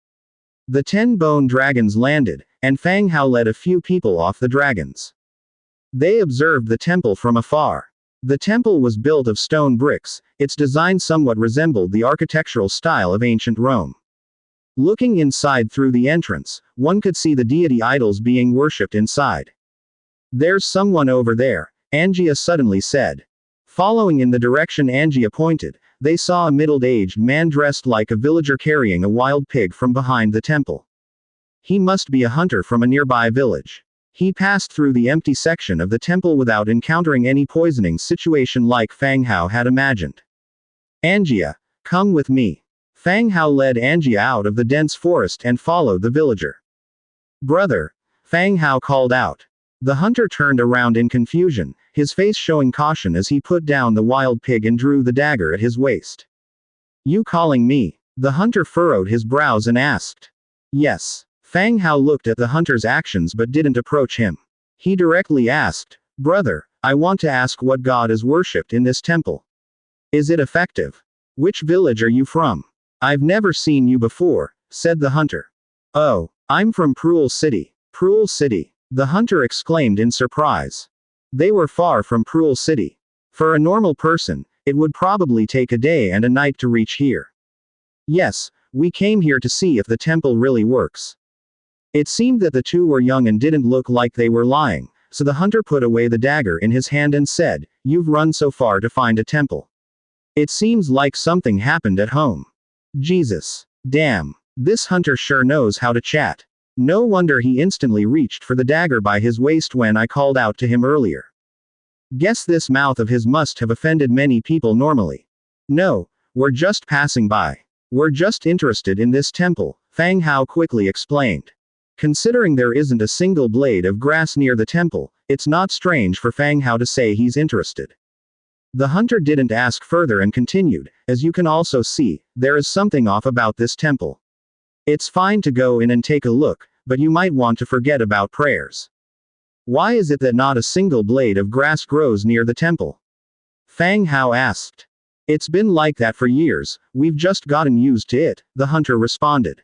The 10 bone dragons landed, and Fang Hao led a few people off the dragons. They observed the temple from afar. The temple was built of stone bricks. Its design somewhat resembled the architectural style of ancient Rome. Looking inside through the entrance, one could see the deity idols being worshipped inside. There's someone over there, Angia suddenly said. Following in the direction Angia pointed, they saw a middle-aged man dressed like a villager carrying a wild pig from behind the temple. He must be a hunter from a nearby village. He passed through the empty section of the temple without encountering any poisoning situation like Fang Hao had imagined. Angia, come with me. Fang Hao led Angia out of the dense forest and followed the villager. Brother, Fang Hao called out. The hunter turned around in confusion, his face showing caution as he put down the wild pig and drew the dagger at his waist. You calling me? The hunter furrowed his brows and asked. Yes. Fang Hao looked at the hunter's actions but didn't approach him. He directly asked, Brother, I want to ask what god is worshipped in this temple. Is it effective? Which village are you from? I've never seen you before, said the hunter. Oh, I'm from Pruel City. Pruel City. The hunter exclaimed in surprise. They were far from Pruel City. For a normal person, it would probably take a day and a night to reach here. Yes, we came here to see if the temple really works. It seemed that the two were young and didn't look like they were lying, so the hunter put away the dagger in his hand and said, You've run so far to find a temple. It seems like something happened at home. Jesus. Damn. This hunter sure knows how to chat. No wonder he instantly reached for the dagger by his waist when I called out to him earlier. Guess this mouth of his must have offended many people normally. No, we're just passing by. We're just interested in this temple, Fang Hao quickly explained. Considering there isn't a single blade of grass near the temple, it's not strange for Fang Hao to say he's interested. The hunter didn't ask further and continued, as you can also see, there is something off about this temple. It's fine to go in and take a look, but you might want to forget about prayers. Why is it that not a single blade of grass grows near the temple? Fang Hao asked. It's been like that for years, we've just gotten used to it, the hunter responded.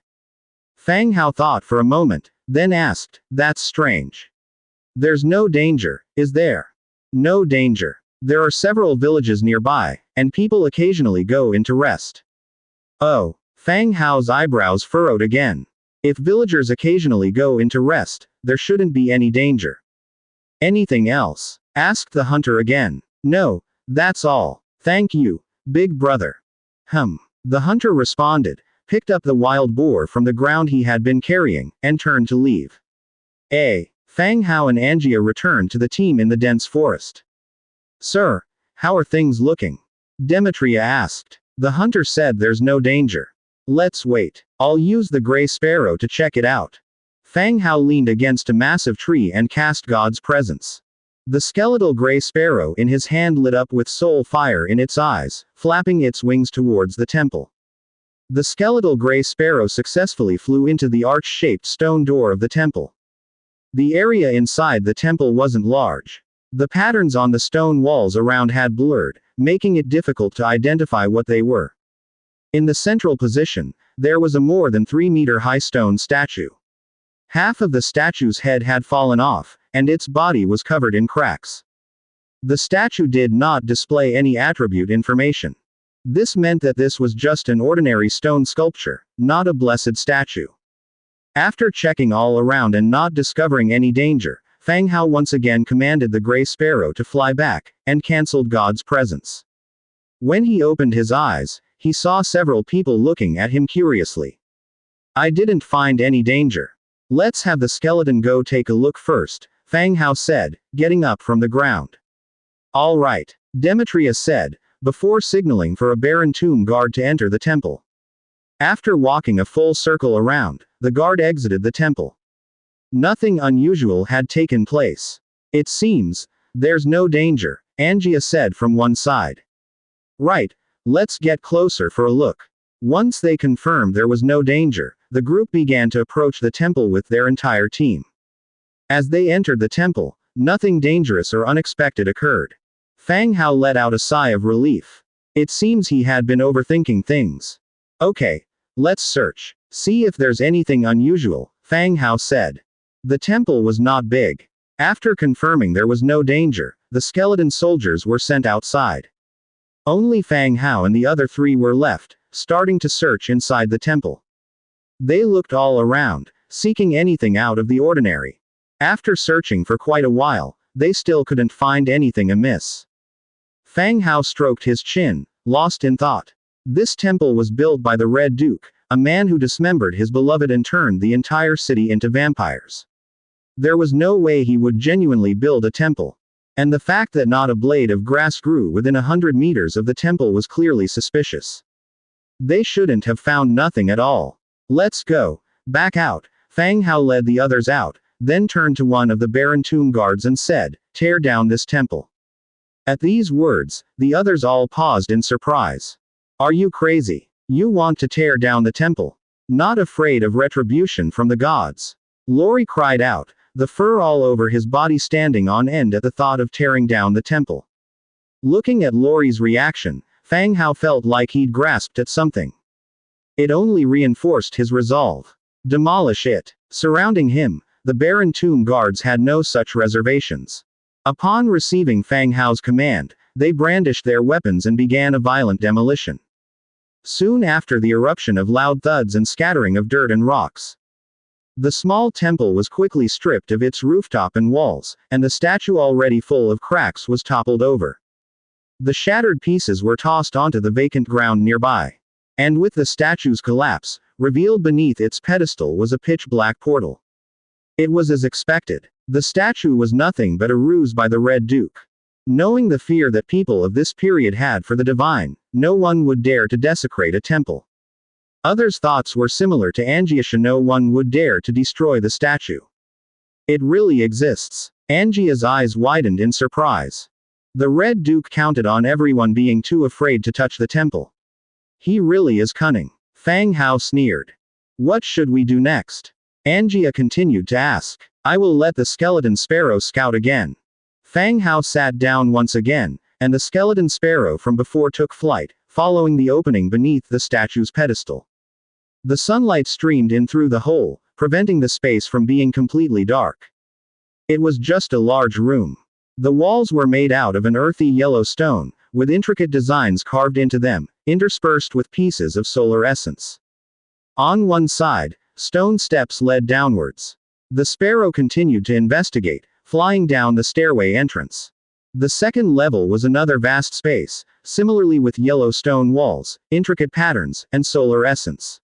Fang Hao thought for a moment, then asked, That's strange. There's no danger, is there? No danger. There are several villages nearby, and people occasionally go in to rest. Oh. Fang Hao's eyebrows furrowed again. If villagers occasionally go in to rest, there shouldn't be any danger. Anything else? Asked the hunter again. No, that's all. Thank you, big brother. The hunter responded, picked up the wild boar from the ground he had been carrying, and turned to leave. Fang Hao and Angia returned to the team in the dense forest. Sir, how are things looking? Demetria asked. The hunter said there's no danger. Let's wait. I'll use the gray sparrow to check it out. Fang Hao leaned against a massive tree and cast God's presence. The skeletal gray sparrow in his hand lit up with soul fire in its eyes, flapping its wings towards the temple. The skeletal gray sparrow successfully flew into the arch-shaped stone door of the temple. The area inside the temple wasn't large. The patterns on the stone walls around had blurred, making it difficult to identify what they were. In the central position, there was a more than 3-meter-high stone statue. Half of the statue's head had fallen off, and its body was covered in cracks. The statue did not display any attribute information. This meant that this was just an ordinary stone sculpture, not a blessed statue. After checking all around and not discovering any danger, Fang Hao once again commanded the gray sparrow to fly back, and cancelled God's presence. When he opened his eyes, he saw several people looking at him curiously. I didn't find any danger. Let's have the skeleton go take a look first, Fang Hao said, getting up from the ground. All right, Demetria said, before signaling for a barren tomb guard to enter the temple. After walking a full circle around, the guard exited the temple. Nothing unusual had taken place. It seems, there's no danger, Angia said from one side. Right, let's get closer for a look. Once they confirmed there was no danger, the group began to approach the temple with their entire team. As they entered the temple, nothing dangerous or unexpected occurred. Fang Hao let out a sigh of relief. It seems he had been overthinking things. Okay, let's search. See if there's anything unusual, Fang Hao said. The temple was not big. After confirming there was no danger, the skeleton soldiers were sent outside. Only Fang Hao and the other three were left, starting to search inside the temple. They looked all around, seeking anything out of the ordinary. After searching for quite a while, they still couldn't find anything amiss. Fang Hao stroked his chin, lost in thought. This temple was built by the Red Duke, a man who dismembered his beloved and turned the entire city into vampires. There was no way he would genuinely build a temple. And the fact that not a blade of grass grew within 100 meters of the temple was clearly suspicious. They shouldn't have found nothing at all. Let's go. Back out. Fang Hao led the others out, then turned to one of the barren tomb guards and said, tear down this temple. At these words, the others all paused in surprise. Are you crazy? You want to tear down the temple? Not afraid of retribution from the gods? Lori cried out, the fur all over his body standing on end at the thought of tearing down the temple. Looking at Lori's reaction, Fang Hao felt like he'd grasped at something. It only reinforced his resolve. Demolish it. Surrounding him, the barren tomb guards had no such reservations. Upon receiving Fang Hao's command, they brandished their weapons and began a violent demolition. Soon after the eruption of loud thuds and scattering of dirt and rocks. The small temple was quickly stripped of its rooftop and walls, and the statue already full of cracks was toppled over. The shattered pieces were tossed onto the vacant ground nearby. And with the statue's collapse, revealed beneath its pedestal was a pitch-black portal. It was as expected. The statue was nothing but a ruse by the Red Duke. Knowing the fear that people of this period had for the divine, no one would dare to desecrate a temple. Others' thoughts were similar to Angia's. No one would dare to destroy the statue. It really exists. Angia's eyes widened in surprise. The Red Duke counted on everyone being too afraid to touch the temple. He really is cunning. Fang Hao sneered. What should we do next? Angia continued to ask. I will let the skeleton sparrow scout again. Fang Hao sat down once again, and the skeleton sparrow from before took flight, following the opening beneath the statue's pedestal. The sunlight streamed in through the hole, preventing the space from being completely dark. It was just a large room. The walls were made out of an earthy yellow stone, with intricate designs carved into them, interspersed with pieces of solar essence. On one side, stone steps led downwards. The sparrow continued to investigate, flying down the stairway entrance. The second level was another vast space, similarly with yellow stone walls, intricate patterns, and solar essence.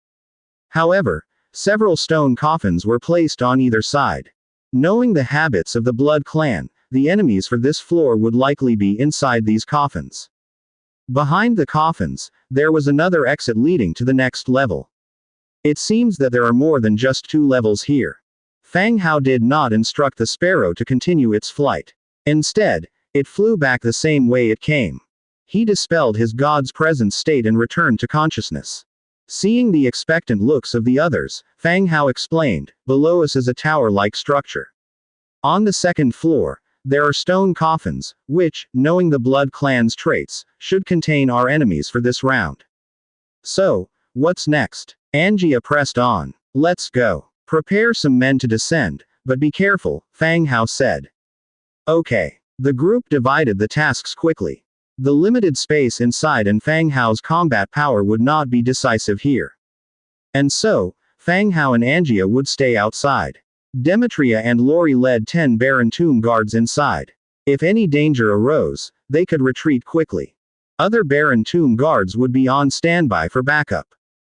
However, several stone coffins were placed on either side. Knowing the habits of the Blood Clan, the enemies for this floor would likely be inside these coffins. Behind the coffins, there was another exit leading to the next level. It seems that there are more than just 2 levels here. Fang Hao did not instruct the sparrow to continue its flight. Instead, it flew back the same way it came. He dispelled his god's present state and returned to consciousness. Seeing the expectant looks of the others, Fang Hao explained, below us is a tower-like structure. On the second floor, there are stone coffins, which, knowing the Blood Clan's traits, should contain our enemies for this round. So, what's next? Angia pressed on. Let's go. Prepare some men to descend, but be careful, Fang Hao said. Okay. The group divided the tasks quickly. The limited space inside and Fang Hao's combat power would not be decisive here. And so, Fang Hao and Angia would stay outside. Demetria and Lori led 10 Baron Tomb guards inside. If any danger arose, they could retreat quickly. Other Baron Tomb guards would be on standby for backup.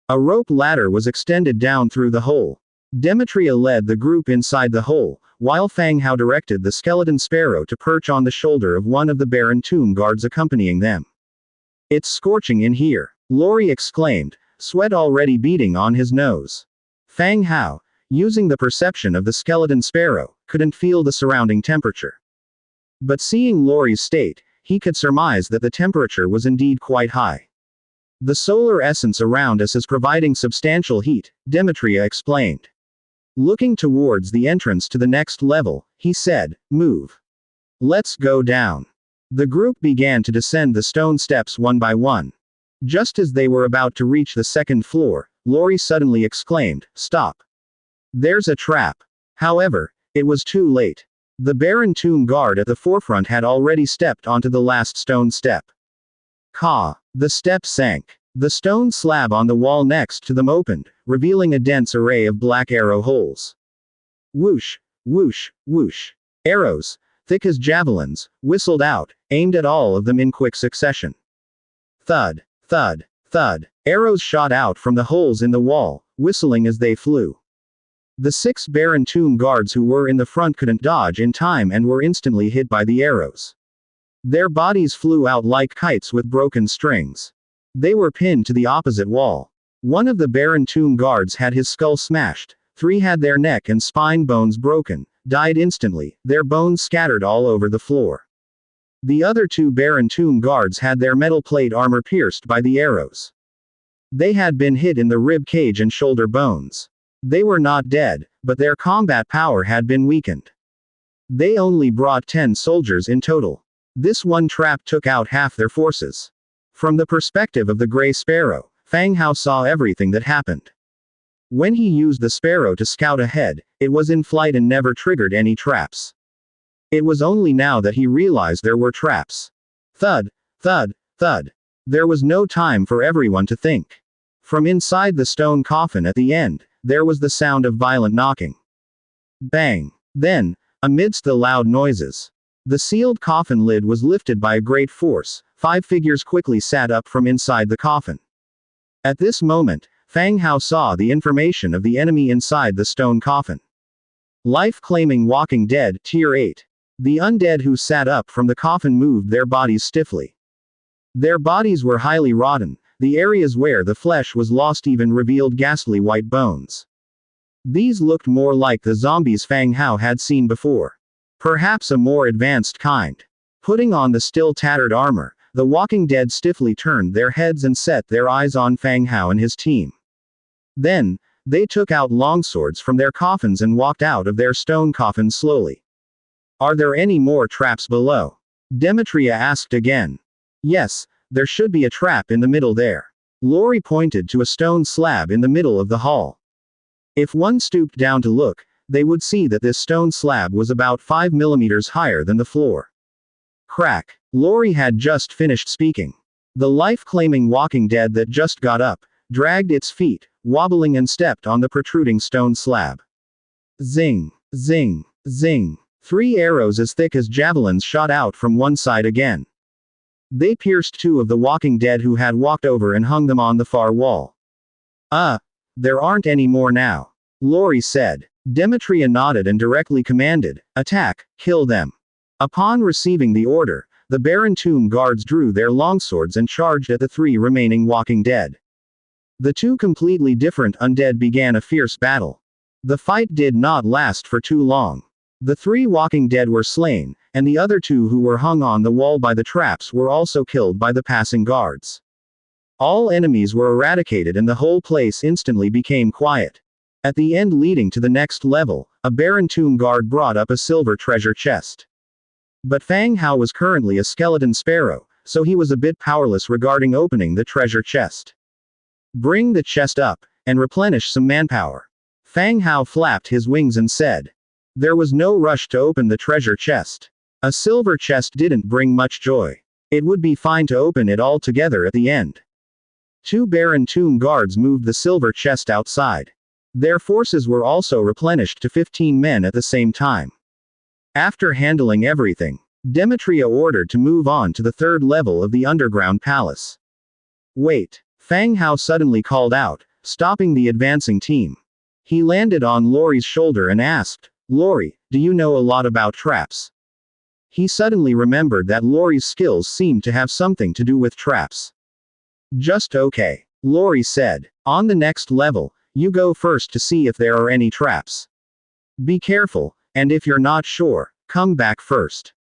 A rope ladder was extended down through the hole. Demetria led the group inside the hole, while Fang Hao directed the skeleton sparrow to perch on the shoulder of one of the Baron Tomb guards accompanying them. "It's scorching in here," Lori exclaimed, sweat already beading on his nose. Fang Hao, using the perception of the skeleton sparrow, couldn't feel the surrounding temperature. But seeing Lori's state, he could surmise that the temperature was indeed quite high. "The solar essence around us is providing substantial heat," Demetria explained. Looking towards the entrance to the next level, he said, "Move. Let's go down." The group began to descend the stone steps one by one. Just as they were about to reach the second floor, Lori suddenly exclaimed, "Stop. There's a trap." However, it was too late. The Baron Tomb guard at the forefront had already stepped onto the last stone step. Ka! The step sank. The stone slab on the wall next to them opened, revealing a dense array of black arrow holes. Whoosh, whoosh, whoosh. Arrows, thick as javelins, whistled out, aimed at all of them in quick succession. Thud, thud, thud. Arrows shot out from the holes in the wall, whistling as they flew. The 6 Baron Tomb guards who were in the front couldn't dodge in time and were instantly hit by the arrows. Their bodies flew out like kites with broken strings. They were pinned to the opposite wall. One of the Baron Tomb guards had his skull smashed, 3 had their neck and spine bones broken, died instantly, their bones scattered all over the floor. The other 2 Baron Tomb guards had their metal plate armor pierced by the arrows. They had been hit in the rib cage and shoulder bones. They were not dead, but their combat power had been weakened. They only brought 10 soldiers in total. This one trap took out half their forces. From the perspective of the Gray Sparrow, Fang Hao saw everything that happened. When he used the sparrow to scout ahead, it was in flight and never triggered any traps. It was only now that he realized there were traps. Thud, thud, thud. There was no time for everyone to think. From inside the stone coffin at the end, there was the sound of violent knocking. Bang. Then, amidst the loud noises, the sealed coffin lid was lifted by a great force. 5 figures quickly sat up from inside the coffin. At this moment, Fang Hao saw the information of the enemy inside the stone coffin. Life-claiming Walking Dead, Tier 8. The undead who sat up from the coffin moved their bodies stiffly. Their bodies were highly rotten, the areas where the flesh was lost even revealed ghastly white bones. These looked more like the zombies Fang Hao had seen before. Perhaps a more advanced kind. Putting on the still tattered armor, the Walking Dead stiffly turned their heads and set their eyes on Fang Hao and his team. Then, they took out longswords from their coffins and walked out of their stone coffins slowly. "Are there any more traps below?" Demetria asked again. "Yes, there should be a trap in the middle there." Lori pointed to a stone slab in the middle of the hall. If one stooped down to look, they would see that this stone slab was about 5 millimeters higher than the floor. Crack. Lori had just finished speaking. The life-claiming Walking Dead that just got up, dragged its feet, wobbling and stepped on the protruding stone slab. Zing, zing, zing. 3 arrows as thick as javelins shot out from one side again. They pierced 2 of the Walking Dead who had walked over and hung them on the far wall. There aren't any more now," Lori said. Demetria nodded and directly commanded, "Attack, kill them." Upon receiving the order, the Baron Tomb guards drew their longswords and charged at the 3 remaining Walking Dead. The 2 completely different undead began a fierce battle. The fight did not last for too long. The 3 Walking Dead were slain, and the other 2 who were hung on the wall by the traps were also killed by the passing guards. All enemies were eradicated and the whole place instantly became quiet. At the end leading to the next level, a Baron Tomb guard brought up a silver treasure chest. But Fang Hao was currently a skeleton sparrow, so he was a bit powerless regarding opening the treasure chest. "Bring the chest up, and replenish some manpower." Fang Hao flapped his wings and said. There was no rush to open the treasure chest. A silver chest didn't bring much joy. It would be fine to open it all together at the end. 2 Baron Tomb guards moved the silver chest outside. Their forces were also replenished to 15 men at the same time. After handling everything, Demetria ordered to move on to the 3rd level of the underground palace. Wait! Fang Hao suddenly called out, stopping the advancing team. He landed on Lori's shoulder and asked, "Lori, do you know a lot about traps?" He suddenly remembered that Lori's skills seemed to have something to do with traps. "Just okay," Lori said. "On the next level, you go first to see if there are any traps. Be careful, and if you're not sure, come back first."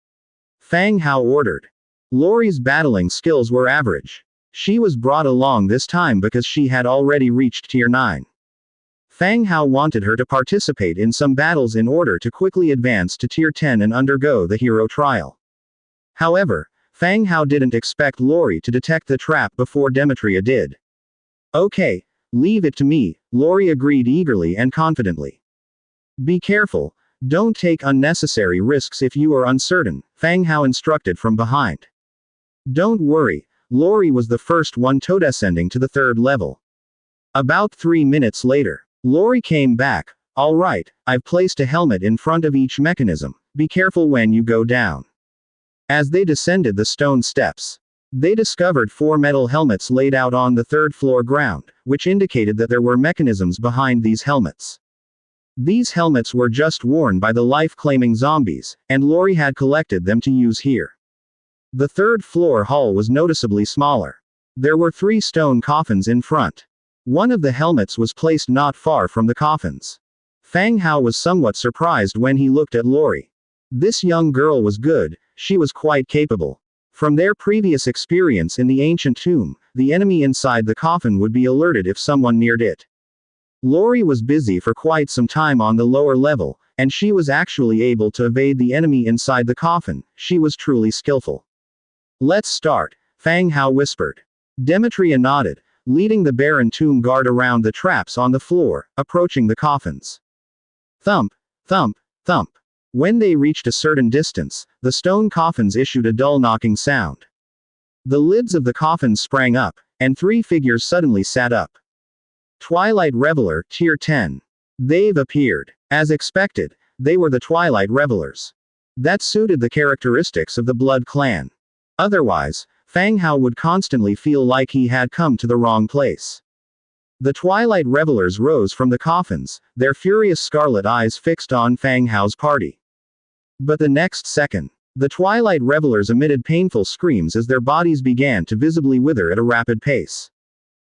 Fang Hao ordered. Lori's battling skills were average. She was brought along this time because she had already reached Tier 9. Fang Hao wanted her to participate in some battles in order to quickly advance to Tier 10 and undergo the hero trial. However, Fang Hao didn't expect Lori to detect the trap before Demetria did. "Okay, leave it to me," Lori agreed eagerly and confidently. "Be careful, don't take unnecessary risks if you are uncertain," Fang Hao instructed from behind. Don't worry, Lori was the first one to descending to the 3rd level. About 3 minutes later, Lori came back. "All right, I've placed a helmet in front of each mechanism. Be careful when you go down." As they descended the stone steps, they discovered 4 metal helmets laid out on the 3rd floor ground, which indicated that there were mechanisms behind these helmets. These helmets were just worn by the life-claiming zombies, and Lori had collected them to use here. The 3rd floor hall was noticeably smaller. There were 3 stone coffins in front. One of the helmets was placed not far from the coffins. Fang Hao was somewhat surprised when he looked at Lori. This young girl was good, she was quite capable. From their previous experience in the ancient tomb, the enemy inside the coffin would be alerted if someone neared it. Lori was busy for quite some time on the lower level, and she was actually able to evade the enemy inside the coffin. She was truly skillful. "Let's start," Fang Hao whispered. Demetria nodded, leading the Baron Tomb guard around the traps on the floor, approaching the coffins. Thump, thump, thump. When they reached a certain distance, the stone coffins issued a dull knocking sound. The lids of the coffins sprang up, and 3 figures suddenly sat up. Twilight Reveler, Tier 10. They've appeared. As expected, they were the Twilight Revelers. That suited the characteristics of the Blood Clan. Otherwise, Fang Hao would constantly feel like he had come to the wrong place. The Twilight Revelers rose from the coffins, their furious scarlet eyes fixed on Fang Hao's party. But the next second, the Twilight Revelers emitted painful screams as their bodies began to visibly wither at a rapid pace.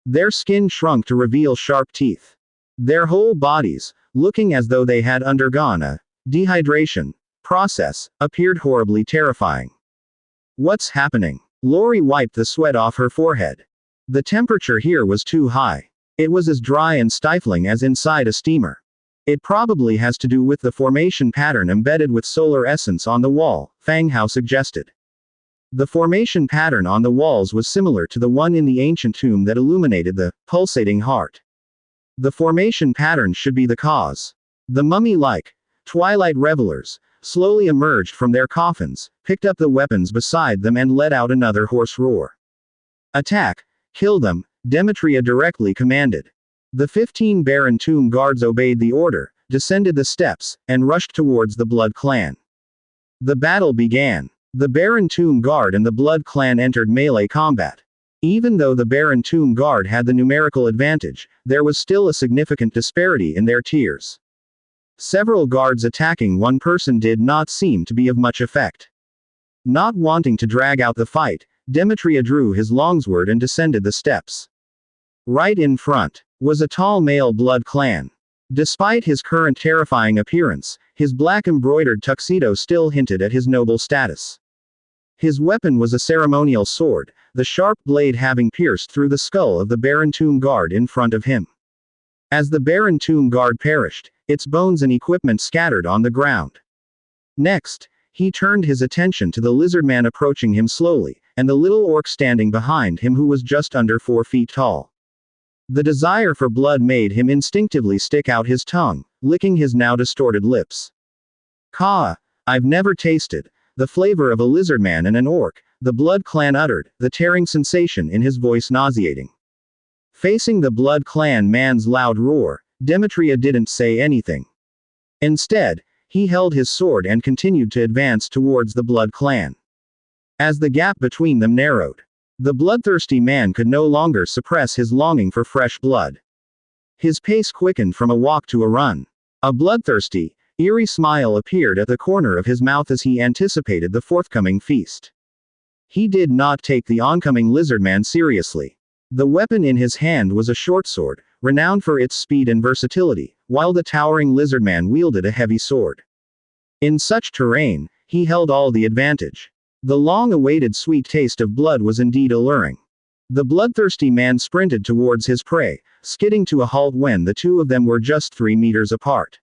Their skin shrunk to reveal sharp teeth. Their whole bodies, looking as though they had undergone a dehydration process, appeared horribly terrifying. "What's happening?" Lori wiped the sweat off her forehead. The temperature here was too high. It was as dry and stifling as inside a steamer. "It probably has to do with the formation pattern embedded with solar essence on the wall," Fang Hao suggested. The formation pattern on the walls was similar to the one in the ancient tomb that illuminated the pulsating heart. The formation pattern should be the cause. The mummy-like Twilight Revelers slowly emerged from their coffins, picked up the weapons beside them and let out another hoarse roar. "Attack! Kill them!" Demetria directly commanded. The 15 Baron Tomb guards obeyed the order, descended the steps, and rushed towards the Blood Clan. The battle began. The Baron Tomb Guard and the Blood Clan entered melee combat. Even though the Baron Tomb Guard had the numerical advantage, there was still a significant disparity in their tiers. Several guards attacking one person did not seem to be of much effect. Not wanting to drag out the fight, Demetria drew his longsword and descended the steps. Right in front was a tall male Blood Clan. Despite his current terrifying appearance, his black embroidered tuxedo still hinted at his noble status. His weapon was a ceremonial sword, the sharp blade having pierced through the skull of the Baron Tomb Guard in front of him. As the Baron Tomb Guard perished, its bones and equipment scattered on the ground. Next, he turned his attention to the lizardman approaching him slowly, and the little orc standing behind him who was just under 4 feet tall. The desire for blood made him instinctively stick out his tongue, licking his now distorted lips. "Ka! I've never tasted the flavor of a lizardman and an orc, the Blood Clan uttered, the tearing sensation in his voice nauseating. Facing the Blood Clan man's loud roar, Demetria didn't say anything. Instead, he held his sword and continued to advance towards the Blood Clan. As the gap between them narrowed, the bloodthirsty man could no longer suppress his longing for fresh blood. His pace quickened from a walk to a run. A bloodthirsty, eerie smile appeared at the corner of his mouth as he anticipated the forthcoming feast. He did not take the oncoming lizardman seriously. The weapon in his hand was a short sword, renowned for its speed and versatility, while the towering lizardman wielded a heavy sword. In such terrain, he held all the advantage. The long-awaited sweet taste of blood was indeed alluring. The bloodthirsty man sprinted towards his prey, skidding to a halt when the two of them were just 3 meters apart.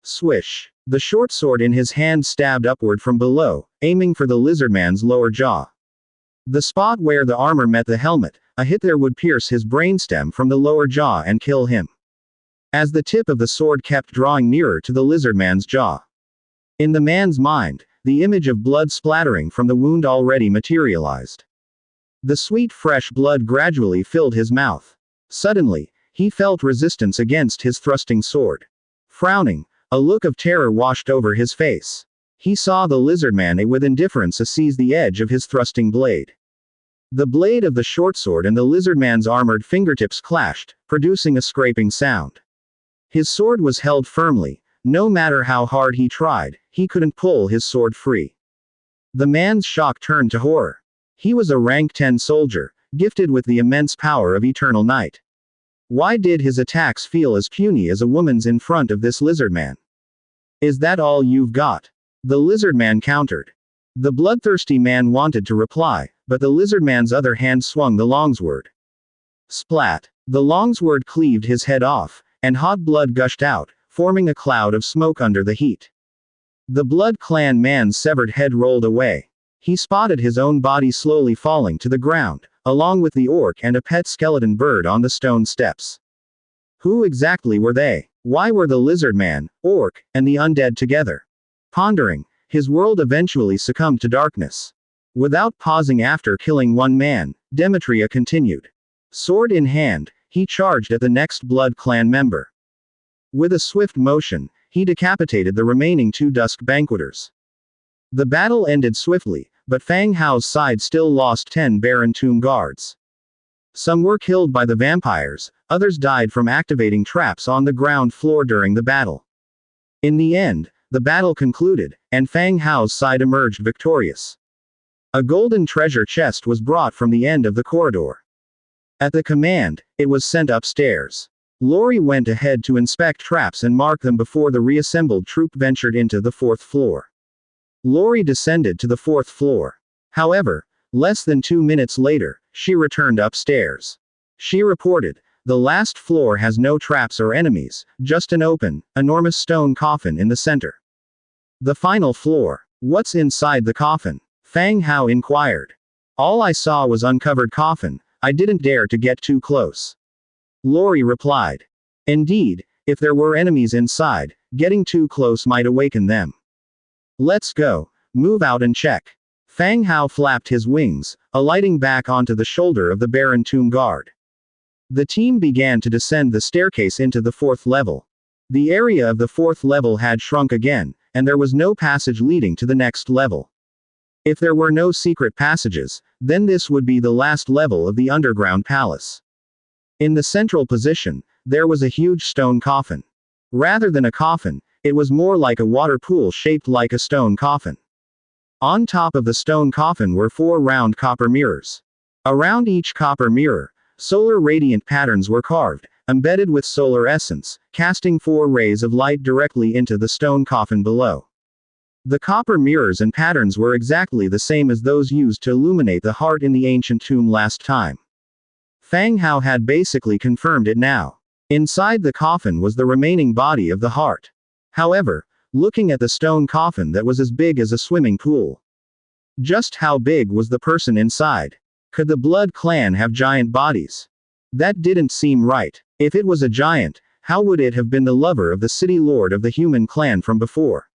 Swish! The short sword in his hand stabbed upward from below, aiming for the lizardman's lower jaw. The spot where the armor met the helmet, a hit there would pierce his brainstem from the lower jaw and kill him. As the tip of the sword kept drawing nearer to the lizardman's jaw. In the man's mind, the image of blood splattering from the wound already materialized. The sweet fresh blood gradually filled his mouth. Suddenly, he felt resistance against his thrusting sword. Frowning, a look of terror washed over his face. He saw the lizardman with indifference seize the edge of his thrusting blade. The blade of the short sword and the lizardman's armored fingertips clashed, producing a scraping sound. His sword was held firmly. No matter how hard he tried, he couldn't pull his sword free. The man's shock turned to horror. He was a rank 10 soldier, gifted with the immense power of eternal night. Why did his attacks feel as puny as a woman's in front of this lizardman? Is that all you've got? The lizardman countered. The bloodthirsty man wanted to reply, but the lizardman's other hand swung the longsword. Splat! The longsword cleaved his head off, and hot blood gushed out, forming a cloud of smoke under the heat. The Blood Clan man's severed head rolled away. He spotted his own body slowly falling to the ground, along with the orc and a pet skeleton bird on the stone steps. Who exactly were they? Why were the lizardman, orc, and the undead together? Pondering, his world eventually succumbed to darkness. Without pausing after killing one man, Demetria continued. Sword in hand, he charged at the next Blood Clan member. With a swift motion, he decapitated the remaining 2 dusk banqueters. The battle ended swiftly, but Fang Hao's side still lost 10 Barren Tomb guards. Some were killed by the vampires, others died from activating traps on the ground floor during the battle. In the end, the battle concluded, and Fang Hao's side emerged victorious. A golden treasure chest was brought from the end of the corridor. At the command, it was sent upstairs. Lori went ahead to inspect traps and mark them before the reassembled troop ventured into the 4th floor. Lori descended to the 4th floor. However, less than 2 minutes later, she returned upstairs. She reported, the last floor has no traps or enemies, just an open, enormous stone coffin in the center. The final floor. What's inside the coffin? Fang Hao inquired. All I saw was uncovered coffin, I didn't dare to get too close. Lori replied. Indeed, if there were enemies inside, getting too close might awaken them. Let's go, move out and check. Fang Hao flapped his wings, alighting back onto the shoulder of the Barren Tomb guard. The team began to descend the staircase into the 4th level. The area of the 4th level had shrunk again, and there was no passage leading to the next level. If there were no secret passages, then this would be the last level of the underground palace. In the central position, there was a huge stone coffin. Rather than a coffin, it was more like a water pool shaped like a stone coffin. On top of the stone coffin were 4 round copper mirrors. Around each copper mirror, solar radiant patterns were carved, embedded with solar essence, casting 4 rays of light directly into the stone coffin below. The copper mirrors and patterns were exactly the same as those used to illuminate the heart in the ancient tomb last time. Fang Hao had basically confirmed it now. Inside the coffin was the remaining body of the heart. However, looking at the stone coffin that was as big as a swimming pool. Just how big was the person inside? Could the Blood Clan have giant bodies? That didn't seem right. If it was a giant, how would it have been the lover of the city lord of the human clan from before?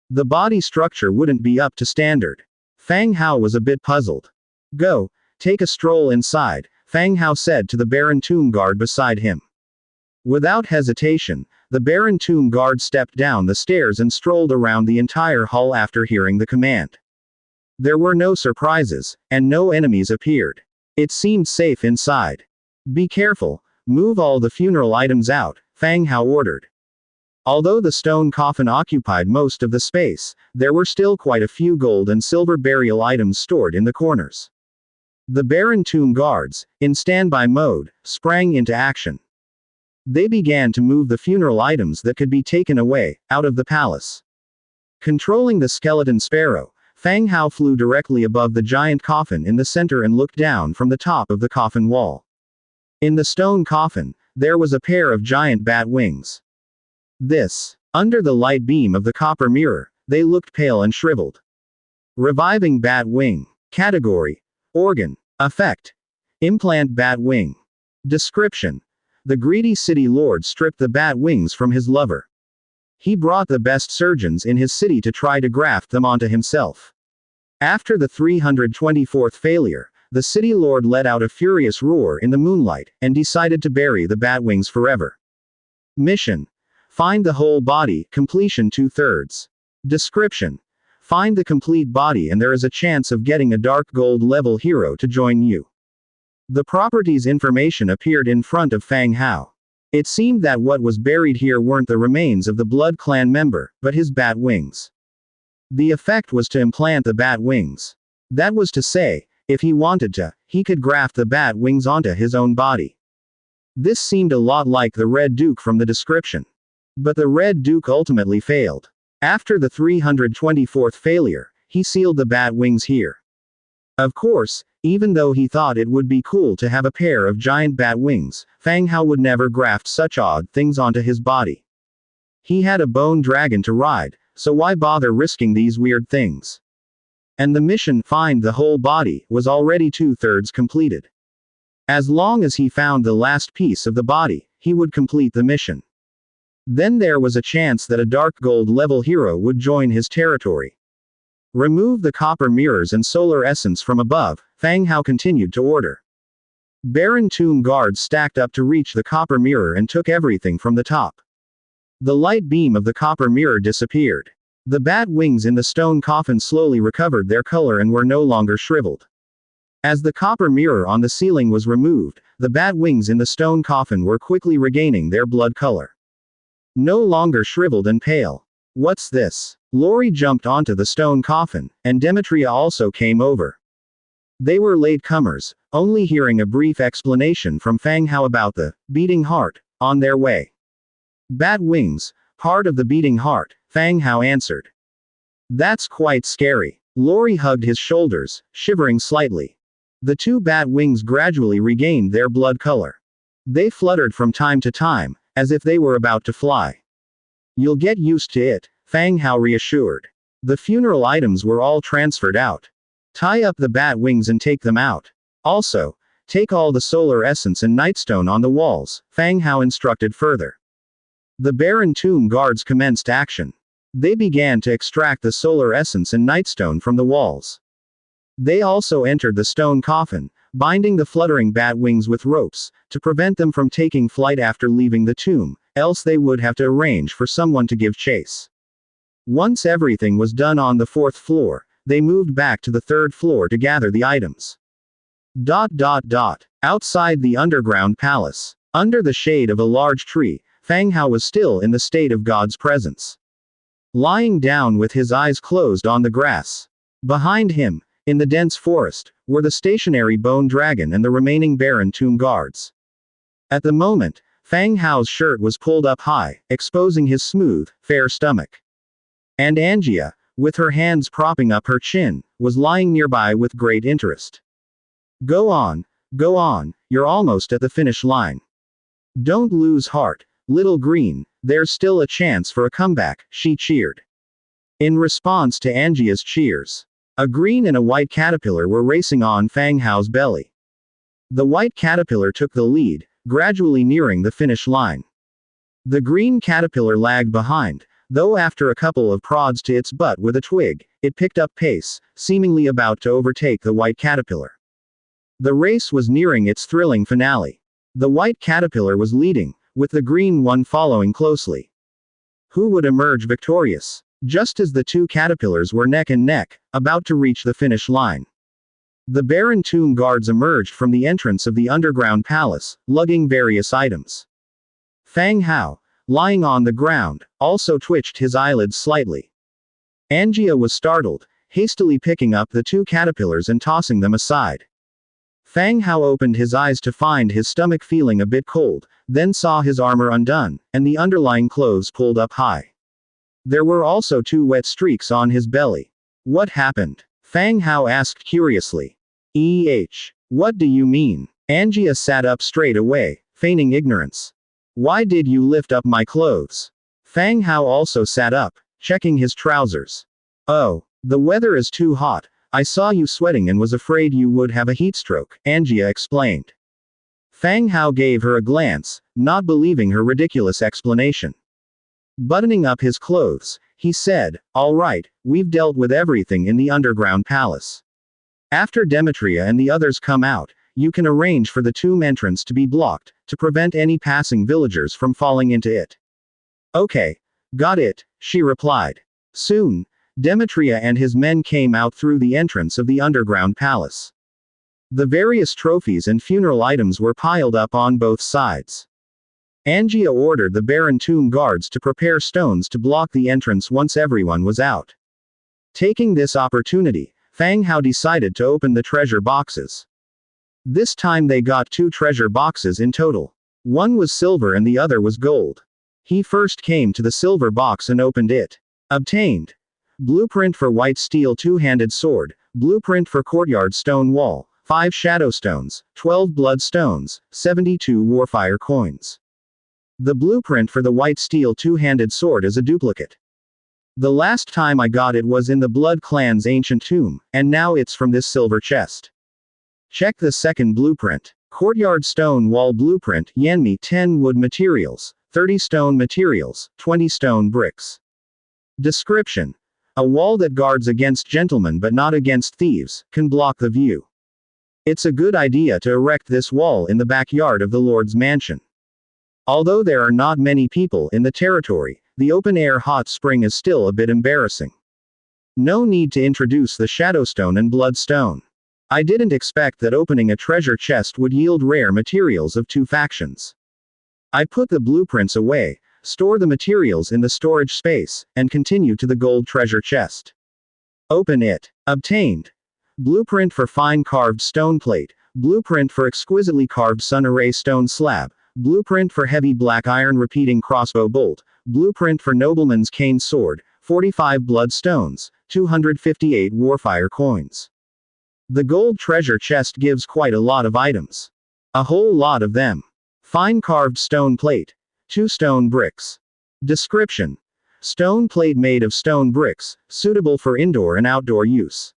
The body structure wouldn't be up to standard. Fang Hao was a bit puzzled. Go, take a stroll inside, Fang Hao said to the Baron Tomb Guard beside him. Without hesitation, the Baron Tomb Guard stepped down the stairs and strolled around the entire hall after hearing the command. There were no surprises, and no enemies appeared. It seemed safe inside. Be careful, move all the funeral items out, Fang Hao ordered. Although the stone coffin occupied most of the space, there were still quite a few gold and silver burial items stored in the corners. The Baron Tomb Guards, in standby mode, sprang into action. They began to move the funeral items that could be taken away, out of the palace. Controlling the skeleton sparrow, Fang Hao flew directly above the giant coffin in the center and looked down from the top of the coffin wall. In the stone coffin, there was a pair of giant bat wings. Under the light beam of the copper mirror, they looked pale and shriveled. Reviving bat wing. Category. Organ. Effect. Implant bat wing. Description. The greedy city lord stripped the bat wings from his lover. He brought the best surgeons in his city to try to graft them onto himself. After the 324th failure, the city lord let out a furious roar in the moonlight, and decided to bury the bat wings forever. Mission. Find the whole body, completion 2/3. Description. Find the complete body and there is a chance of getting a dark gold level hero to join you. The properties information appeared in front of Fang Hao. It seemed that what was buried here weren't the remains of the Blood Clan member, but his bat wings. The effect was to implant the bat wings. That was to say, if he wanted to, he could graft the bat wings onto his own body. This seemed a lot like the Red Duke from the description. But the Red Duke ultimately failed. After the 324th failure, he sealed the bat wings here. Of course, even though he thought it would be cool to have a pair of giant bat wings, Fang Hao would never graft such odd things onto his body. He had a bone dragon to ride, so why bother risking these weird things? And the mission, find the whole body, was already 2/3 completed. As long as he found the last piece of the body, he would complete the mission. Then there was a chance that a dark gold level hero would join his territory. Remove the copper mirrors and solar essence from above, Fang Hao continued to order. Baron Tomb Guards stacked up to reach the copper mirror and took everything from the top. The light beam of the copper mirror disappeared. The bat wings in the stone coffin slowly recovered their color and were no longer shriveled. As the copper mirror on the ceiling was removed, the bat wings in the stone coffin were quickly regaining their blood color. No longer shriveled and pale. What's this? Lori jumped onto the stone coffin, and Demetria also came over. They were latecomers, only hearing a brief explanation from Fang Hao about the beating heart on their way. Bat wings, part of the beating heart, Fang Hao answered. That's quite scary. Lori hugged his shoulders, shivering slightly. The two bat wings gradually regained their blood color. They fluttered from time to time, as if they were about to fly. You'll get used to it, Fang Hao reassured. The funeral items were all transferred out. Tie up the bat wings and take them out. Also, take all the solar essence and nightstone on the walls, Fang Hao instructed further. The Baron Tomb Guards commenced action. They began to extract the solar essence and nightstone from the walls. They also entered the stone coffin, binding the fluttering bat wings with ropes, to prevent them from taking flight after leaving the tomb, else they would have to arrange for someone to give chase. Once everything was done on the 4th floor, they moved back to the 3rd floor to gather the items. Outside the underground palace, under the shade of a large tree, Fang Hao was still in the state of God's presence. Lying down with his eyes closed on the grass. Behind him, in the dense forest, were the stationary bone dragon and the remaining Baron Tomb Guards. At the moment, Fang Hao's shirt was pulled up high, exposing his smooth, fair stomach. And Angia, with her hands propping up her chin, was lying nearby with great interest. Go on, you're almost at the finish line. Don't lose heart, little green, there's still a chance for a comeback, she cheered. In response to Angia's cheers, a green and a white caterpillar were racing on Fang Hao's belly. The white caterpillar took the lead, gradually nearing the finish line. The green caterpillar lagged behind, though after a couple of prods to its butt with a twig, it picked up pace, seemingly about to overtake the white caterpillar. The race was nearing its thrilling finale. The white caterpillar was leading, with the green one following closely. Who would emerge victorious? Just as the two caterpillars were neck and neck, about to reach the finish line, the barren tomb guards emerged from the entrance of the underground palace, lugging various items. Fang Hao, lying on the ground, also twitched his eyelids slightly. Angia was startled, hastily picking up the two caterpillars and tossing them aside. Fang Hao opened his eyes to find his stomach feeling a bit cold, then saw his armor undone, and the underlying clothes pulled up high. There were also two wet streaks on his belly. What happened? Fang Hao asked curiously. What do you mean? Angia sat up straight away, feigning ignorance. Why did you lift up my clothes? Fang Hao also sat up, checking his trousers. Oh, the weather is too hot. I saw you sweating and was afraid you would have a heatstroke, Angia explained. Fang Hao gave her a glance, not believing her ridiculous explanation. Buttoning up his clothes, he said, "All right, we've dealt with everything in the underground palace. After Demetria and the others come out, you can arrange for the tomb entrance to be blocked, to prevent any passing villagers from falling into it." "Okay. Got it," she replied. Soon, Demetria and his men came out through the entrance of the underground palace. The various trophies and funeral items were piled up on both sides. Angia ordered the barren tomb guards to prepare stones to block the entrance once everyone was out. Taking this opportunity, Fang Hao decided to open the treasure boxes. This time they got 2 treasure boxes in total. One was silver and the other was gold. He first came to the silver box and opened it. Obtained. Blueprint for white steel two-handed sword, blueprint for courtyard stone wall, 5 shadow stones, 12 blood stones, 72 warfire coins. The blueprint for the white steel two-handed sword is a duplicate. The last time I got it was in the Blood Clan's ancient tomb, and now it's from this silver chest. Check the second blueprint. Courtyard stone wall blueprint, Yanmi 10 wood materials, 30 stone materials, 20 stone bricks. Description. A wall that guards against gentlemen but not against thieves, can block the view. It's a good idea to erect this wall in the backyard of the Lord's mansion. Although there are not many people in the territory, the open-air hot spring is still a bit embarrassing. No need to introduce the Shadowstone and Bloodstone. I didn't expect that opening a treasure chest would yield rare materials of 2 factions. I put the blueprints away, store the materials in the storage space, and continue to the gold treasure chest. Open it. Obtained. Blueprint for fine carved stone plate, blueprint for exquisitely carved sun array stone slab, blueprint for heavy black iron repeating crossbow bolt, blueprint for nobleman's cane sword, 45 blood stones, 258 warfire coins. The gold treasure chest gives quite a lot of items. A whole lot of them. Fine carved stone plate. 2 stone bricks. Description. Stone plate made of stone bricks, suitable for indoor and outdoor use.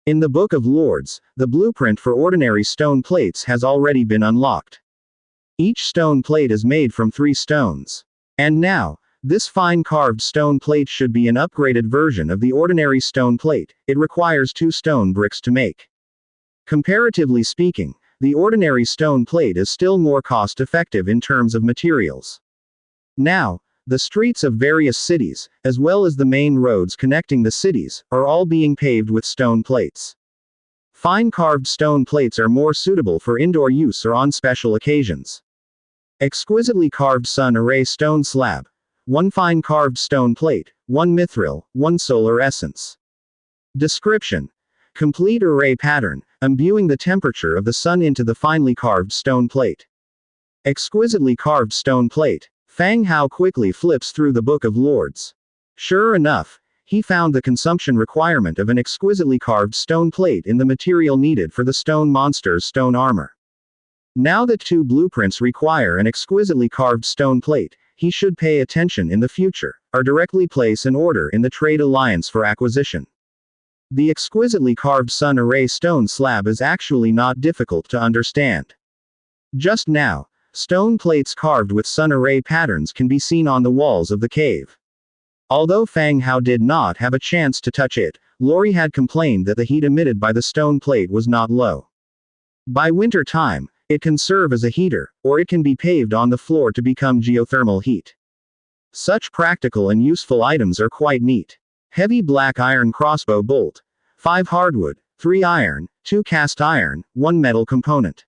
In the Book of Lords, the blueprint for ordinary stone plates has already been unlocked. Each stone plate is made from 3 stones. And now, this fine carved stone plate should be an upgraded version of the ordinary stone plate. It requires 2 stone bricks to make. Comparatively speaking, the ordinary stone plate is still more cost-effective in terms of materials. Now, the streets of various cities, as well as the main roads connecting the cities, are all being paved with stone plates. Fine carved stone plates are more suitable for indoor use or on special occasions. Exquisitely carved sun array stone slab. 1 fine carved stone plate, 1 mithril, 1 solar essence. Description. Complete array pattern, imbuing the temperature of the sun into the finely carved stone plate. Exquisitely carved stone plate. Fang Hao quickly flips through the Book of Lords. Sure enough, he found the consumption requirement of an exquisitely carved stone plate in the material needed for the stone monster's stone armor. Now that 2 blueprints require an exquisitely carved stone plate, he should pay attention in the future, or directly place an order in the Trade Alliance for acquisition. The exquisitely carved sun array stone slab is actually not difficult to understand. Just now, stone plates carved with sun array patterns can be seen on the walls of the cave. Although Fang Hao did not have a chance to touch it, Lori had complained that the heat emitted by the stone plate was not low. By winter time, it can serve as a heater, or it can be paved on the floor to become geothermal heat. Such practical and useful items are quite neat. Heavy black iron crossbow bolt. 5 hardwood, 3 iron, 2 cast iron, 1 metal component.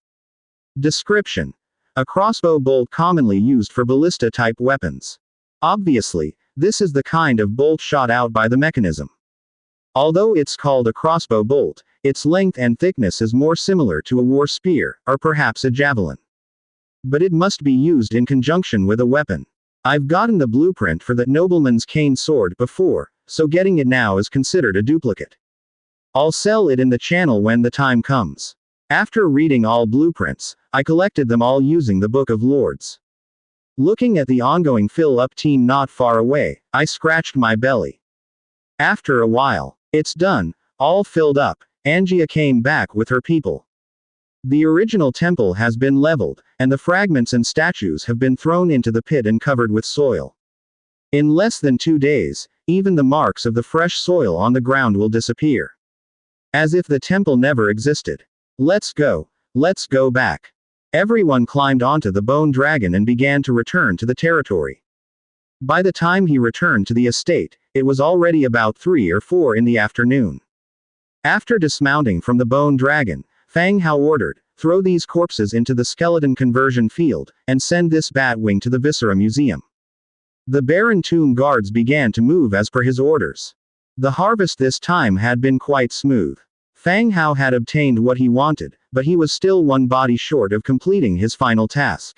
Description: a crossbow bolt commonly used for ballista-type weapons. Obviously, this is the kind of bolt shot out by the mechanism. Although it's called a crossbow bolt, its length and thickness is more similar to a war spear, or perhaps a javelin. But it must be used in conjunction with a weapon. I've gotten the blueprint for that nobleman's cane sword before, so getting it now is considered a duplicate. I'll sell it in the channel when the time comes. After reading all blueprints, I collected them all using the Book of Lords. Looking at the ongoing fill-up team not far away, I scratched my belly. After a while, it's done, all filled up. Angia came back with her people. The original temple has been leveled, and the fragments and statues have been thrown into the pit and covered with soil. In less than 2 days, even the marks of the fresh soil on the ground will disappear. As if the temple never existed. Let's go back. Everyone climbed onto the bone dragon and began to return to the territory. By the time he returned to the estate, it was already about 3 or 4 in the afternoon. After dismounting from the bone dragon, Fang Hao ordered, "Throw these corpses into the skeleton conversion field, and send this Batwing to the Viscera Museum." The Baron Tomb guards began to move as per his orders. The harvest this time had been quite smooth. Fang Hao had obtained what he wanted, but he was still 1 body short of completing his final task.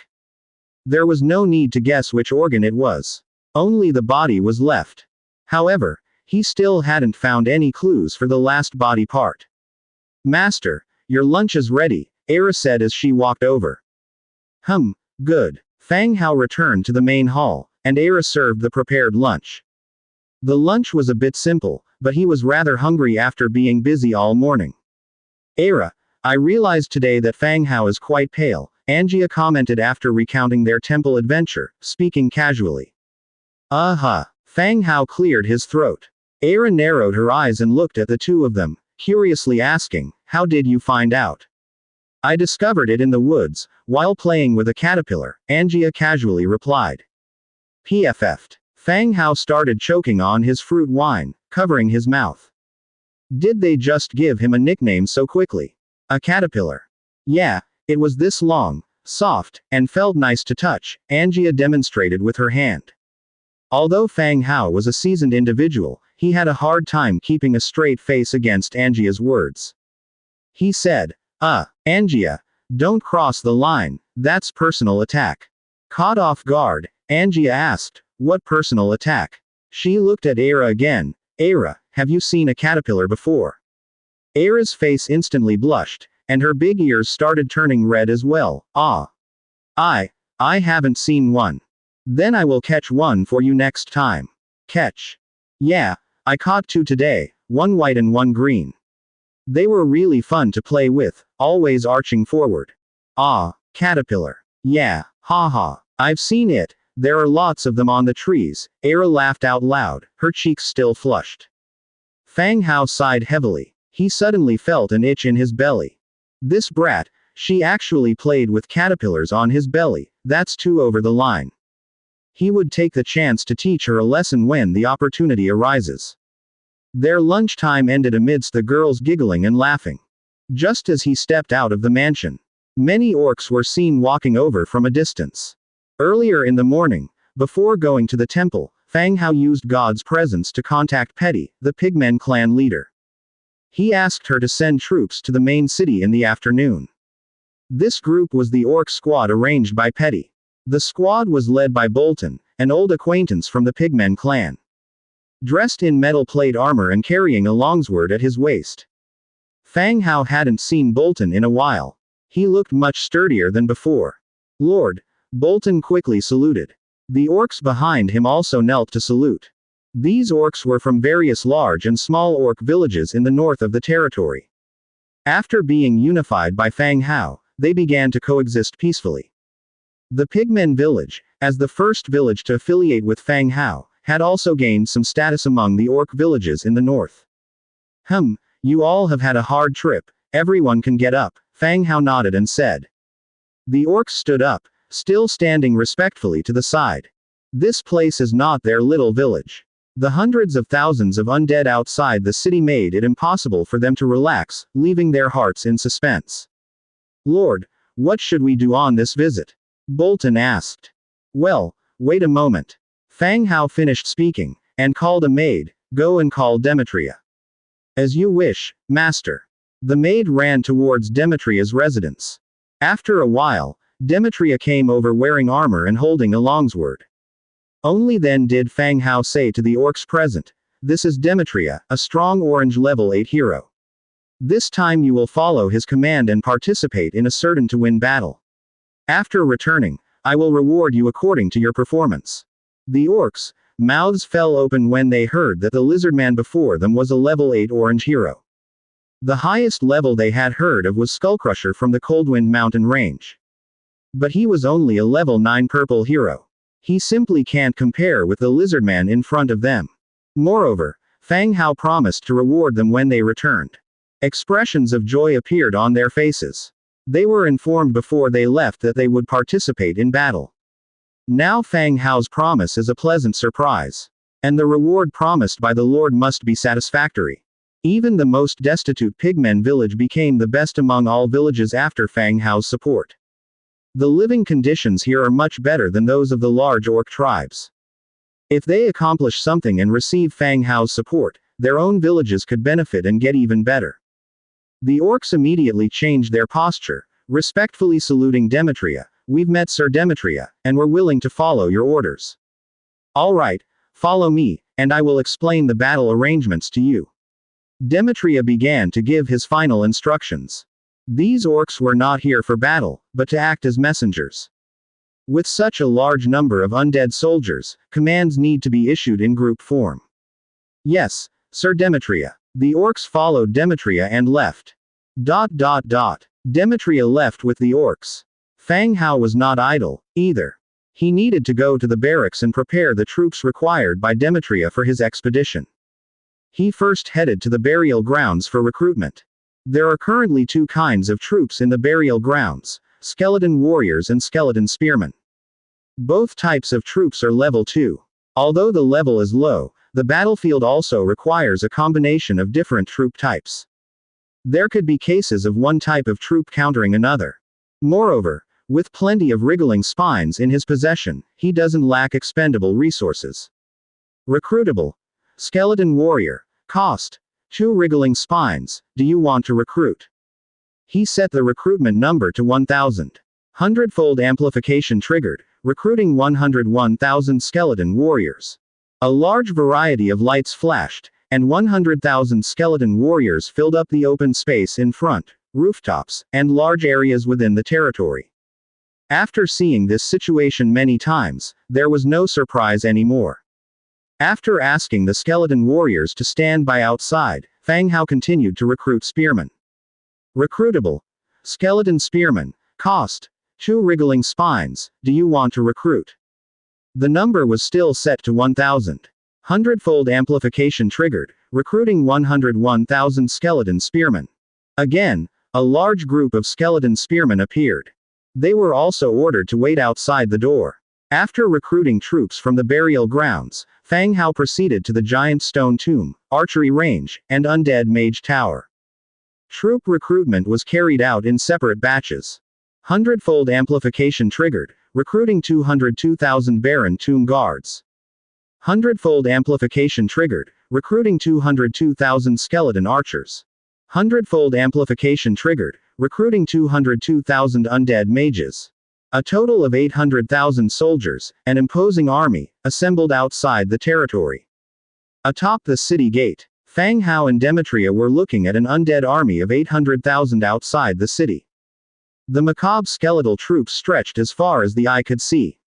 There was no need to guess which organ it was. Only the body was left. However, he still hadn't found any clues for the last body part. "Master, your lunch is ready," Era said as she walked over. Good. Fang Hao returned to the main hall, and Era served the prepared lunch. The lunch was a bit simple, but he was rather hungry after being busy all morning. "Era, I realized today that Fang Hao is quite pale," Angia commented after recounting their temple adventure, speaking casually. Fang Hao cleared his throat. Era narrowed her eyes and looked at the two of them, curiously asking, "How did you find out?" "I discovered it in the woods, while playing with a caterpillar," Angia casually replied. PFF'd. Fang Hao started choking on his fruit wine, covering his mouth. Did they just give him a nickname so quickly? A caterpillar. Yeah, it was this long, soft, and felt nice to touch, Angia demonstrated with her hand. Although Fang Hao was a seasoned individual, he had a hard time keeping a straight face against Angia's words. He said, Angia, don't cross the line, that's personal attack." Caught off guard, Angia asked, "What personal attack?" She looked at Era again. "Era, have you seen a caterpillar before?" Era's face instantly blushed, and her big ears started turning red as well. I haven't seen one. Then I will catch one for you next time." Catch? Yeah, I caught 2 today, 1 white and 1 green. They were really fun to play with, always arching forward. Caterpillar. Yeah, haha, I've seen it. There are lots of them on the trees. Era laughed out loud, her cheeks still flushed. Fang Hao sighed heavily. He suddenly felt an itch in his belly. This brat, she actually played with caterpillars on his belly, that's too over the line. He would take the chance to teach her a lesson when the opportunity arises. Their lunchtime ended amidst the girls giggling and laughing. Just as he stepped out of the mansion, many orcs were seen walking over from a distance. Earlier in the morning, before going to the temple, Fang Hao used God's presence to contact Petty, the Pigmen clan leader. He asked her to send troops to the main city in the afternoon. This group was the orc squad arranged by Petty. The squad was led by Bolton, an old acquaintance from the Pigmen clan. Dressed in metal plate armor and carrying a longsword at his waist. Fang Hao hadn't seen Bolton in a while. He looked much sturdier than before. "Lord," Bolton quickly saluted. The orcs behind him also knelt to salute. These orcs were from various large and small orc villages in the north of the territory. After being unified by Fang Hao, they began to coexist peacefully. The Pigmen village, as the first village to affiliate with Fang Hao, had also gained some status among the orc villages in the north. You all have had a hard trip, everyone can get up, Fang Hao nodded and said. The orcs stood up, still standing respectfully to the side. This place is not their little village. The hundreds of thousands of undead outside the city made it impossible for them to relax, leaving their hearts in suspense. Lord, what should we do on this visit? Bolton asked. Well, wait a moment. Fang Hao finished speaking, and called a maid. Go and call Demetria. As you wish, master. The maid ran towards Demetria's residence. After a while, Demetria came over wearing armor and holding a longsword. Only then did Fang Hao say to the orcs present, this is Demetria, a strong orange level 8 hero. This time you will follow his command and participate in a certain to win battle. After returning, I will reward you according to your performance. The orcs' mouths fell open when they heard that the lizardman before them was a level 8 orange hero. The highest level they had heard of was Skullcrusher from the Coldwind Mountain range. But he was only a level 9 purple hero. He simply can't compare with the lizardman in front of them. Moreover, Fang Hao promised to reward them when they returned. Expressions of joy appeared on their faces. They were informed before they left that they would participate in battle. Now Fang Hao's promise is a pleasant surprise. And the reward promised by the Lord must be satisfactory. Even the most destitute pigmen village became the best among all villages after Fang Hao's support. The living conditions here are much better than those of the large orc tribes. If they accomplish something and receive Fang Hao's support, their own villages could benefit and get even better. The orcs immediately changed their posture, respectfully saluting Demetria. We've met Sir Demetria, and we're willing to follow your orders. All right, follow me, and I will explain the battle arrangements to you. Demetria began to give his final instructions. These orcs were not here for battle, but to act as messengers. With such a large number of undead soldiers, commands need to be issued in group form. Yes, Sir Demetria. The orcs followed Demetria and left. Demetria left with the orcs. Fang Hao was not idle, either. He needed to go to the barracks and prepare the troops required by Demetria for his expedition. He first headed to the burial grounds for recruitment. There are currently two kinds of troops in the burial grounds, skeleton warriors and skeleton spearmen. Both types of troops are level 2. Although the level is low, the battlefield also requires a combination of different troop types. There could be cases of one type of troop countering another. Moreover, with plenty of wriggling spines in his possession, he doesn't lack expendable resources. Recruitable. Skeleton warrior. Cost. 2 wriggling spines. Do you want to recruit? He set the recruitment number to 1000. Hundredfold amplification triggered, recruiting 101,000 skeleton warriors. A large variety of lights flashed, and 100,000 skeleton warriors filled up the open space in front, rooftops, and large areas within the territory. After seeing this situation many times, there was no surprise anymore. After asking the skeleton warriors to stand by outside, Fang Hao continued to recruit spearmen. Recruitable. Skeleton spearmen. Cost. 2 wriggling spines. Do you want to recruit? The number was still set to 1000. Hundredfold amplification triggered, recruiting 101,000 skeleton spearmen. Again, a large group of skeleton spearmen appeared. They were also ordered to wait outside the door. After recruiting troops from the burial grounds, Fang Hao proceeded to the giant stone tomb, archery range, and undead mage tower. Troop recruitment was carried out in separate batches. Hundredfold amplification triggered, recruiting 202,000 Baron Tomb Guards. Hundredfold amplification triggered, recruiting 202,000 skeleton archers. Hundredfold amplification triggered, recruiting 202,000 undead mages. A total of 800,000 soldiers, an imposing army, assembled outside the territory. Atop the city gate, Fang Hao and Demetria were looking at an undead army of 800,000 outside the city. The macabre skeletal troops stretched as far as the eye could see.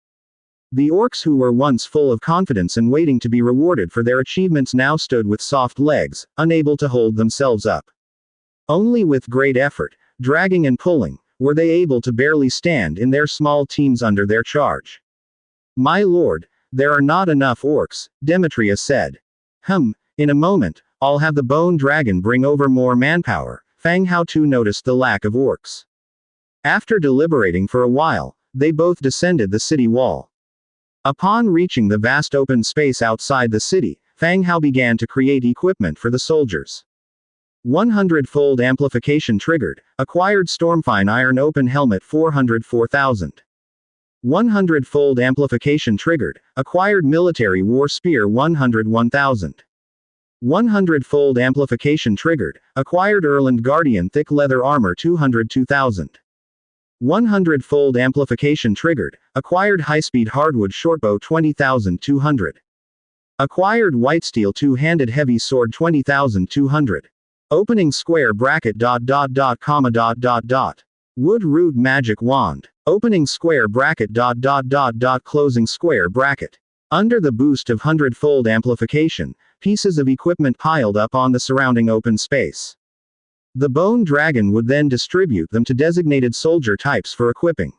The orcs who were once full of confidence and waiting to be rewarded for their achievements now stood with soft legs, unable to hold themselves up. Only with great effort, dragging and pulling, were they able to barely stand in their small teams under their charge. My lord, There are not enough orcs, Demetria said. In a moment, I'll have the bone dragon bring over more manpower. Fang Hao too noticed the lack of orcs. After deliberating for a while, they both descended the city wall. Upon reaching the vast open space outside the city, Fang Hao began to create equipment for the soldiers. 100-fold amplification triggered, acquired Stormfine Iron Open Helmet 404,000. 100-fold amplification triggered, acquired Military War Spear 101,000. 100-fold amplification triggered, acquired Erland Guardian Thick Leather Armor 202,000. 100-fold amplification triggered, acquired High-Speed Hardwood Shortbow 20,200. Acquired Whitesteel Two-Handed Heavy Sword 20,200. Opening square bracket ... Wood Root Magic Wand. Opening square bracket ... Closing square bracket. Under the boost of 100-fold amplification, pieces of equipment piled up on the surrounding open space. The Bone Dragon would then distribute them to designated soldier types for equipping.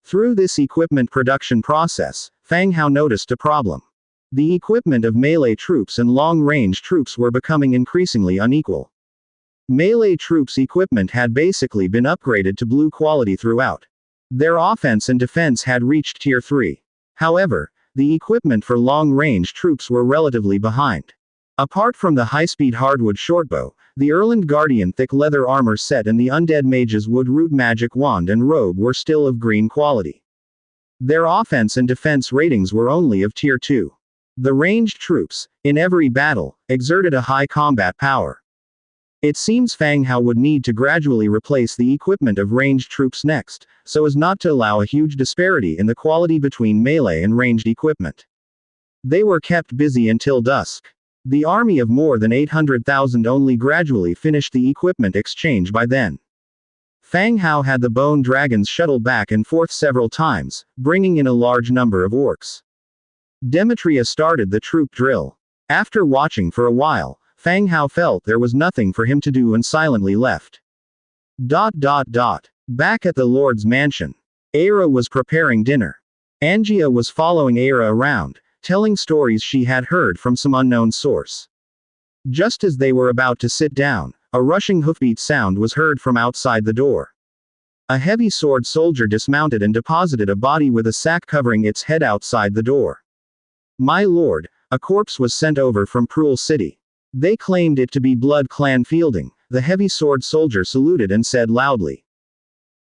Through this equipment production process, Fang Hao noticed a problem. The equipment of melee troops and long-range troops were becoming increasingly unequal. Melee troops' equipment had basically been upgraded to blue quality throughout. Their offense and defense had reached Tier 3. However, the equipment for long-range troops were relatively behind. Apart from the high-speed hardwood shortbow, the Erland Guardian Thick Leather Armor set and the Undead Mage's Wood Root Magic Wand and Robe were still of green quality. Their offense and defense ratings were only of Tier 2. The ranged troops, in every battle, exerted a high combat power. It seems Fang Hao would need to gradually replace the equipment of ranged troops next, so as not to allow a huge disparity in the quality between melee and ranged equipment. They were kept busy until dusk. The army of more than 800,000 only gradually finished the equipment exchange by then. Fang Hao had the Bone Dragons shuttle back and forth several times, bringing in a large number of orcs. Demetria started the troop drill. After watching for a while, Fang Hao felt there was nothing for him to do and silently left. Back at the Lord's mansion. Aira was preparing dinner. Angia was following Aira around, telling stories she had heard from some unknown source. Just as they were about to sit down, a rushing hoofbeat sound was heard from outside the door. A heavy sword soldier dismounted and deposited a body with a sack covering its head outside the door. My lord, a corpse was sent over from Prul City. They claimed it to be Blood Clan Fielding. The heavy sword soldier saluted and said loudly.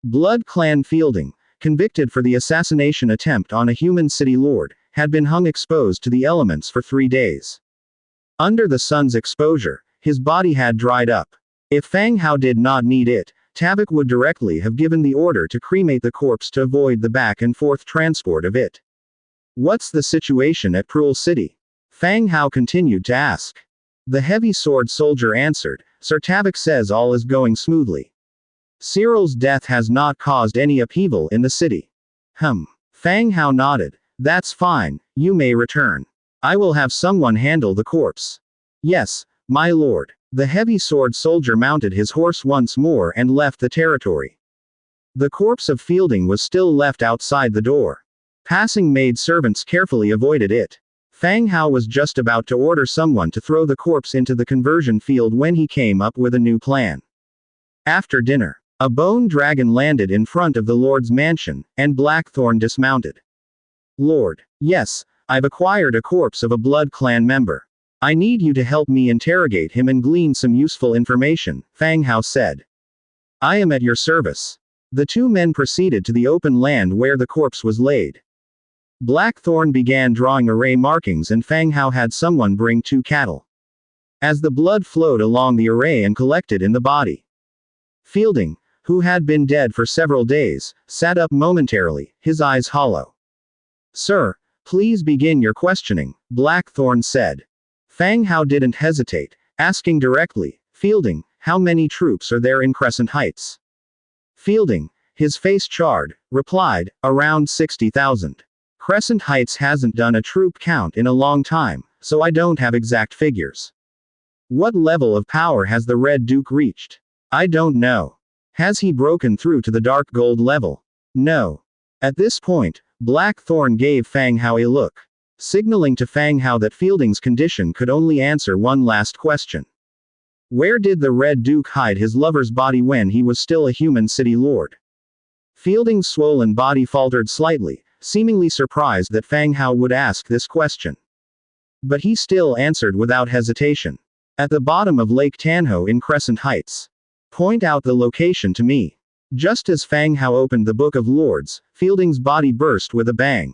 Blood Clan Fielding, convicted for the assassination attempt on a human city lord, had been hung exposed to the elements for 3 days. Under the sun's exposure, his body had dried up. If Fang Hao did not need it, Tavok would directly have given the order to cremate the corpse to avoid the back and forth transport of it. What's the situation at Prul City? Fang Hao continued to ask. The heavy sword soldier answered, Sir Tavok says all is going smoothly. Cyril's death has not caused any upheaval in the city. Fang Hao nodded. That's fine, you may return. I will have someone handle the corpse. Yes, my lord. The heavy sword soldier mounted his horse once more and left the territory. The corpse of Fielding was still left outside the door. Passing maid servants carefully avoided it. Fang Hao was just about to order someone to throw the corpse into the conversion field when he came up with a new plan. After dinner, a bone dragon landed in front of the Lord's mansion, and Blackthorn dismounted. Lord, yes, I've acquired a corpse of a Blood Clan member. I need you to help me interrogate him and glean some useful information, Fang Hao said. I am at your service. The two men proceeded to the open land where the corpse was laid. Blackthorn began drawing array markings and Fang Hao had someone bring 2 cattle. As the blood flowed along the array and collected in the body. Fielding, who had been dead for several days, sat up momentarily, his eyes hollow. Sir, please begin your questioning, Blackthorn said. Fang Hao didn't hesitate, asking directly, Fielding, how many troops are there in Crescent Heights? Fielding, his face charred, replied, around 60,000. Crescent Heights hasn't done a troop count in a long time, so I don't have exact figures. What level of power has the Red Duke reached? I don't know. Has he broken through to the Dark Gold level? No. At this point, Blackthorn gave Fang Hao a look. signaling to Fang Hao that Fielding's condition could only answer one last question. Where did the Red Duke hide his lover's body when he was still a human city lord? Fielding's swollen body faltered slightly, seemingly surprised that Fang Hao would ask this question. But he still answered without hesitation. At the bottom of Lake Tanho in Crescent Heights. Point out the location to me. Just as Fang Hao opened the Book of Lords, Fielding's body burst with a bang.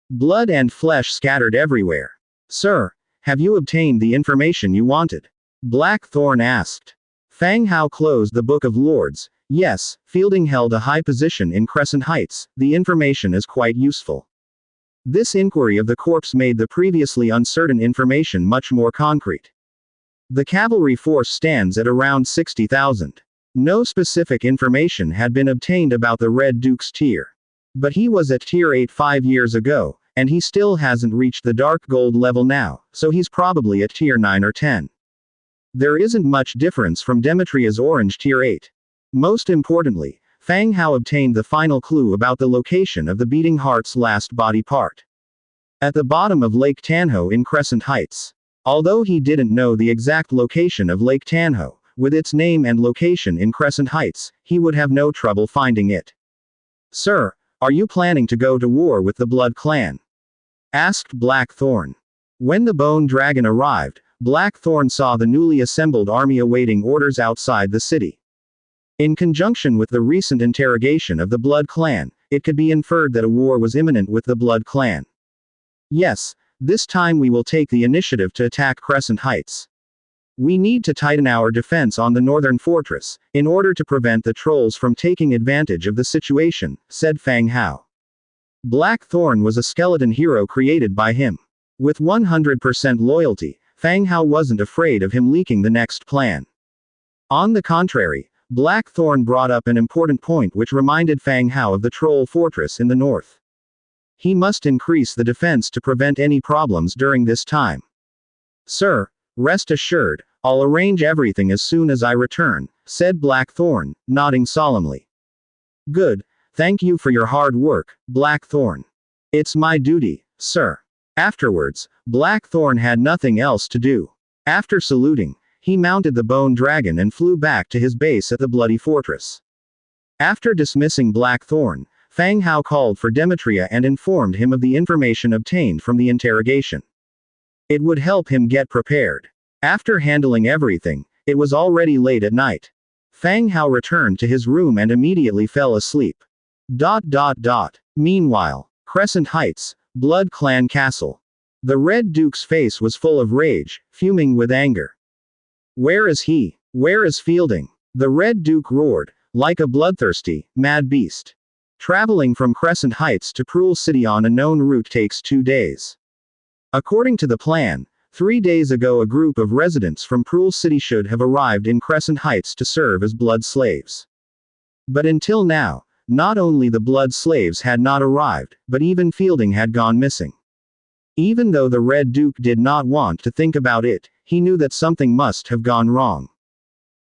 Blood and flesh scattered everywhere. Sir, have you obtained the information you wanted? Blackthorn asked. Fang Hao closed the Book of Lords. Yes, Fielding held a high position in Crescent Heights. The information is quite useful. This inquiry of the corpse made the previously uncertain information much more concrete. The cavalry force stands at around 60,000. No specific information had been obtained about the Red Duke's tier. But he was at tier 8 5 years ago, and he still hasn't reached the dark gold level now, so he's probably at tier 9 or 10. There isn't much difference from Demetria's orange tier 8. Most importantly, Fang Hao obtained the final clue about the location of the Beating Heart's last body part. At the bottom of Lake Tanho in Crescent Heights. Although he didn't know the exact location of Lake Tanho, with its name and location in Crescent Heights, he would have no trouble finding it. Sir, are you planning to go to war with the Blood Clan? Asked Blackthorn. When the Bone Dragon arrived, Blackthorn saw the newly assembled army awaiting orders outside the city. In conjunction with the recent interrogation of the Blood Clan, it could be inferred that a war was imminent with the Blood Clan. Yes, this time we will take the initiative to attack Crescent Heights. We need to tighten our defense on the northern fortress, in order to prevent the trolls from taking advantage of the situation, said Fang Hao. Blackthorn was a skeleton hero created by him. With 100% loyalty, Fang Hao wasn't afraid of him leaking the next plan. On the contrary, Blackthorn brought up an important point which reminded Fang Hao of the troll fortress in the north. He must increase the defense to prevent any problems during this time. Sir, rest assured, I'll arrange everything as soon as I return, said Blackthorn, nodding solemnly. Good, thank you for your hard work, Blackthorn. It's my duty, sir. Afterwards, Blackthorn had nothing else to do. After saluting, he mounted the Bone Dragon and flew back to his base at the Bloody Fortress. After dismissing Blackthorn, Fang Hao called for Demetria and informed him of the information obtained from the interrogation. It would help him get prepared. After handling everything, it was already late at night. Fang Hao returned to his room and immediately fell asleep. Meanwhile, Crescent Heights, Blood Clan Castle. The Red Duke's face was full of rage, fuming with anger. Where is he? Where is Fielding? The Red Duke roared, like a bloodthirsty, mad beast. Traveling from Crescent Heights to Proul City on a known route takes 2 days. According to the plan, 3 days ago a group of residents from Proul City should have arrived in Crescent Heights to serve as blood slaves. But until now, not only the blood slaves had not arrived, but even Fielding had gone missing. Even though the Red Duke did not want to think about it, he knew that something must have gone wrong.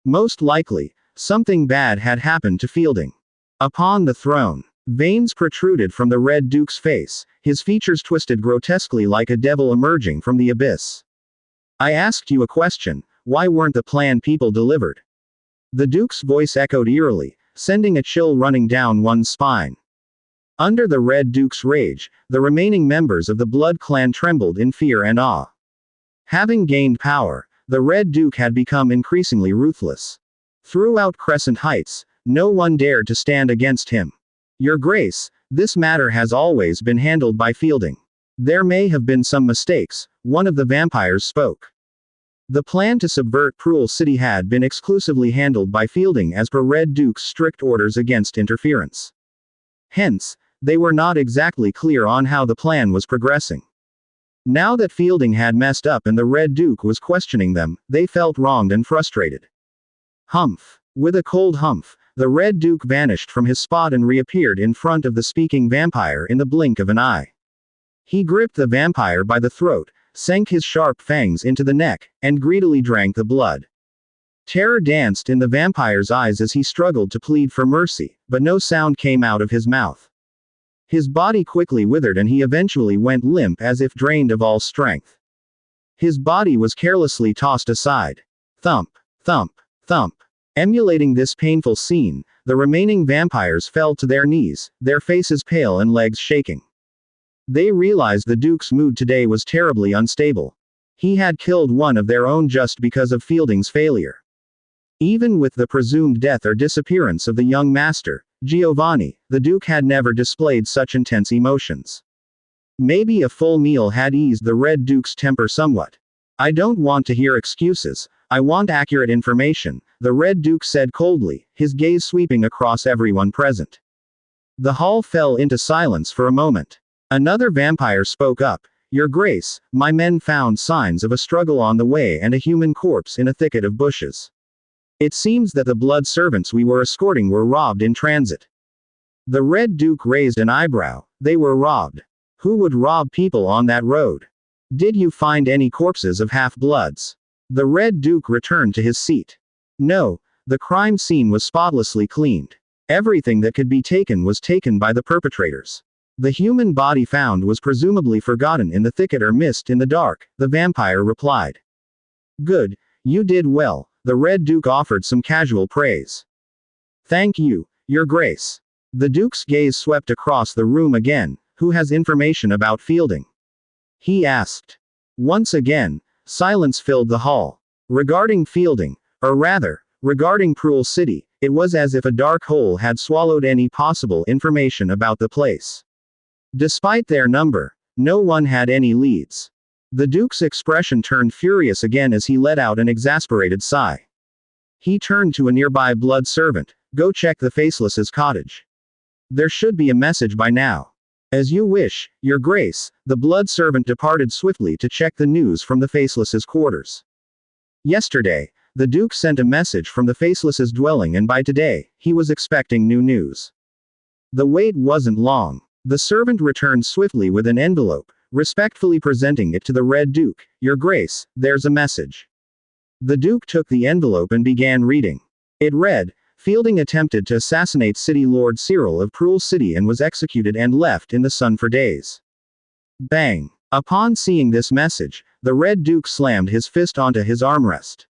Most likely, something bad had happened to Fielding. Upon the throne, veins protruded from the Red Duke's face, his features twisted grotesquely like a devil emerging from the abyss. I asked you a question, why weren't the plan people delivered? The Duke's voice echoed eerily, sending a chill running down one's spine. Under the Red Duke's rage, the remaining members of the Blood Clan trembled in fear and awe. Having gained power, the Red Duke had become increasingly ruthless. Throughout Crescent Heights, no one dared to stand against him. Your Grace, this matter has always been handled by Fielding. There may have been some mistakes, one of the vampires spoke. The plan to subvert Proul City had been exclusively handled by Fielding as per Red Duke's strict orders against interference. Hence, they were not exactly clear on how the plan was progressing. Now that Fielding had messed up and the Red Duke was questioning them, they felt wronged and frustrated. Humph. With a cold humph, the Red Duke vanished from his spot and reappeared in front of the speaking vampire in the blink of an eye. He gripped the vampire by the throat, sank his sharp fangs into the neck, and greedily drank the blood. Terror danced in the vampire's eyes as he struggled to plead for mercy, but no sound came out of his mouth. His body quickly withered and he eventually went limp as if drained of all strength. His body was carelessly tossed aside. Thump, thump, thump. Emulating this painful scene, the remaining vampires fell to their knees, their faces pale and legs shaking. They realized the Duke's mood today was terribly unstable. He had killed one of their own just because of Fielding's failure. Even with the presumed death or disappearance of the young master, Giovanni, the Duke had never displayed such intense emotions. Maybe a full meal had eased the Red Duke's temper somewhat. I don't want to hear excuses, I want accurate information, the Red Duke said coldly, his gaze sweeping across everyone present. The hall fell into silence for a moment. Another vampire spoke up. Your Grace, my men found signs of a struggle on the way and a human corpse in a thicket of bushes. It seems that the blood servants we were escorting were robbed in transit. The Red Duke raised an eyebrow. They were robbed. Who would rob people on that road? Did you find any corpses of half-bloods? The Red Duke returned to his seat. No, the crime scene was spotlessly cleaned. Everything that could be taken was taken by the perpetrators. The human body found was presumably forgotten in the thicket or missed in the dark, the vampire replied. Good, you did well, the Red Duke offered some casual praise. Thank you, Your Grace. The Duke's gaze swept across the room again. Who has information about Fielding? He asked. Once again, silence filled the hall. Regarding Fielding, or rather, regarding Cruel City, it was as if a dark hole had swallowed any possible information about the place. Despite their number, no one had any leads. The Duke's expression turned furious again as he let out an exasperated sigh. He turned to a nearby blood servant. Go check the Faceless's cottage. There should be a message by now. As you wish, Your Grace, the blood servant departed swiftly to check the news from the Faceless's quarters. Yesterday, the Duke sent a message from the Faceless's dwelling and by today, he was expecting new news. The wait wasn't long. The servant returned swiftly with an envelope, respectfully presenting it to the Red Duke. Your Grace, there's a message. The Duke took the envelope and began reading. It read, Fielding attempted to assassinate City Lord Cyril of Cruel City and was executed and left in the sun for days. Bang! Upon seeing this message, the Red Duke slammed his fist onto his armrest.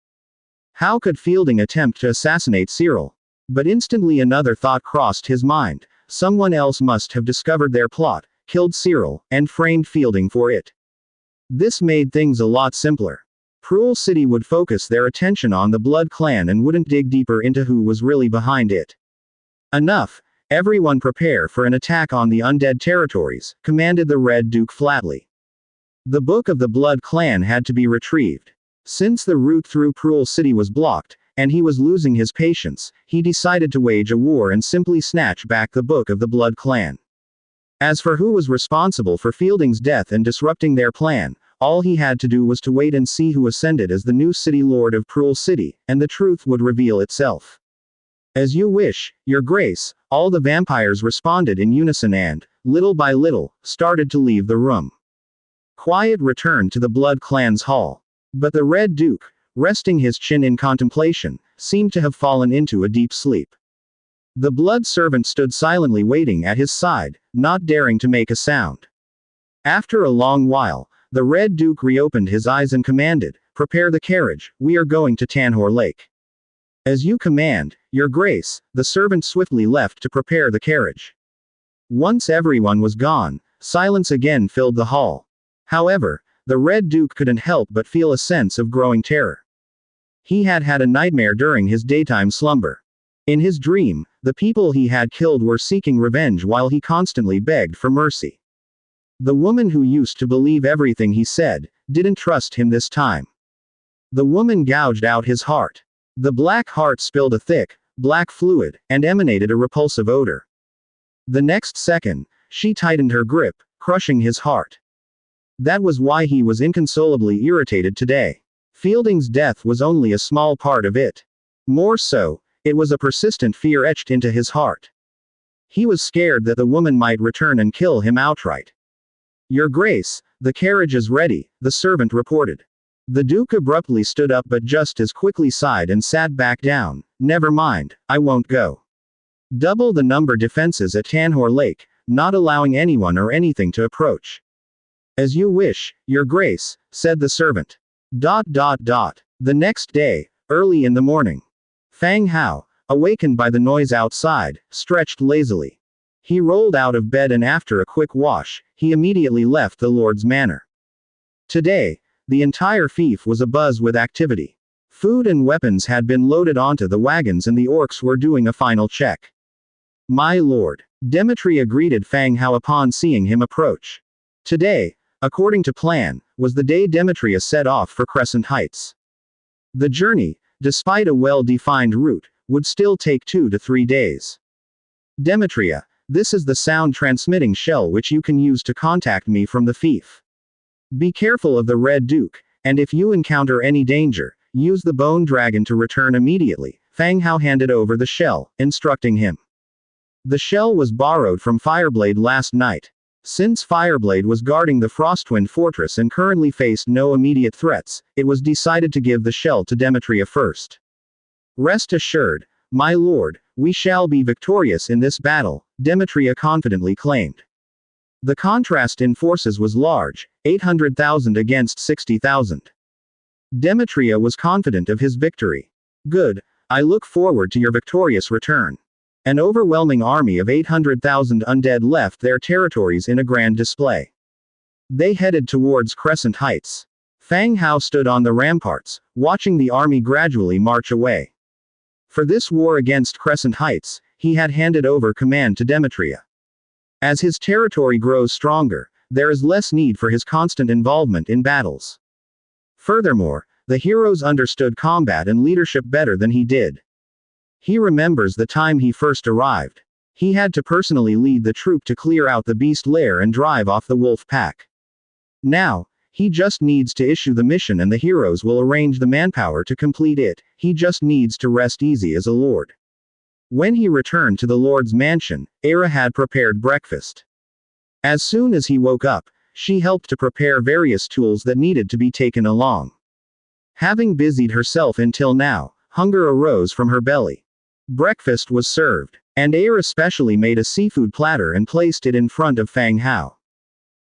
How could Fielding attempt to assassinate Cyril? But instantly another thought crossed his mind. Someone else must have discovered their plot, killed Cyril, and framed Fielding for it. This made things a lot simpler. Cruel City would focus their attention on the Blood Clan and wouldn't dig deeper into who was really behind it. Enough, everyone prepare for an attack on the Undead territories, commanded the Red Duke flatly. The Book of the Blood Clan had to be retrieved. Since the route through Cruel City was blocked, and he was losing his patience, he decided to wage a war and simply snatch back the Book of the Blood Clan. As for who was responsible for Fielding's death and disrupting their plan, all he had to do was to wait and see who ascended as the new City Lord of Cruel City, and the truth would reveal itself. As you wish, Your Grace, all the vampires responded in unison and, little by little, started to leave the room. Quiet returned to the Blood Clan's hall. But the Red Duke, resting his chin in contemplation, seemed to have fallen into a deep sleep. The blood servant stood silently waiting at his side, not daring to make a sound. After a long while, the Red Duke reopened his eyes and commanded, Prepare the carriage, we are going to Tanhor Lake. As you command, Your Grace, the servant swiftly left to prepare the carriage. Once everyone was gone, silence again filled the hall. However, the Red Duke couldn't help but feel a sense of growing terror. He had had a nightmare during his daytime slumber. In his dream, the people he had killed were seeking revenge while he constantly begged for mercy. The woman who used to believe everything he said, didn't trust him this time. The woman gouged out his heart. The black heart spilled a thick, black fluid, and emanated a repulsive odor. The next second, she tightened her grip, crushing his heart. That was why he was inconsolably irritated today. Fielding's death was only a small part of it. More so, it was a persistent fear etched into his heart. He was scared that the woman might return and kill him outright. Your Grace, the carriage is ready, the servant reported. The Duke abruptly stood up but just as quickly sighed and sat back down. Never mind, I won't go. Double the number defenses at Tanhor Lake, not allowing anyone or anything to approach. As you wish, your grace, said the servant. The next day, early in the morning, Fang Hao, awakened by the noise outside, stretched lazily. He rolled out of bed and after a quick wash, he immediately left the Lord's manor. Today, the entire fief was abuzz with activity. Food and weapons had been loaded onto the wagons and the orcs were doing a final check. My lord, Demetria greeted Fang Hao upon seeing him approach. Today, according to plan, was the day Demetria set off for Crescent Heights. The journey, despite a well-defined route, would still take 2 to 3 days. Demetria, this is the sound transmitting shell which you can use to contact me from the fief. Be careful of the Red Duke, and if you encounter any danger, use the bone dragon to return immediately. Fang Hao handed over the shell, instructing him. The shell was borrowed from Fireblade last night. Since Fireblade was guarding the Frostwind Fortress and currently faced no immediate threats, it was decided to give the shell to Demetria first. Rest assured, my lord, we shall be victorious in this battle, Demetria confidently claimed. The contrast in forces was large, 800,000 against 60,000. Demetria was confident of his victory. Good, I look forward to your victorious return. An overwhelming army of 800,000 undead left their territories in a grand display. They headed towards Crescent Heights. Fang Hao stood on the ramparts, watching the army gradually march away. For this war against Crescent Heights, he had handed over command to Demetria. As his territory grows stronger, there is less need for his constant involvement in battles. Furthermore, the heroes understood combat and leadership better than he did. He remembers the time he first arrived. He had to personally lead the troop to clear out the beast lair and drive off the wolf pack. Now, he just needs to issue the mission and the heroes will arrange the manpower to complete it. He just needs to rest easy as a lord. When he returned to the Lord's mansion, Era had prepared breakfast. As soon as he woke up, she helped to prepare various tools that needed to be taken along. Having busied herself until now, hunger arose from her belly. Breakfast was served, and Era specially made a seafood platter and placed it in front of Fang Hao.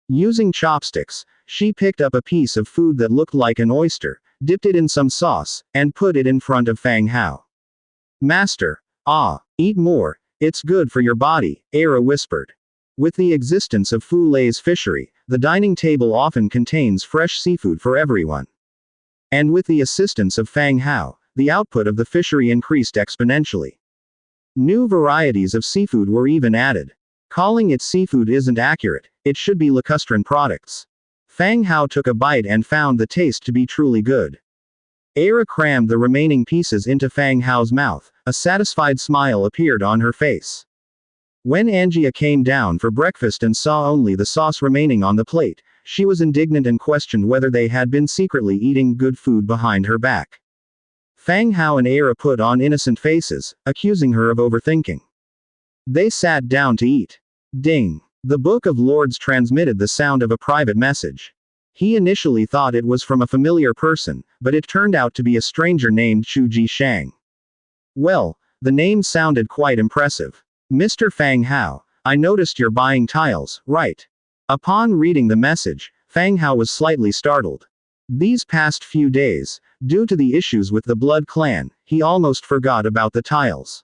Using chopsticks, she picked up a piece of food that looked like an oyster, dipped it in some sauce, and put it in front of Fang Hao. Master, eat more, it's good for your body, Era whispered. With the existence of Fu Lei's fishery, the dining table often contains fresh seafood for everyone. And with the assistance of Fang Hao, the output of the fishery increased exponentially. New varieties of seafood were even added. Calling it seafood isn't accurate, it should be lacustrine products. Fang Hao took a bite and found the taste to be truly good. Era crammed the remaining pieces into Fang Hao's mouth, a satisfied smile appeared on her face. When Angia came down for breakfast and saw only the sauce remaining on the plate, she was indignant and questioned whether they had been secretly eating good food behind her back. Fang Hao and Era put on innocent faces, accusing her of overthinking. They sat down to eat. Ding! The Book of Lords transmitted the sound of a private message. He initially thought it was from a familiar person, but it turned out to be a stranger named Chu Ji Shang. Well, the name sounded quite impressive. Mr. Fang Hao, I noticed you're buying tiles, right? Upon reading the message, Fang Hao was slightly startled. These past few days, due to the issues with the Blood Clan, he almost forgot about the tiles.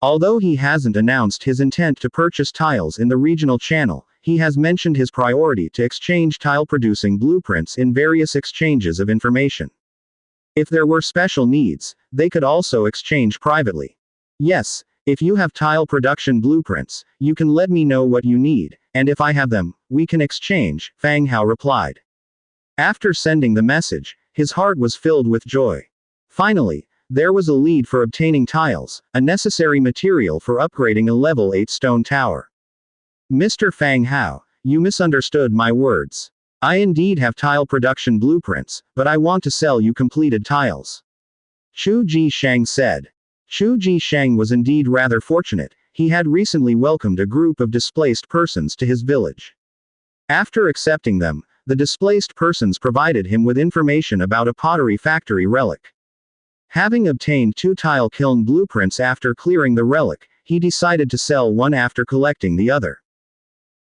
Although he hasn't announced his intent to purchase tiles in the regional channel, he has mentioned his priority to exchange tile-producing blueprints in various exchanges of information. If there were special needs, they could also exchange privately. Yes, if you have tile production blueprints, you can let me know what you need, and if I have them, we can exchange, Fang Hao replied. After sending the message, his heart was filled with joy. Finally, there was a lead for obtaining tiles, a necessary material for upgrading a level 8 stone tower. Mr. Fang Hao, you misunderstood my words. I indeed have tile production blueprints, but I want to sell you completed tiles. Chu Ji Shang said. Chu Ji Shang was indeed rather fortunate, he had recently welcomed a group of displaced persons to his village. After accepting them, the displaced persons provided him with information about a pottery factory relic. Having obtained 2 tile kiln blueprints after clearing the relic, he decided to sell one after collecting the other.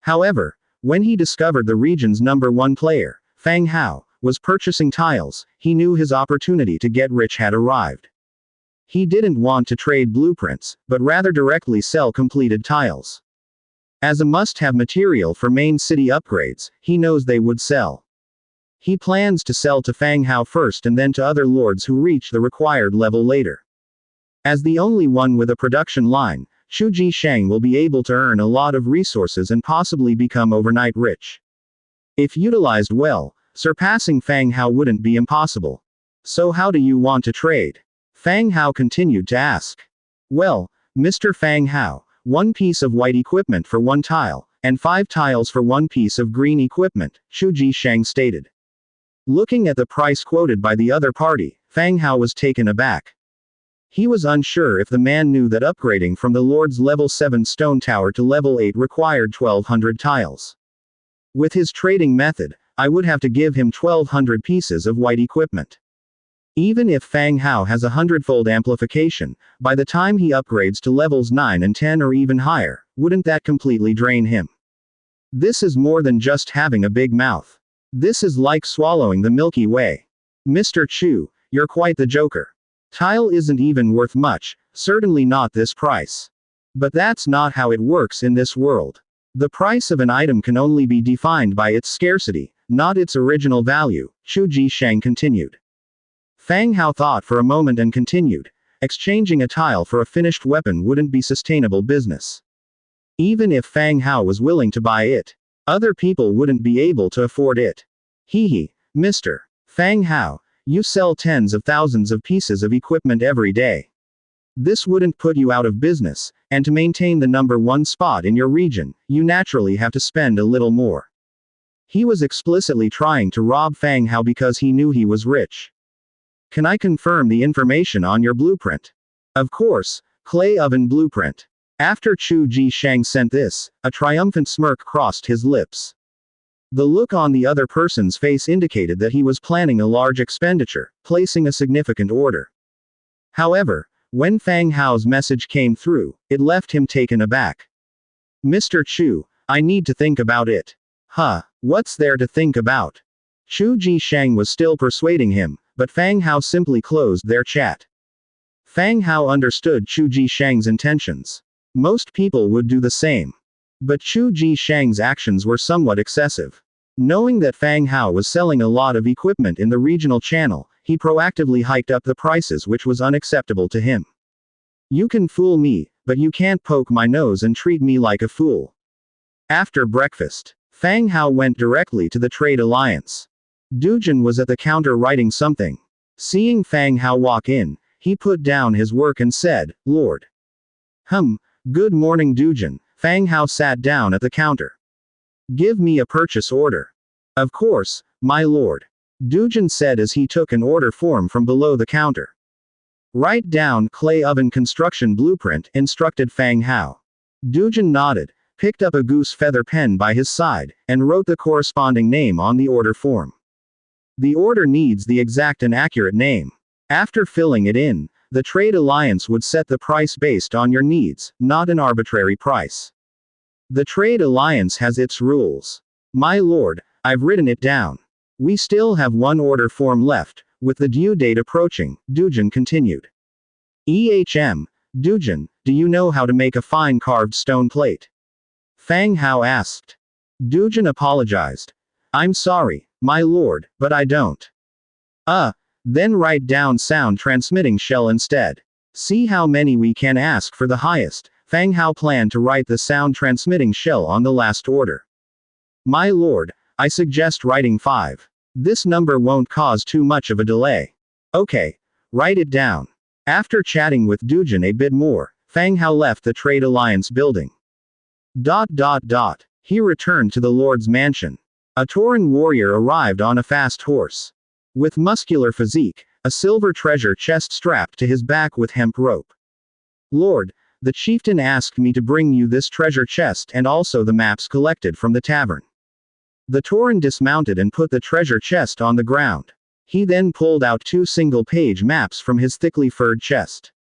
However, when he discovered the region's #1 player, Fang Hao, was purchasing tiles, he knew his opportunity to get rich had arrived. He didn't want to trade blueprints, but rather directly sell completed tiles. As a must-have material for main city upgrades, he knows they would sell. He plans to sell to Fang Hao first and then to other lords who reach the required level later. As the only one with a production line, Chu Jisheng will be able to earn a lot of resources and possibly become overnight rich. If utilized well, surpassing Fang Hao wouldn't be impossible. So how do you want to trade? Fang Hao continued to ask. Well, Mr. Fang Hao, 1 piece of white equipment for 1 tile, and 5 tiles for 1 piece of green equipment, Chu Jisheng stated. Looking at the price quoted by the other party, Fang Hao was taken aback. He was unsure if the man knew that upgrading from the Lord's level 7 stone tower to level 8 required 1200 tiles. With his trading method, I would have to give him 1200 pieces of white equipment. Even if Fang Hao has a hundredfold amplification, by the time he upgrades to levels 9 and 10 or even higher, wouldn't that completely drain him? This is more than just having a big mouth. This is like swallowing the Milky Way. Mr. Chu, you're quite the joker. Tile isn't even worth much, certainly not this price. But that's not how it works in this world. The price of an item can only be defined by its scarcity, not its original value, Chu Jisheng continued. Fang Hao thought for a moment and continued. Exchanging a tile for a finished weapon wouldn't be sustainable business. Even if Fang Hao was willing to buy it, other people wouldn't be able to afford it. Hehe, Mr. Fang Hao, you sell tens of thousands of pieces of equipment every day. This wouldn't put you out of business, and to maintain the #1 spot in your region, you naturally have to spend a little more. He was explicitly trying to rob Fang Hao because he knew he was rich. Can I confirm the information on your blueprint? Of course, clay oven blueprint. After Chu Jisheng sent this, a triumphant smirk crossed his lips. The look on the other person's face indicated that he was planning a large expenditure, placing a significant order. However, when Fang Hao's message came through, it left him taken aback. Mr. Chu, I need to think about it. Huh, what's there to think about? Chu Jisheng was still persuading him, but Fang Hao simply closed their chat. Fang Hao understood Chu Jisheng's intentions. Most people would do the same. But Chu Jisheng's actions were somewhat excessive. Knowing that Fang Hao was selling a lot of equipment in the regional channel, he proactively hiked up the prices, which was unacceptable to him. You can fool me, but you can't poke my nose and treat me like a fool. After breakfast, Fang Hao went directly to the trade alliance. Dujin was at the counter writing something. Seeing Fang Hao walk in, he put down his work and said, Lord. Good morning Dujin. Fang Hao sat down at the counter. Give me a purchase order. Of course, my lord. Dujin said as he took an order form from below the counter. Write down clay oven construction blueprint, instructed Fang Hao. Dujin nodded, picked up a goose feather pen by his side, and wrote the corresponding name on the order form. The order needs the exact and accurate name. After filling it in, the trade alliance would set the price based on your needs, not an arbitrary price. The trade alliance has its rules. My lord, I've written it down. We still have one order form left, with the due date approaching, Dujin continued. Dujin, do you know how to make a fine carved stone plate? Fang Hao asked. Dujin apologized. I'm sorry, my lord, but I don't. Then write down sound transmitting shell instead. See how many we can ask for the highest. Fang Hao planned to write the sound transmitting shell on the last order. My lord, I suggest writing 5. This number won't cause too much of a delay. Okay, write it down. After chatting with Dujin a bit more, Fang Hao left the Trade Alliance building. He returned to the Lord's mansion. A Tauran warrior arrived on a fast horse. With muscular physique, a silver treasure chest strapped to his back with hemp rope. Lord, the chieftain asked me to bring you this treasure chest and also the maps collected from the tavern. The Tauran dismounted and put the treasure chest on the ground. He then pulled out 2 single-page maps from his thickly furred chest.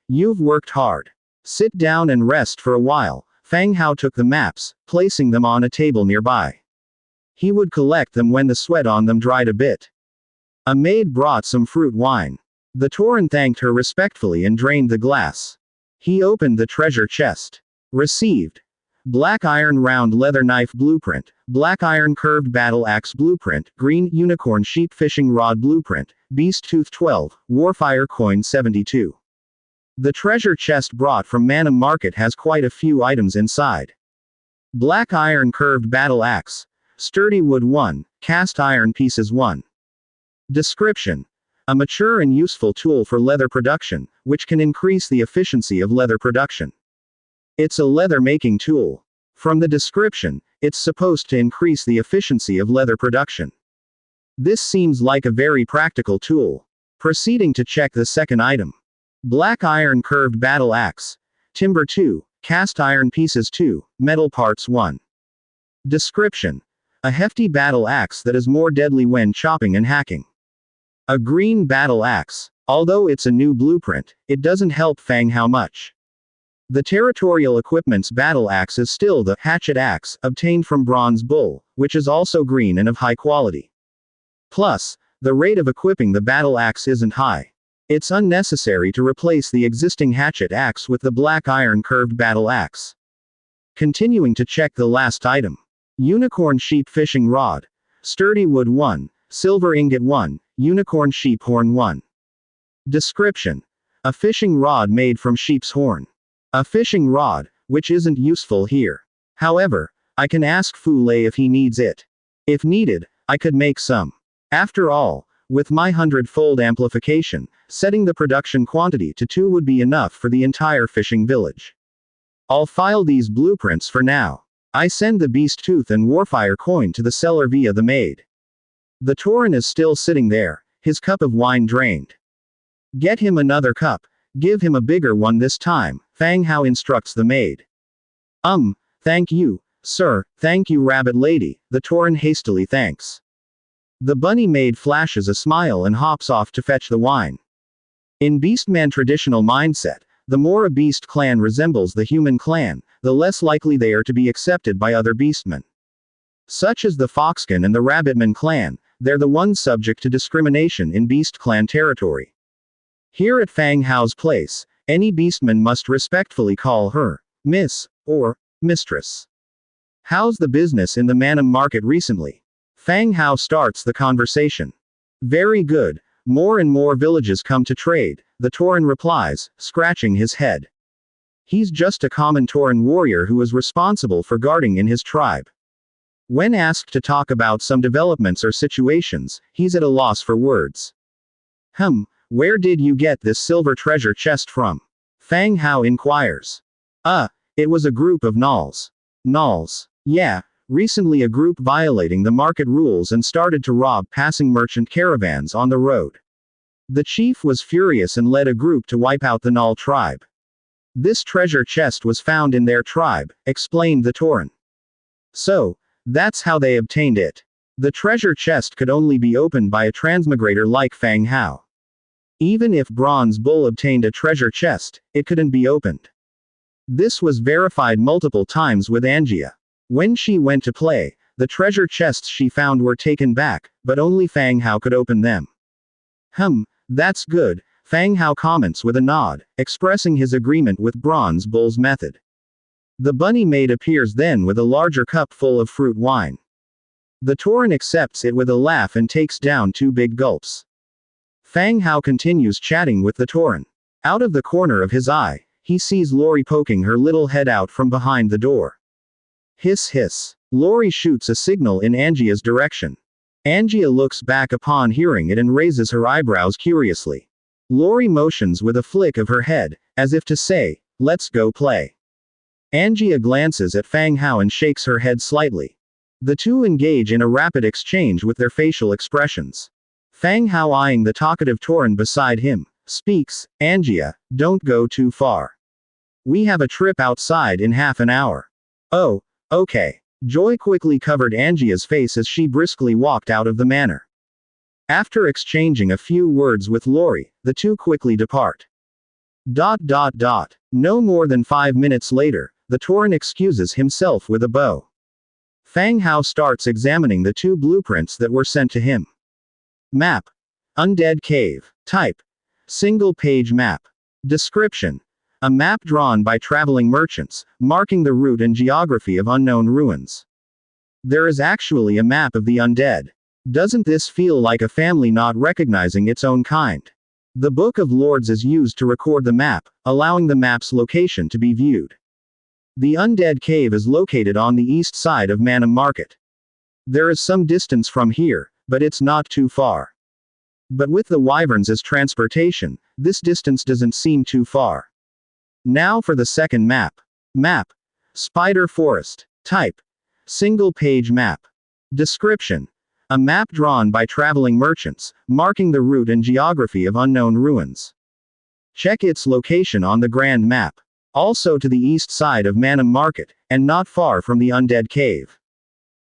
You've worked hard. Sit down and rest for a while. Fang Hao took the maps, placing them on a table nearby. He would collect them when the sweat on them dried a bit. A maid brought some fruit wine. The Tauren thanked her respectfully and drained the glass. He opened the treasure chest. Received. Black iron round leather knife blueprint, black iron curved battle axe blueprint, green unicorn sheep fishing rod blueprint, beast tooth 12, warfire coin 72. The treasure chest brought from Manam Market has quite a few items inside. Black iron curved battle axe, sturdy wood 1, cast iron pieces 1. Description: a mature and useful tool for leather production, which can increase the efficiency of leather production. It's a leather making tool. From the description, it's supposed to increase the efficiency of leather production. This seems like a very practical tool. Proceeding to check the second item. Black iron curved battle axe. Timber 2, cast iron pieces 2, metal parts 1. Description: a hefty battle axe that is more deadly when chopping and hacking. A green battle axe. Although it's a new blueprint, it doesn't help Fang Hao much. The Territorial Equipment's battle axe is still the hatchet axe, obtained from Bronze Bull, which is also green and of high quality. Plus, the rate of equipping the battle axe isn't high. It's unnecessary to replace the existing hatchet axe with the black iron curved battle axe. Continuing to check the last item. Unicorn sheep fishing rod. Sturdy wood 1, silver ingot 1, unicorn sheep horn 1. Description: a fishing rod made from sheep's horn. A fishing rod, which isn't useful here. However, I can ask Fu Lei if he needs it. If needed, I could make some. After all, with my 100-fold amplification, setting the production quantity to 2 would be enough for the entire fishing village. I'll file these blueprints for now. I send the beast tooth and warfire coin to the seller via the maid. The Tauren is still sitting there, his cup of wine drained. Get him another cup. Give him a bigger one this time, Fang Hao instructs the maid. Thank you, sir, thank you rabbit lady, the Tauren hastily thanks. The bunny maid flashes a smile and hops off to fetch the wine. In Beastman traditional mindset, the more a beast clan resembles the human clan, the less likely they are to be accepted by other beastmen. Such as the Foxkin and the Rabbitman clan, they're the ones subject to discrimination in Beast Clan territory. Here at Fang Hao's place, any beastman must respectfully call her Miss or Mistress. How's the business in the Manam Market recently? Fang Hao starts the conversation. Very good. More and more villages come to trade, the Tauren replies, scratching his head. He's just a common Tauren warrior who is responsible for guarding in his tribe. When asked to talk about some developments or situations, he's at a loss for words. Where did you get this silver treasure chest from? Fang Hao inquires. It was a group of gnolls. Gnolls. Yeah, recently a group violating the market rules and started to rob passing merchant caravans on the road. The chief was furious and led a group to wipe out the Gnoll tribe. This treasure chest was found in their tribe, explained the Tauren. So, that's how they obtained it. The treasure chest could only be opened by a transmigrator like Fang Hao. Even if Bronze Bull obtained a treasure chest, it couldn't be opened. This was verified multiple times with Angia. When she went to play, the treasure chests she found were taken back, but only Fang Hao could open them. That's good, Fang Hao comments with a nod, expressing his agreement with Bronze Bull's method. The bunny maid appears then with a larger cup full of fruit wine. The Tauren accepts it with a laugh and takes down 2 big gulps. Fang Hao continues chatting with the Tauren. Out of the corner of his eye, he sees Lori poking her little head out from behind the door. Hiss hiss. Lori shoots a signal in Angia's direction. Angia looks back upon hearing it and raises her eyebrows curiously. Lori motions with a flick of her head, as if to say, let's go play. Angia glances at Fang Hao and shakes her head slightly. The two engage in a rapid exchange with their facial expressions. Fang Hao, eyeing the talkative Tauren beside him, speaks, Angia, don't go too far. We have a trip outside in half an hour. Oh, okay. Joy quickly covered Angia's face as she briskly walked out of the manor. After exchanging a few words with Lori, the two quickly depart. No more than 5 minutes later, the Tauren excuses himself with a bow. Fang Hao starts examining the 2 blueprints that were sent to him. Map. Undead Cave. Type. Single-page map. Description. A map drawn by traveling merchants, marking the route and geography of unknown ruins. There is actually a map of the undead. Doesn't this feel like a family not recognizing its own kind? The Book of Lords is used to record the map, allowing the map's location to be viewed. The Undead Cave is located on the east side of Manham Market. There is some distance from here, but it's not too far. But with the wyverns as transportation, this distance doesn't seem too far. Now for the second map. Map. Spider Forest. Type. Single-page map. Description. A map drawn by traveling merchants, marking the route and geography of unknown ruins. Check its location on the grand map. Also to the east side of Manham Market, and not far from the Undead Cave.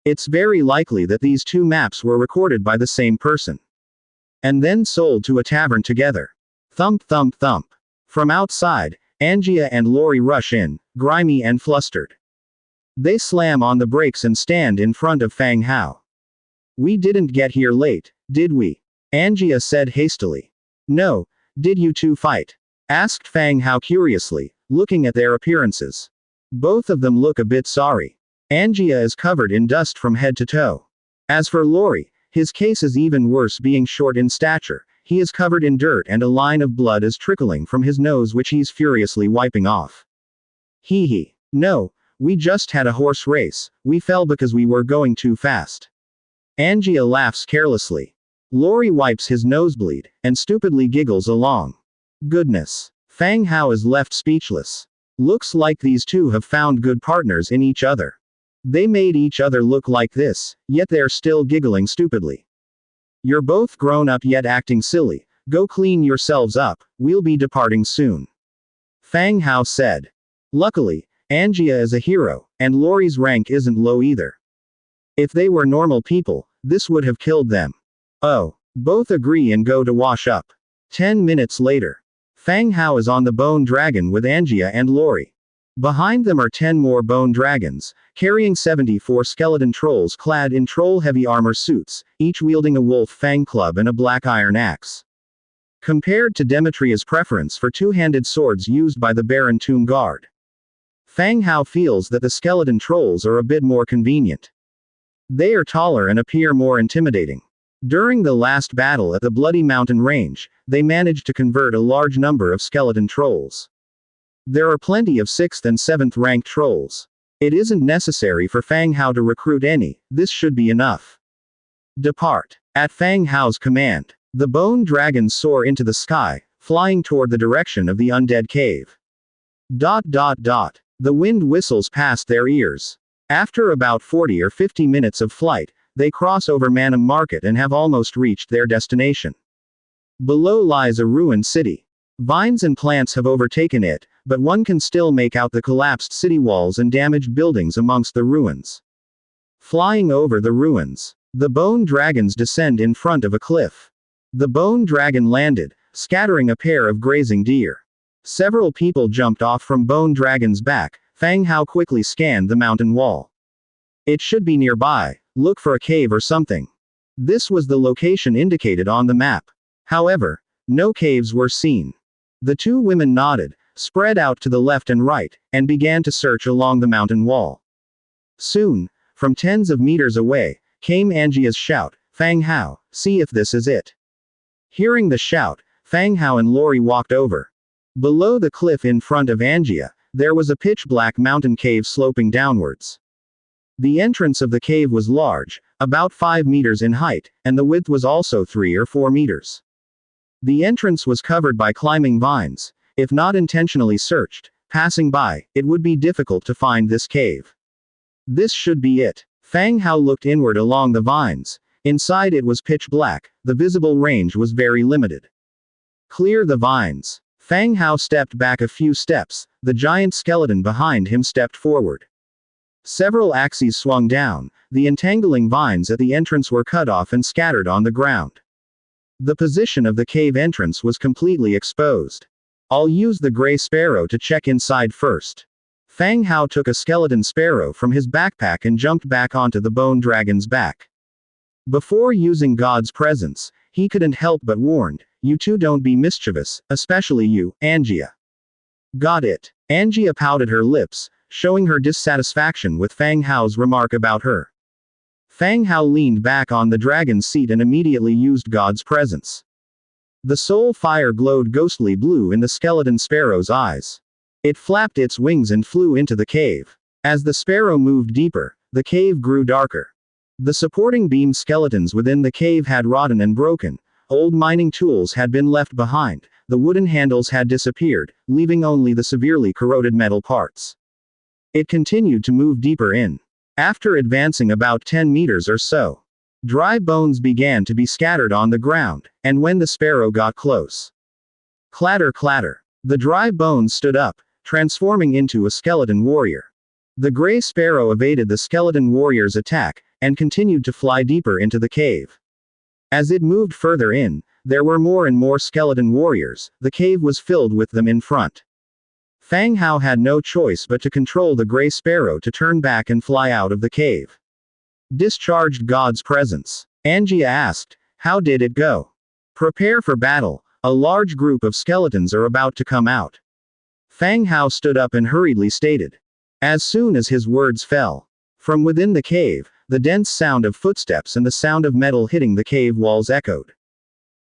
It's very likely that these 2 maps were recorded by the same person. And then sold to a tavern together. Thump thump thump. From outside, Angia and Lori rush in, grimy and flustered. They slam on the brakes and stand in front of Fang Hao. "We didn't get here late, did we?" Angia said hastily. "No, did you 2 fight?" asked Fang Hao curiously, looking at their appearances. Both of them look a bit sorry. Angia is covered in dust from head to toe. As for Lori, his case is even worse, being short in stature. He is covered in dirt and a line of blood is trickling from his nose, which he's furiously wiping off. Hee hee. "No, we just had a horse race. We fell because we were going too fast." Angia laughs carelessly. Lori wipes his nosebleed, and stupidly giggles along. Goodness. Fang Hao is left speechless. Looks like these 2 have found good partners in each other. They made each other look like this, yet they're still giggling stupidly. "You're both grown up yet acting silly. Go clean yourselves up, we'll be departing soon," Fang Hao said. Luckily, Angia is a hero, and Lori's rank isn't low either. If they were normal people, this would have killed them. Oh. Both agree and go to wash up. 10 minutes later. Fang Hao is on the bone dragon with Angia and Lori. Behind them are 10 more bone dragons, carrying 74 skeleton trolls clad in troll-heavy armor suits, each wielding a wolf fang club and a black iron axe. Compared to Demetria's preference for 2-handed swords used by the Baron Tomb Guard, Fang Hao feels that the skeleton trolls are a bit more convenient. They are taller and appear more intimidating. During the last battle at the Bloody Mountain Range, they managed to convert a large number of skeleton trolls. There are plenty of 6th and 7th ranked trolls. It isn't necessary for Fang Hao to recruit any, this should be enough. Depart. At Fang Hao's command, the bone dragons soar into the sky, flying toward the direction of the Undead Cave. ... The wind whistles past their ears. After about 40 or 50 minutes of flight, they cross over Manham Market and have almost reached their destination. Below lies a ruined city. Vines and plants have overtaken it, but one can still make out the collapsed city walls and damaged buildings amongst the ruins. Flying over the ruins, the bone dragons descend in front of a cliff. The bone dragon landed, scattering a pair of grazing deer. Several people jumped off from bone dragon's back. Fang Hao quickly scanned the mountain wall. It should be nearby. Look for a cave or something. This was the location indicated on the map. However, no caves were seen. The 2 women nodded, spread out to the left and right, and began to search along the mountain wall. Soon, from tens of meters away, came Angia's shout, "Fang Hao, see if this is it." Hearing the shout, Fang Hao and Lori walked over. Below the cliff in front of Angia, there was a pitch-black mountain cave sloping downwards. The entrance of the cave was large, about 5 meters in height, and the width was also 3 or 4 meters. The entrance was covered by climbing vines. If not intentionally searched, passing by, it would be difficult to find this cave. This should be it. Fang Hao looked inward along the vines. Inside it was pitch black, the visible range was very limited. Clear the vines. Fang Hao stepped back a few steps, the giant skeleton behind him stepped forward. Several axes swung down, the entangling vines at the entrance were cut off and scattered on the ground. The position of the cave entrance was completely exposed. I'll use the gray sparrow to check inside first. Fang Hao took a skeleton sparrow from his backpack and jumped back onto the bone dragon's back. Before using God's presence, he couldn't help but warned, "You two don't be mischievous, especially you, Angia." "Got it." Angia pouted her lips, showing her dissatisfaction with Fang Hao's remark about her. Fang Hao leaned back on the dragon's seat and immediately used God's presence. The soul fire glowed ghostly blue in the skeleton sparrow's eyes. It flapped its wings and flew into the cave. As the sparrow moved deeper, the cave grew darker. The supporting beam skeletons within the cave had rotten and broken. Old mining tools had been left behind. The wooden handles had disappeared, leaving only the severely corroded metal parts. It continued to move deeper in. After advancing about 10 meters or so, dry bones began to be scattered on the ground, and when the sparrow got close, clatter clatter, the dry bones stood up, transforming into a skeleton warrior. The gray sparrow evaded the skeleton warrior's attack, and continued to fly deeper into the cave. As it moved further in, there were more and more skeleton warriors. The cave was filled with them in front. Fang Hao had no choice but to control the gray sparrow to turn back and fly out of the cave. "Discharged God's presence?" Angia asked. "How did it go?" "Prepare for battle. A large group of skeletons are about to come out." Fang Hao stood up and hurriedly stated. As soon as his words fell, from within the cave, the dense sound of footsteps and the sound of metal hitting the cave walls echoed.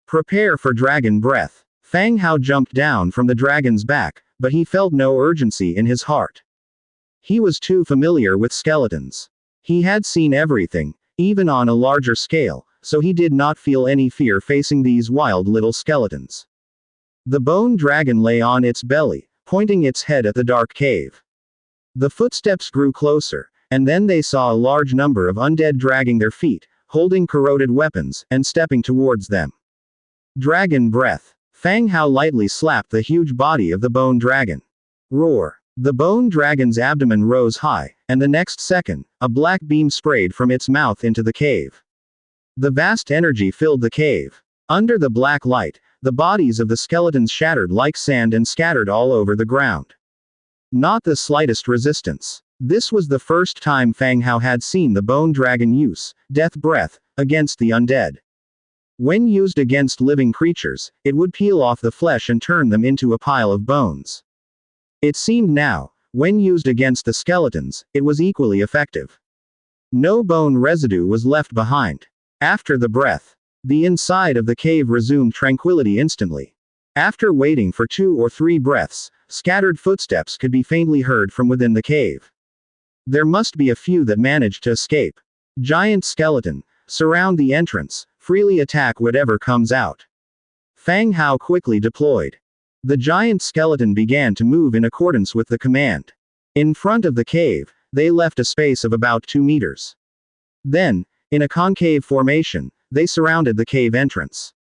"Prepare for dragon breath." Fang Hao jumped down from the dragon's back, but he felt no urgency in his heart. He was too familiar with skeletons. He had seen everything, even on a larger scale, so he did not feel any fear facing these wild little skeletons. The bone dragon lay on its belly, pointing its head at the dark cave. The footsteps grew closer, and then they saw a large number of undead dragging their feet, holding corroded weapons, and stepping towards them. Dragon breath. Fang Hao lightly slapped the huge body of the bone dragon. Roar. The bone dragon's abdomen rose high, and the next second, a black beam sprayed from its mouth into the cave. The vast energy filled the cave. Under the black light, the bodies of the skeletons shattered like sand and scattered all over the ground. Not the slightest resistance. This was the first time Fang Hao had seen the bone dragon use death breath against the undead. When used against living creatures, it would peel off the flesh and turn them into a pile of bones. It seemed now, when used against the skeletons, it was equally effective. No bone residue was left behind. After the breath, the inside of the cave resumed tranquility instantly. After waiting for 2 or 3 breaths, scattered footsteps could be faintly heard from within the cave. There must be a few that managed to escape. Giant skeleton, surround the entrance, freely attack whatever comes out. Fang Hao quickly deployed. The giant skeleton began to move in accordance with the command. In front of the cave, they left a space of about 2 meters. Then, in a concave formation, they surrounded the cave entrance.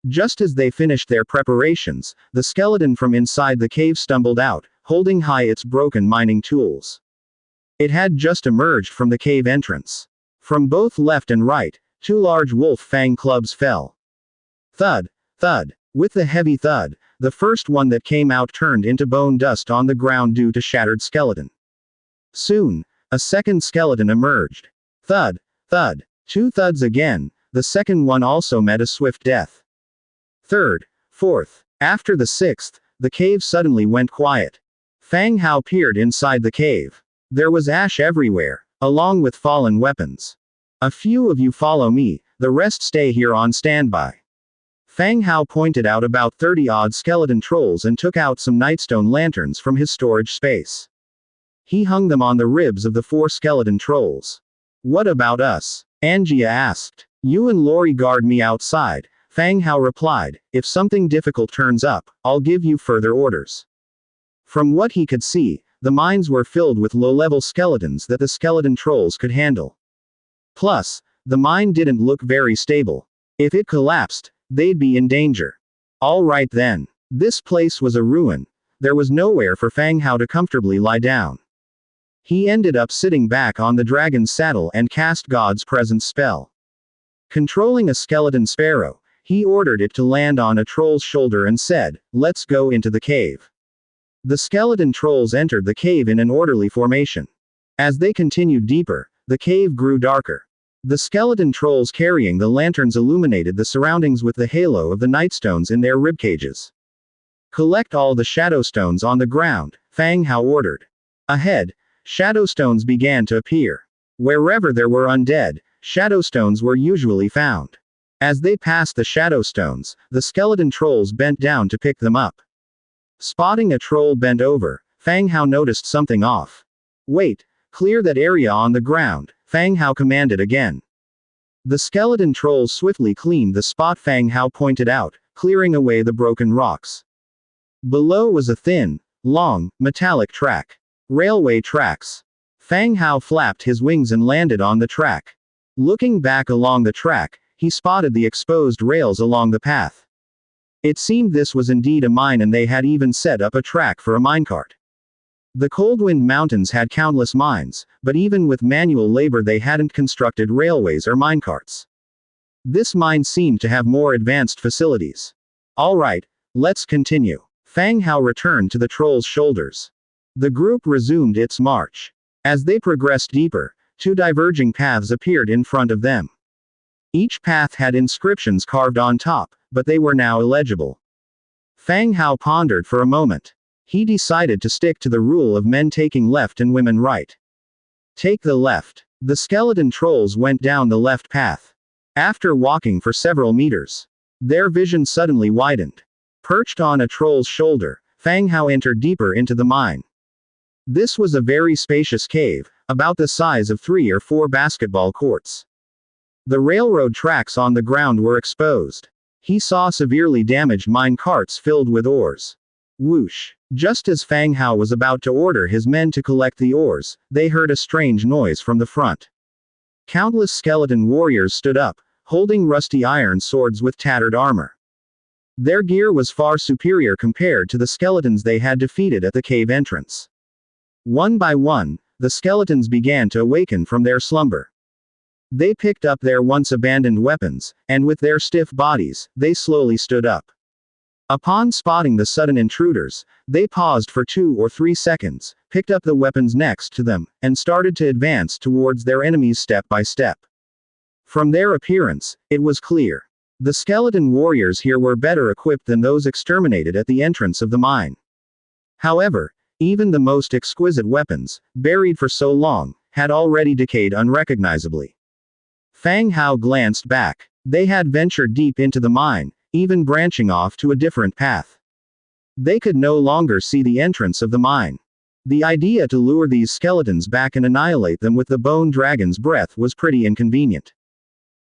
Just as they finished their preparations, the skeleton from inside the cave stumbled out, holding high its broken mining tools. It had just emerged from the cave entrance. From both left and right, 2 large wolf fang clubs fell. Thud, thud. With the heavy thud, the first one that came out turned into bone dust on the ground due to shattered skeleton. Soon, a second skeleton emerged. Thud, thud. 2 thuds again, the second one also met a swift death. Third, fourth. After the 6th, the cave suddenly went quiet. Fang Hao peered inside the cave. There was ash everywhere, along with fallen weapons. "A few of you follow me, the rest stay here on standby." Fang Hao pointed out about 30-odd skeleton trolls and took out some nightstone lanterns from his storage space. He hung them on the ribs of the 4 skeleton trolls. "What about us?" Angia asked. "You and Lori guard me outside," Fang Hao replied. "If something difficult turns up, I'll give you further orders." From what he could see, the mines were filled with low-level skeletons that the skeleton trolls could handle. Plus, the mine didn't look very stable. If it collapsed, they'd be in danger. All right then. This place was a ruin. There was nowhere for Fang Hao to comfortably lie down. He ended up sitting back on the dragon's saddle and cast God's presence spell. Controlling a skeleton sparrow, he ordered it to land on a troll's shoulder and said, "Let's go into the cave." The skeleton trolls entered the cave in an orderly formation. As they continued deeper, the cave grew darker. The skeleton trolls carrying the lanterns illuminated the surroundings with the halo of the nightstones in their ribcages. Collect all the shadowstones on the ground, Fang Hao ordered. Ahead, shadowstones began to appear. Wherever there were undead, shadowstones were usually found. As they passed the shadowstones, the skeleton trolls bent down to pick them up. Spotting a troll bent over, Fang Hao noticed something off. Wait, clear that area on the ground, Fang Hao commanded again. The skeleton trolls swiftly cleaned the spot Fang Hao pointed out, clearing away the broken rocks. Below was a thin, long, metallic track. Railway tracks. Fang Hao flapped his wings and landed on the track. Looking back along the track, he spotted the exposed rails along the path. It seemed this was indeed a mine, and they had even set up a track for a minecart. The Coldwind Mountains had countless mines, but even with manual labor they hadn't constructed railways or minecarts. This mine seemed to have more advanced facilities. Alright, let's continue. Fang Hao returned to the troll's shoulders. The group resumed its march. As they progressed deeper, two diverging paths appeared in front of them. Each path had inscriptions carved on top, but they were now illegible. Fang Hao pondered for a moment. He decided to stick to the rule of men taking left and women right. Take the left. The skeleton trolls went down the left path. After walking for several meters, their vision suddenly widened. Perched on a troll's shoulder, Fang Hao entered deeper into the mine. This was a very spacious cave, about the size of 3 or 4 basketball courts. The railroad tracks on the ground were exposed. He saw severely damaged mine carts filled with ores. Whoosh! Just as Fang Hao was about to order his men to collect the ores, they heard a strange noise from the front. Countless skeleton warriors stood up, holding rusty iron swords with tattered armor. Their gear was far superior compared to the skeletons they had defeated at the cave entrance. One by one, the skeletons began to awaken from their slumber. They picked up their once abandoned weapons, and with their stiff bodies, they slowly stood up. Upon spotting the sudden intruders, they paused for 2 or 3 seconds, picked up the weapons next to them, and started to advance towards their enemies step by step. From their appearance, it was clear. The skeleton warriors here were better equipped than those exterminated at the entrance of the mine. However, even the most exquisite weapons, buried for so long, had already decayed unrecognizably. Fang Hao glanced back. They had ventured deep into the mine, even branching off to a different path. They could no longer see the entrance of the mine. The idea to lure these skeletons back and annihilate them with the bone dragon's breath was pretty inconvenient.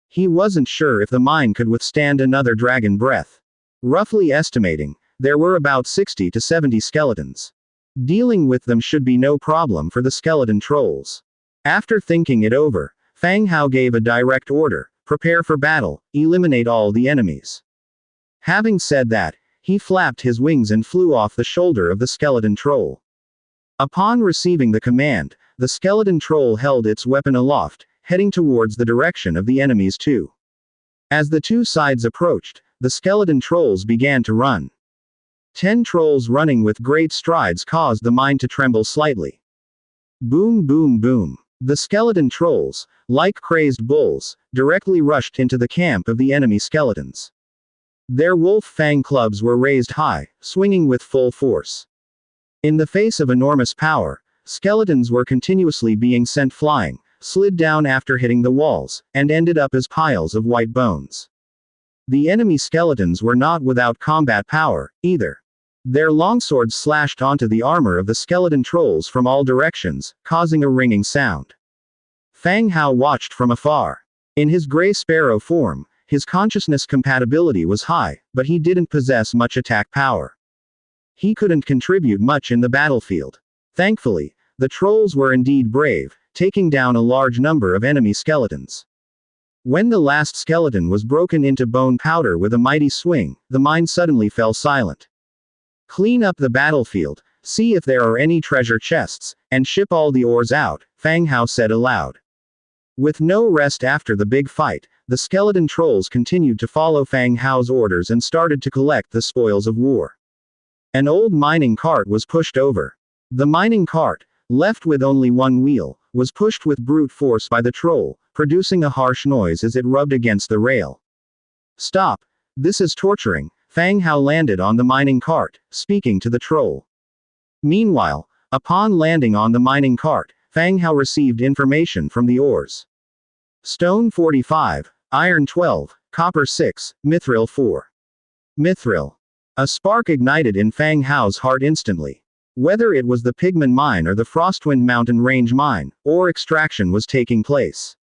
He wasn't sure if the mine could withstand another dragon breath. Roughly estimating, there were about 60 to 70 skeletons. Dealing with them should be no problem for the skeleton trolls. After thinking it over, Fang Hao gave a direct order: prepare for battle, eliminate all the enemies. Having said that, he flapped his wings and flew off the shoulder of the skeleton troll. Upon receiving the command, the skeleton troll held its weapon aloft, heading towards the direction of the enemies too. As the two sides approached, the skeleton trolls began to run. 10 trolls running with great strides caused the mine to tremble slightly. Boom boom boom. The skeleton trolls, like crazed bulls, directly rushed into the camp of the enemy skeletons. Their wolf fang clubs were raised high, swinging with full force. In the face of enormous power, skeletons were continuously being sent flying, slid down after hitting the walls, and ended up as piles of white bones. The enemy skeletons were not without combat power, either. Their longswords slashed onto the armor of the skeleton trolls from all directions, causing a ringing sound. Fang Hao watched from afar. In his gray sparrow form, his consciousness compatibility was high, but he didn't possess much attack power. He couldn't contribute much in the battlefield. Thankfully, the trolls were indeed brave, taking down a large number of enemy skeletons. When the last skeleton was broken into bone powder with a mighty swing, the mine suddenly fell silent. Clean up the battlefield, see if there are any treasure chests, and ship all the ores out, Fang Hao said aloud. With no rest after the big fight, the skeleton trolls continued to follow Fang Hao's orders and started to collect the spoils of war. An old mining cart was pushed over. The mining cart, left with only one wheel, was pushed with brute force by the troll, producing a harsh noise as it rubbed against the rail. "Stop. This is torturing." Fang Hao landed on the mining cart, speaking to the troll. Meanwhile, upon landing on the mining cart, Fang Hao received information from the ores. Stone 45, iron 12, copper 6, mithril 4. Mithril. A spark ignited in Fang Hao's heart instantly. Whether it was the Pigman mine or the Frostwind Mountain Range mine, ore extraction was taking place.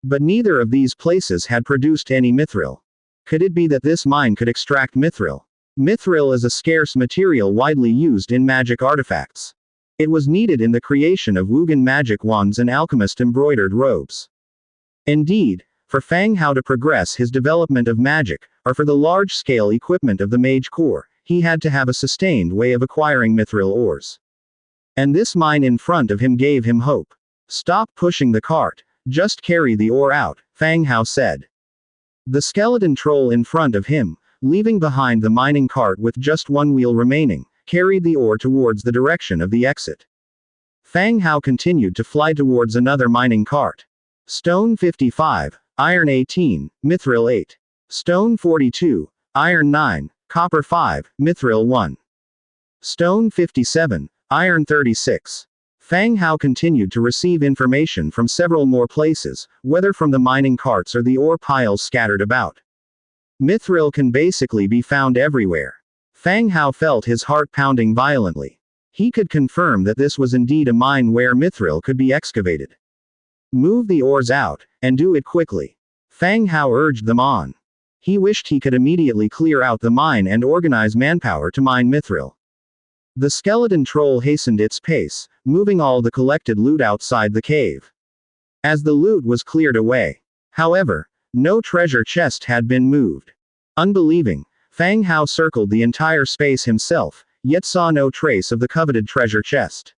But neither of these places had produced any mithril. Could it be that this mine could extract mithril? Mithril is a scarce material widely used in magic artifacts. It was needed in the creation of Wugan magic wands and alchemist embroidered robes. Indeed, for Fang Hao to progress his development of magic, or for the large-scale equipment of the Mage Corps, he had to have a sustained way of acquiring mithril ores. And this mine in front of him gave him hope. "Stop pushing the cart, just carry the ore out," Fang Hao said. The skeleton troll in front of him, leaving behind the mining cart with just one wheel remaining, carried the ore towards the direction of the exit. Fang Hao continued to fly towards another mining cart. Stone 55, iron 18, mithril 8. Stone 42, iron 9, copper 5, mithril 1. Stone 57, iron 36. Fang Hao continued to receive information from several more places, whether from the mining carts or the ore piles scattered about. Mithril can basically be found everywhere. Fang Hao felt his heart pounding violently. He could confirm that this was indeed a mine where mithril could be excavated. Move the ores out, and do it quickly. Fang Hao urged them on. He wished he could immediately clear out the mine and organize manpower to mine mithril. The skeleton troll hastened its pace, moving all the collected loot outside the cave. As the loot was cleared away, however, no treasure chest had been moved. Unbelieving, Fang Hao circled the entire space himself, yet saw no trace of the coveted treasure chest.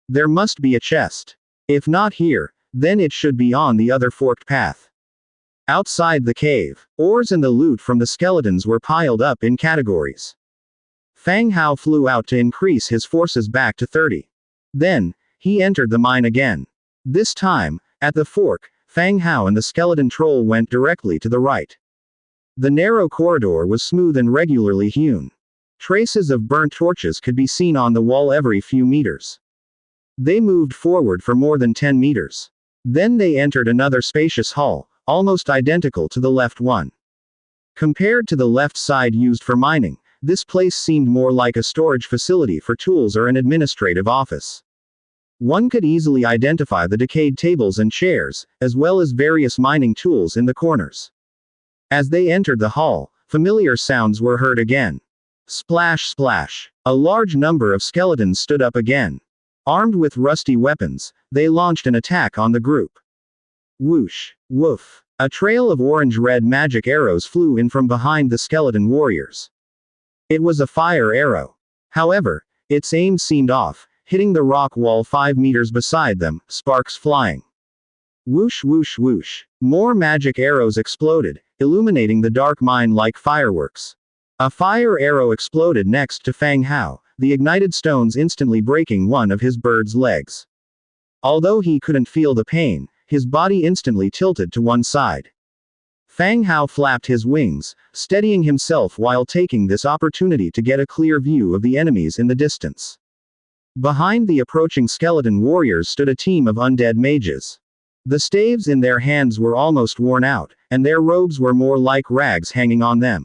There must be a chest. If not here, then it should be on the other forked path. Outside the cave, ores and the loot from the skeletons were piled up in categories. Fang Hao flew out to increase his forces back to 30. Then, he entered the mine again. This time, at the fork, Fang Hao and the skeleton troll went directly to the right. The narrow corridor was smooth and regularly hewn. Traces of burnt torches could be seen on the wall every few meters. They moved forward for more than 10 meters. Then they entered another spacious hall, almost identical to the left one. Compared to the left side used for mining, this place seemed more like a storage facility for tools or an administrative office. One could easily identify the decayed tables and chairs, as well as various mining tools in the corners. As they entered the hall, familiar sounds were heard again. Splash splash. A large number of skeletons stood up again. Armed with rusty weapons, they launched an attack on the group. Whoosh. Woof. A trail of orange-red magic arrows flew in from behind the skeleton warriors. It was a fire arrow. However, its aim seemed off, hitting the rock wall 5 meters beside them, sparks flying. Whoosh whoosh whoosh. More magic arrows exploded, illuminating the dark mine like fireworks. A fire arrow exploded next to Fang Hao, the ignited stones instantly breaking one of his bird's legs. Although he couldn't feel the pain, his body instantly tilted to one side. Fang Hao flapped his wings, steadying himself while taking this opportunity to get a clear view of the enemies in the distance. Behind the approaching skeleton warriors stood a team of undead mages. The staves in their hands were almost worn out, and their robes were more like rags hanging on them.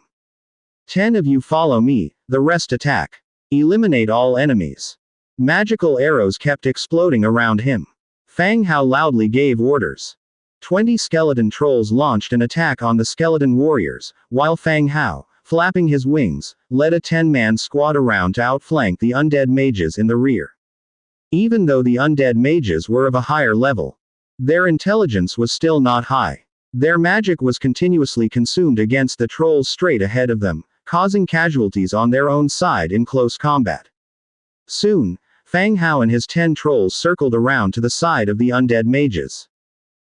10 of you follow me, the rest attack. Eliminate all enemies. Magical arrows kept exploding around him. Fang Hao loudly gave orders. 20 skeleton trolls launched an attack on the skeleton warriors, while Fang Hao, flapping his wings, led a 10-man squad around to outflank the undead mages in the rear. Even though the undead mages were of a higher level, their intelligence was still not high. Their magic was continuously consumed against the trolls straight ahead of them, causing casualties on their own side in close combat. Soon, Fang Hao and his 10 trolls circled around to the side of the undead mages.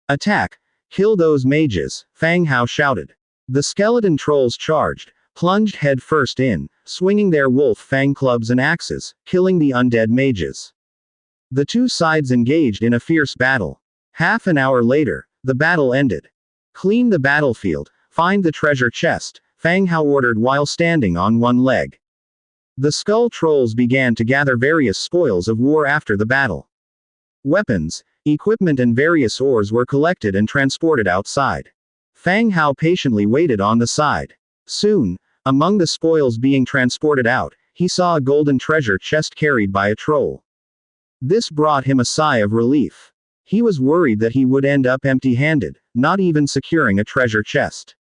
Attack! Kill those mages, Fang Hao shouted. The skeleton trolls charged, plunged head first in, swinging their wolf fang clubs and axes, killing the undead mages. The two sides engaged in a fierce battle. Half an hour later, the battle ended. Clean the battlefield, find the treasure chest, Fang Hao ordered while standing on one leg. The skull trolls began to gather various spoils of war after the battle. Weapons, equipment and various ores were collected and transported outside. Fang Hao patiently waited on the side. Soon, among the spoils being transported out, he saw a golden treasure chest carried by a troll. This brought him a sigh of relief. He was worried that he would end up empty-handed, not even securing a treasure chest.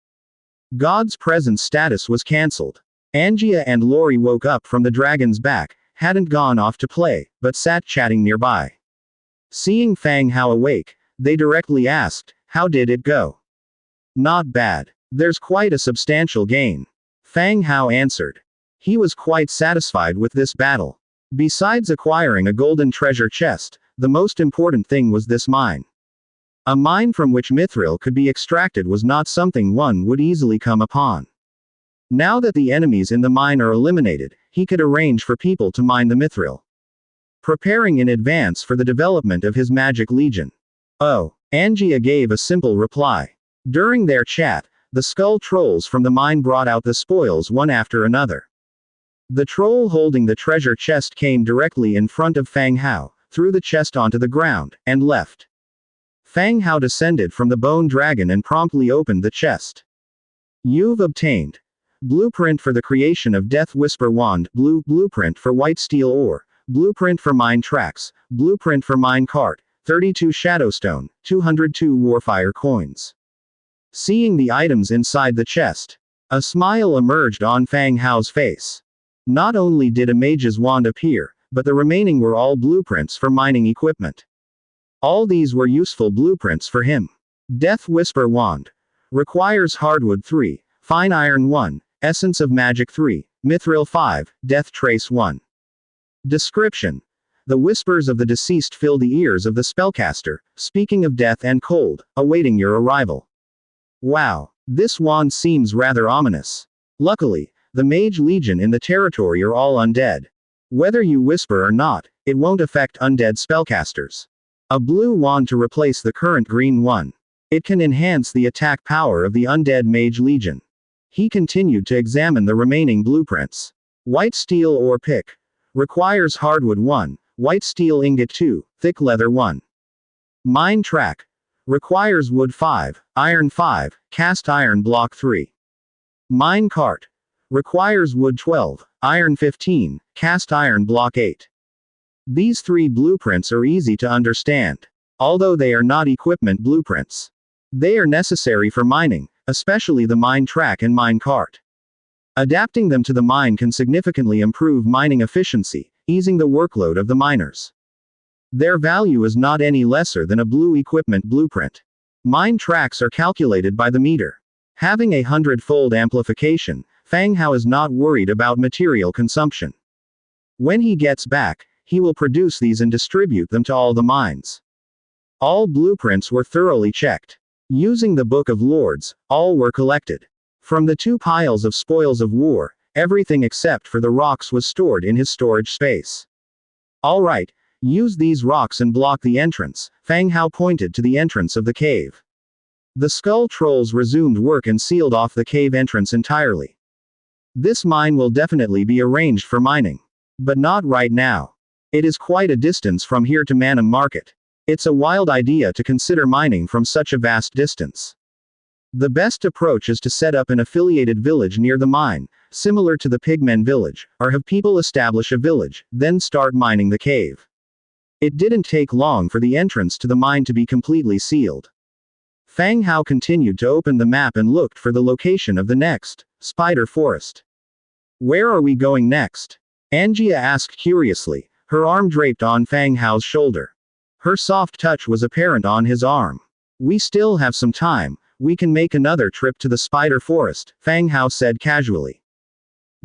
God's presence status was cancelled. Angia and Lori woke up from the dragon's back, hadn't gone off to play, but sat chatting nearby. Seeing Fang Hao awake, they directly asked, "How did it go?" "Not bad. There's quite a substantial gain." Fang Hao answered. He was quite satisfied with this battle. Besides acquiring a golden treasure chest, the most important thing was this mine. A mine from which mithril could be extracted was not something one would easily come upon. Now that the enemies in the mine are eliminated, he could arrange for people to mine the mithril, preparing in advance for the development of his magic legion. Oh, Angia gave a simple reply. During their chat, the skull trolls from the mine brought out the spoils one after another. The troll holding the treasure chest came directly in front of Fang Hao, threw the chest onto the ground, and left. Fang Hao descended from the bone dragon and promptly opened the chest. You've obtained blueprint for the creation of Death Whisper Wand, blueprint for white steel ore, blueprint for mine tracks, blueprint for mine cart, 32 Shadowstone, 202 Warfire coins. Seeing the items inside the chest, a smile emerged on Fang Hao's face. Not only did a mage's wand appear, but the remaining were all blueprints for mining equipment. All these were useful blueprints for him. Death Whisper Wand. Requires hardwood 3, fine iron 1, essence of magic 3, mithril 5, death trace 1. Description. The whispers of the deceased fill the ears of the spellcaster, speaking of death and cold, awaiting your arrival. Wow, this wand seems rather ominous. Luckily, the mage legion in the territory are all undead. Whether you whisper or not, it won't affect undead spellcasters. A blue wand to replace the current green one. It can enhance the attack power of the undead mage legion. He continued to examine the remaining blueprints. White steel ore pick. Requires hardwood 1, white steel ingot 2, thick leather 1. Mine track. Requires wood 5, iron 5, cast iron block 3. Mine cart. Requires wood 12, iron 15, cast iron block 8. These 3 blueprints are easy to understand. Although they are not equipment blueprints. They are necessary for mining, especially the mine track and mine cart. Adapting them to the mine can significantly improve mining efficiency, easing the workload of the miners. Their value is not any lesser than a blue equipment blueprint. Mine tracks are calculated by the meter. Having a hundredfold amplification, Fang Hao is not worried about material consumption. When he gets back, he will produce these and distribute them to all the mines. All blueprints were thoroughly checked. Using the Book of Lords, all were collected. From the 2 piles of spoils of war, everything except for the rocks was stored in his storage space. All right, use these rocks and block the entrance, Fang Hao pointed to the entrance of the cave. The skull trolls resumed work and sealed off the cave entrance entirely. This mine will definitely be arranged for mining. But not right now. It is quite a distance from here to Manum Market. It's a wild idea to consider mining from such a vast distance. The best approach is to set up an affiliated village near the mine, similar to the Pigmen village, or have people establish a village, then start mining the cave. It didn't take long for the entrance to the mine to be completely sealed. Fang Hao continued to open the map and looked for the location of the next spider forest. Where are we going next? Angia asked curiously, her arm draped on Fang Hao's shoulder. Her soft touch was apparent on his arm. We still have some time, we can make another trip to the spider forest, Fang Hao said casually.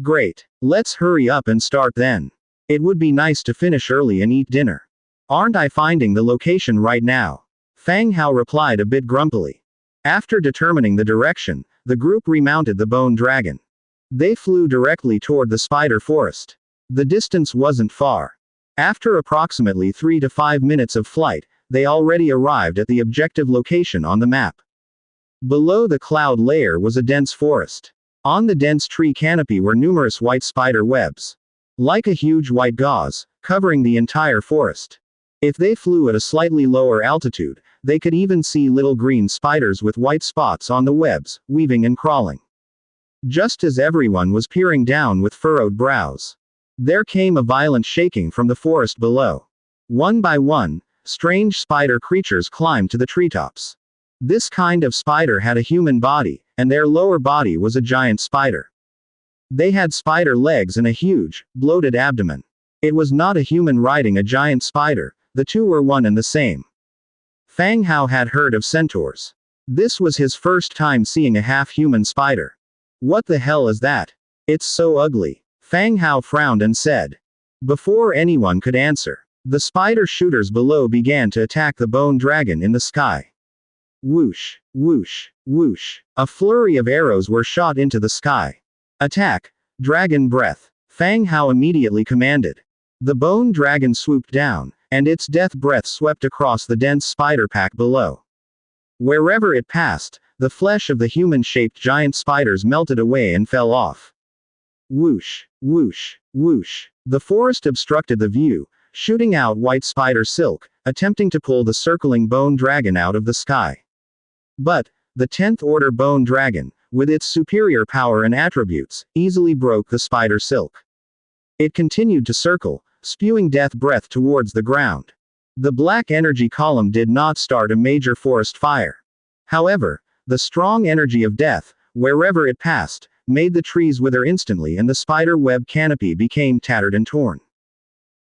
Great. Let's hurry up and start then. It would be nice to finish early and eat dinner. Aren't I finding the location right now? Fang Hao replied a bit grumpily. After determining the direction, the group remounted the bone dragon. They flew directly toward the spider forest. The distance wasn't far. After approximately 3 to 5 minutes of flight, they already arrived at the objective location on the map. Below the cloud layer was a dense forest. On the dense tree canopy were numerous white spider webs. Like a huge white gauze, covering the entire forest. If they flew at a slightly lower altitude, they could even see little green spiders with white spots on the webs, weaving and crawling. Just as everyone was peering down with furrowed brows, there came a violent shaking from the forest below. One by one, strange spider creatures climbed to the treetops. This kind of spider had a human body, and their lower body was a giant spider. They had spider legs and a huge, bloated abdomen. It was not a human riding a giant spider, the two were one and the same. Fang Hao had heard of centaurs. This was his first time seeing a half-human spider. What the hell is that? It's so ugly. Fang Hao frowned and said. Before anyone could answer, the spider shooters below began to attack the bone dragon in the sky. Whoosh, whoosh, whoosh. A flurry of arrows were shot into the sky. Attack, dragon breath. Fang Hao immediately commanded. The bone dragon swooped down, and its death breath swept across the dense spider pack below. Wherever it passed, the flesh of the human-shaped giant spiders melted away and fell off. Whoosh, whoosh, whoosh. The forest obstructed the view, shooting out white spider silk, attempting to pull the circling bone dragon out of the sky. But, the 10th order bone dragon, with its superior power and attributes, easily broke the spider silk. It continued to circle, spewing death breath towards the ground. The black energy column did not start a major forest fire. However, the strong energy of death, wherever it passed, made the trees wither instantly and the spider web canopy became tattered and torn.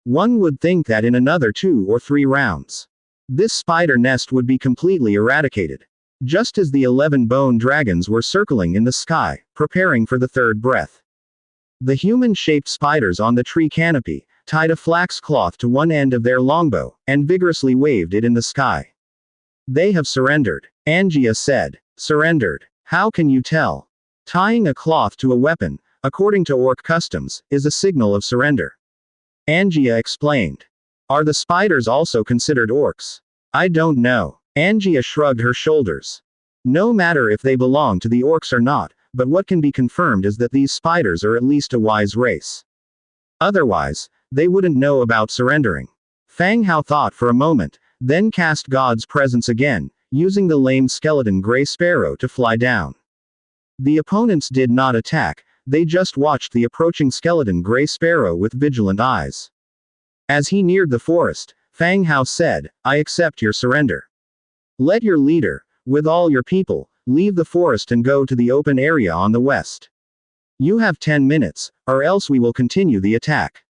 One would think that in another 2 or 3 rounds, this spider nest would be completely eradicated. Just as the 11 bone dragons were circling in the sky, preparing for the third breath. The human-shaped spiders on the tree canopy tied a flax cloth to one end of their longbow, and vigorously waved it in the sky. They have surrendered, Angia said. Surrendered? How can you tell? Tying a cloth to a weapon, according to orc customs, is a signal of surrender. Angia explained. Are the spiders also considered orcs? I don't know. Angia shrugged her shoulders. No matter if they belong to the orcs or not, but what can be confirmed is that these spiders are at least a wise race. Otherwise, they wouldn't know about surrendering. Fang Hao thought for a moment, then cast God's presence again, using the lame skeleton gray sparrow to fly down. The opponents did not attack, they just watched the approaching skeleton gray sparrow with vigilant eyes. As he neared the forest, Fang Hao said, I accept your surrender. Let your leader, with all your people, leave the forest and go to the open area on the west. You have 10 minutes, or else we will continue the attack.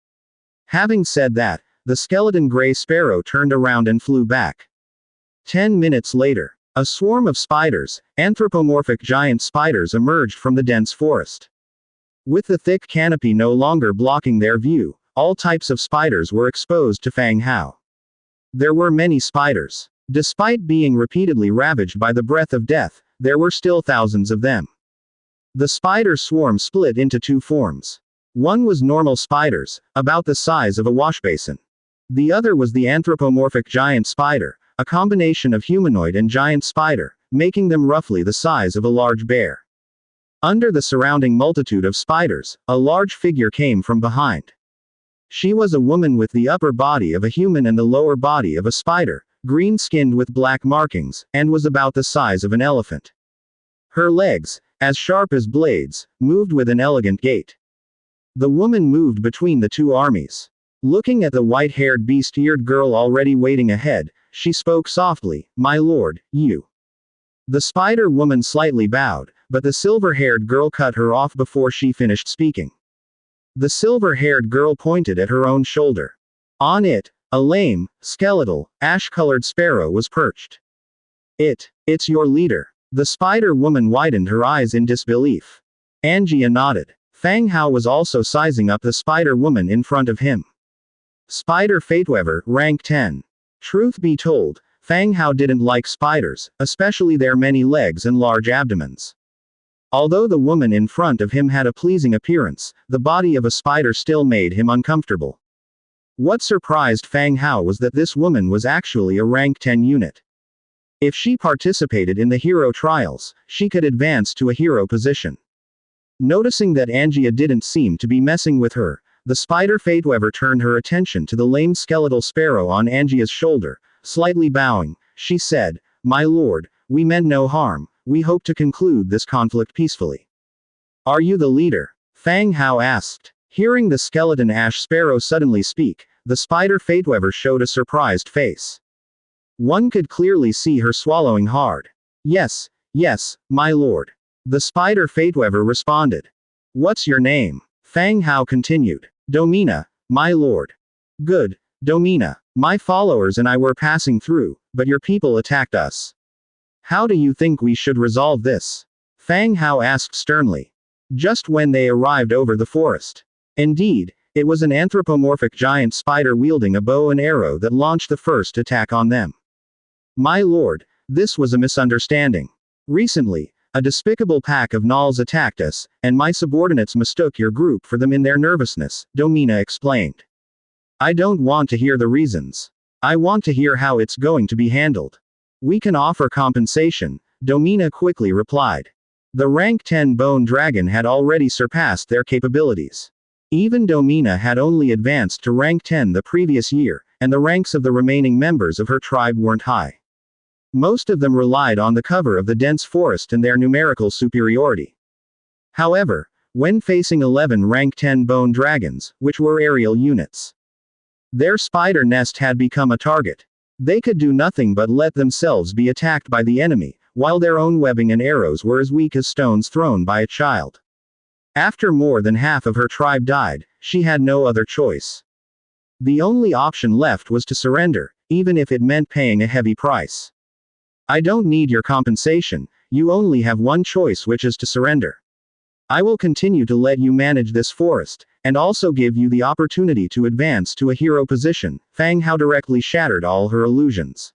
Having said that, the skeleton gray sparrow turned around and flew back. 10 minutes later, a swarm of spiders, anthropomorphic giant spiders emerged from the dense forest. With the thick canopy no longer blocking their view, all types of spiders were exposed to Fang Hao. There were many spiders. Despite being repeatedly ravaged by the breath of death, there were still thousands of them. The spider swarm split into 2 forms. One was normal spiders, about the size of a washbasin. The other was the anthropomorphic giant spider, a combination of humanoid and giant spider, making them roughly the size of a large bear. Under the surrounding multitude of spiders, a large figure came from behind. She was a woman with the upper body of a human and the lower body of a spider, green-skinned with black markings, and was about the size of an elephant. Her legs, as sharp as blades, moved with an elegant gait. The woman moved between the 2 armies. Looking at the white-haired beast-eared girl already waiting ahead, she spoke softly, My lord, you. The spider woman slightly bowed, but the silver-haired girl cut her off before she finished speaking. The silver-haired girl pointed at her own shoulder. On it, a lame, skeletal, ash-colored sparrow was perched. It's your leader. The spider woman widened her eyes in disbelief. Angia nodded. Fang Hao was also sizing up the spider woman in front of him. Spider Fateweaver, rank 10. Truth be told, Fang Hao didn't like spiders, especially their many legs and large abdomens. Although the woman in front of him had a pleasing appearance, the body of a spider still made him uncomfortable. What surprised Fang Hao was that this woman was actually a rank 10 unit. If she participated in the hero trials, she could advance to a hero position. Noticing that Angia didn't seem to be messing with her, the spider Fateweaver turned her attention to the lame skeletal sparrow on Angia's shoulder. Slightly bowing, she said, "My lord, we meant no harm, we hope to conclude this conflict peacefully." "Are you the leader?" Fang Hao asked. Hearing the skeleton ash sparrow suddenly speak, the spider Fateweaver showed a surprised face. One could clearly see her swallowing hard. "Yes, yes, my lord." The spider Fateweaver responded. "What's your name?" Fang Hao continued. "Domina, my lord." "Good, Domina. My followers and I were passing through, but your people attacked us. How do you think we should resolve this?" Fang Hao asked sternly. Just when they arrived over the forest. Indeed, it was an anthropomorphic giant spider wielding a bow and arrow that launched the first attack on them. "My lord, this was a misunderstanding. Recently, a despicable pack of gnolls attacked us, and my subordinates mistook your group for them in their nervousness," Domina explained. "I don't want to hear the reasons. I want to hear how it's going to be handled." "We can offer compensation," Domina quickly replied. The rank 10 bone dragon had already surpassed their capabilities. Even Domina had only advanced to rank 10 the previous year, and the ranks of the remaining members of her tribe weren't high. Most of them relied on the cover of the dense forest and their numerical superiority. However, when facing 11 rank 10 bone dragons, which were aerial units, their spider nest had become a target. They could do nothing but let themselves be attacked by the enemy, while their own webbing and arrows were as weak as stones thrown by a child. After more than half of her tribe died, she had no other choice. The only option left was to surrender, even if it meant paying a heavy price. "I don't need your compensation, you only have one choice, which is to surrender. I will continue to let you manage this forest, and also give you the opportunity to advance to a hero position." Fang Hao directly shattered all her illusions.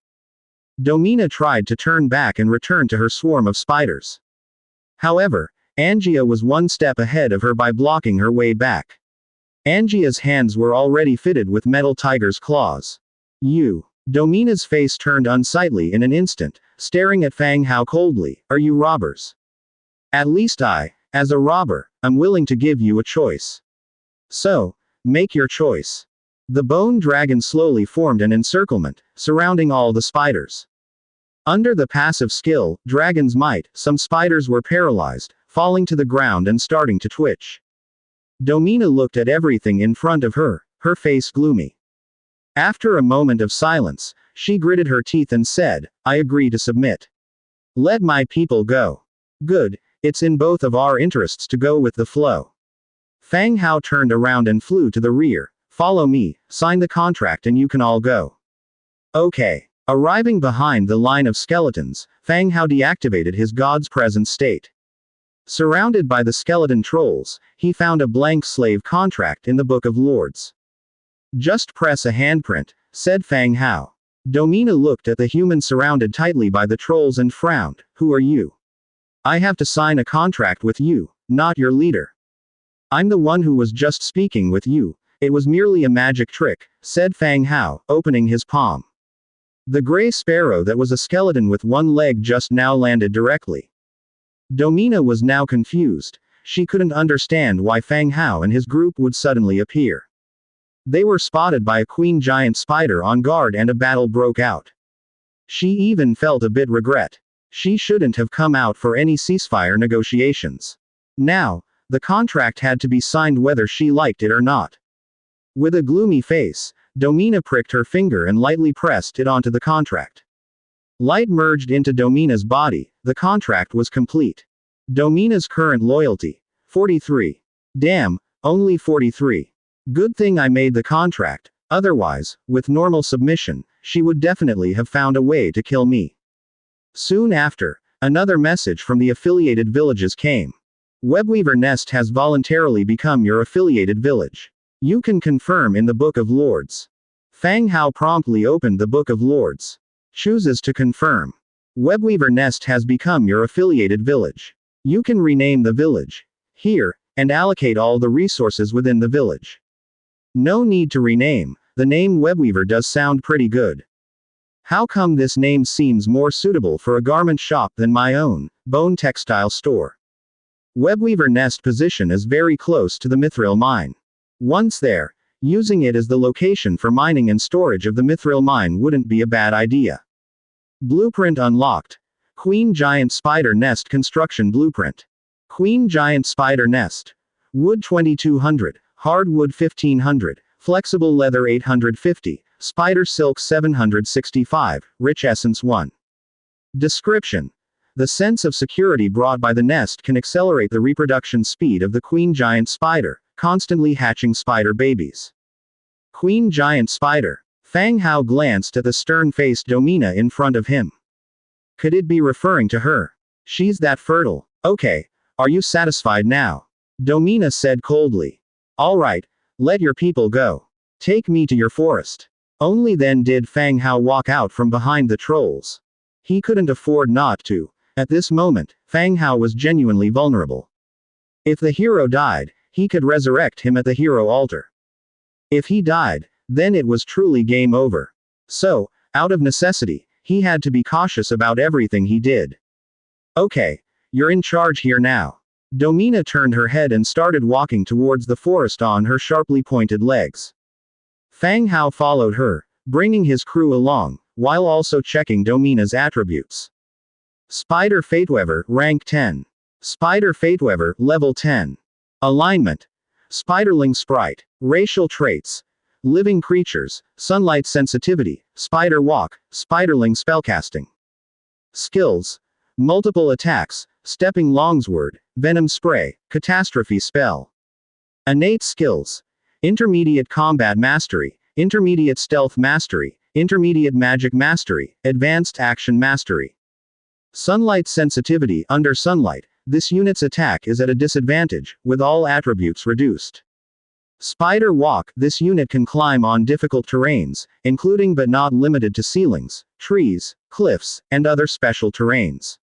Domina tried to turn back and return to her swarm of spiders. However, Angia was one step ahead of her by blocking her way back. Angia's hands were already fitted with metal tiger's claws. "You." Domina's face turned unsightly in an instant, staring at Fang Hao coldly. "Are you robbers?" "At least I, as a robber, am willing to give you a choice. So, make your choice." The bone dragon slowly formed an encirclement, surrounding all the spiders. Under the passive skill, Dragon's Might, some spiders were paralyzed, falling to the ground and starting to twitch. Domina looked at everything in front of her, her face gloomy. After a moment of silence, she gritted her teeth and said, "I agree to submit. Let my people go." "Good, it's in both of our interests to go with the flow." Fang Hao turned around and flew to the rear. "Follow me, sign the contract and you can all go." "Okay." Arriving behind the line of skeletons, Fang Hao deactivated his god's present state. Surrounded by the skeleton trolls, he found a blank slave contract in the Book of Lords. "Just press a handprint," said Fang Hao. Domina looked at the human surrounded tightly by the trolls and frowned. "Who are you?" "I have to sign a contract with you, not your leader." "I'm the one who was just speaking with you. It was merely a magic trick," said Fang Hao, opening his palm. The gray sparrow that was a skeleton with one leg just now landed directly. Domina was now confused. She couldn't understand why Fang Hao and his group would suddenly appear. They were spotted by a queen giant spider on guard and a battle broke out. She even felt a bit regret. She shouldn't have come out for any ceasefire negotiations. Now, the contract had to be signed whether she liked it or not. With a gloomy face, Domina pricked her finger and lightly pressed it onto the contract. Light merged into Domina's body, the contract was complete. Domina's current loyalty. 43. Damn, only 43. Good thing I made the contract, otherwise, with normal submission, she would definitely have found a way to kill me. Soon after, another message from the affiliated villages came. Webweaver Nest has voluntarily become your affiliated village. You can confirm in the Book of Lords. Fang Hao promptly opened the Book of Lords. Chooses to confirm. Webweaver Nest has become your affiliated village. You can rename the village here, and allocate all the resources within the village. No need to rename, the name Webweaver does sound pretty good. How come this name seems more suitable for a garment shop than my own, Bone Textile Store? Webweaver Nest position is very close to the Mithril mine. Once there, using it as the location for mining and storage of the Mithril mine wouldn't be a bad idea. Blueprint unlocked. Queen Giant Spider Nest Construction Blueprint. Queen Giant Spider Nest. Wood 2200, hardwood 1500, flexible leather 850, spider silk 765, rich essence 1. Description. The sense of security brought by the nest can accelerate the reproduction speed of the queen giant spider, constantly hatching spider babies. Queen Giant Spider. Fang Hao glanced at the stern-faced Domina in front of him. Could it be referring to her? She's that fertile. Okay, are you satisfied now? Domina said coldly. All right, let your people go. Take me to your forest. Only then did Fang Hao walk out from behind the trolls. He couldn't afford not to. At this moment, Fang Hao was genuinely vulnerable. If the hero died, he could resurrect him at the hero altar. If he died, then it was truly game over. So, out of necessity, he had to be cautious about everything he did. Okay, you're in charge here now. Domina turned her head and started walking towards the forest on her sharply pointed legs. Fang Hao followed her, bringing his crew along, while also checking Domina's attributes. Spider Fateweaver, rank 10. Spider Fateweaver, level 10. Alignment. Spiderling Sprite. Racial traits. Living creatures, sunlight sensitivity, spider walk, spiderling spellcasting. Skills. Multiple attacks, stepping longsword, venom spray, catastrophe spell. Innate skills. Intermediate combat mastery, intermediate stealth mastery, intermediate magic mastery, advanced action mastery. Sunlight sensitivity. Under sunlight, this unit's attack is at a disadvantage, with all attributes reduced. Spider walk. This unit can climb on difficult terrains, including but not limited to ceilings, trees, cliffs, and other special terrains.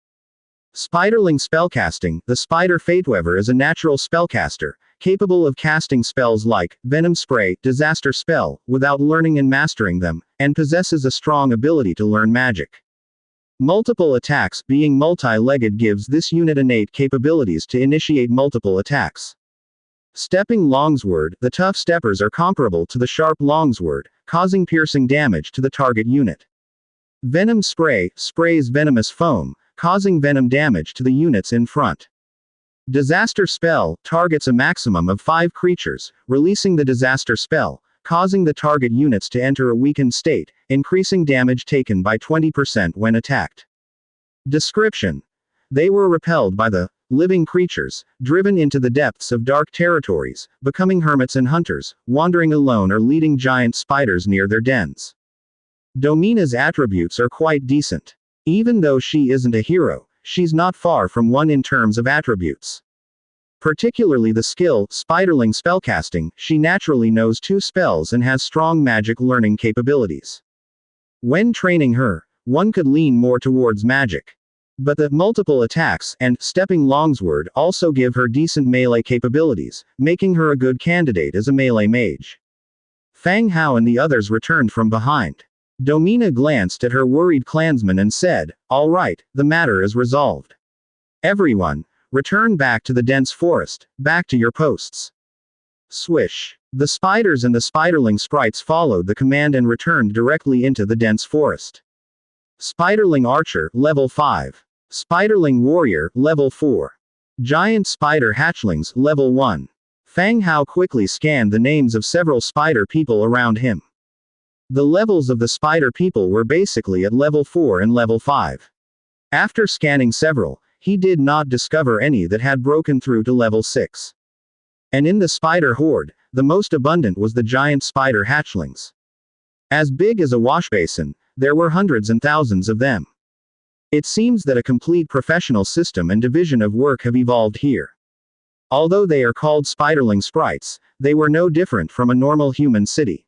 Spiderling spellcasting. The Spider Fateweaver is a natural spellcaster, capable of casting spells like Venom Spray, Disaster Spell, without learning and mastering them, and possesses a strong ability to learn magic. Multiple attacks. Being multi-legged gives this unit innate capabilities to initiate multiple attacks. Stepping longsword. The tough steppers are comparable to the sharp longsword, causing piercing damage to the target unit. Venom Spray sprays venomous foam, causing venom damage to the units in front. Disaster Spell targets a maximum of 5 creatures, releasing the disaster spell, causing the target units to enter a weakened state, increasing damage taken by 20% when attacked. Description. They were repelled by the living creatures, driven into the depths of dark territories, becoming hermits and hunters, wandering alone or leading giant spiders near their dens. Domina's attributes are quite decent. Even though she isn't a hero, she's not far from one in terms of attributes. Particularly the skill, Spiderling spellcasting. She naturally knows 2 spells and has strong magic learning capabilities. When training her, one could lean more towards magic. But the multiple attacks and stepping longsword also give her decent melee capabilities, making her a good candidate as a melee mage. Fang Hao and the others returned from behind. Domina glanced at her worried clansmen and said, "All right, the matter is resolved. Everyone, return back to the dense forest, back to your posts." Swish. The spiders and the spiderling sprites followed the command and returned directly into the dense forest. Spiderling Archer, level 5. Spiderling Warrior, level 4. Giant Spider Hatchlings, level 1. Fang Hao quickly scanned the names of several spider people around him. The levels of the spider people were basically at level 4 and level 5. After scanning several, he did not discover any that had broken through to level 6. And in the spider horde, the most abundant was the giant spider hatchlings. As big as a washbasin, there were hundreds and thousands of them. It seems that a complete professional system and division of work have evolved here. Although they are called spiderling sprites, they were no different from a normal human city.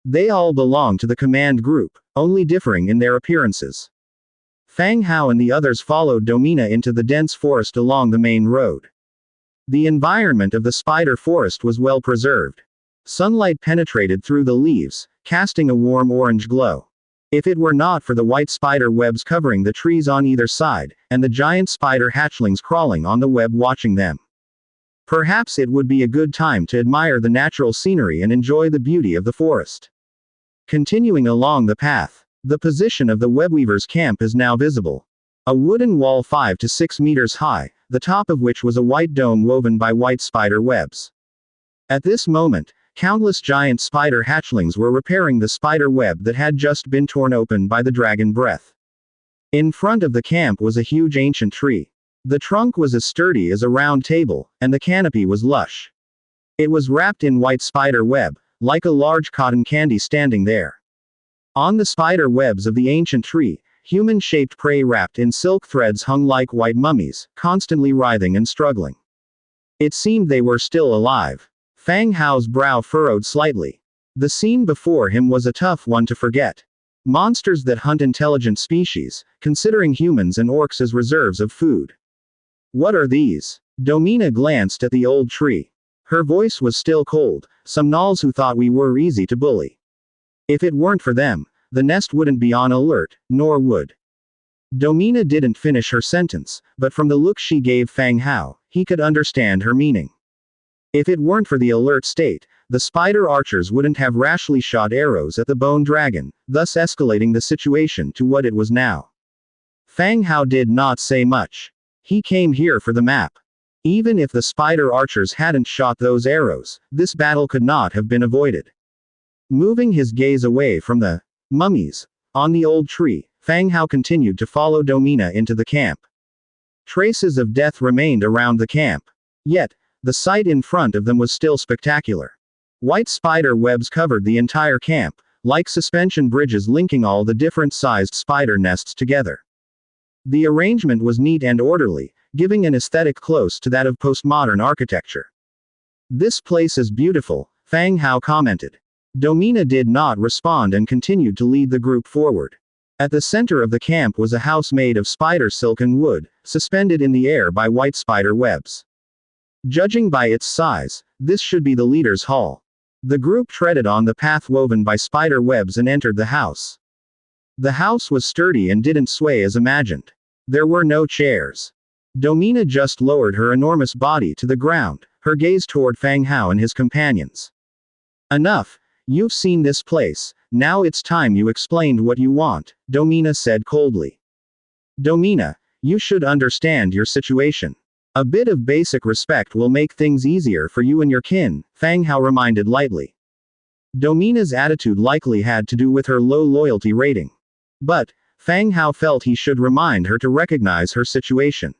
They all belong to the command group, only differing in their appearances. Fang Hao and the others followed Domina into the dense forest along the main road. The environment of the spider forest was well preserved. Sunlight penetrated through the leaves, casting a warm orange glow. If it were not for the white spider webs covering the trees on either side, and the giant spider hatchlings crawling on the web watching them, perhaps it would be a good time to admire the natural scenery and enjoy the beauty of the forest. Continuing along the path, the position of the webweaver's camp is now visible. A wooden wall 5 to 6 meters high, the top of which was a white dome woven by white spider webs. At this moment, countless giant spider hatchlings were repairing the spider web that had just been torn open by the dragon breath. In front of the camp was a huge ancient tree. The trunk was as sturdy as a round table, and the canopy was lush. It was wrapped in white spider web, like a large cotton candy standing there. On the spider webs of the ancient tree, human-shaped prey wrapped in silk threads hung like white mummies, constantly writhing and struggling. It seemed they were still alive. Fang Hao's brow furrowed slightly. The scene before him was a tough one to forget. Monsters that hunt intelligent species, considering humans and orcs as reserves of food. What are these? Domina glanced at the old tree. Her voice was still cold. Some gnolls who thought we were easy to bully. If it weren't for them, the nest wouldn't be on alert, nor would. Domina didn't finish her sentence, but from the look she gave Fang Hao, he could understand her meaning. If it weren't for the alert state, the spider archers wouldn't have rashly shot arrows at the bone dragon, thus escalating the situation to what it was now. Fang Hao did not say much. He came here for the map. Even if the spider archers hadn't shot those arrows, this battle could not have been avoided. Moving his gaze away from the mummies on the old tree, Fang Hao continued to follow Domina into the camp. Traces of death remained around the camp. Yet, the sight in front of them was still spectacular. White spider webs covered the entire camp, like suspension bridges linking all the different-sized spider nests together. The arrangement was neat and orderly, giving an aesthetic close to that of postmodern architecture. "This place is beautiful," Fang Hao commented. Domina did not respond and continued to lead the group forward. At the center of the camp was a house made of spider silk and wood, suspended in the air by white spider webs. Judging by its size, this should be the leader's hall. The group treaded on the path woven by spider webs and entered the house. The house was sturdy and didn't sway as imagined. There were no chairs. Domina just lowered her enormous body to the ground, her gaze toward Fang Hao and his companions. "Enough. You've seen this place, now it's time you explained what you want," Domina said coldly. "Domina, you should understand your situation. A bit of basic respect will make things easier for you and your kin," Fang Hao reminded lightly. Domina's attitude likely had to do with her low loyalty rating. But, Fang Hao felt he should remind her to recognize her situation.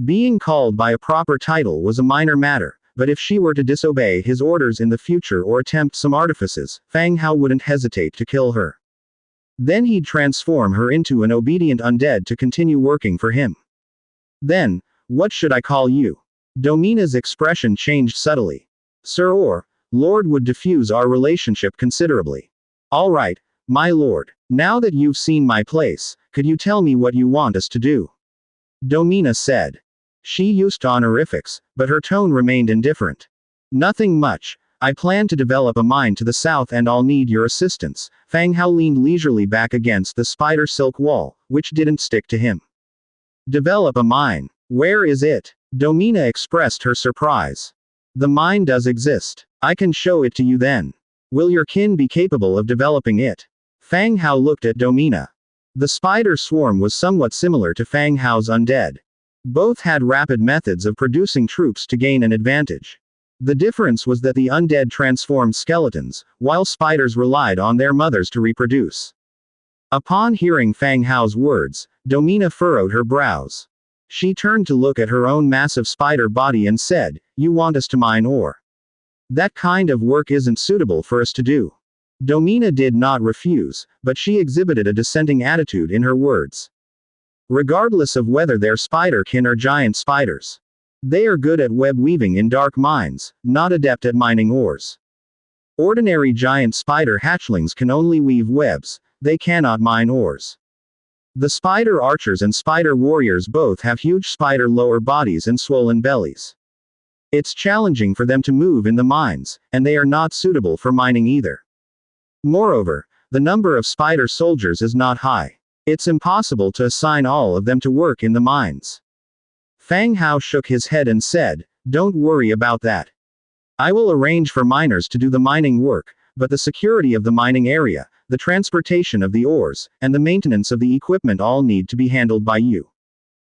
Being called by a proper title was a minor matter, but if she were to disobey his orders in the future or attempt some artifices, Fang Hao wouldn't hesitate to kill her. Then he'd transform her into an obedient undead to continue working for him. "Then, what should I call you?" Domina's expression changed subtly. "Sir or Lord would diffuse our relationship considerably." "All right, my lord. Now that you've seen my place, could you tell me what you want us to do?" Domina said. She used honorifics, but her tone remained indifferent. "Nothing much. I plan to develop a mine to the south and I'll need your assistance." Fang Hao leaned leisurely back against the spider silk wall, which didn't stick to him. "Develop a mine? Where is it?" Domina expressed her surprise. "The mine does exist. I can show it to you then. Will your kin be capable of developing it?" Fang Hao looked at Domina. The spider swarm was somewhat similar to Fang Hao's undead. Both had rapid methods of producing troops to gain an advantage. The difference was that the undead transformed skeletons, while spiders relied on their mothers to reproduce. Upon hearing Fang Hao's words, Domina furrowed her brows. She turned to look at her own massive spider body and said, "You want us to mine ore? That kind of work isn't suitable for us to do." Domina did not refuse, but she exhibited a dissenting attitude in her words. Regardless of whether they're spiderkin or giant spiders, they are good at web weaving in dark mines, not adept at mining ores. Ordinary giant spider hatchlings can only weave webs, they cannot mine ores. The spider archers and spider warriors both have huge spider lower bodies and swollen bellies. It's challenging for them to move in the mines, and they are not suitable for mining either. Moreover, the number of spider soldiers is not high. It's impossible to assign all of them to work in the mines. Fang Hao shook his head and said, "Don't worry about that. I will arrange for miners to do the mining work, but the security of the mining area, the transportation of the ores, and the maintenance of the equipment all need to be handled by you."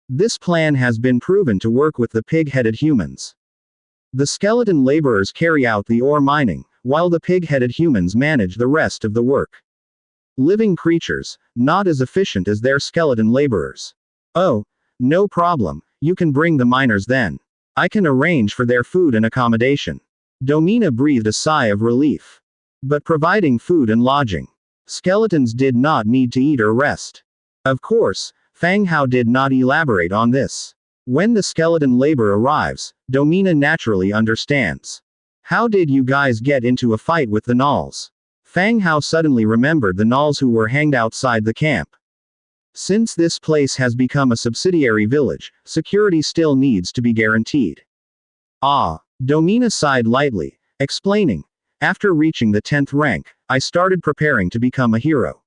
This plan has been proven to work with the pig-headed humans. The skeleton laborers carry out the ore mining, while the pig-headed humans manage the rest of the work. Living creatures, not as efficient as their skeleton laborers. Oh, no problem, you can bring the miners then. I can arrange for their food and accommodation. Domina breathed a sigh of relief. But providing food and lodging. Skeletons did not need to eat or rest. Of course, Fang Hao did not elaborate on this. When the skeleton labor arrives, Domina naturally understands. How did you guys get into a fight with the gnolls? Fang Hao suddenly remembered the gnolls who were hanged outside the camp. Since this place has become a subsidiary village, security still needs to be guaranteed. Ah, Domina sighed lightly, explaining. After reaching the 10th rank, I started preparing to become a hero.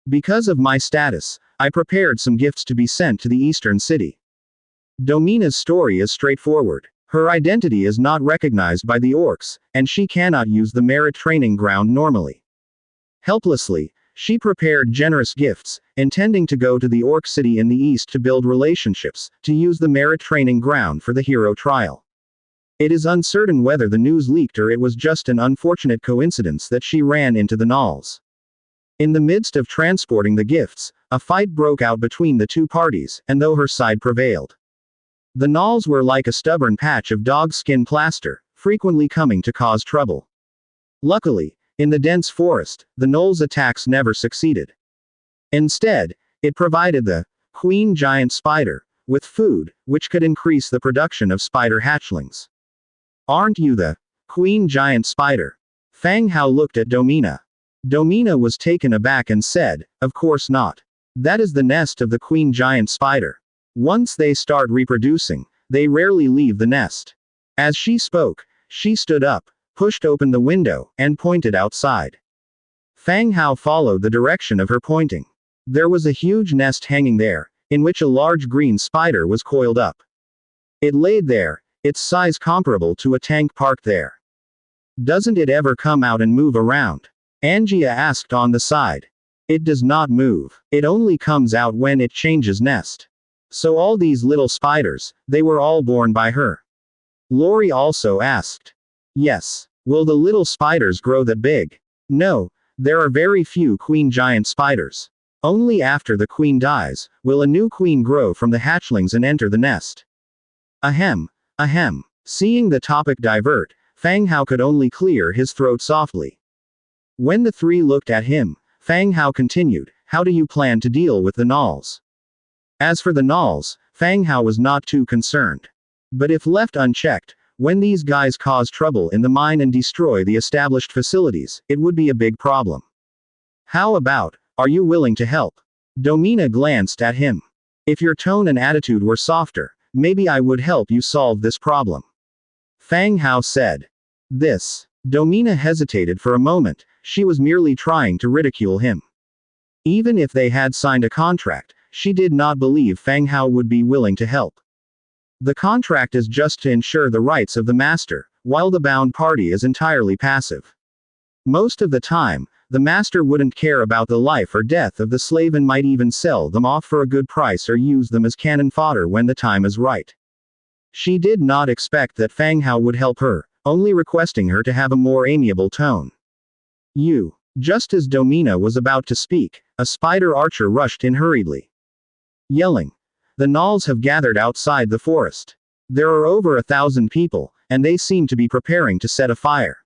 Because of my status, I prepared some gifts to be sent to the eastern city. Domina's story is straightforward. Her identity is not recognized by the orcs, and she cannot use the merit training ground normally. Helplessly, she prepared generous gifts, intending to go to the orc city in the east to build relationships, to use the merit training ground for the hero trial. It is uncertain whether the news leaked or it was just an unfortunate coincidence that she ran into the gnolls. In the midst of transporting the gifts, a fight broke out between the two parties, and though her side prevailed. The gnolls were like a stubborn patch of dog skin plaster, frequently coming to cause trouble. Luckily, in the dense forest, the gnolls' attacks never succeeded. Instead, it provided the queen giant spider with food, which could increase the production of spider hatchlings. Aren't you the queen giant spider? Fang Hao looked at Domina. Domina was taken aback and said, "Of course not. That is the nest of the queen giant spider. Once they start reproducing, they rarely leave the nest." As she spoke, she stood up, pushed open the window, and pointed outside. Fang Hao followed the direction of her pointing. There was a huge nest hanging there, in which a large green spider was coiled up. It laid there, its size comparable to a tank parked there. "Doesn't it ever come out and move around?" Angia asked on the side. "It does not move. It only comes out when it changes nest. So all these little spiders, they were all born by her?" Lori also asked. "Yes. Will the little spiders grow that big?" "No. There are very few queen giant spiders. Only after the queen dies, will a new queen grow from the hatchlings and enter the nest." Ahem. Ahem. Seeing the topic divert, Fang Hao could only clear his throat softly. When the three looked at him, Fang Hao continued, "How do you plan to deal with the gnolls?" As for the gnolls, Fang Hao was not too concerned. But if left unchecked, when these guys cause trouble in the mine and destroy the established facilities, it would be a big problem. "How about, are you willing to help?" Domina glanced at him. "If your tone and attitude were softer, maybe I would help you solve this problem." Fang Hao said. This. Domina hesitated for a moment, she was merely trying to ridicule him. Even if they had signed a contract, she did not believe Fang Hao would be willing to help. The contract is just to ensure the rights of the master, while the bound party is entirely passive. Most of the time, the master wouldn't care about the life or death of the slave and might even sell them off for a good price or use them as cannon fodder when the time is right. She did not expect that Fang Hao would help her, only requesting her to have a more amiable tone. "You." Just as Domina was about to speak, a spider archer rushed in hurriedly. Yelling. "The gnolls have gathered outside the forest. There are over 1,000 people, and they seem to be preparing to set a fire."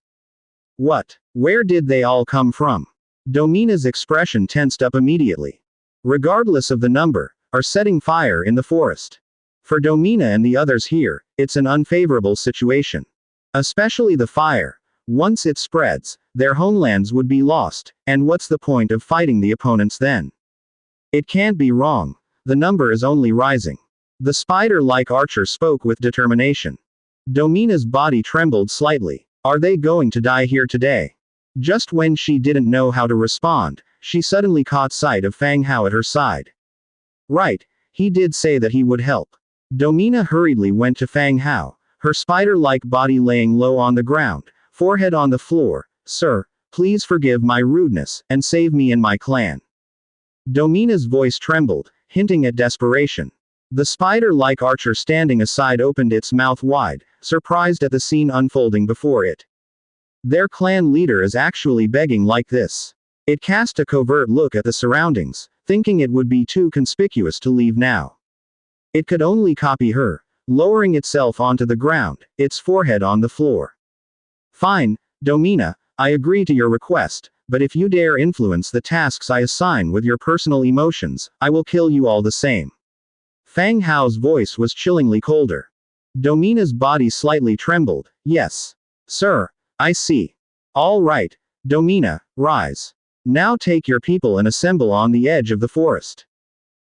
"What? Where did they all come from?" Domina's expression tensed up immediately. Regardless of the number, are setting fire in the forest. For Domina and the others here, it's an unfavorable situation. Especially the fire. Once it spreads, their homelands would be lost, and what's the point of fighting the opponents then? It can't be wrong. The number is only rising. The spider-like archer spoke with determination. Domina's body trembled slightly. Are they going to die here today? Just when she didn't know how to respond, she suddenly caught sight of Fang Hao at her side. Right, he did say that he would help. Domina hurriedly went to Fang Hao, her spider-like body laying low on the ground, forehead on the floor. Sir, please forgive my rudeness, and save me and my clan. Domina's voice trembled, hinting at desperation. The spider-like archer standing aside opened its mouth wide, surprised at the scene unfolding before it. Their clan leader is actually begging like this. It cast a covert look at the surroundings, thinking it would be too conspicuous to leave now. It could only copy her, lowering itself onto the ground, its forehead on the floor. Fine, Domina, I agree to your request, but if you dare influence the tasks I assign with your personal emotions, I will kill you all the same. Fang Hao's voice was chillingly colder. Domina's body slightly trembled. Yes. Sir, I see. All right, Domina, rise. Now take your people and assemble on the edge of the forest.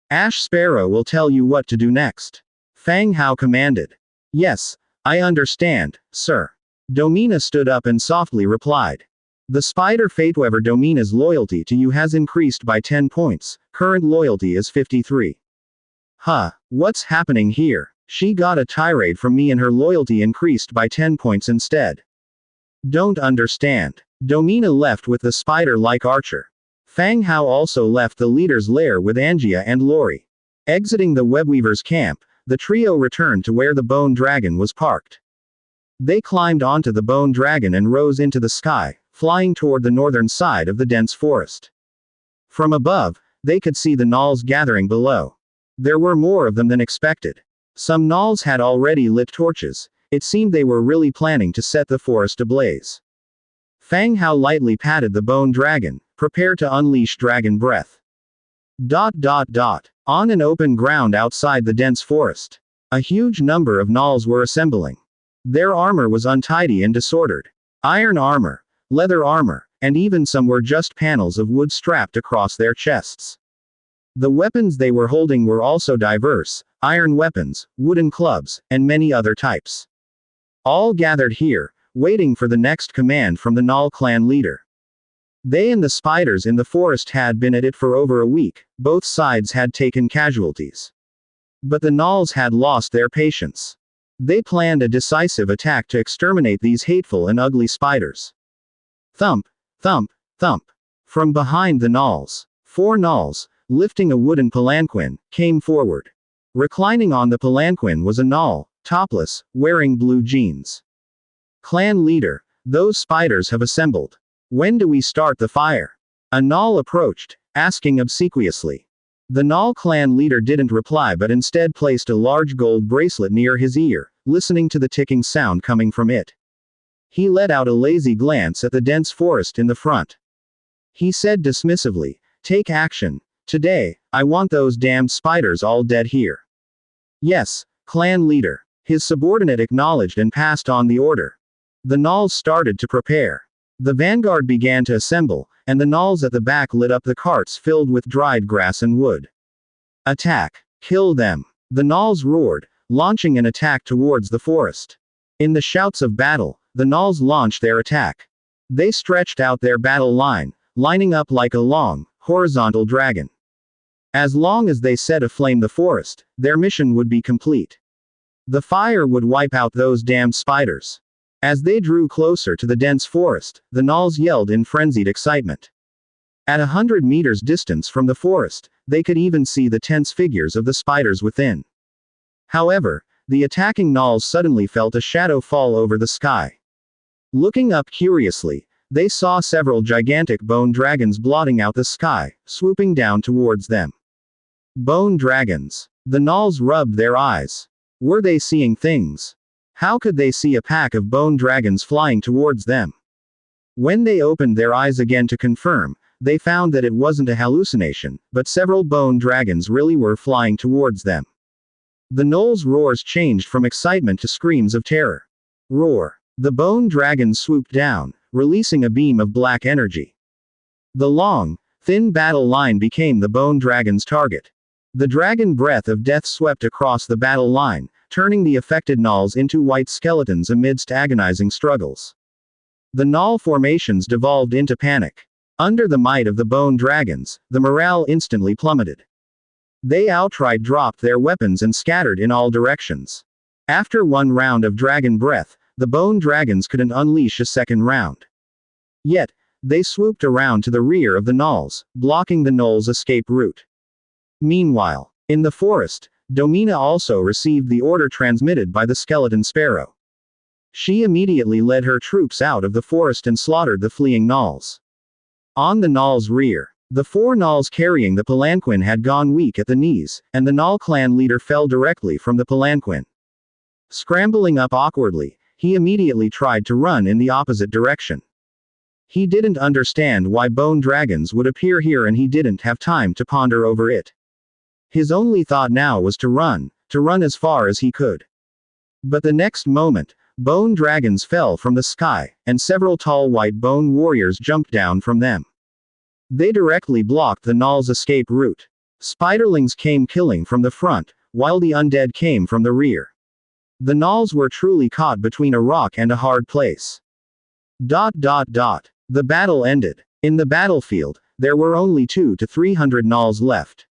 Ash Sparrow will tell you what to do next. Fang Hao commanded. Yes, I understand, sir. Domina stood up and softly replied. The spider fate. However, Domina's loyalty to you has increased by 10 points, current loyalty is 53. Huh, what's happening here? She got a tirade from me and her loyalty increased by 10 points instead. Don't understand. Domina left with the spider-like archer. Fang Hao also left the leader's lair with Angia and Lori. Exiting the webweaver's camp, the trio returned to where the bone dragon was parked. They climbed onto the bone dragon and rose into the sky, flying toward the northern side of the dense forest. From above, they could see the gnolls gathering below. There were more of them than expected. Some gnolls had already lit torches. It seemed they were really planning to set the forest ablaze. Fang Hao lightly patted the bone dragon, prepared to unleash dragon breath. On an open ground outside the dense forest, a huge number of gnolls were assembling. Their armor was untidy and disordered. Iron armor, leather armor, and even some were just panels of wood strapped across their chests. The weapons they were holding were also diverse: iron weapons, wooden clubs, and many other types. All gathered here, waiting for the next command from the Gnoll clan leader. They and the spiders in the forest had been at it for over a week. Both sides had taken casualties. But the gnolls had lost their patience. They planned a decisive attack to exterminate these hateful and ugly spiders. Thump, thump, thump. From behind the gnolls, 4 gnolls, lifting a wooden palanquin, came forward. Reclining on the palanquin was a gnoll, topless, wearing blue jeans. Clan leader, those spiders have assembled. When do we start the fire? A gnoll approached, asking obsequiously. The gnoll clan leader didn't reply but instead placed a large gold bracelet near his ear, listening to the ticking sound coming from it. He let out a lazy glance at the dense forest in the front. He said dismissively, "Take action. Today, I want those damned spiders all dead here." Yes, clan leader. His subordinate acknowledged and passed on the order. The gnolls started to prepare. The vanguard began to assemble, and the gnolls at the back lit up the carts filled with dried grass and wood. Attack! Kill them! The gnolls roared, launching an attack towards the forest. In the shouts of battle, the gnolls launched their attack. They stretched out their battle line, lining up like a long, horizontal dragon. As long as they set aflame the forest, their mission would be complete. The fire would wipe out those damned spiders. As they drew closer to the dense forest, the gnolls yelled in frenzied excitement. At 100 meters distance from the forest, they could even see the tense figures of the spiders within. However, the attacking gnolls suddenly felt a shadow fall over the sky. Looking up curiously, they saw several gigantic bone dragons blotting out the sky, swooping down towards them. Bone dragons. The gnolls rubbed their eyes. Were they seeing things? How could they see a pack of bone dragons flying towards them? When they opened their eyes again to confirm, they found that it wasn't a hallucination, but several bone dragons really were flying towards them. The gnolls' roars changed from excitement to screams of terror. Roar. The bone dragons swooped down, releasing a beam of black energy. The long, Thin battle line became the bone dragon's target. The dragon breath of death swept across the battle line, turning the affected gnolls into white skeletons amidst agonizing struggles. The gnoll formations devolved into panic. Under the might of the bone dragons, the morale instantly plummeted. They outright dropped their weapons and scattered in all directions. After one round of dragon breath, the bone dragons couldn't unleash a second round. Yet, they swooped around to the rear of the gnolls, blocking the gnolls' escape route. Meanwhile, in the forest, Domina also received the order transmitted by the skeleton sparrow. She immediately led her troops out of the forest and slaughtered the fleeing gnolls. On the gnolls' rear, the 4 gnolls carrying the palanquin had gone weak at the knees, and the gnoll clan leader fell directly from the palanquin. Scrambling up awkwardly, he immediately tried to run in the opposite direction. He didn't understand why bone dragons would appear here, and he didn't have time to ponder over it. His only thought now was to run as far as he could. But the next moment, bone dragons fell from the sky, and several tall white bone warriors jumped down from them. They directly blocked the gnolls' escape route. Spiderlings came killing from the front, while the undead came from the rear. The gnolls were truly caught between a rock and a hard place. The battle ended. In the battlefield, there were only 200 to 300 gnolls left.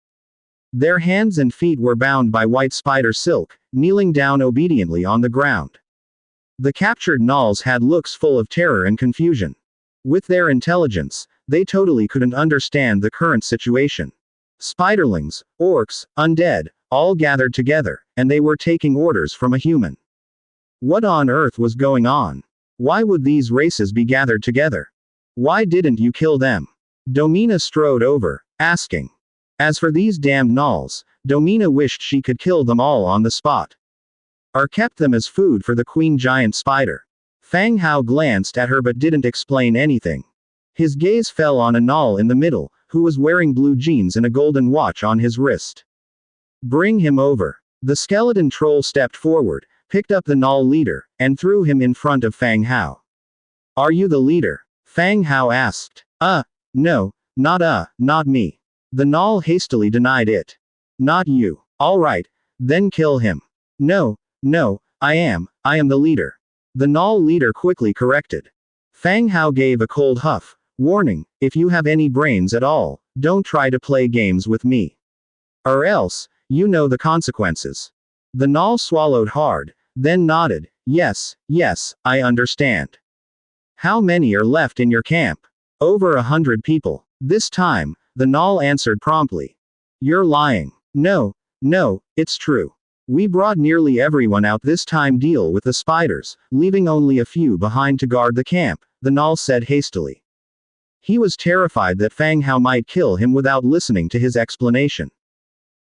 Their hands and feet were bound by white spider silk, kneeling down obediently on the ground. The captured gnolls had looks full of terror and confusion. With their intelligence, they totally couldn't understand the current situation. Spiderlings, orcs, undead, all gathered together, and they were taking orders from a human. What on earth was going on? Why would these races be gathered together? Why didn't you kill them? Domina strode over, asking. As for these damned gnolls, Domina wished she could kill them all on the spot. Or kept them as food for the queen giant spider. Fang Hao glanced at her but didn't explain anything. His gaze fell on a gnoll in the middle, who was wearing blue jeans and a golden watch on his wrist. Bring him over. The skeleton troll stepped forward, picked up the gnoll leader, and threw him in front of Fang Hao. Are you the leader? Fang Hao asked. No, not me. The gnoll hastily denied it. Not you. Alright, then kill him. No, I am the leader. The gnoll leader quickly corrected. Fang Hao gave a cold huff, warning, if you have any brains at all, don't try to play games with me. Or else, you know the consequences. The gnoll swallowed hard, then nodded, yes, I understand. How many are left in your camp? Over 100 people. This time, the gnoll answered promptly. You're lying. No, it's true. We brought nearly everyone out this time. Deal with the spiders, leaving only a few behind to guard the camp, the gnoll said hastily. He was terrified that Fang Hao might kill him without listening to his explanation.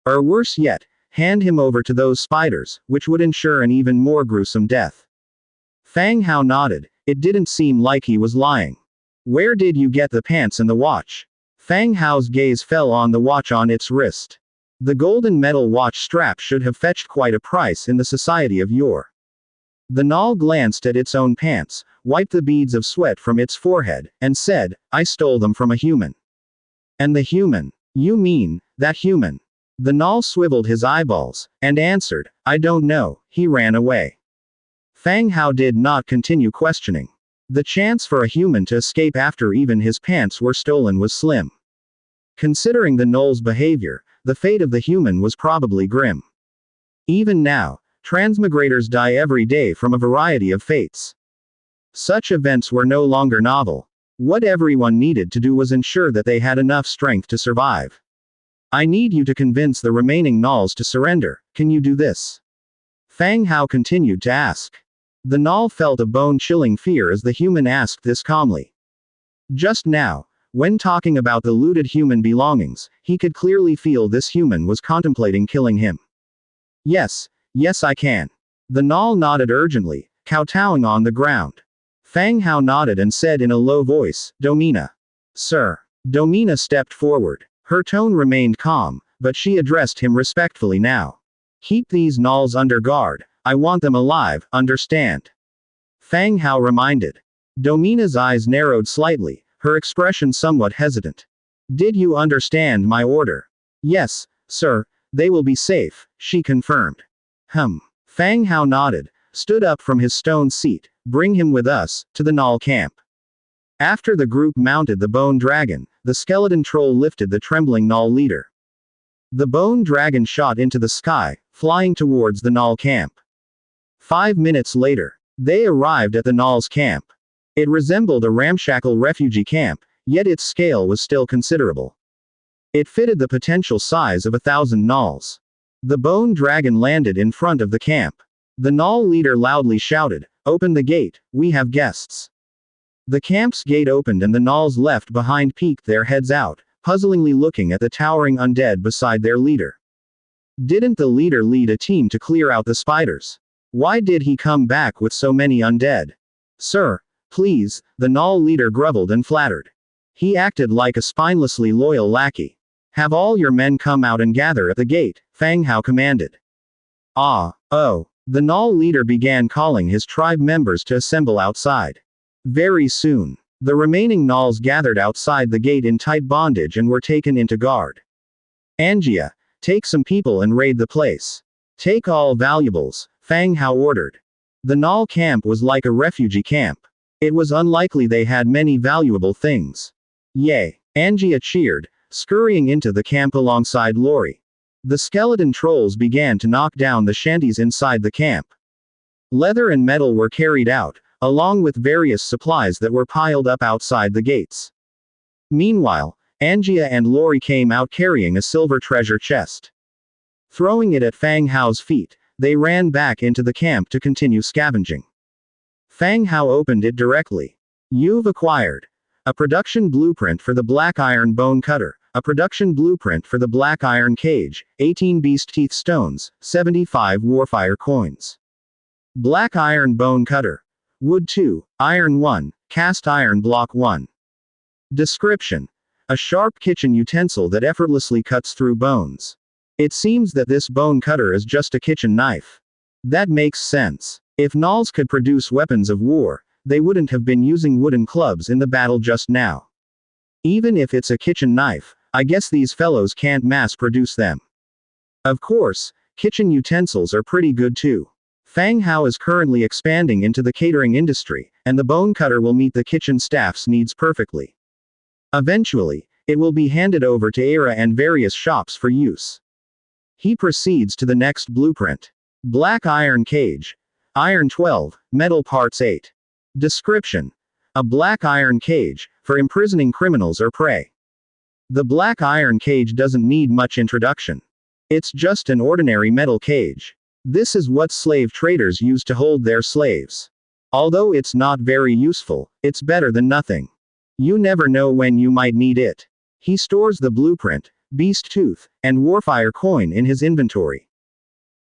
Or worse yet, hand him over to those spiders, which would ensure an even more gruesome death. Fang Hao nodded. It didn't seem like he was lying. Where did you get the pants and the watch? Fang Hao's gaze fell on the watch on its wrist. The golden metal watch strap should have fetched quite a price in the society of yore. The gnoll glanced at its own pants, wiped the beads of sweat from its forehead, and said, I stole them from a human. And the human? You mean, that human? The gnoll swiveled his eyeballs, and answered, I don't know, he ran away. Fang Hao did not continue questioning. The chance for a human to escape after even his pants were stolen was slim. Considering the gnoll's behavior, the fate of the human was probably grim. Even now, transmigrators die every day from a variety of fates. Such events were no longer novel. What everyone needed to do was ensure that they had enough strength to survive. I need you to convince the remaining gnolls to surrender. Can you do this? Fang Hao continued to ask. The gnoll felt a bone-chilling fear as the human asked this calmly. Just now, when talking about the looted human belongings, he could clearly feel this human was contemplating killing him. Yes, I can. The gnoll nodded urgently, kowtowing on the ground. Fang Hao nodded and said in a low voice, Domina. Sir. Domina stepped forward. Her tone remained calm, but she addressed him respectfully now. Keep these gnolls under guard. I want them alive, understand? Fang Hao reminded. Domina's eyes narrowed slightly, her expression somewhat hesitant. Did you understand my order? Yes, sir, they will be safe, she confirmed. Fang Hao nodded, stood up from his stone seat. Bring him with us, to the Null camp. After the group mounted the bone dragon, the skeleton troll lifted the trembling Null leader. The bone dragon shot into the sky, flying towards the Null camp. 5 minutes later, they arrived at the Null's camp. It resembled a ramshackle refugee camp, yet its scale was still considerable. It fitted the potential size of 1,000 Nulls. The bone dragon landed in front of the camp. The Null leader loudly shouted, "Open the gate, we have guests." The camp's gate opened and the Nulls left behind peeked their heads out, puzzlingly looking at the towering undead beside their leader. Didn't the leader lead a team to clear out the spiders? Why did he come back with so many undead? Sir, please, the Null leader groveled and flattered. He acted like a spinelessly loyal lackey. Have all your men come out and gather at the gate, Fang Hao commanded. The Null leader began calling his tribe members to assemble outside. Very soon, the remaining Nulls gathered outside the gate in tight bondage and were taken into guard. Angia, take some people and raid the place. Take all valuables, Fang Hao ordered. The Null camp was like a refugee camp. It was unlikely they had many valuable things. Yay! Angia cheered, scurrying into the camp alongside Lori. The skeleton trolls began to knock down the shanties inside the camp. Leather and metal were carried out, along with various supplies that were piled up outside the gates. Meanwhile, Angia and Lori came out carrying a silver treasure chest. Throwing it at Fang Hao's feet, they ran back into the camp to continue scavenging. Fang Hao opened it directly. You've acquired a production blueprint for the Black Iron Bone Cutter, a production blueprint for the Black Iron Cage, 18 Beast Teeth Stones, 75 Warfire Coins. Black Iron Bone Cutter. Wood 2, Iron 1, Cast Iron Block 1. Description: a sharp kitchen utensil that effortlessly cuts through bones. It seems that this bone cutter is just a kitchen knife. That makes sense. If Nulls could produce weapons of war, they wouldn't have been using wooden clubs in the battle just now. Even if it's a kitchen knife, I guess these fellows can't mass produce them. Of course, kitchen utensils are pretty good too. Fang Hao is currently expanding into the catering industry, and the bone cutter will meet the kitchen staff's needs perfectly. Eventually, it will be handed over to Era and various shops for use. He proceeds to the next blueprint. Black Iron Cage. Iron 12, Metal Parts 8. Description: a black iron cage, for imprisoning criminals or prey. The black iron cage doesn't need much introduction. It's just an ordinary metal cage. This is what slave traders use to hold their slaves. Although it's not very useful, it's better than nothing. You never know when you might need it. He stores the blueprint, beast tooth, and warfire coin in his inventory.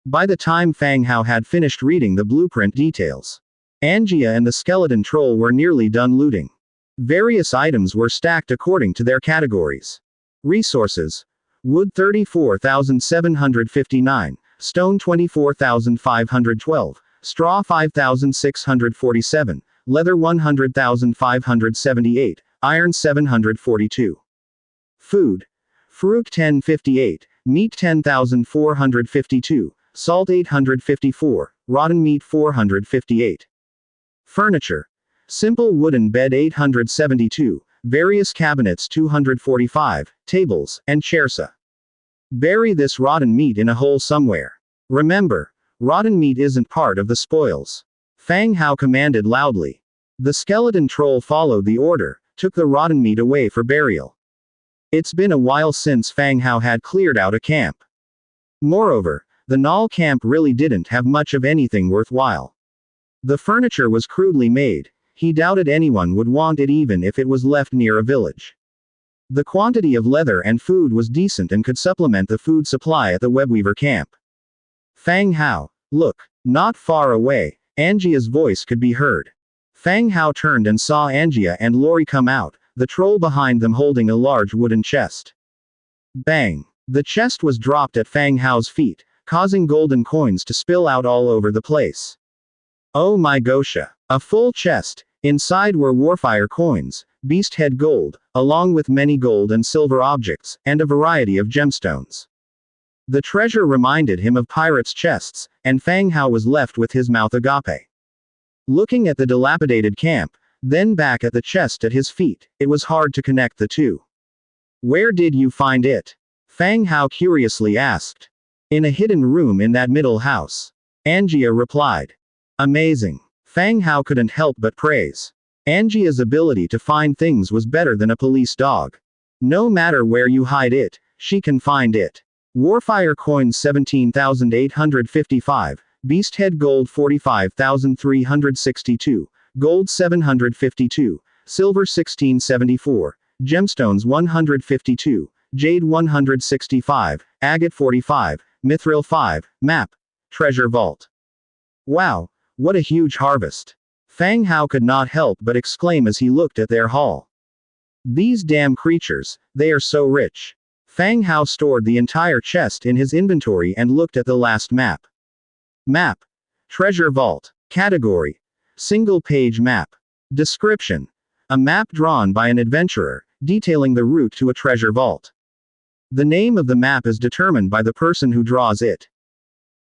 By the time Fang Hao had finished reading the blueprint details, Angia and the skeleton troll were nearly done looting. Various items were stacked according to their categories. Resources: wood 34,759, stone 24,512, straw 5,647, leather 100,578, iron 742. Food: fruit 1058, meat 10,452, salt 854, rotten meat 458. Furniture: simple wooden bed 872, various cabinets 245, tables, and chairs. Bury this rotten meat in a hole somewhere. Remember, rotten meat isn't part of the spoils. Fang Hao commanded loudly. The skeleton troll followed the order, took the rotten meat away for burial. It's been a while since Fang Hao had cleared out a camp. Moreover, the Null camp really didn't have much of anything worthwhile. The furniture was crudely made. He doubted anyone would want it even if it was left near a village. The quantity of leather and food was decent and could supplement the food supply at the Webweaver camp. Fang Hao, look. Not far away, Angia's voice could be heard. Fang Hao turned and saw Angia and Lori come out, the troll behind them holding a large wooden chest. Bang! The chest was dropped at Fang Hao's feet, causing golden coins to spill out all over the place. Oh my gosha! A full chest. Inside were warfire coins, beast head gold, along with many gold and silver objects, and a variety of gemstones. The treasure reminded him of pirates' chests, and Fang Hao was left with his mouth agape. Looking at the dilapidated camp, then back at the chest at his feet, it was hard to connect the two. Where did you find it? Fang Hao curiously asked. In a hidden room in that middle house. Angia replied. Amazing. Fang Hao couldn't help but praise. Angia's ability to find things was better than a police dog. No matter where you hide it, she can find it. Warfire coins 17,855, beast head gold 45,362, gold 752, silver 1674, gemstones 152, jade 165, agate 45, mithril 5, map, treasure vault. Wow, what a huge harvest. Fang Hao could not help but exclaim as he looked at their haul. These damn creatures, they are so rich. Fang Hao stored the entire chest in his inventory and looked at the last map. Map. Treasure vault. Category. Single-page map. Description. A map drawn by an adventurer, detailing the route to a treasure vault. The name of the map is determined by the person who draws it.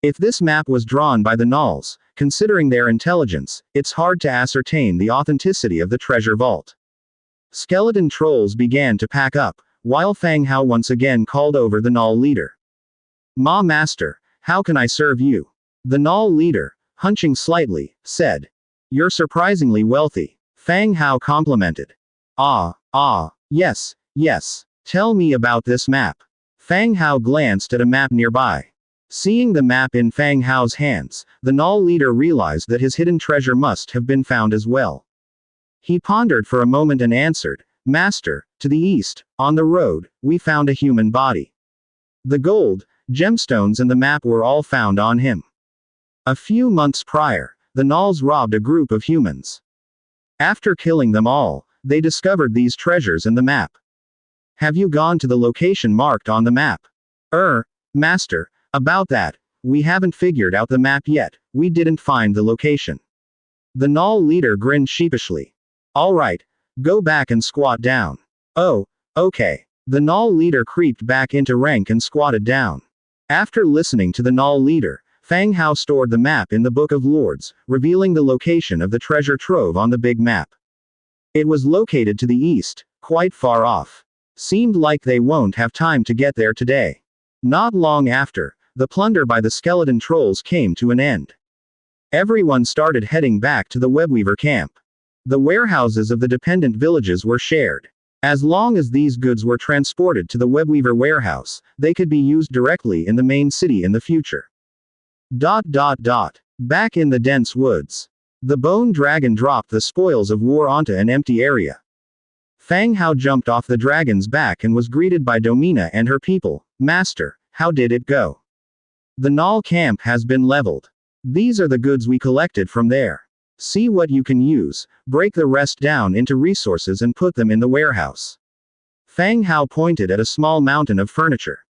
If this map was drawn by the gnolls, considering their intelligence, it's hard to ascertain the authenticity of the treasure vault. Skeleton trolls began to pack up, while Fang Hao once again called over the gnoll leader. Ma master, how can I serve you? The gnoll leader, hunching slightly, said. You're surprisingly wealthy. Fang Hao complimented. Yes, yes. Tell me about this map. Fang Hao glanced at a map nearby. Seeing the map in Fang Hao's hands, the gnoll leader realized that his hidden treasure must have been found as well. He pondered for a moment and answered, Master, to the east, on the road, we found a human body. The gold, gemstones and the map were all found on him. A few months prior, the gnolls robbed a group of humans. After killing them all, they discovered these treasures and the map. Have you gone to the location marked on the map? Master, about that, we haven't figured out the map yet, we didn't find the location. The gnoll leader grinned sheepishly. Alright, go back and squat down. Oh, okay. The gnoll leader creeped back into rank and squatted down. After listening to the gnoll leader, Fang Hao stored the map in the Book of Lords, revealing the location of the treasure trove on the big map. It was located to the east, quite far off. Seemed like they won't have time to get there today. Not long after, the plunder by the skeleton trolls came to an end. Everyone started heading back to the webweaver camp. The warehouses of the dependent villages were shared. As long as these goods were transported to the webweaver warehouse, they could be used directly in the main city in the future. Back in the dense woods. The bone dragon dropped the spoils of war onto an empty area. Fang Hao jumped off the dragon's back and was greeted by Domina and her people. Master, how did it go? The gnoll camp has been leveled. These are the goods we collected from there. See what you can use, break the rest down into resources and put them in the warehouse. Fang Hao pointed at a small mountain of furniture.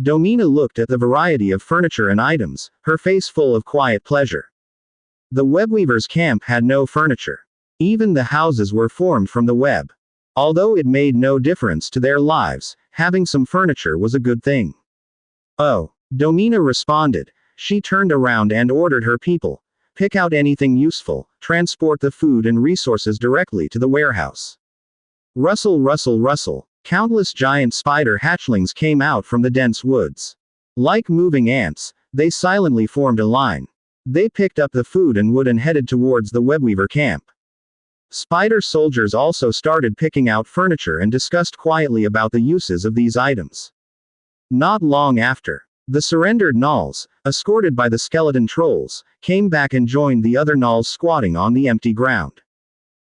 Domina looked at the variety of furniture and items, her face full of quiet pleasure. The webweaver's camp had no furniture. Even the houses were formed from the web. Although it made no difference to their lives, having some furniture was a good thing. Oh, Domina responded. She turned around and ordered her people. Pick out anything useful, transport the food and resources directly to the warehouse. Rustle, rustle, rustle. Countless giant spider hatchlings came out from the dense woods. Like moving ants, they silently formed a line. They picked up the food and wood and headed towards the webweaver camp. Spider soldiers also started picking out furniture and discussed quietly about the uses of these items. Not long after, the surrendered gnolls, escorted by the skeleton trolls, came back and joined the other gnolls squatting on the empty ground.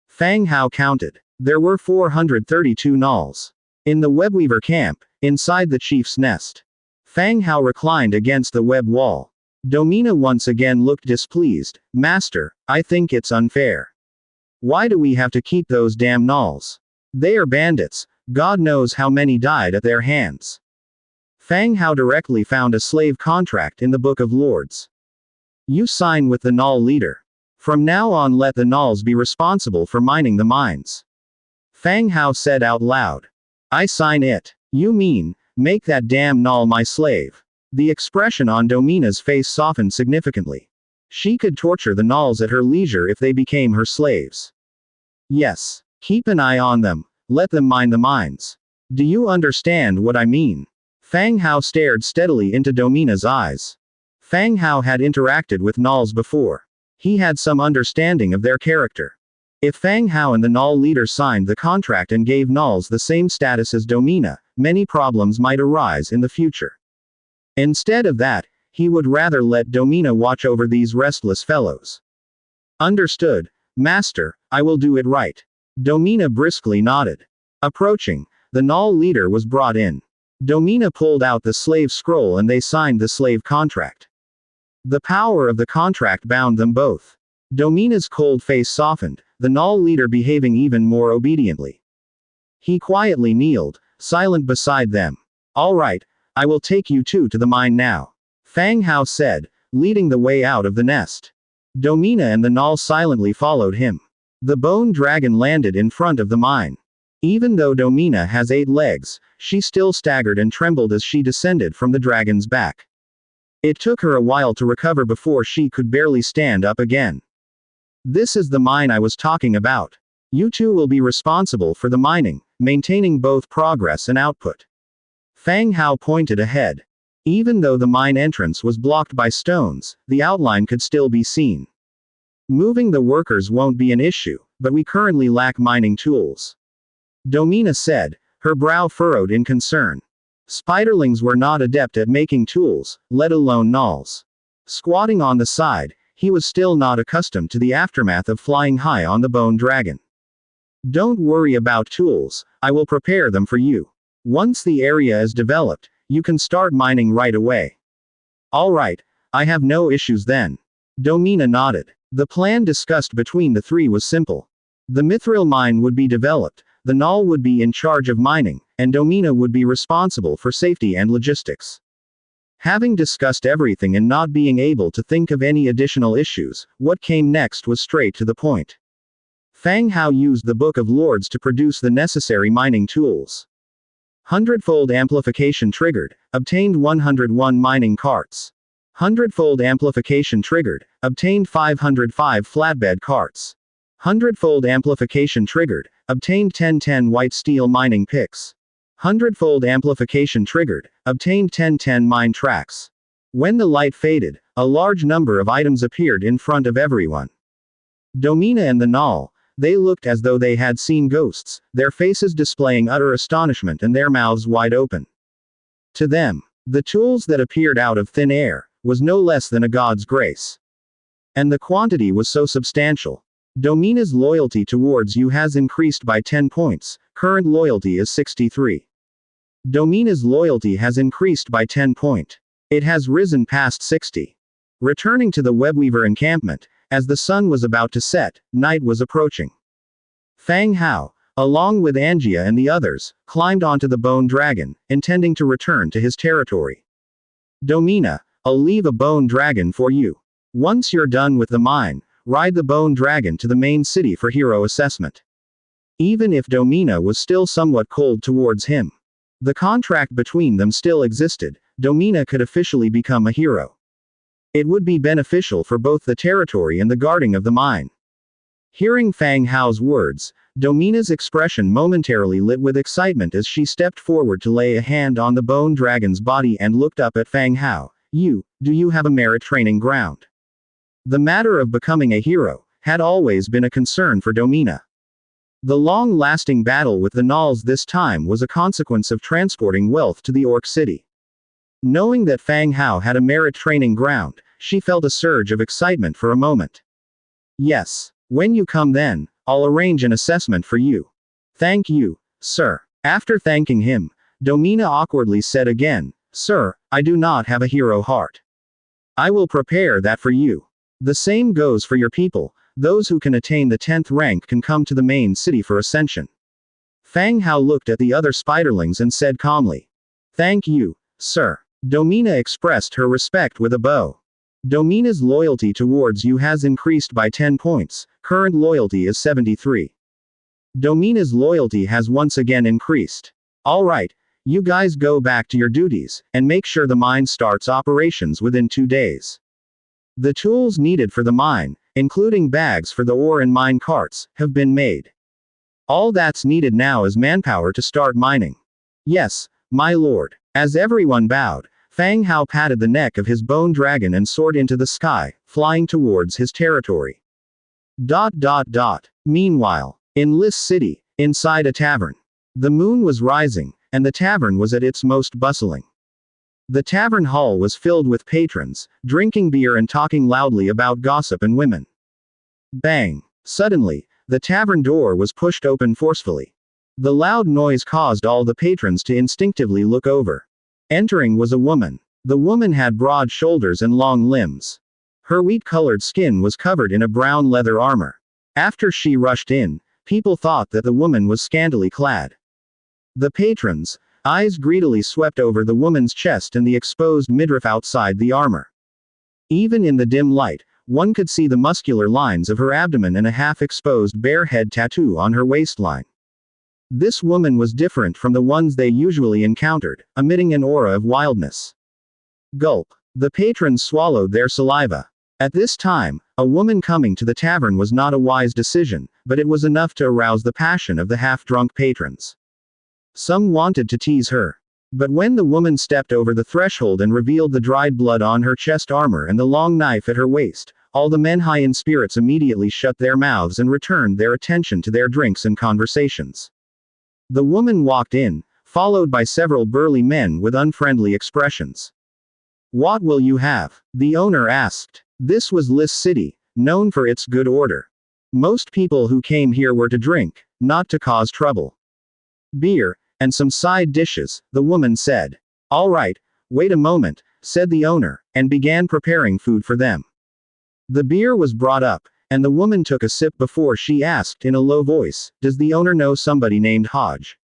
Fang Hao counted. There were 432 gnolls. In the webweaver camp, inside the chief's nest. Fang Hao reclined against the web wall. Domina once again looked displeased. Master, I think it's unfair. Why do we have to keep those damn gnolls? They are bandits. God knows how many died at their hands. Fang Hao directly found a slave contract in the Book of Lords. You sign with the gnoll leader. From now on let the gnolls be responsible for mining the mines. Fang Hao said out loud. I sign it. You mean, make that damn Null my slave. The expression on Domina's face softened significantly. She could torture the Nulls at her leisure if they became her slaves. Yes. Keep an eye on them. Let them mine the mines. Do you understand what I mean? Fang Hao stared steadily into Domina's eyes. Fang Hao had interacted with Nulls before. He had some understanding of their character. If Fang Hao and the Null leader signed the contract and gave Nulls the same status as Domina, many problems might arise in the future. Instead of that, he would rather let Domina watch over these restless fellows. Understood, Master, I will do it right. Domina briskly nodded. Approaching, the Null leader was brought in. Domina pulled out the slave scroll and they signed the slave contract. The power of the contract bound them both. Domina's cold face softened, the Null leader behaving even more obediently. He quietly kneeled, silent beside them. All right, I will take you two to the mine now. Fang Hao said, leading the way out of the nest. Domina and the Null silently followed him. The bone dragon landed in front of the mine. Even though Domina has 8 legs, she still staggered and trembled as she descended from the dragon's back. It took her a while to recover before she could barely stand up again. This is the mine I was talking about. You two will be responsible for the mining, maintaining both progress and output. Fang Hao pointed ahead. Even though the mine entrance was blocked by stones, the outline could still be seen. Moving the workers won't be an issue, but we currently lack mining tools. Domina said, her brow furrowed in concern. Spiderlings were not adept at making tools, let alone Nulls. Squatting on the side, he was still not accustomed to the aftermath of flying high on the bone dragon. Don't worry about tools, I will prepare them for you. Once the area is developed, you can start mining right away. Alright, I have no issues then. Domina nodded. The plan discussed between the three was simple. The Mithril mine would be developed, the Null would be in charge of mining, and Domina would be responsible for safety and logistics. Having discussed everything and not being able to think of any additional issues, what came next was straight to the point. Fang Hao used the Book of Lords to produce the necessary mining tools. Hundredfold amplification triggered, obtained 101 mining carts. Hundredfold amplification triggered, obtained 505 flatbed carts. Hundredfold amplification triggered, obtained 1010 white steel mining picks. Hundredfold amplification triggered, obtained 1010 mine tracks. When the light faded, a large number of items appeared in front of everyone. Domina and the Null, they looked as though they had seen ghosts, their faces displaying utter astonishment and their mouths wide open. To them, the tools that appeared out of thin air was no less than a god's grace. And the quantity was so substantial. Domina's loyalty towards you has increased by 10 points, current loyalty is 63. Domina's loyalty has increased by 10 points. It has risen past 60. Returning to the Webweaver encampment, as the sun was about to set, night was approaching. Fang Hao, along with Angia and the others, climbed onto the bone dragon, intending to return to his territory. Domina, I'll leave a bone dragon for you. Once you're done with the mine, ride the bone dragon to the main city for hero assessment. Even if Domina was still somewhat cold towards him, the contract between them still existed. Domina could officially become a hero. It would be beneficial for both the territory and the guarding of the mine. Hearing Fang Hao's words, Domina's expression momentarily lit with excitement as she stepped forward to lay a hand on the bone dragon's body and looked up at Fang Hao. Do you have a merit training ground? The matter of becoming a hero had always been a concern for Domina. The long-lasting battle with the Nulls this time was a consequence of transporting wealth to the Orc City. Knowing that Fang Hao had a merit training ground, she felt a surge of excitement for a moment. Yes, when you come then, I'll arrange an assessment for you. Thank you, sir. After thanking him, Domina awkwardly said again, Sir, I do not have a hero heart. I will prepare that for you. The same goes for your people, those who can attain the 10th rank can come to the main city for ascension. Fang Hao looked at the other spiderlings and said calmly. Thank you, sir. Domina expressed her respect with a bow. Domina's loyalty towards you has increased by 10 points, current loyalty is 73. Domina's loyalty has once again increased. All right, you guys go back to your duties, and make sure the mine starts operations within 2 days. The tools needed for the mine, including bags for the ore and mine carts, have been made. All that's needed now is manpower to start mining. Yes, my lord. As everyone bowed, Fang Hao patted the neck of his bone dragon and soared into the sky, flying towards his territory. Meanwhile, in Lis City, inside a tavern. The moon was rising, and the tavern was at its most bustling. The tavern hall was filled with patrons, drinking beer and talking loudly about gossip and women. Bang! Suddenly, the tavern door was pushed open forcefully. The loud noise caused all the patrons to instinctively look over. Entering was a woman. The woman had broad shoulders and long limbs. Her wheat-colored skin was covered in a brown leather armor. After she rushed in, people thought that the woman was scantily clad. The patrons' eyes greedily swept over the woman's chest and the exposed midriff outside the armor. Even in the dim light, one could see the muscular lines of her abdomen and a half-exposed bare head tattoo on her waistline. This woman was different from the ones they usually encountered, emitting an aura of wildness. Gulp. The patrons swallowed their saliva. At this time, a woman coming to the tavern was not a wise decision, but it was enough to arouse the passion of the half-drunk patrons. Some wanted to tease her. But when the woman stepped over the threshold and revealed the dried blood on her chest armor and the long knife at her waist, all the men high in spirits immediately shut their mouths and returned their attention to their drinks and conversations. The woman walked in, followed by several burly men with unfriendly expressions. "What will you have?" the owner asked. This was Lis City, known for its good order. Most people who came here were to drink, not to cause trouble. "Beer, and some side dishes," the woman said. "All right, wait a moment," said the owner, and began preparing food for them. The beer was brought up, and the woman took a sip before she asked in a low voice, "Does the owner know somebody named Hodge?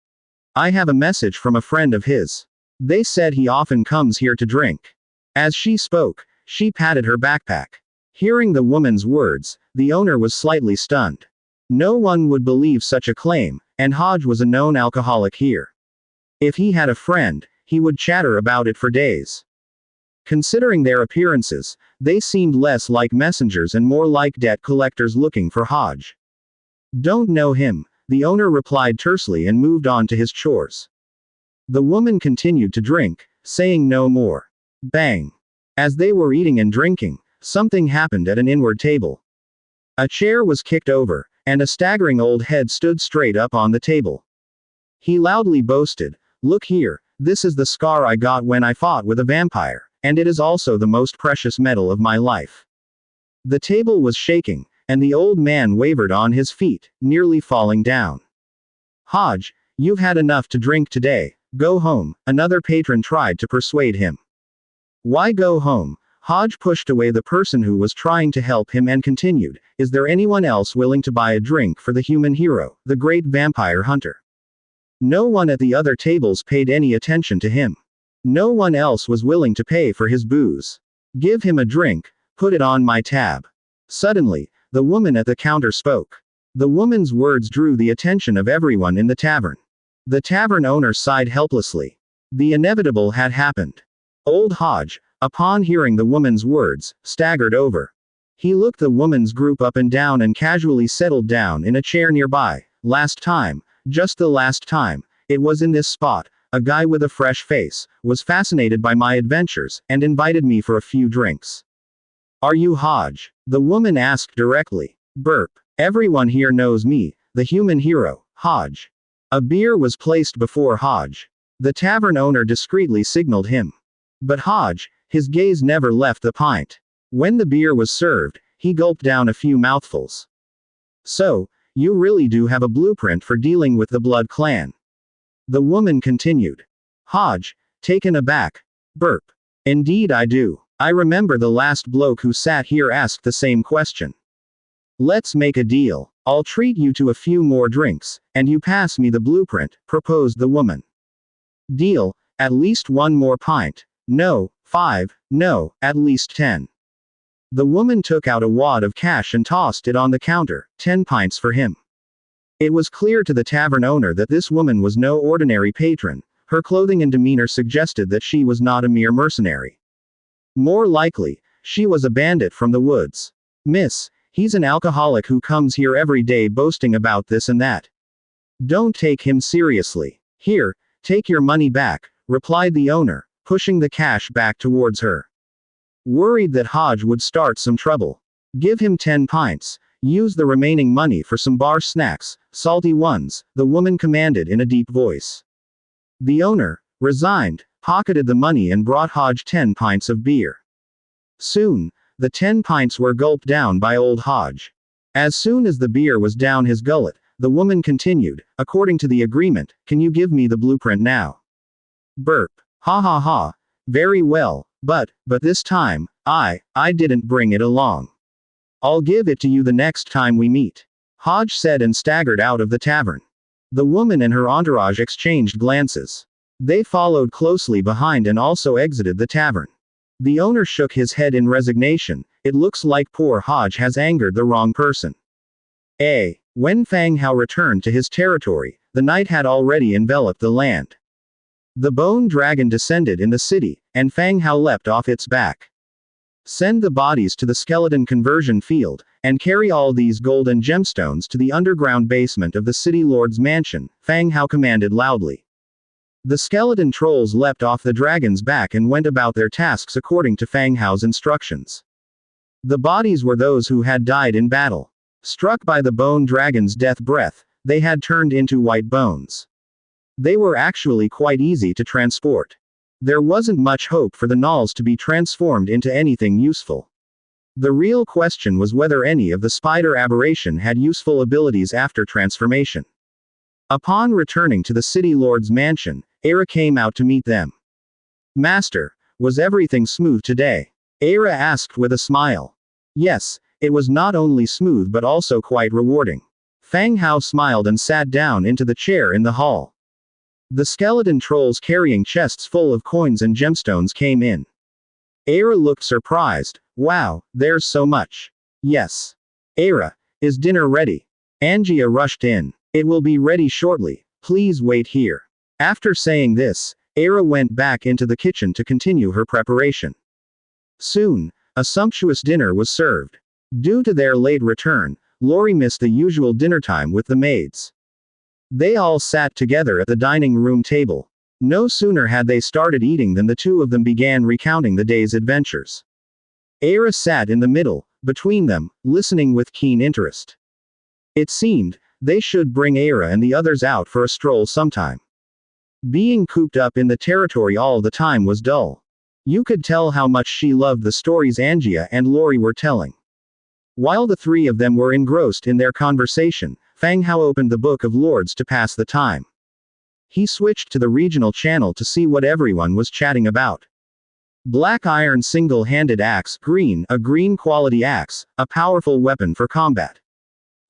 I have a message from a friend of his. They said he often comes here to drink." As she spoke, she patted her backpack. Hearing the woman's words, the owner was slightly stunned. No one would believe such a claim, and Hodge was a known alcoholic here. If he had a friend, he would chatter about it for days. Considering their appearances, they seemed less like messengers and more like debt collectors looking for Hodge. "Don't know him," the owner replied tersely and moved on to his chores. The woman continued to drink, saying no more. Bang! As they were eating and drinking, something happened at an inward table. A chair was kicked over, and a staggering old head stood straight up on the table. He loudly boasted, "Look here, this is the scar I got when I fought with a vampire, and it is also the most precious metal of my life." The table was shaking, and the old man wavered on his feet, nearly falling down. "Hodge, you've had enough to drink today, go home," another patron tried to persuade him. "Why go home?" Hodge pushed away the person who was trying to help him and continued, "Is there anyone else willing to buy a drink for the human hero, the great vampire hunter?" No one at the other tables paid any attention to him. No one else was willing to pay for his booze. "Give him a drink, put it on my tab." Suddenly, the woman at the counter spoke. The woman's words drew the attention of everyone in the tavern. The tavern owner sighed helplessly. The inevitable had happened. Old Hodge, upon hearing the woman's words, staggered over. He looked the woman's group up and down and casually settled down in a chair nearby. "Last time, just the last time, it was in this spot, a guy with a fresh face, was fascinated by my adventures, and invited me for a few drinks." "Are you Hodge?" the woman asked directly. Burp. "Everyone here knows me, the human hero, Hodge." A beer was placed before Hodge. The tavern owner discreetly signaled him. But Hodge, his gaze never left the pint. When the beer was served, he gulped down a few mouthfuls. "So, you really do have a blueprint for dealing with the Blood Clan?" The woman continued. Hodge, taken aback. Burp. "Indeed I do. I remember the last bloke who sat here asked the same question." "Let's make a deal. I'll treat you to a few more drinks, and you pass me the blueprint," proposed the woman. "Deal, at least one more pint. No, 5, no, at least 10. The woman took out a wad of cash and tossed it on the counter, 10 pints for him. It was clear to the tavern owner that this woman was no ordinary patron. Her clothing and demeanor suggested that she was not a mere mercenary. More likely, she was a bandit from the woods. Miss, he's an alcoholic who comes here every day boasting about this and that. Don't take him seriously. Here, take your money back, replied the owner, pushing the cash back towards her. Worried that Hodge would start some trouble. Give him 10 pints. Use the remaining money for some bar snacks, salty ones, the woman commanded in a deep voice. The owner, resigned, pocketed the money and brought Hodge 10 pints of beer. Soon, the 10 pints were gulped down by old Hodge. As soon as the beer was down his gullet, the woman continued, according to the agreement, can you give me the blueprint now? Burp. Ha ha ha. Very well, but this time, I didn't bring it along. I'll give it to you the next time we meet. Hodge said and staggered out of the tavern. The woman and her entourage exchanged glances. They followed closely behind and also exited the tavern. The owner shook his head in resignation. It looks like poor Hodge has angered the wrong person. When Fang Hao returned to his territory, the night had already enveloped the land. The bone dragon descended in the city, and Fang Hao leapt off its back. Send the bodies to the skeleton conversion field, and carry all these gold and gemstones to the underground basement of the city lord's mansion, Fang Hao commanded loudly. The skeleton trolls leapt off the dragon's back and went about their tasks according to Fang Hao's instructions. The bodies were those who had died in battle. Struck by the bone dragon's death breath, they had turned into white bones. They were actually quite easy to transport. There wasn't much hope for the gnolls to be transformed into anything useful. The real question was whether any of the spider aberration had useful abilities after transformation. Upon returning to the city lord's mansion, Era came out to meet them. Master, was everything smooth today? Era asked with a smile. Yes, it was not only smooth but also quite rewarding. Fang Hao smiled and sat down into the chair in the hall. The skeleton trolls carrying chests full of coins and gemstones came in. Era looked surprised. Wow, there's so much. Yes. Era, is dinner ready? Angia rushed in. It will be ready shortly. Please wait here. After saying this, Era went back into the kitchen to continue her preparation. Soon, a sumptuous dinner was served. Due to their late return, Lori missed the usual dinner time with the maids. They all sat together at the dining room table. No sooner had they started eating than the two of them began recounting the day's adventures. Era sat in the middle, between them, listening with keen interest. It seemed, they should bring Era and the others out for a stroll sometime. Being cooped up in the territory all the time was dull. You could tell how much she loved the stories Angia and Lori were telling. While the three of them were engrossed in their conversation, Fang Hao opened the Book of Lords to pass the time. He switched to the regional channel to see what everyone was chatting about. Black iron single-handed axe, green, a green quality axe, a powerful weapon for combat.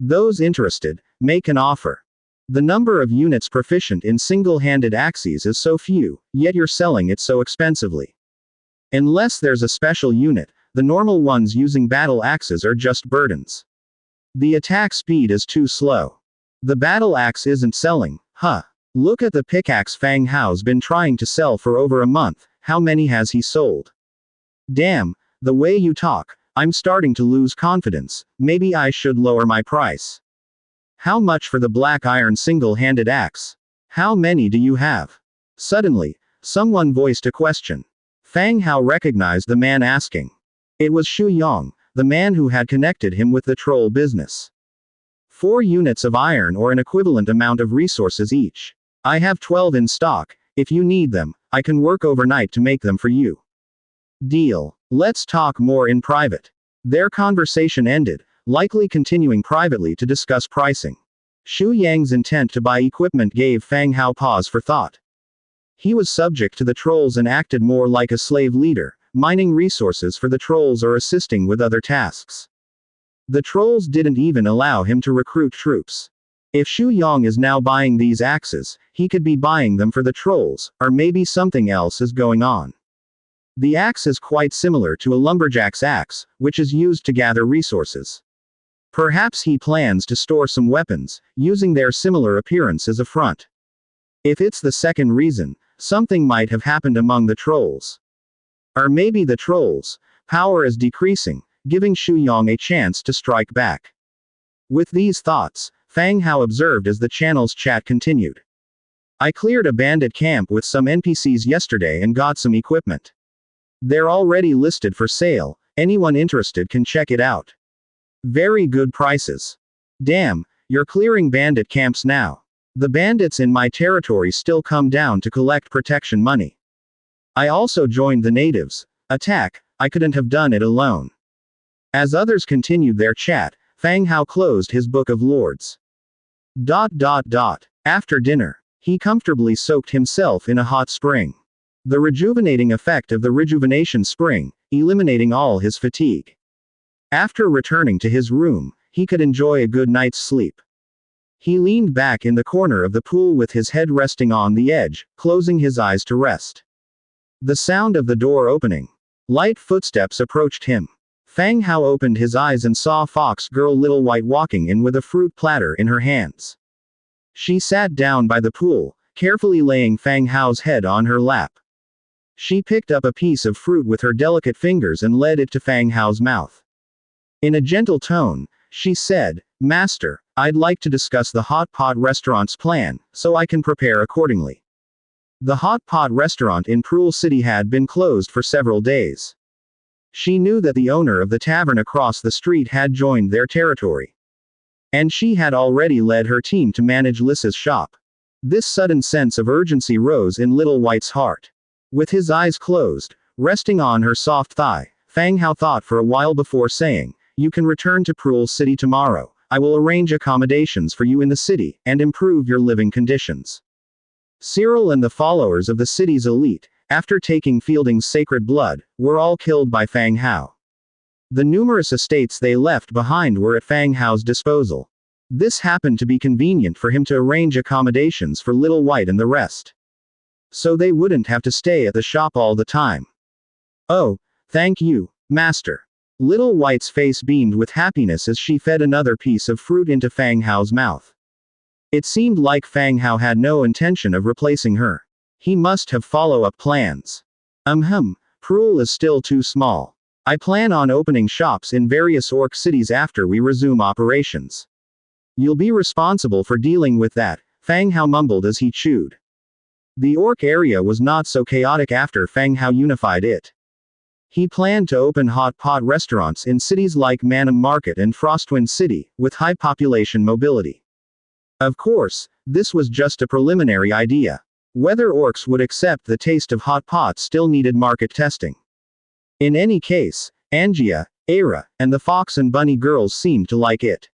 Those interested, make an offer. The number of units proficient in single-handed axes is so few, yet you're selling it so expensively. Unless there's a special unit, the normal ones using battle axes are just burdens. The attack speed is too slow. The battle axe isn't selling, huh? Look at the pickaxe Fang Hao's been trying to sell for over a month, how many has he sold? Damn, the way you talk, I'm starting to lose confidence, maybe I should lower my price. How much for the black iron single-handed axe? How many do you have? Suddenly, someone voiced a question. Fang Hao recognized the man asking. It was Shu Yong, the man who had connected him with the troll business. 4 units of iron or an equivalent amount of resources each. I have 12 in stock. If you need them, I can work overnight to make them for you. Deal. Let's talk more in private. Their conversation ended, likely continuing privately to discuss pricing. Shu Yang's intent to buy equipment gave Fang Hao pause for thought. He was subject to the trolls and acted more like a slave leader, mining resources for the trolls or assisting with other tasks. The trolls didn't even allow him to recruit troops. If Shu Yong is now buying these axes, he could be buying them for the trolls, or maybe something else is going on. The axe is quite similar to a lumberjack's axe, which is used to gather resources. Perhaps he plans to store some weapons, using their similar appearance as a front. If it's the second reason, something might have happened among the trolls. Or maybe the trolls' power is decreasing, giving Shu Yong a chance to strike back. With these thoughts, Fang Hao observed as the channel's chat continued. I cleared a bandit camp with some NPCs yesterday and got some equipment. They're already listed for sale, anyone interested can check it out. Very good prices. Damn, you're clearing bandit camps now. The bandits in my territory still come down to collect protection money. I also joined the natives. Attack, I couldn't have done it alone. As others continued their chat, Fang Hao closed his book of lords. After dinner, he comfortably soaked himself in a hot spring. The rejuvenating effect of the rejuvenation spring, eliminating all his fatigue. After returning to his room, he could enjoy a good night's sleep. He leaned back in the corner of the pool with his head resting on the edge, closing his eyes to rest. The sound of the door opening. Light footsteps approached him. Fang Hao opened his eyes and saw Fox Girl Little White walking in with a fruit platter in her hands. She sat down by the pool, carefully laying Fang Hao's head on her lap. She picked up a piece of fruit with her delicate fingers and led it to Fang Hao's mouth. In a gentle tone, she said, Master, I'd like to discuss the hot pot restaurant's plan, so I can prepare accordingly. The hot pot restaurant in Proul City had been closed for several days. She knew that the owner of the tavern across the street had joined their territory. And she had already led her team to manage Lissa's shop. This sudden sense of urgency rose in Little White's heart. With his eyes closed, resting on her soft thigh, Fang Hao thought for a while before saying, You can return to Proul City tomorrow. I will arrange accommodations for you in the city, and improve your living conditions. Cyril and the followers of the city's elite, after taking Fielding's sacred blood, were all killed by Fang Hao. The numerous estates they left behind were at Fang Hao's disposal. This happened to be convenient for him to arrange accommodations for Little White and the rest. So they wouldn't have to stay at the shop all the time. Oh, thank you, Master. Little White's face beamed with happiness as she fed another piece of fruit into Fang Hao's mouth. It seemed like Fang Hao had no intention of replacing her. He must have follow-up plans. Proul is still too small. I plan on opening shops in various orc cities after we resume operations. You'll be responsible for dealing with that, Fang Hao mumbled as he chewed. The orc area was not so chaotic after Fang Hao unified it. He planned to open hot pot restaurants in cities like Manam Market and Frostwind City, with high population mobility. Of course, this was just a preliminary idea. Whether orcs would accept the taste of hot pot still needed market testing. In any case, Angia, Aira, and the Fox and Bunny girls seemed to like it.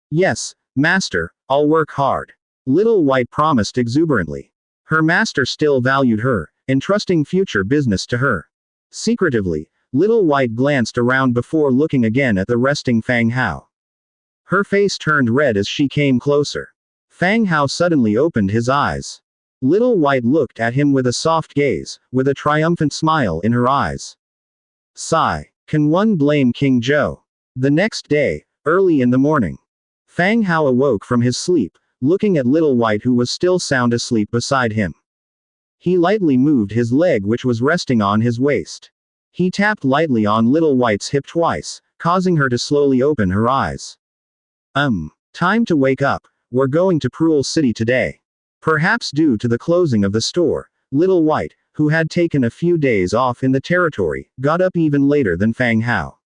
Yes, Master, I'll work hard. Little White promised exuberantly. Her master still valued her, entrusting future business to her. Secretively, Little White glanced around before looking again at the resting Fang Hao. Her face turned red as she came closer. Fang Hao suddenly opened his eyes. Little White looked at him with a soft gaze, with a triumphant smile in her eyes. Sigh. Can one blame King Zhou? The next day, early in the morning, Fang Hao awoke from his sleep, looking at Little White who was still sound asleep beside him. He lightly moved his leg which was resting on his waist. He tapped lightly on Little White's hip twice, causing her to slowly open her eyes. Time to wake up, we're going to Proul City today. Perhaps due to the closing of the store, Little White, who had taken a few days off in the territory, got up even later than Fang Hao.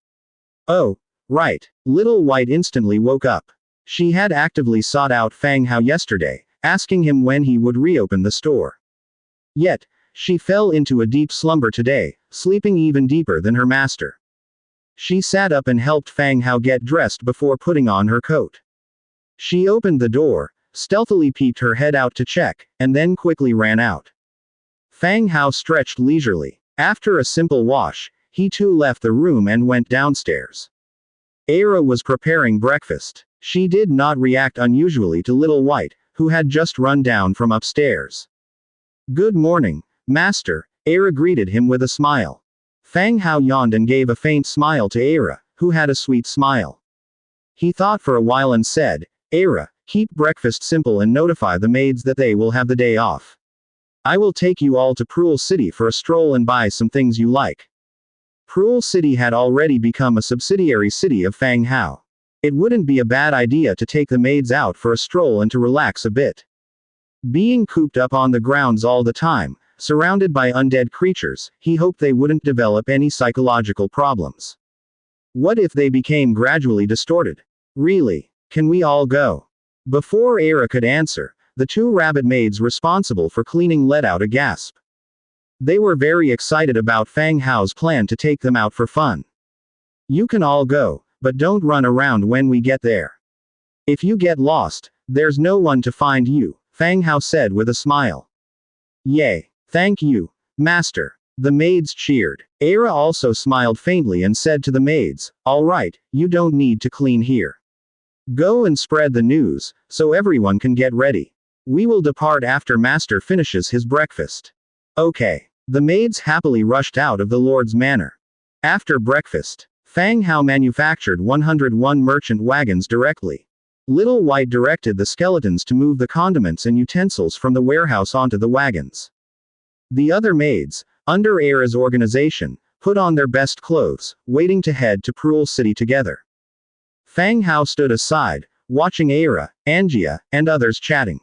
Oh, right. Little White instantly woke up. She had actively sought out Fang Hao yesterday, asking him when he would reopen the store. Yet, she fell into a deep slumber today, sleeping even deeper than her master. She sat up and helped Fang Hao get dressed before putting on her coat. She opened the door, stealthily peeked her head out to check, and then quickly ran out. Fang Hao stretched leisurely. After a simple wash, he too left the room and went downstairs. Aira was preparing breakfast. She did not react unusually to Little White, who had just run down from upstairs. Good morning, Master, Aira greeted him with a smile. Fang Hao yawned and gave a faint smile to Aira, who had a sweet smile. He thought for a while and said, Era, keep breakfast simple and notify the maids that they will have the day off. I will take you all to Pruel City for a stroll and buy some things you like. Pruel City had already become a subsidiary city of Fang Hao. It wouldn't be a bad idea to take the maids out for a stroll and to relax a bit. Being cooped up on the grounds all the time, surrounded by undead creatures, he hoped they wouldn't develop any psychological problems. What if they became gradually distorted? Really? Can we all go? Before Era could answer, the two rabbit maids responsible for cleaning let out a gasp. They were very excited about Fang Hao's plan to take them out for fun. You can all go, but don't run around when we get there. If you get lost, there's no one to find you, Fang Hao said with a smile. Yay. Thank you, Master. The maids cheered. Era also smiled faintly and said to the maids, all right, you don't need to clean here. Go and spread the news, so everyone can get ready. We will depart after Master finishes his breakfast. Okay. The maids happily rushed out of the Lord's manor. After breakfast, Fang Hao manufactured 101 merchant wagons directly. Little White directed the skeletons to move the condiments and utensils from the warehouse onto the wagons. The other maids, under Era's organization, put on their best clothes, waiting to head to Pruel City together. Fang Hao stood aside, watching Era, Angia, and others chatting.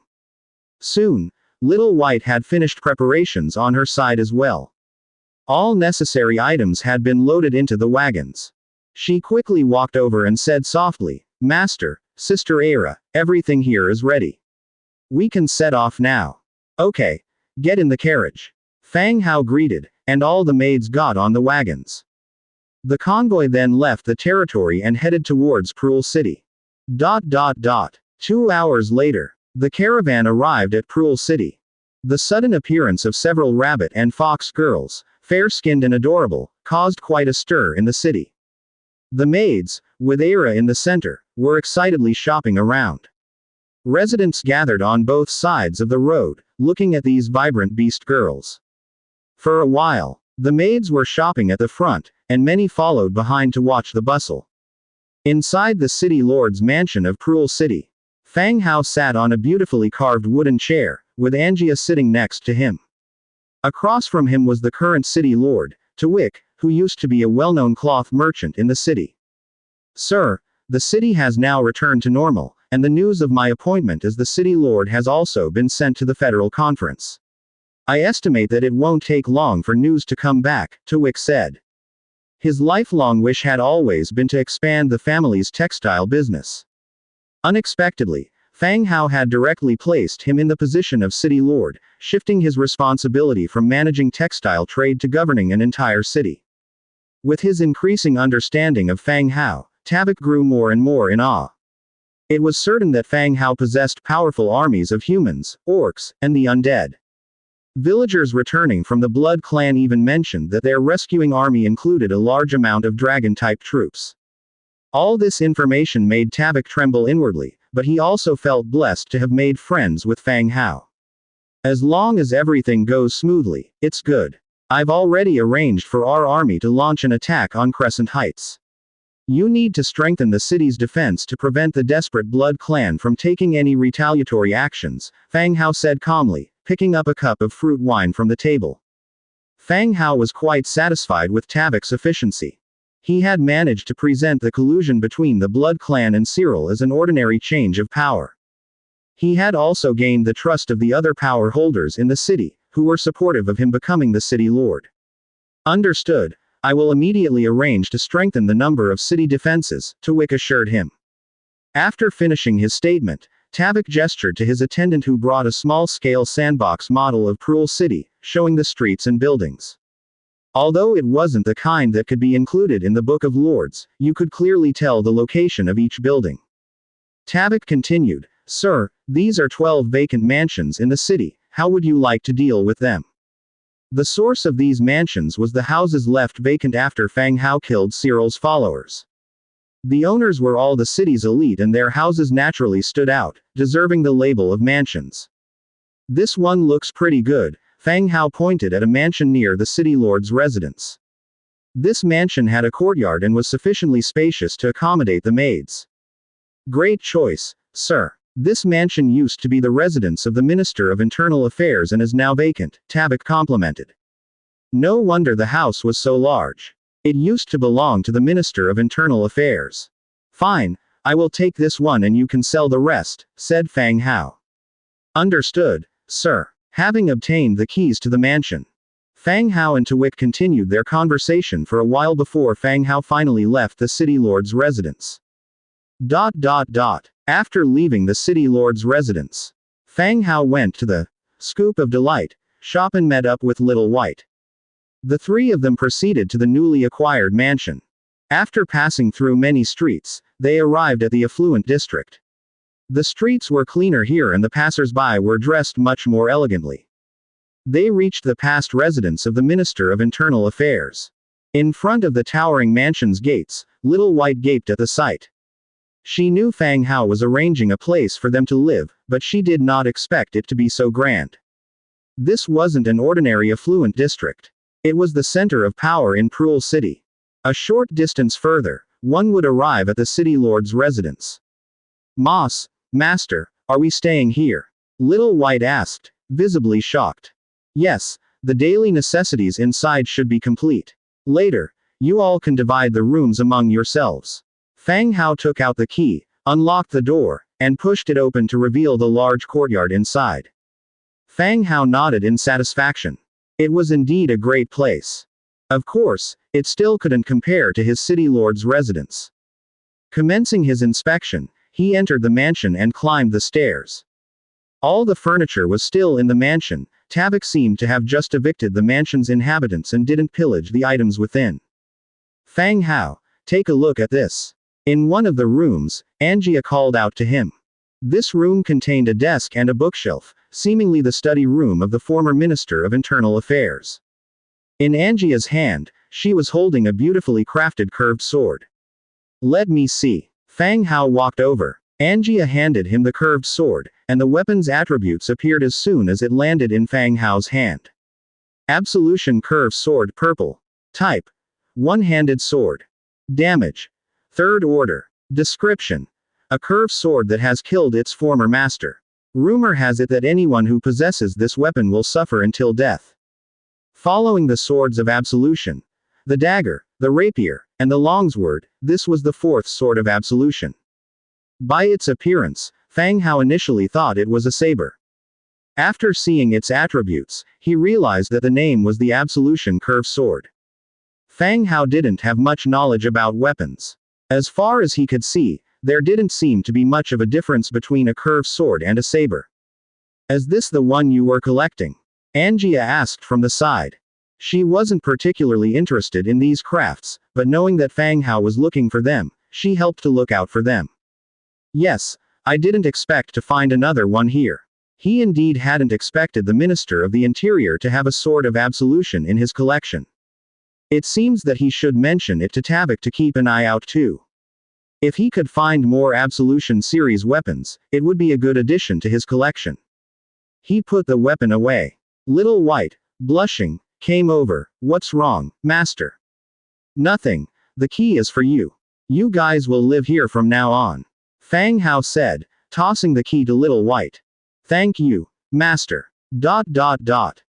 Soon, Little White had finished preparations on her side as well. All necessary items had been loaded into the wagons. She quickly walked over and said softly, Master, Sister Era, everything here is ready. We can set off now. Okay. Get in the carriage. Fang Hao greeted, and all the maids got on the wagons. The convoy then left the territory and headed towards Pruel City. 2 hours later, the caravan arrived at Pruel City. The sudden appearance of several rabbit and fox girls, fair-skinned and adorable, caused quite a stir in the city. The maids, with Era in the center, were excitedly shopping around. Residents gathered on both sides of the road, looking at these vibrant beast girls. For a while, the maids were shopping at the front, and many followed behind to watch the bustle. Inside the city lord's mansion of Pruel City, Fang Hao sat on a beautifully carved wooden chair, with Angia sitting next to him. Across from him was the current city lord, Twick, who used to be a well-known cloth merchant in the city. Sir, the city has now returned to normal, and the news of my appointment as the city lord has also been sent to the federal conference. I estimate that it won't take long for news to come back, Twick said. His lifelong wish had always been to expand the family's textile business. Unexpectedly, Fang Hao had directly placed him in the position of city lord, shifting his responsibility from managing textile trade to governing an entire city. With his increasing understanding of Fang Hao, Tavik grew more and more in awe. It was certain that Fang Hao possessed powerful armies of humans, orcs, and the undead. Villagers returning from the Blood Clan even mentioned that their rescuing army included a large amount of dragon-type troops. All this information made Tavik tremble inwardly, but he also felt blessed to have made friends with Fang Hao. As long as everything goes smoothly, it's good. I've already arranged for our army to launch an attack on Crescent Heights. You need to strengthen the city's defense to prevent the desperate Blood Clan from taking any retaliatory actions, Fang Hao said calmly, picking up a cup of fruit wine from the table. Fang Hao was quite satisfied with Tavik's efficiency. He had managed to present the collusion between the Blood Clan and Cyril as an ordinary change of power. He had also gained the trust of the other power holders in the city, who were supportive of him becoming the city lord. Understood. I will immediately arrange to strengthen the number of city defenses, Twick assured him. After finishing his statement, Tavik gestured to his attendant who brought a small-scale sandbox model of Pruel City, showing the streets and buildings. Although it wasn't the kind that could be included in the Book of Lords, you could clearly tell the location of each building. Tavik continued, Sir, these are 12 vacant mansions in the city, how would you like to deal with them? The source of these mansions was the houses left vacant after Fang Hao killed Cyril's followers. The owners were all the city's elite and their houses naturally stood out, deserving the label of mansions. This one looks pretty good, Fang Hao pointed at a mansion near the city lord's residence. This mansion had a courtyard and was sufficiently spacious to accommodate the maids. Great choice, sir. This mansion used to be the residence of the Minister of Internal Affairs and is now vacant, Tavik complimented. No wonder the house was so large. It used to belong to the Minister of Internal Affairs. Fine, I will take this one and you can sell the rest, said Fang Hao. Understood, sir. Having obtained the keys to the mansion, Fang Hao and Tawik continued their conversation for a while before Fang Hao finally left the city lord's residence. After leaving the city lord's residence, Fang Hao went to the Scoop of Delight shop and met up with Little White. The three of them proceeded to the newly acquired mansion. After passing through many streets, they arrived at the affluent district. The streets were cleaner here and the passers-by were dressed much more elegantly. They reached the past residence of the Minister of Internal Affairs. In front of the towering mansion's gates, Little White gaped at the sight. She knew Fang Hao was arranging a place for them to live, but she did not expect it to be so grand. This wasn't an ordinary affluent district. It was the center of power in Prul City. A short distance further, one would arrive at the city lord's residence. Master, are we staying here? Little White asked, visibly shocked. Yes, the daily necessities inside should be complete. Later, you all can divide the rooms among yourselves. Fang Hao took out the key, unlocked the door, and pushed it open to reveal the large courtyard inside. Fang Hao nodded in satisfaction. It was indeed a great place. Of course, it still couldn't compare to his city lord's residence. Commencing his inspection, he entered the mansion and climbed the stairs. All the furniture was still in the mansion. Tavik seemed to have just evicted the mansion's inhabitants and didn't pillage the items within. Fang Hao, take a look at this. In one of the rooms, Angia called out to him. This room contained a desk and a bookshelf, seemingly the study room of the former Minister of Internal Affairs. In Angia's hand, she was holding a beautifully crafted curved sword. Let me see. Fang Hao walked over. Angia handed him the curved sword, and the weapon's attributes appeared as soon as it landed in Fang Hao's hand. Absolution curved sword purple. Type: one-handed sword. Damage: third order. Description: a curved sword that has killed its former master. Rumor has it that anyone who possesses this weapon will suffer until death. Following the swords of absolution, the dagger, the rapier, and the longsword, this was the fourth sword of absolution. By its appearance, Fang Hao initially thought it was a saber. After seeing its attributes, he realized that the name was the Absolution Curved Sword. Fang Hao didn't have much knowledge about weapons. As far as he could see, there didn't seem to be much of a difference between a curved sword and a saber. Is this the one you were collecting? Angia asked from the side. She wasn't particularly interested in these crafts, but knowing that Fang Hao was looking for them, she helped to look out for them. Yes, I didn't expect to find another one here. He indeed hadn't expected the Minister of the Interior to have a sword of absolution in his collection. It seems that he should mention it to Tavik to keep an eye out too. If he could find more Absolution series weapons, it would be a good addition to his collection. He put the weapon away. Little White, blushing, came over. What's wrong, Master? Nothing. The key is for you. You guys will live here from now on. Fang Hao said, tossing the key to Little White. Thank you, Master.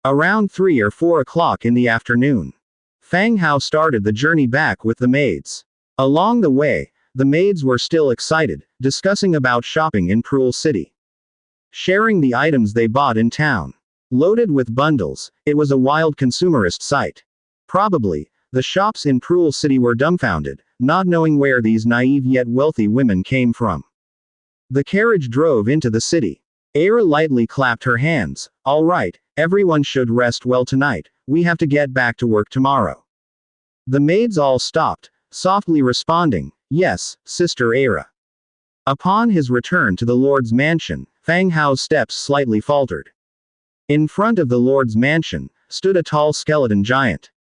Around 3 or 4 o'clock in the afternoon, Fang Hao started the journey back with the maids. Along the way, the maids were still excited, discussing about shopping in Prul City. Sharing the items they bought in town. Loaded with bundles, it was a wild consumerist sight. Probably, the shops in Prul City were dumbfounded, not knowing where these naive yet wealthy women came from. The carriage drove into the city. Aira lightly clapped her hands. All right, everyone should rest well tonight, we have to get back to work tomorrow. The maids all stopped, softly responding, yes, Sister Aira. Upon his return to the Lord's mansion, Fang Hao's steps slightly faltered. In front of the Lord's mansion, stood a tall skeleton giant.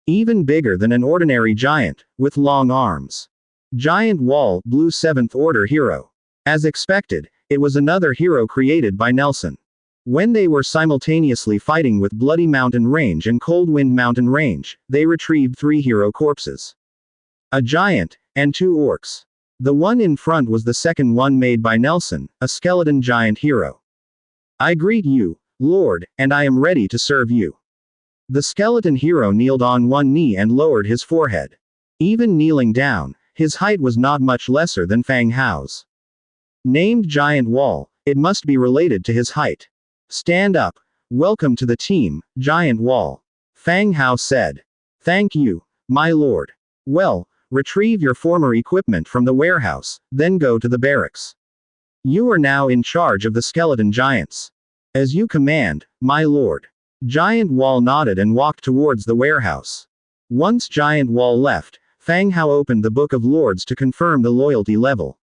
Even bigger than an ordinary giant, with long arms. Giant Wall, Blue 7th Order hero. As expected, it was another hero created by Nelson. When they were simultaneously fighting with Bloody Mountain Range and Cold Wind Mountain Range, they retrieved 3 hero corpses. A giant, and 2 orcs. The one in front was the second one made by Nelson, a skeleton giant hero. I greet you, Lord, and I am ready to serve you. The skeleton hero kneeled on one knee and lowered his forehead. Even kneeling down, his height was not much lesser than Fang Hao's. Named Giant Wall, it must be related to his height. Stand up. Welcome to the team, Giant Wall. Fang Hao said. Thank you, my lord. Well, retrieve your former equipment from the warehouse, then go to the barracks. You are now in charge of the skeleton giants. As you command, my lord. Giant Wall nodded and walked towards the warehouse. Once Giant Wall left, Fang Hao opened the Book of Lords to confirm the loyalty level.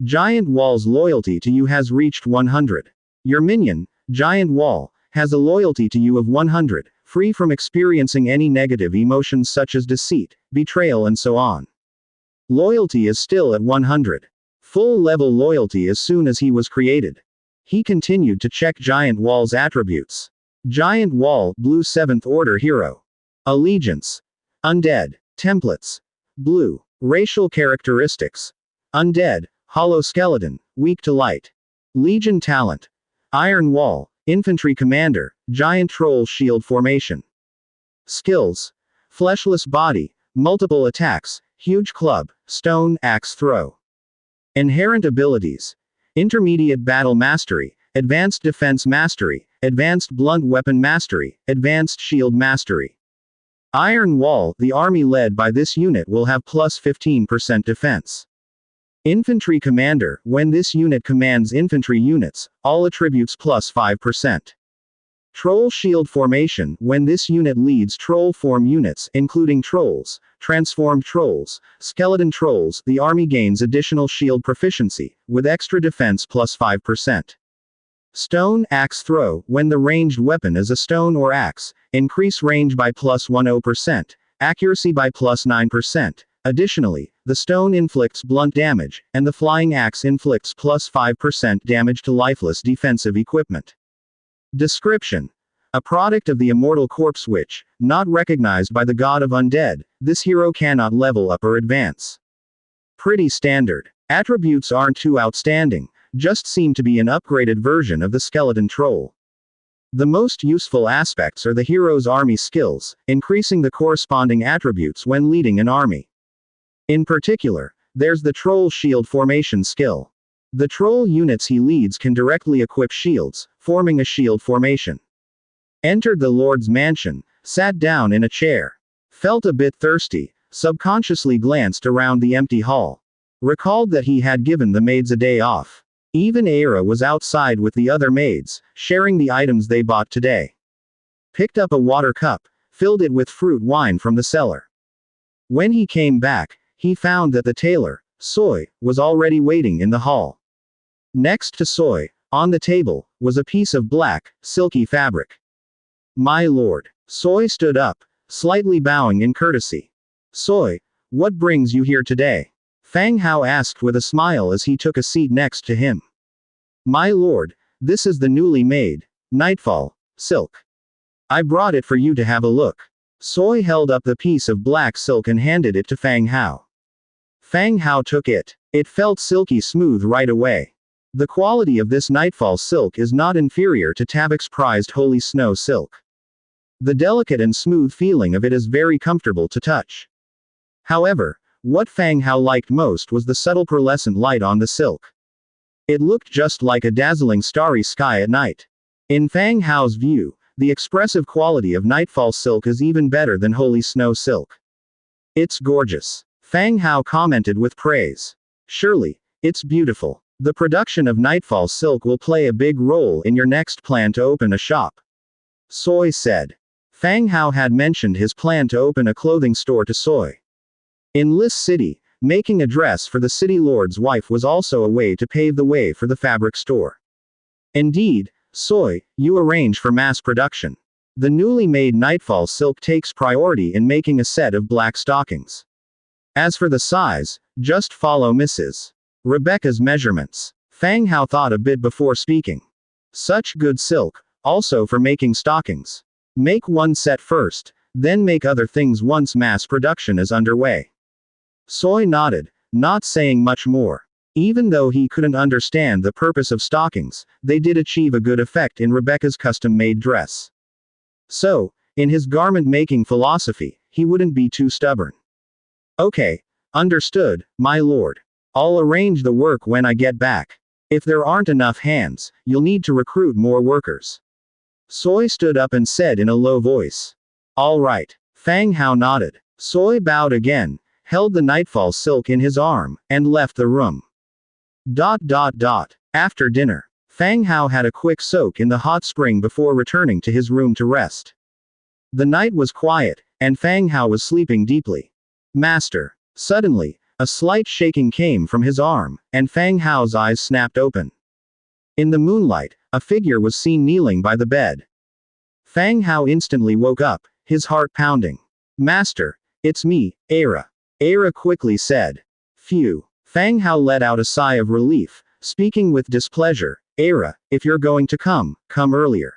Giant Wall's loyalty to you has reached 100. Your minion, Giant Wall, has a loyalty to you of 100, free from experiencing any negative emotions such as deceit, betrayal and so on. Loyalty is still at 100. Full level loyalty as soon as he was created. He continued to check Giant Wall's attributes. Giant Wall, Blue 7th Order Hero. Allegiance. Undead. Templates. Blue. Racial characteristics. Undead. Hollow skeleton, weak to light. Legion talent. Iron Wall, infantry commander, giant troll shield formation. Skills. Fleshless body, multiple attacks, huge club, stone axe throw. Inherent abilities. Intermediate battle mastery, advanced defense mastery, advanced blunt weapon mastery, advanced shield mastery. Iron Wall, the army led by this unit will have plus 15% defense. Infantry commander, when this unit commands infantry units, all attributes plus 5%. Troll shield formation, when this unit leads troll form units, including trolls, transformed trolls, skeleton trolls, the army gains additional shield proficiency, with extra defense plus 5%. Stone axe throw, when the ranged weapon is a stone or axe, increase range by plus 10%, accuracy by plus 9%. Additionally, the stone inflicts blunt damage, and the flying axe inflicts plus 5% damage to lifeless defensive equipment. Description. A product of the immortal corpse which, not recognized by the god of Undead, this hero cannot level up or advance. Pretty standard. Attributes aren't too outstanding, just seem to be an upgraded version of the skeleton troll. The most useful aspects are the hero's army skills, increasing the corresponding attributes when leading an army. In particular, there's the troll shield formation skill. The troll units he leads can directly equip shields, forming a shield formation. Entered the Lord's mansion, sat down in a chair. Felt a bit thirsty, subconsciously glanced around the empty hall. Recalled that he had given the maids a day off. Even Aira was outside with the other maids, sharing the items they bought today. Picked up a water cup, filled it with fruit wine from the cellar. When he came back, he found that the tailor, Soy, was already waiting in the hall. Next to Soy, on the table, was a piece of black, silky fabric. My lord. Soy stood up, slightly bowing in courtesy. Soy, what brings you here today? Fang Hao asked with a smile as he took a seat next to him. My lord, this is the newly made, Nightfall, silk. I brought it for you to have a look. Soy held up the piece of black silk and handed it to Fang Hao. Fang Hao took it. It felt silky smooth right away. The quality of this Nightfall silk is not inferior to Tabak's prized Holy Snow silk. The delicate and smooth feeling of it is very comfortable to touch. However, what Fang Hao liked most was the subtle pearlescent light on the silk. It looked just like a dazzling starry sky at night. In Fang Hao's view, the expressive quality of Nightfall silk is even better than Holy Snow silk. It's gorgeous. Fang Hao commented with praise. Surely, it's beautiful. The production of Nightfall silk will play a big role in your next plan to open a shop. Soy said. Fang Hao had mentioned his plan to open a clothing store to Soy. In Lis City, making a dress for the city lord's wife was also a way to pave the way for the fabric store. Indeed, Soy, you arrange for mass production. The newly made Nightfall silk takes priority in making a set of black stockings. As for the size, just follow Mrs. Rebecca's measurements. Fang Hao thought a bit before speaking. Such good silk, also for making stockings. Make one set first, then make other things once mass production is underway. Soy nodded, not saying much more. Even though he couldn't understand the purpose of stockings, they did achieve a good effect in Rebecca's custom-made dress. So, in his garment-making philosophy, he wouldn't be too stubborn. Okay. Understood, my lord. I'll arrange the work when I get back. If there aren't enough hands, you'll need to recruit more workers. Soy stood up and said in a low voice. All right. Fang Hao nodded. Soy bowed again, held the nightfall silk in his arm, and left the room. After dinner, Fang Hao had a quick soak in the hot spring before returning to his room to rest. The night was quiet, and Fang Hao was sleeping deeply. Master. Suddenly, a slight shaking came from his arm, and Fang Hao's eyes snapped open. In the moonlight, a figure was seen kneeling by the bed. Fang Hao instantly woke up, his heart pounding. Master, it's me, Era. Era quickly said. Phew. Fang Hao let out a sigh of relief, speaking with displeasure. Era, if you're going to come earlier.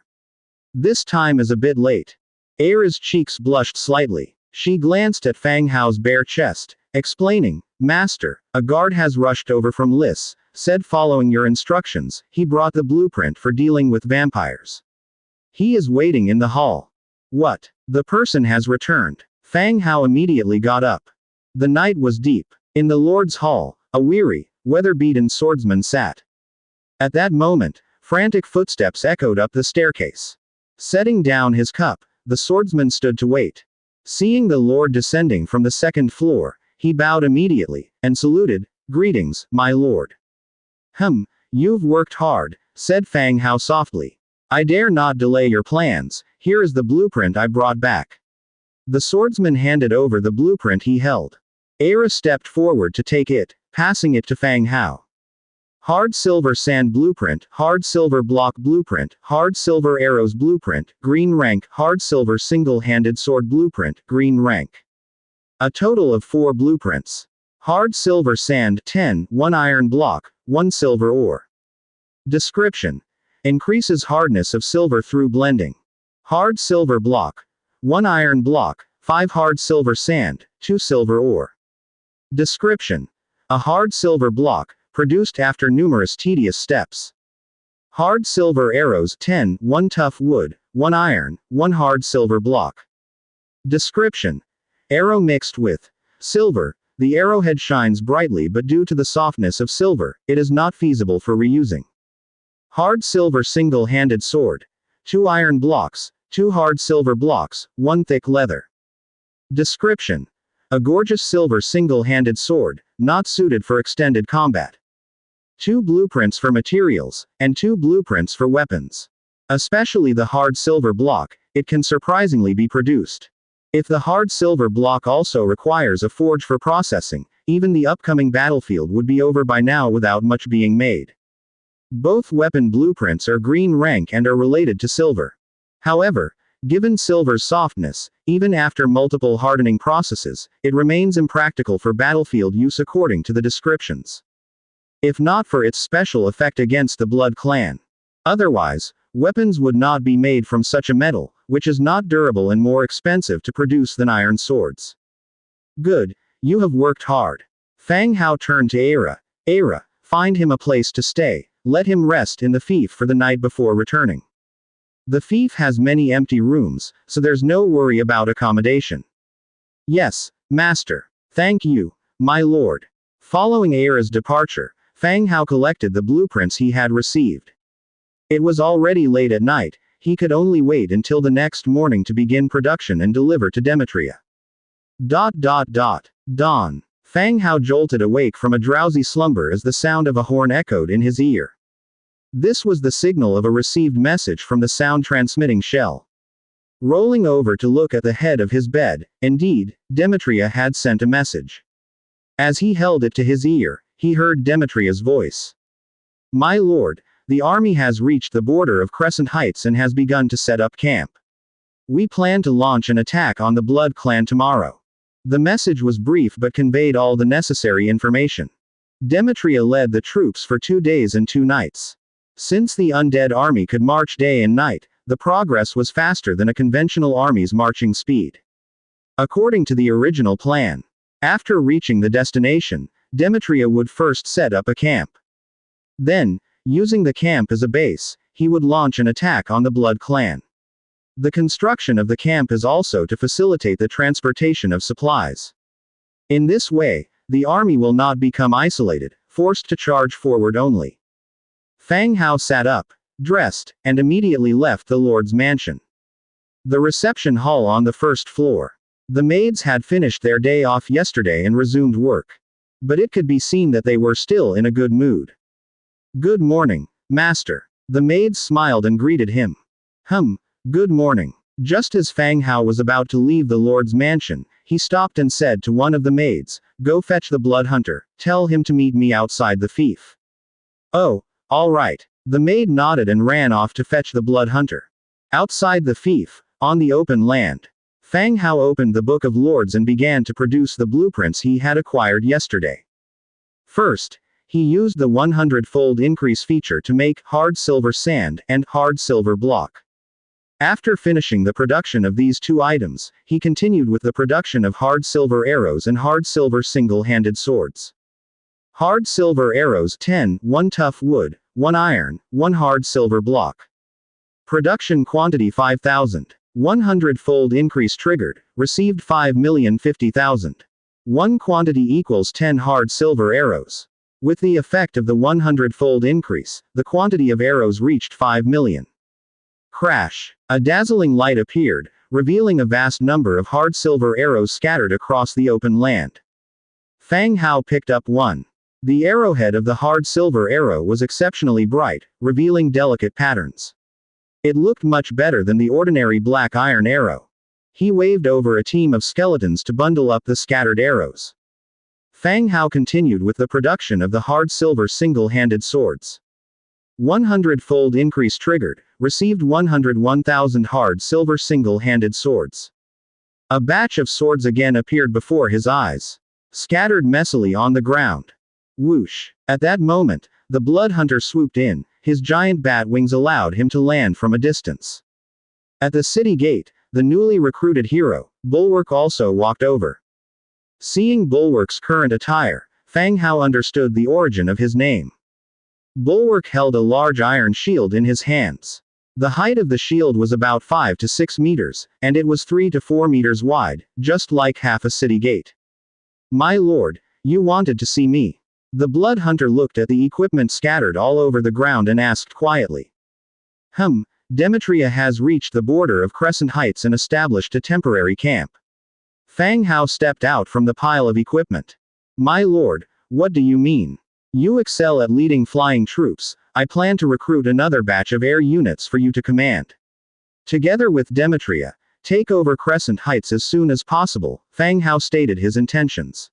This time is a bit late. Era's cheeks blushed slightly. She glanced at Fang Hao's bare chest, explaining, Master, a guard has rushed over from Liss, said following your instructions, he brought the blueprint for dealing with vampires. He is waiting in the hall. What? The person has returned. Fang Hao immediately got up. The night was deep. In the Lord's Hall, a weary, weather-beaten swordsman sat. At that moment, frantic footsteps echoed up the staircase. Setting down his cup, the swordsman stood to wait. Seeing the Lord descending from the second floor, he bowed immediately, and saluted, Greetings, my lord. You've worked hard, said Fang Hao softly. I dare not delay your plans, here is the blueprint I brought back. The swordsman handed over the blueprint he held. Era stepped forward to take it, passing it to Fang Hao. Hard silver sand blueprint, hard silver block blueprint, hard silver arrows blueprint, green rank, hard silver single-handed sword blueprint, green rank. A total of 4 blueprints. Hard silver sand 10, 1 iron block, 1 silver ore. Description. Increases hardness of silver through blending. Hard silver block. 1 iron block, 5 hard silver sand, 2 silver ore. Description. A hard silver block, produced after numerous tedious steps. Hard silver arrows 10, 1 tough wood, 1 iron, 1 hard silver block. Description. Arrow mixed with silver. The arrowhead shines brightly, but due to the softness of silver, it is not feasible for reusing. Hard silver single-handed sword. 2 iron blocks, 2 hard silver blocks, 1 thick leather. Description. A gorgeous silver single-handed sword, not suited for extended combat. 2 blueprints for materials, and 2 blueprints for weapons. Especially the hard silver block, it can surprisingly be produced. If the hard silver block also requires a forge for processing, even the upcoming battlefield would be over by now without much being made. Both weapon blueprints are green rank and are related to silver. However, given silver's softness, even after multiple hardening processes, it remains impractical for battlefield use according to the descriptions. If not for its special effect against the Blood Clan. Otherwise, weapons would not be made from such a metal, which is not durable and more expensive to produce than iron swords. Good, you have worked hard. Fang Hao turned to Era. Era, find him a place to stay, let him rest in the fief for the night before returning. The fief has many empty rooms, so there's no worry about accommodation. Yes, master. Thank you, my lord. Following Era's departure, Fang Hao collected the blueprints he had received. It was already late at night, he could only wait until the next morning to begin production and deliver to Demetria. Dawn. Fang Hao jolted awake from a drowsy slumber as the sound of a horn echoed in his ear. This was the signal of a received message from the sound-transmitting shell. Rolling over to look at the head of his bed, indeed, Demetria had sent a message. As he held it to his ear, he heard Demetria's voice. My lord, the army has reached the border of Crescent Heights and has begun to set up camp. We plan to launch an attack on the Blood Clan tomorrow. The message was brief but conveyed all the necessary information. Demetria led the troops for 2 days and 2 nights. Since the undead army could march day and night, the progress was faster than a conventional army's marching speed. According to the original plan. After reaching the destination, Demetria would first set up a camp. Then, using the camp as a base, he would launch an attack on the Blood clan. The construction of the camp is also to facilitate the transportation of supplies. In this way, the army will not become isolated, forced to charge forward only. Fang Hao sat up, dressed, and immediately left the Lord's mansion. The reception hall on the first floor. The maids had finished their day off yesterday and resumed work. But it could be seen that they were still in a good mood. "Good morning, master." The maids smiled and greeted him. Good morning." Just as Fang Hao was about to leave the Lord's mansion, he stopped and said to one of the maids, "Go fetch the Blood Hunter, tell him to meet me outside the fief." "Oh, all right." The maid nodded and ran off to fetch the Blood Hunter. Outside the fief, on the open land, Fang Hao opened the Book of Lords and began to produce the blueprints he had acquired yesterday. First, he used the 100-fold increase feature to make hard silver sand and hard silver block. After finishing the production of these two items, he continued with the production of hard silver arrows and hard silver single-handed swords. Hard silver arrows 10, 1 tough wood, 1 iron, 1 hard silver block. Production quantity 5,000. 100-fold increase triggered, received 5,050,000. 1 quantity equals 10 hard silver arrows. With the effect of the 100-fold increase, the quantity of arrows reached 5 million. Crash. A dazzling light appeared, revealing a vast number of hard silver arrows scattered across the open land. Fang Hao picked up one. The arrowhead of the hard silver arrow was exceptionally bright, revealing delicate patterns. It looked much better than the ordinary black iron arrow. He waved over a team of skeletons to bundle up the scattered arrows. Fang Hao continued with the production of the hard silver single-handed swords. 100-fold increase triggered, received 101,000 hard silver single-handed swords. A batch of swords again appeared before his eyes, scattered messily on the ground. Whoosh! At that moment, the Blood Hunter swooped in, his giant bat wings allowed him to land from a distance. At the city gate, the newly recruited hero, Bulwark, also walked over. Seeing Bulwark's current attire, Fang Hao understood the origin of his name. Bulwark held a large iron shield in his hands. The height of the shield was about 5 to 6 meters, and it was 3 to 4 meters wide, just like half a city gate. "My lord, you wanted to see me." The Blood Hunter looked at the equipment scattered all over the ground and asked quietly. Demetria has reached the border of Crescent Heights and established a temporary camp. Fang Hao stepped out from the pile of equipment. "My lord, what do you mean? You excel at leading flying troops. I plan to recruit another batch of air units for you to command. Together with Demetria, take over Crescent Heights as soon as possible." Fang Hao stated his intentions.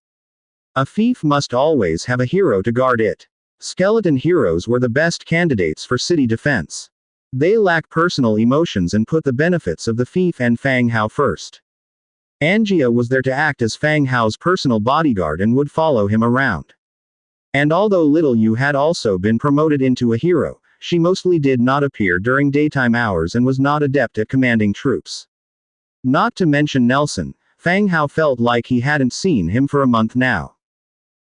A fief must always have a hero to guard it. Skeleton heroes were the best candidates for city defense. They lack personal emotions and put the benefits of the fief and Fang Hao first. Angia was there to act as Fang Hao's personal bodyguard and would follow him around. And although Little Yu had also been promoted into a hero, she mostly did not appear during daytime hours and was not adept at commanding troops. Not to mention Nelson, Fang Hao felt like he hadn't seen him for a month now.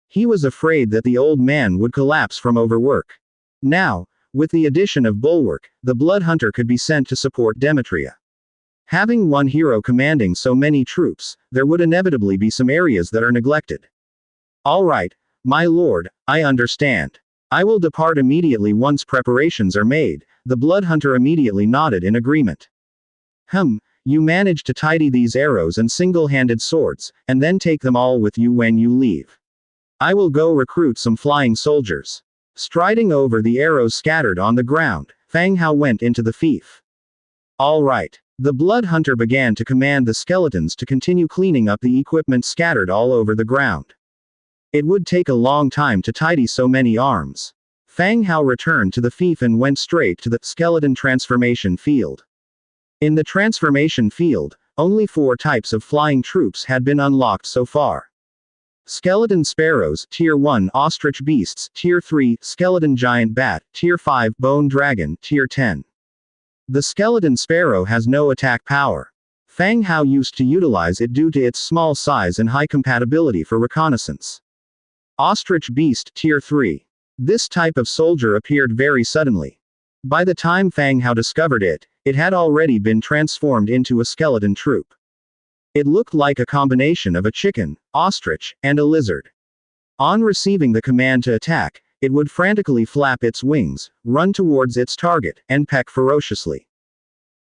He was afraid that the old man would collapse from overwork. Now, with the addition of Bulwark, the Blood Hunter could be sent to support Demetria. Having one hero commanding so many troops, there would inevitably be some areas that are neglected. "All right, my lord, I understand. I will depart immediately once preparations are made." The Blood Hunter immediately nodded in agreement. You managed to tidy these arrows and single-handed swords, and then take them all with you when you leave. I will go recruit some flying soldiers. Striding over the arrows scattered on the ground, Fang Hao went into the fief. All right. The Blood Hunter began to command the skeletons to continue cleaning up the equipment scattered all over the ground. It would take a long time to tidy so many arms. Fang Hao returned to the fief and went straight to the skeleton transformation field. In the transformation field, only 4 types of flying troops had been unlocked so far. Skeleton Sparrows, Tier 1 Ostrich Beasts, Tier 3 Skeleton Giant Bat, Tier 5 Bone Dragon, Tier 10. The Skeleton Sparrow has no attack power. Fang Hao used to utilize it due to its small size and high compatibility for reconnaissance. Ostrich Beast Tier 3. This type of soldier appeared very suddenly. By the time Fang Hao discovered it, it had already been transformed into a skeleton troop. It looked like a combination of a chicken, ostrich, and a lizard. On receiving the command to attack, it would frantically flap its wings, run towards its target, and peck ferociously.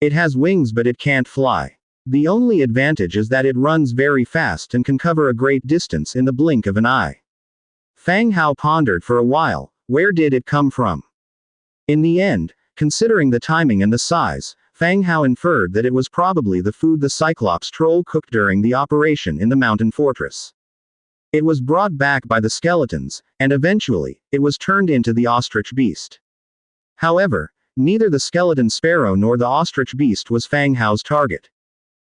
It has wings but it can't fly. The only advantage is that it runs very fast and can cover a great distance in the blink of an eye. Fang Hao pondered for a while, where did it come from? In the end, considering the timing and the size, Fang Hao inferred that it was probably the food the Cyclops troll cooked during the operation in the mountain fortress. It was brought back by the skeletons, and eventually, it was turned into the ostrich beast. However, neither the skeleton sparrow nor the ostrich beast was Fang Hao's target.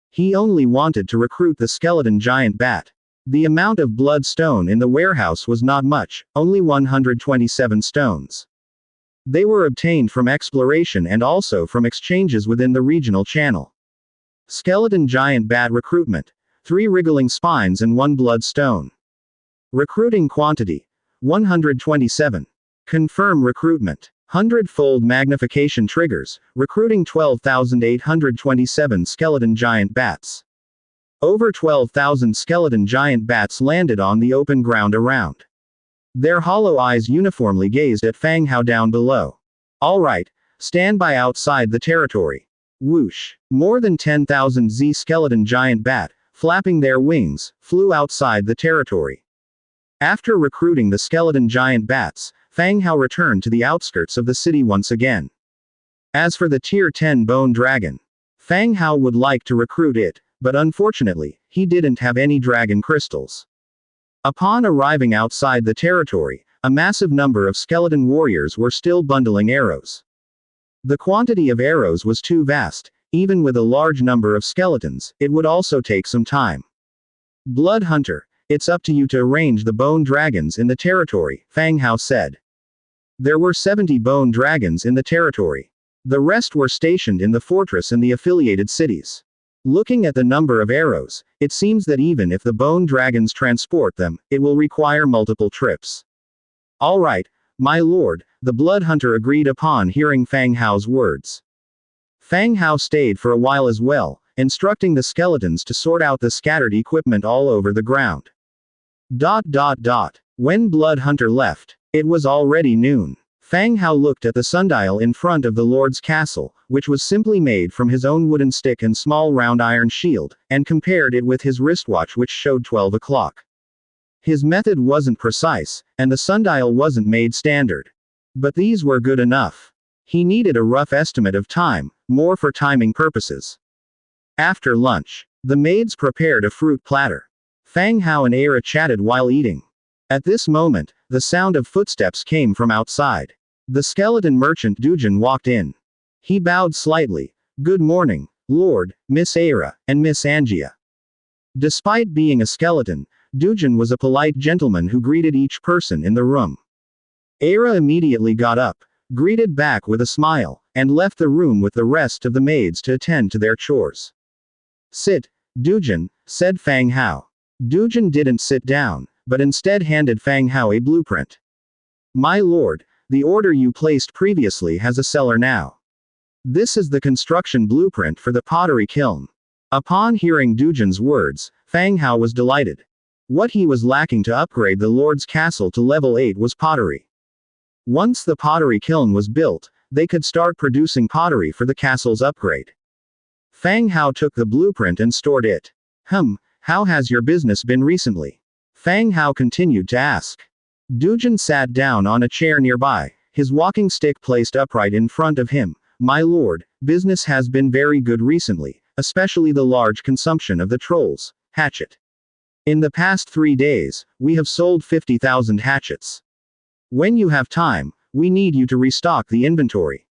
He only wanted to recruit the skeleton giant bat. The amount of bloodstone in the warehouse was not much, only 127 stones. They were obtained from exploration and also from exchanges within the regional channel. Skeleton giant bat recruitment. 3 wriggling spines and 1 bloodstone. Recruiting quantity. 127. Confirm recruitment. Hundredfold magnification triggers, recruiting 12,827 skeleton giant bats. Over 12,000 skeleton giant bats landed on the open ground around. Their hollow eyes uniformly gazed at Fang Hao down below. Alright, stand by outside the territory. Whoosh. More than 10,000 Z skeleton giant bat, flapping their wings, flew outside the territory. After recruiting the skeleton giant bats, Fang Hao returned to the outskirts of the city once again. As for the Tier 10 bone dragon, Fang Hao would like to recruit it, but unfortunately, he didn't have any dragon crystals. Upon arriving outside the territory, a massive number of skeleton warriors were still bundling arrows. The quantity of arrows was too vast, even with a large number of skeletons, it would also take some time. Blood Hunter, it's up to you to arrange the bone dragons in the territory, Fang Hao said. There were 70 bone dragons in the territory. The rest were stationed in the fortress and the affiliated cities. Looking at the number of arrows, it seems that even if the bone dragons transport them, it will require multiple trips. Alright, my lord, the blood hunter agreed upon hearing Fang Hao's words. Fang Hao stayed for a while as well, instructing the skeletons to sort out the scattered equipment all over the ground. When Blood Hunter left, it was already noon. Fang Hao looked at the sundial in front of the Lord's castle, which was simply made from his own wooden stick and small round iron shield, and compared it with his wristwatch which showed 12 o'clock. His method wasn't precise, and the sundial wasn't made standard. But these were good enough. He needed a rough estimate of time, more for timing purposes. After lunch, the maids prepared a fruit platter. Fang Hao and Era chatted while eating. At this moment, the sound of footsteps came from outside. The skeleton merchant Dujin walked in. He bowed slightly. Good morning, Lord, Miss Era, and Miss Angia. Despite being a skeleton, Dujin was a polite gentleman who greeted each person in the room. Era immediately got up, greeted back with a smile, and left the room with the rest of the maids to attend to their chores. Sit, Dujin, said Fang Hao. Dujin didn't sit down, but instead handed Fang Hao a blueprint. My lord, the order you placed previously has a cellar now. This is the construction blueprint for the pottery kiln. Upon hearing Dujin's words, Fang Hao was delighted. What he was lacking to upgrade the Lord's castle to level 8 was pottery. Once the pottery kiln was built, they could start producing pottery for the castle's upgrade. Fang Hao took the blueprint and stored it. How has your business been recently? Fang Hao continued to ask. Dujin sat down on a chair nearby, his walking stick placed upright in front of him. My lord, business has been very good recently, especially the large consumption of the troll's hatchet. In the past 3 days, we have sold 50,000 hatchets. When you have time, we need you to restock the inventory.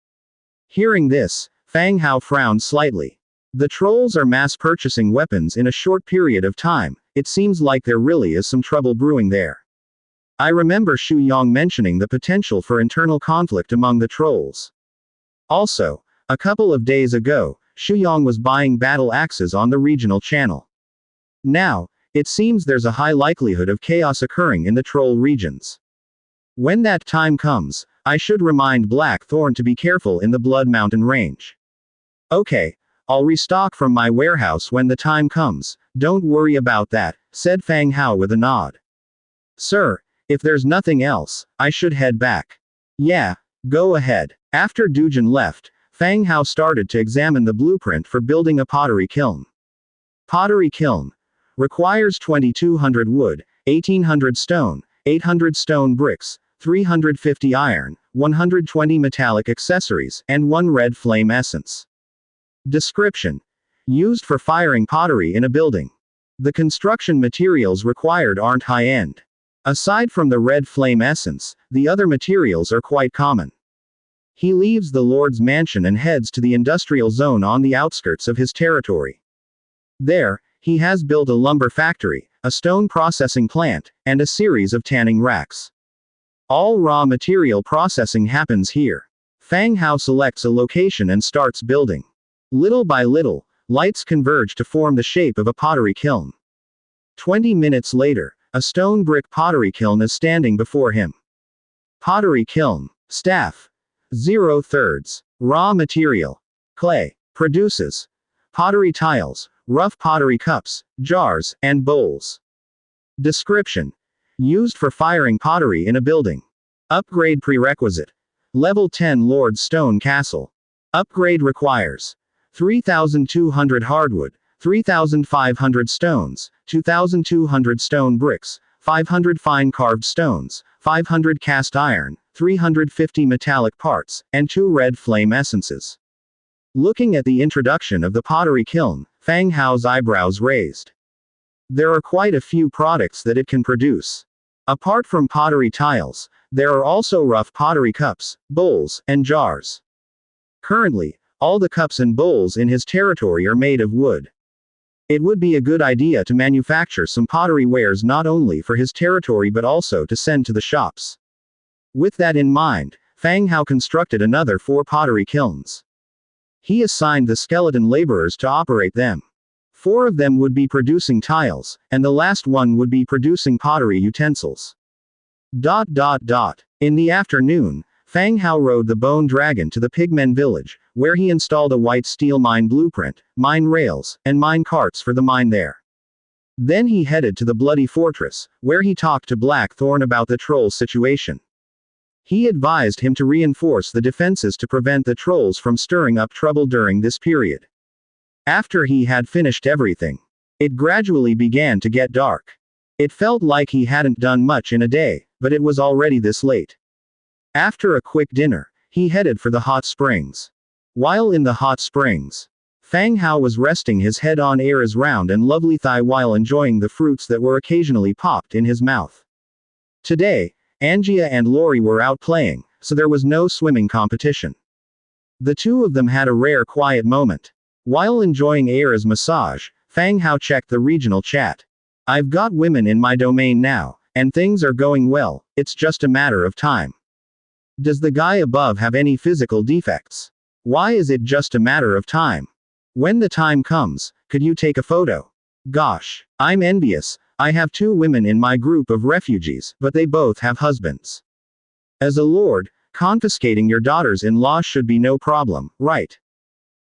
Hearing this, Fang Hao frowned slightly. The trolls are mass purchasing weapons in a short period of time, it seems like there really is some trouble brewing there. I remember Shu Yong mentioning the potential for internal conflict among the trolls. Also, a couple of days ago, Shu Yong was buying battle axes on the regional channel. Now, It seems there's a high likelihood of chaos occurring in the troll regions. When that time comes, I should remind Blackthorn to be careful in the Blood Mountain range. Okay, I'll restock from my warehouse when the time comes, don't worry about that, said Fang Hao with a nod. Sir, if there's nothing else, I should head back. Yeah, go ahead. After Dujin left, Fang Hao started to examine the blueprint for building a pottery kiln. Pottery kiln requires 2200 wood, 1800 stone, 800 stone bricks, 350 iron, 120 metallic accessories, and 1 red flame essence. Description: used for firing pottery in a building. The construction materials required aren't high-end. Aside from the red flame essence, the other materials are quite common. He leaves the Lord's mansion and heads to the industrial zone on the outskirts of his territory. There, he has built a lumber factory, a stone processing plant, and a series of tanning racks. All raw material processing happens here. Fang Hao selects a location and starts building. Little by little, lights converge to form the shape of a pottery kiln. 20 minutes later, a stone brick pottery kiln is standing before him. Pottery kiln. Staff. 0/3. Raw material. Clay. Produces pottery tiles, rough pottery cups, jars, and bowls. Description: used for firing pottery in a building. Upgrade prerequisite: Level 10 Lord Stone Castle. Upgrade requires 3,200 hardwood, 3,500 stones, 2,200 stone bricks, 500 fine carved stones, 500 cast iron, 350 metallic parts, and 2 red flame essences. Looking at the introduction of the pottery kiln, Fang Hao's eyebrows raised. There are quite a few products that it can produce. Apart from pottery tiles, there are also rough pottery cups, bowls, and jars. Currently, all the cups and bowls in his territory are made of wood. It would be a good idea to manufacture some pottery wares not only for his territory but also to send to the shops. With that in mind, Fang Hao constructed another 4 pottery kilns. He assigned the skeleton laborers to operate them. 4 of them would be producing tiles, and the last one would be producing pottery utensils. In the afternoon, Fang Hao rode the bone dragon to the pigmen village, where he installed a white steel mine blueprint, mine rails, and mine carts for the mine there. Then he headed to the Bloody Fortress, where he talked to Blackthorn about the troll situation. He advised him to reinforce the defenses to prevent the trolls from stirring up trouble during this period. After he had finished everything, it gradually began to get dark. It felt like he hadn't done much in a day, but it was already this late. After a quick dinner, he headed for the hot springs. While in the hot springs, Fang Hao was resting his head on Era's round and lovely thigh while enjoying the fruits that were occasionally popped in his mouth. Today, Angia and Lori were out playing, so there was no swimming competition. The two of them had a rare quiet moment. While enjoying Era's massage, Fang Hao checked the regional chat. I've got women in my domain now, and things are going well, it's just a matter of time. Does the guy above have any physical defects? Why is it just a matter of time? When the time comes, could you take a photo? Gosh, I'm envious. I have 2 women in my group of refugees, but they both have husbands. As a lord, confiscating your daughters-in-law should be no problem, right?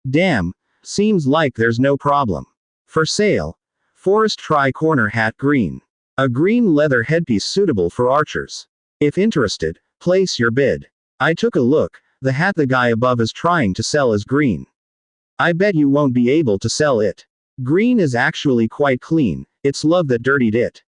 Damn, seems like there's no problem. For sale. Forest tri-corner hat green. A green leather headpiece suitable for archers. If interested, place your bid. I took a look, the hat the guy above is trying to sell is green. I bet you won't be able to sell it. Green is actually quite clean, it's love that dirtied it.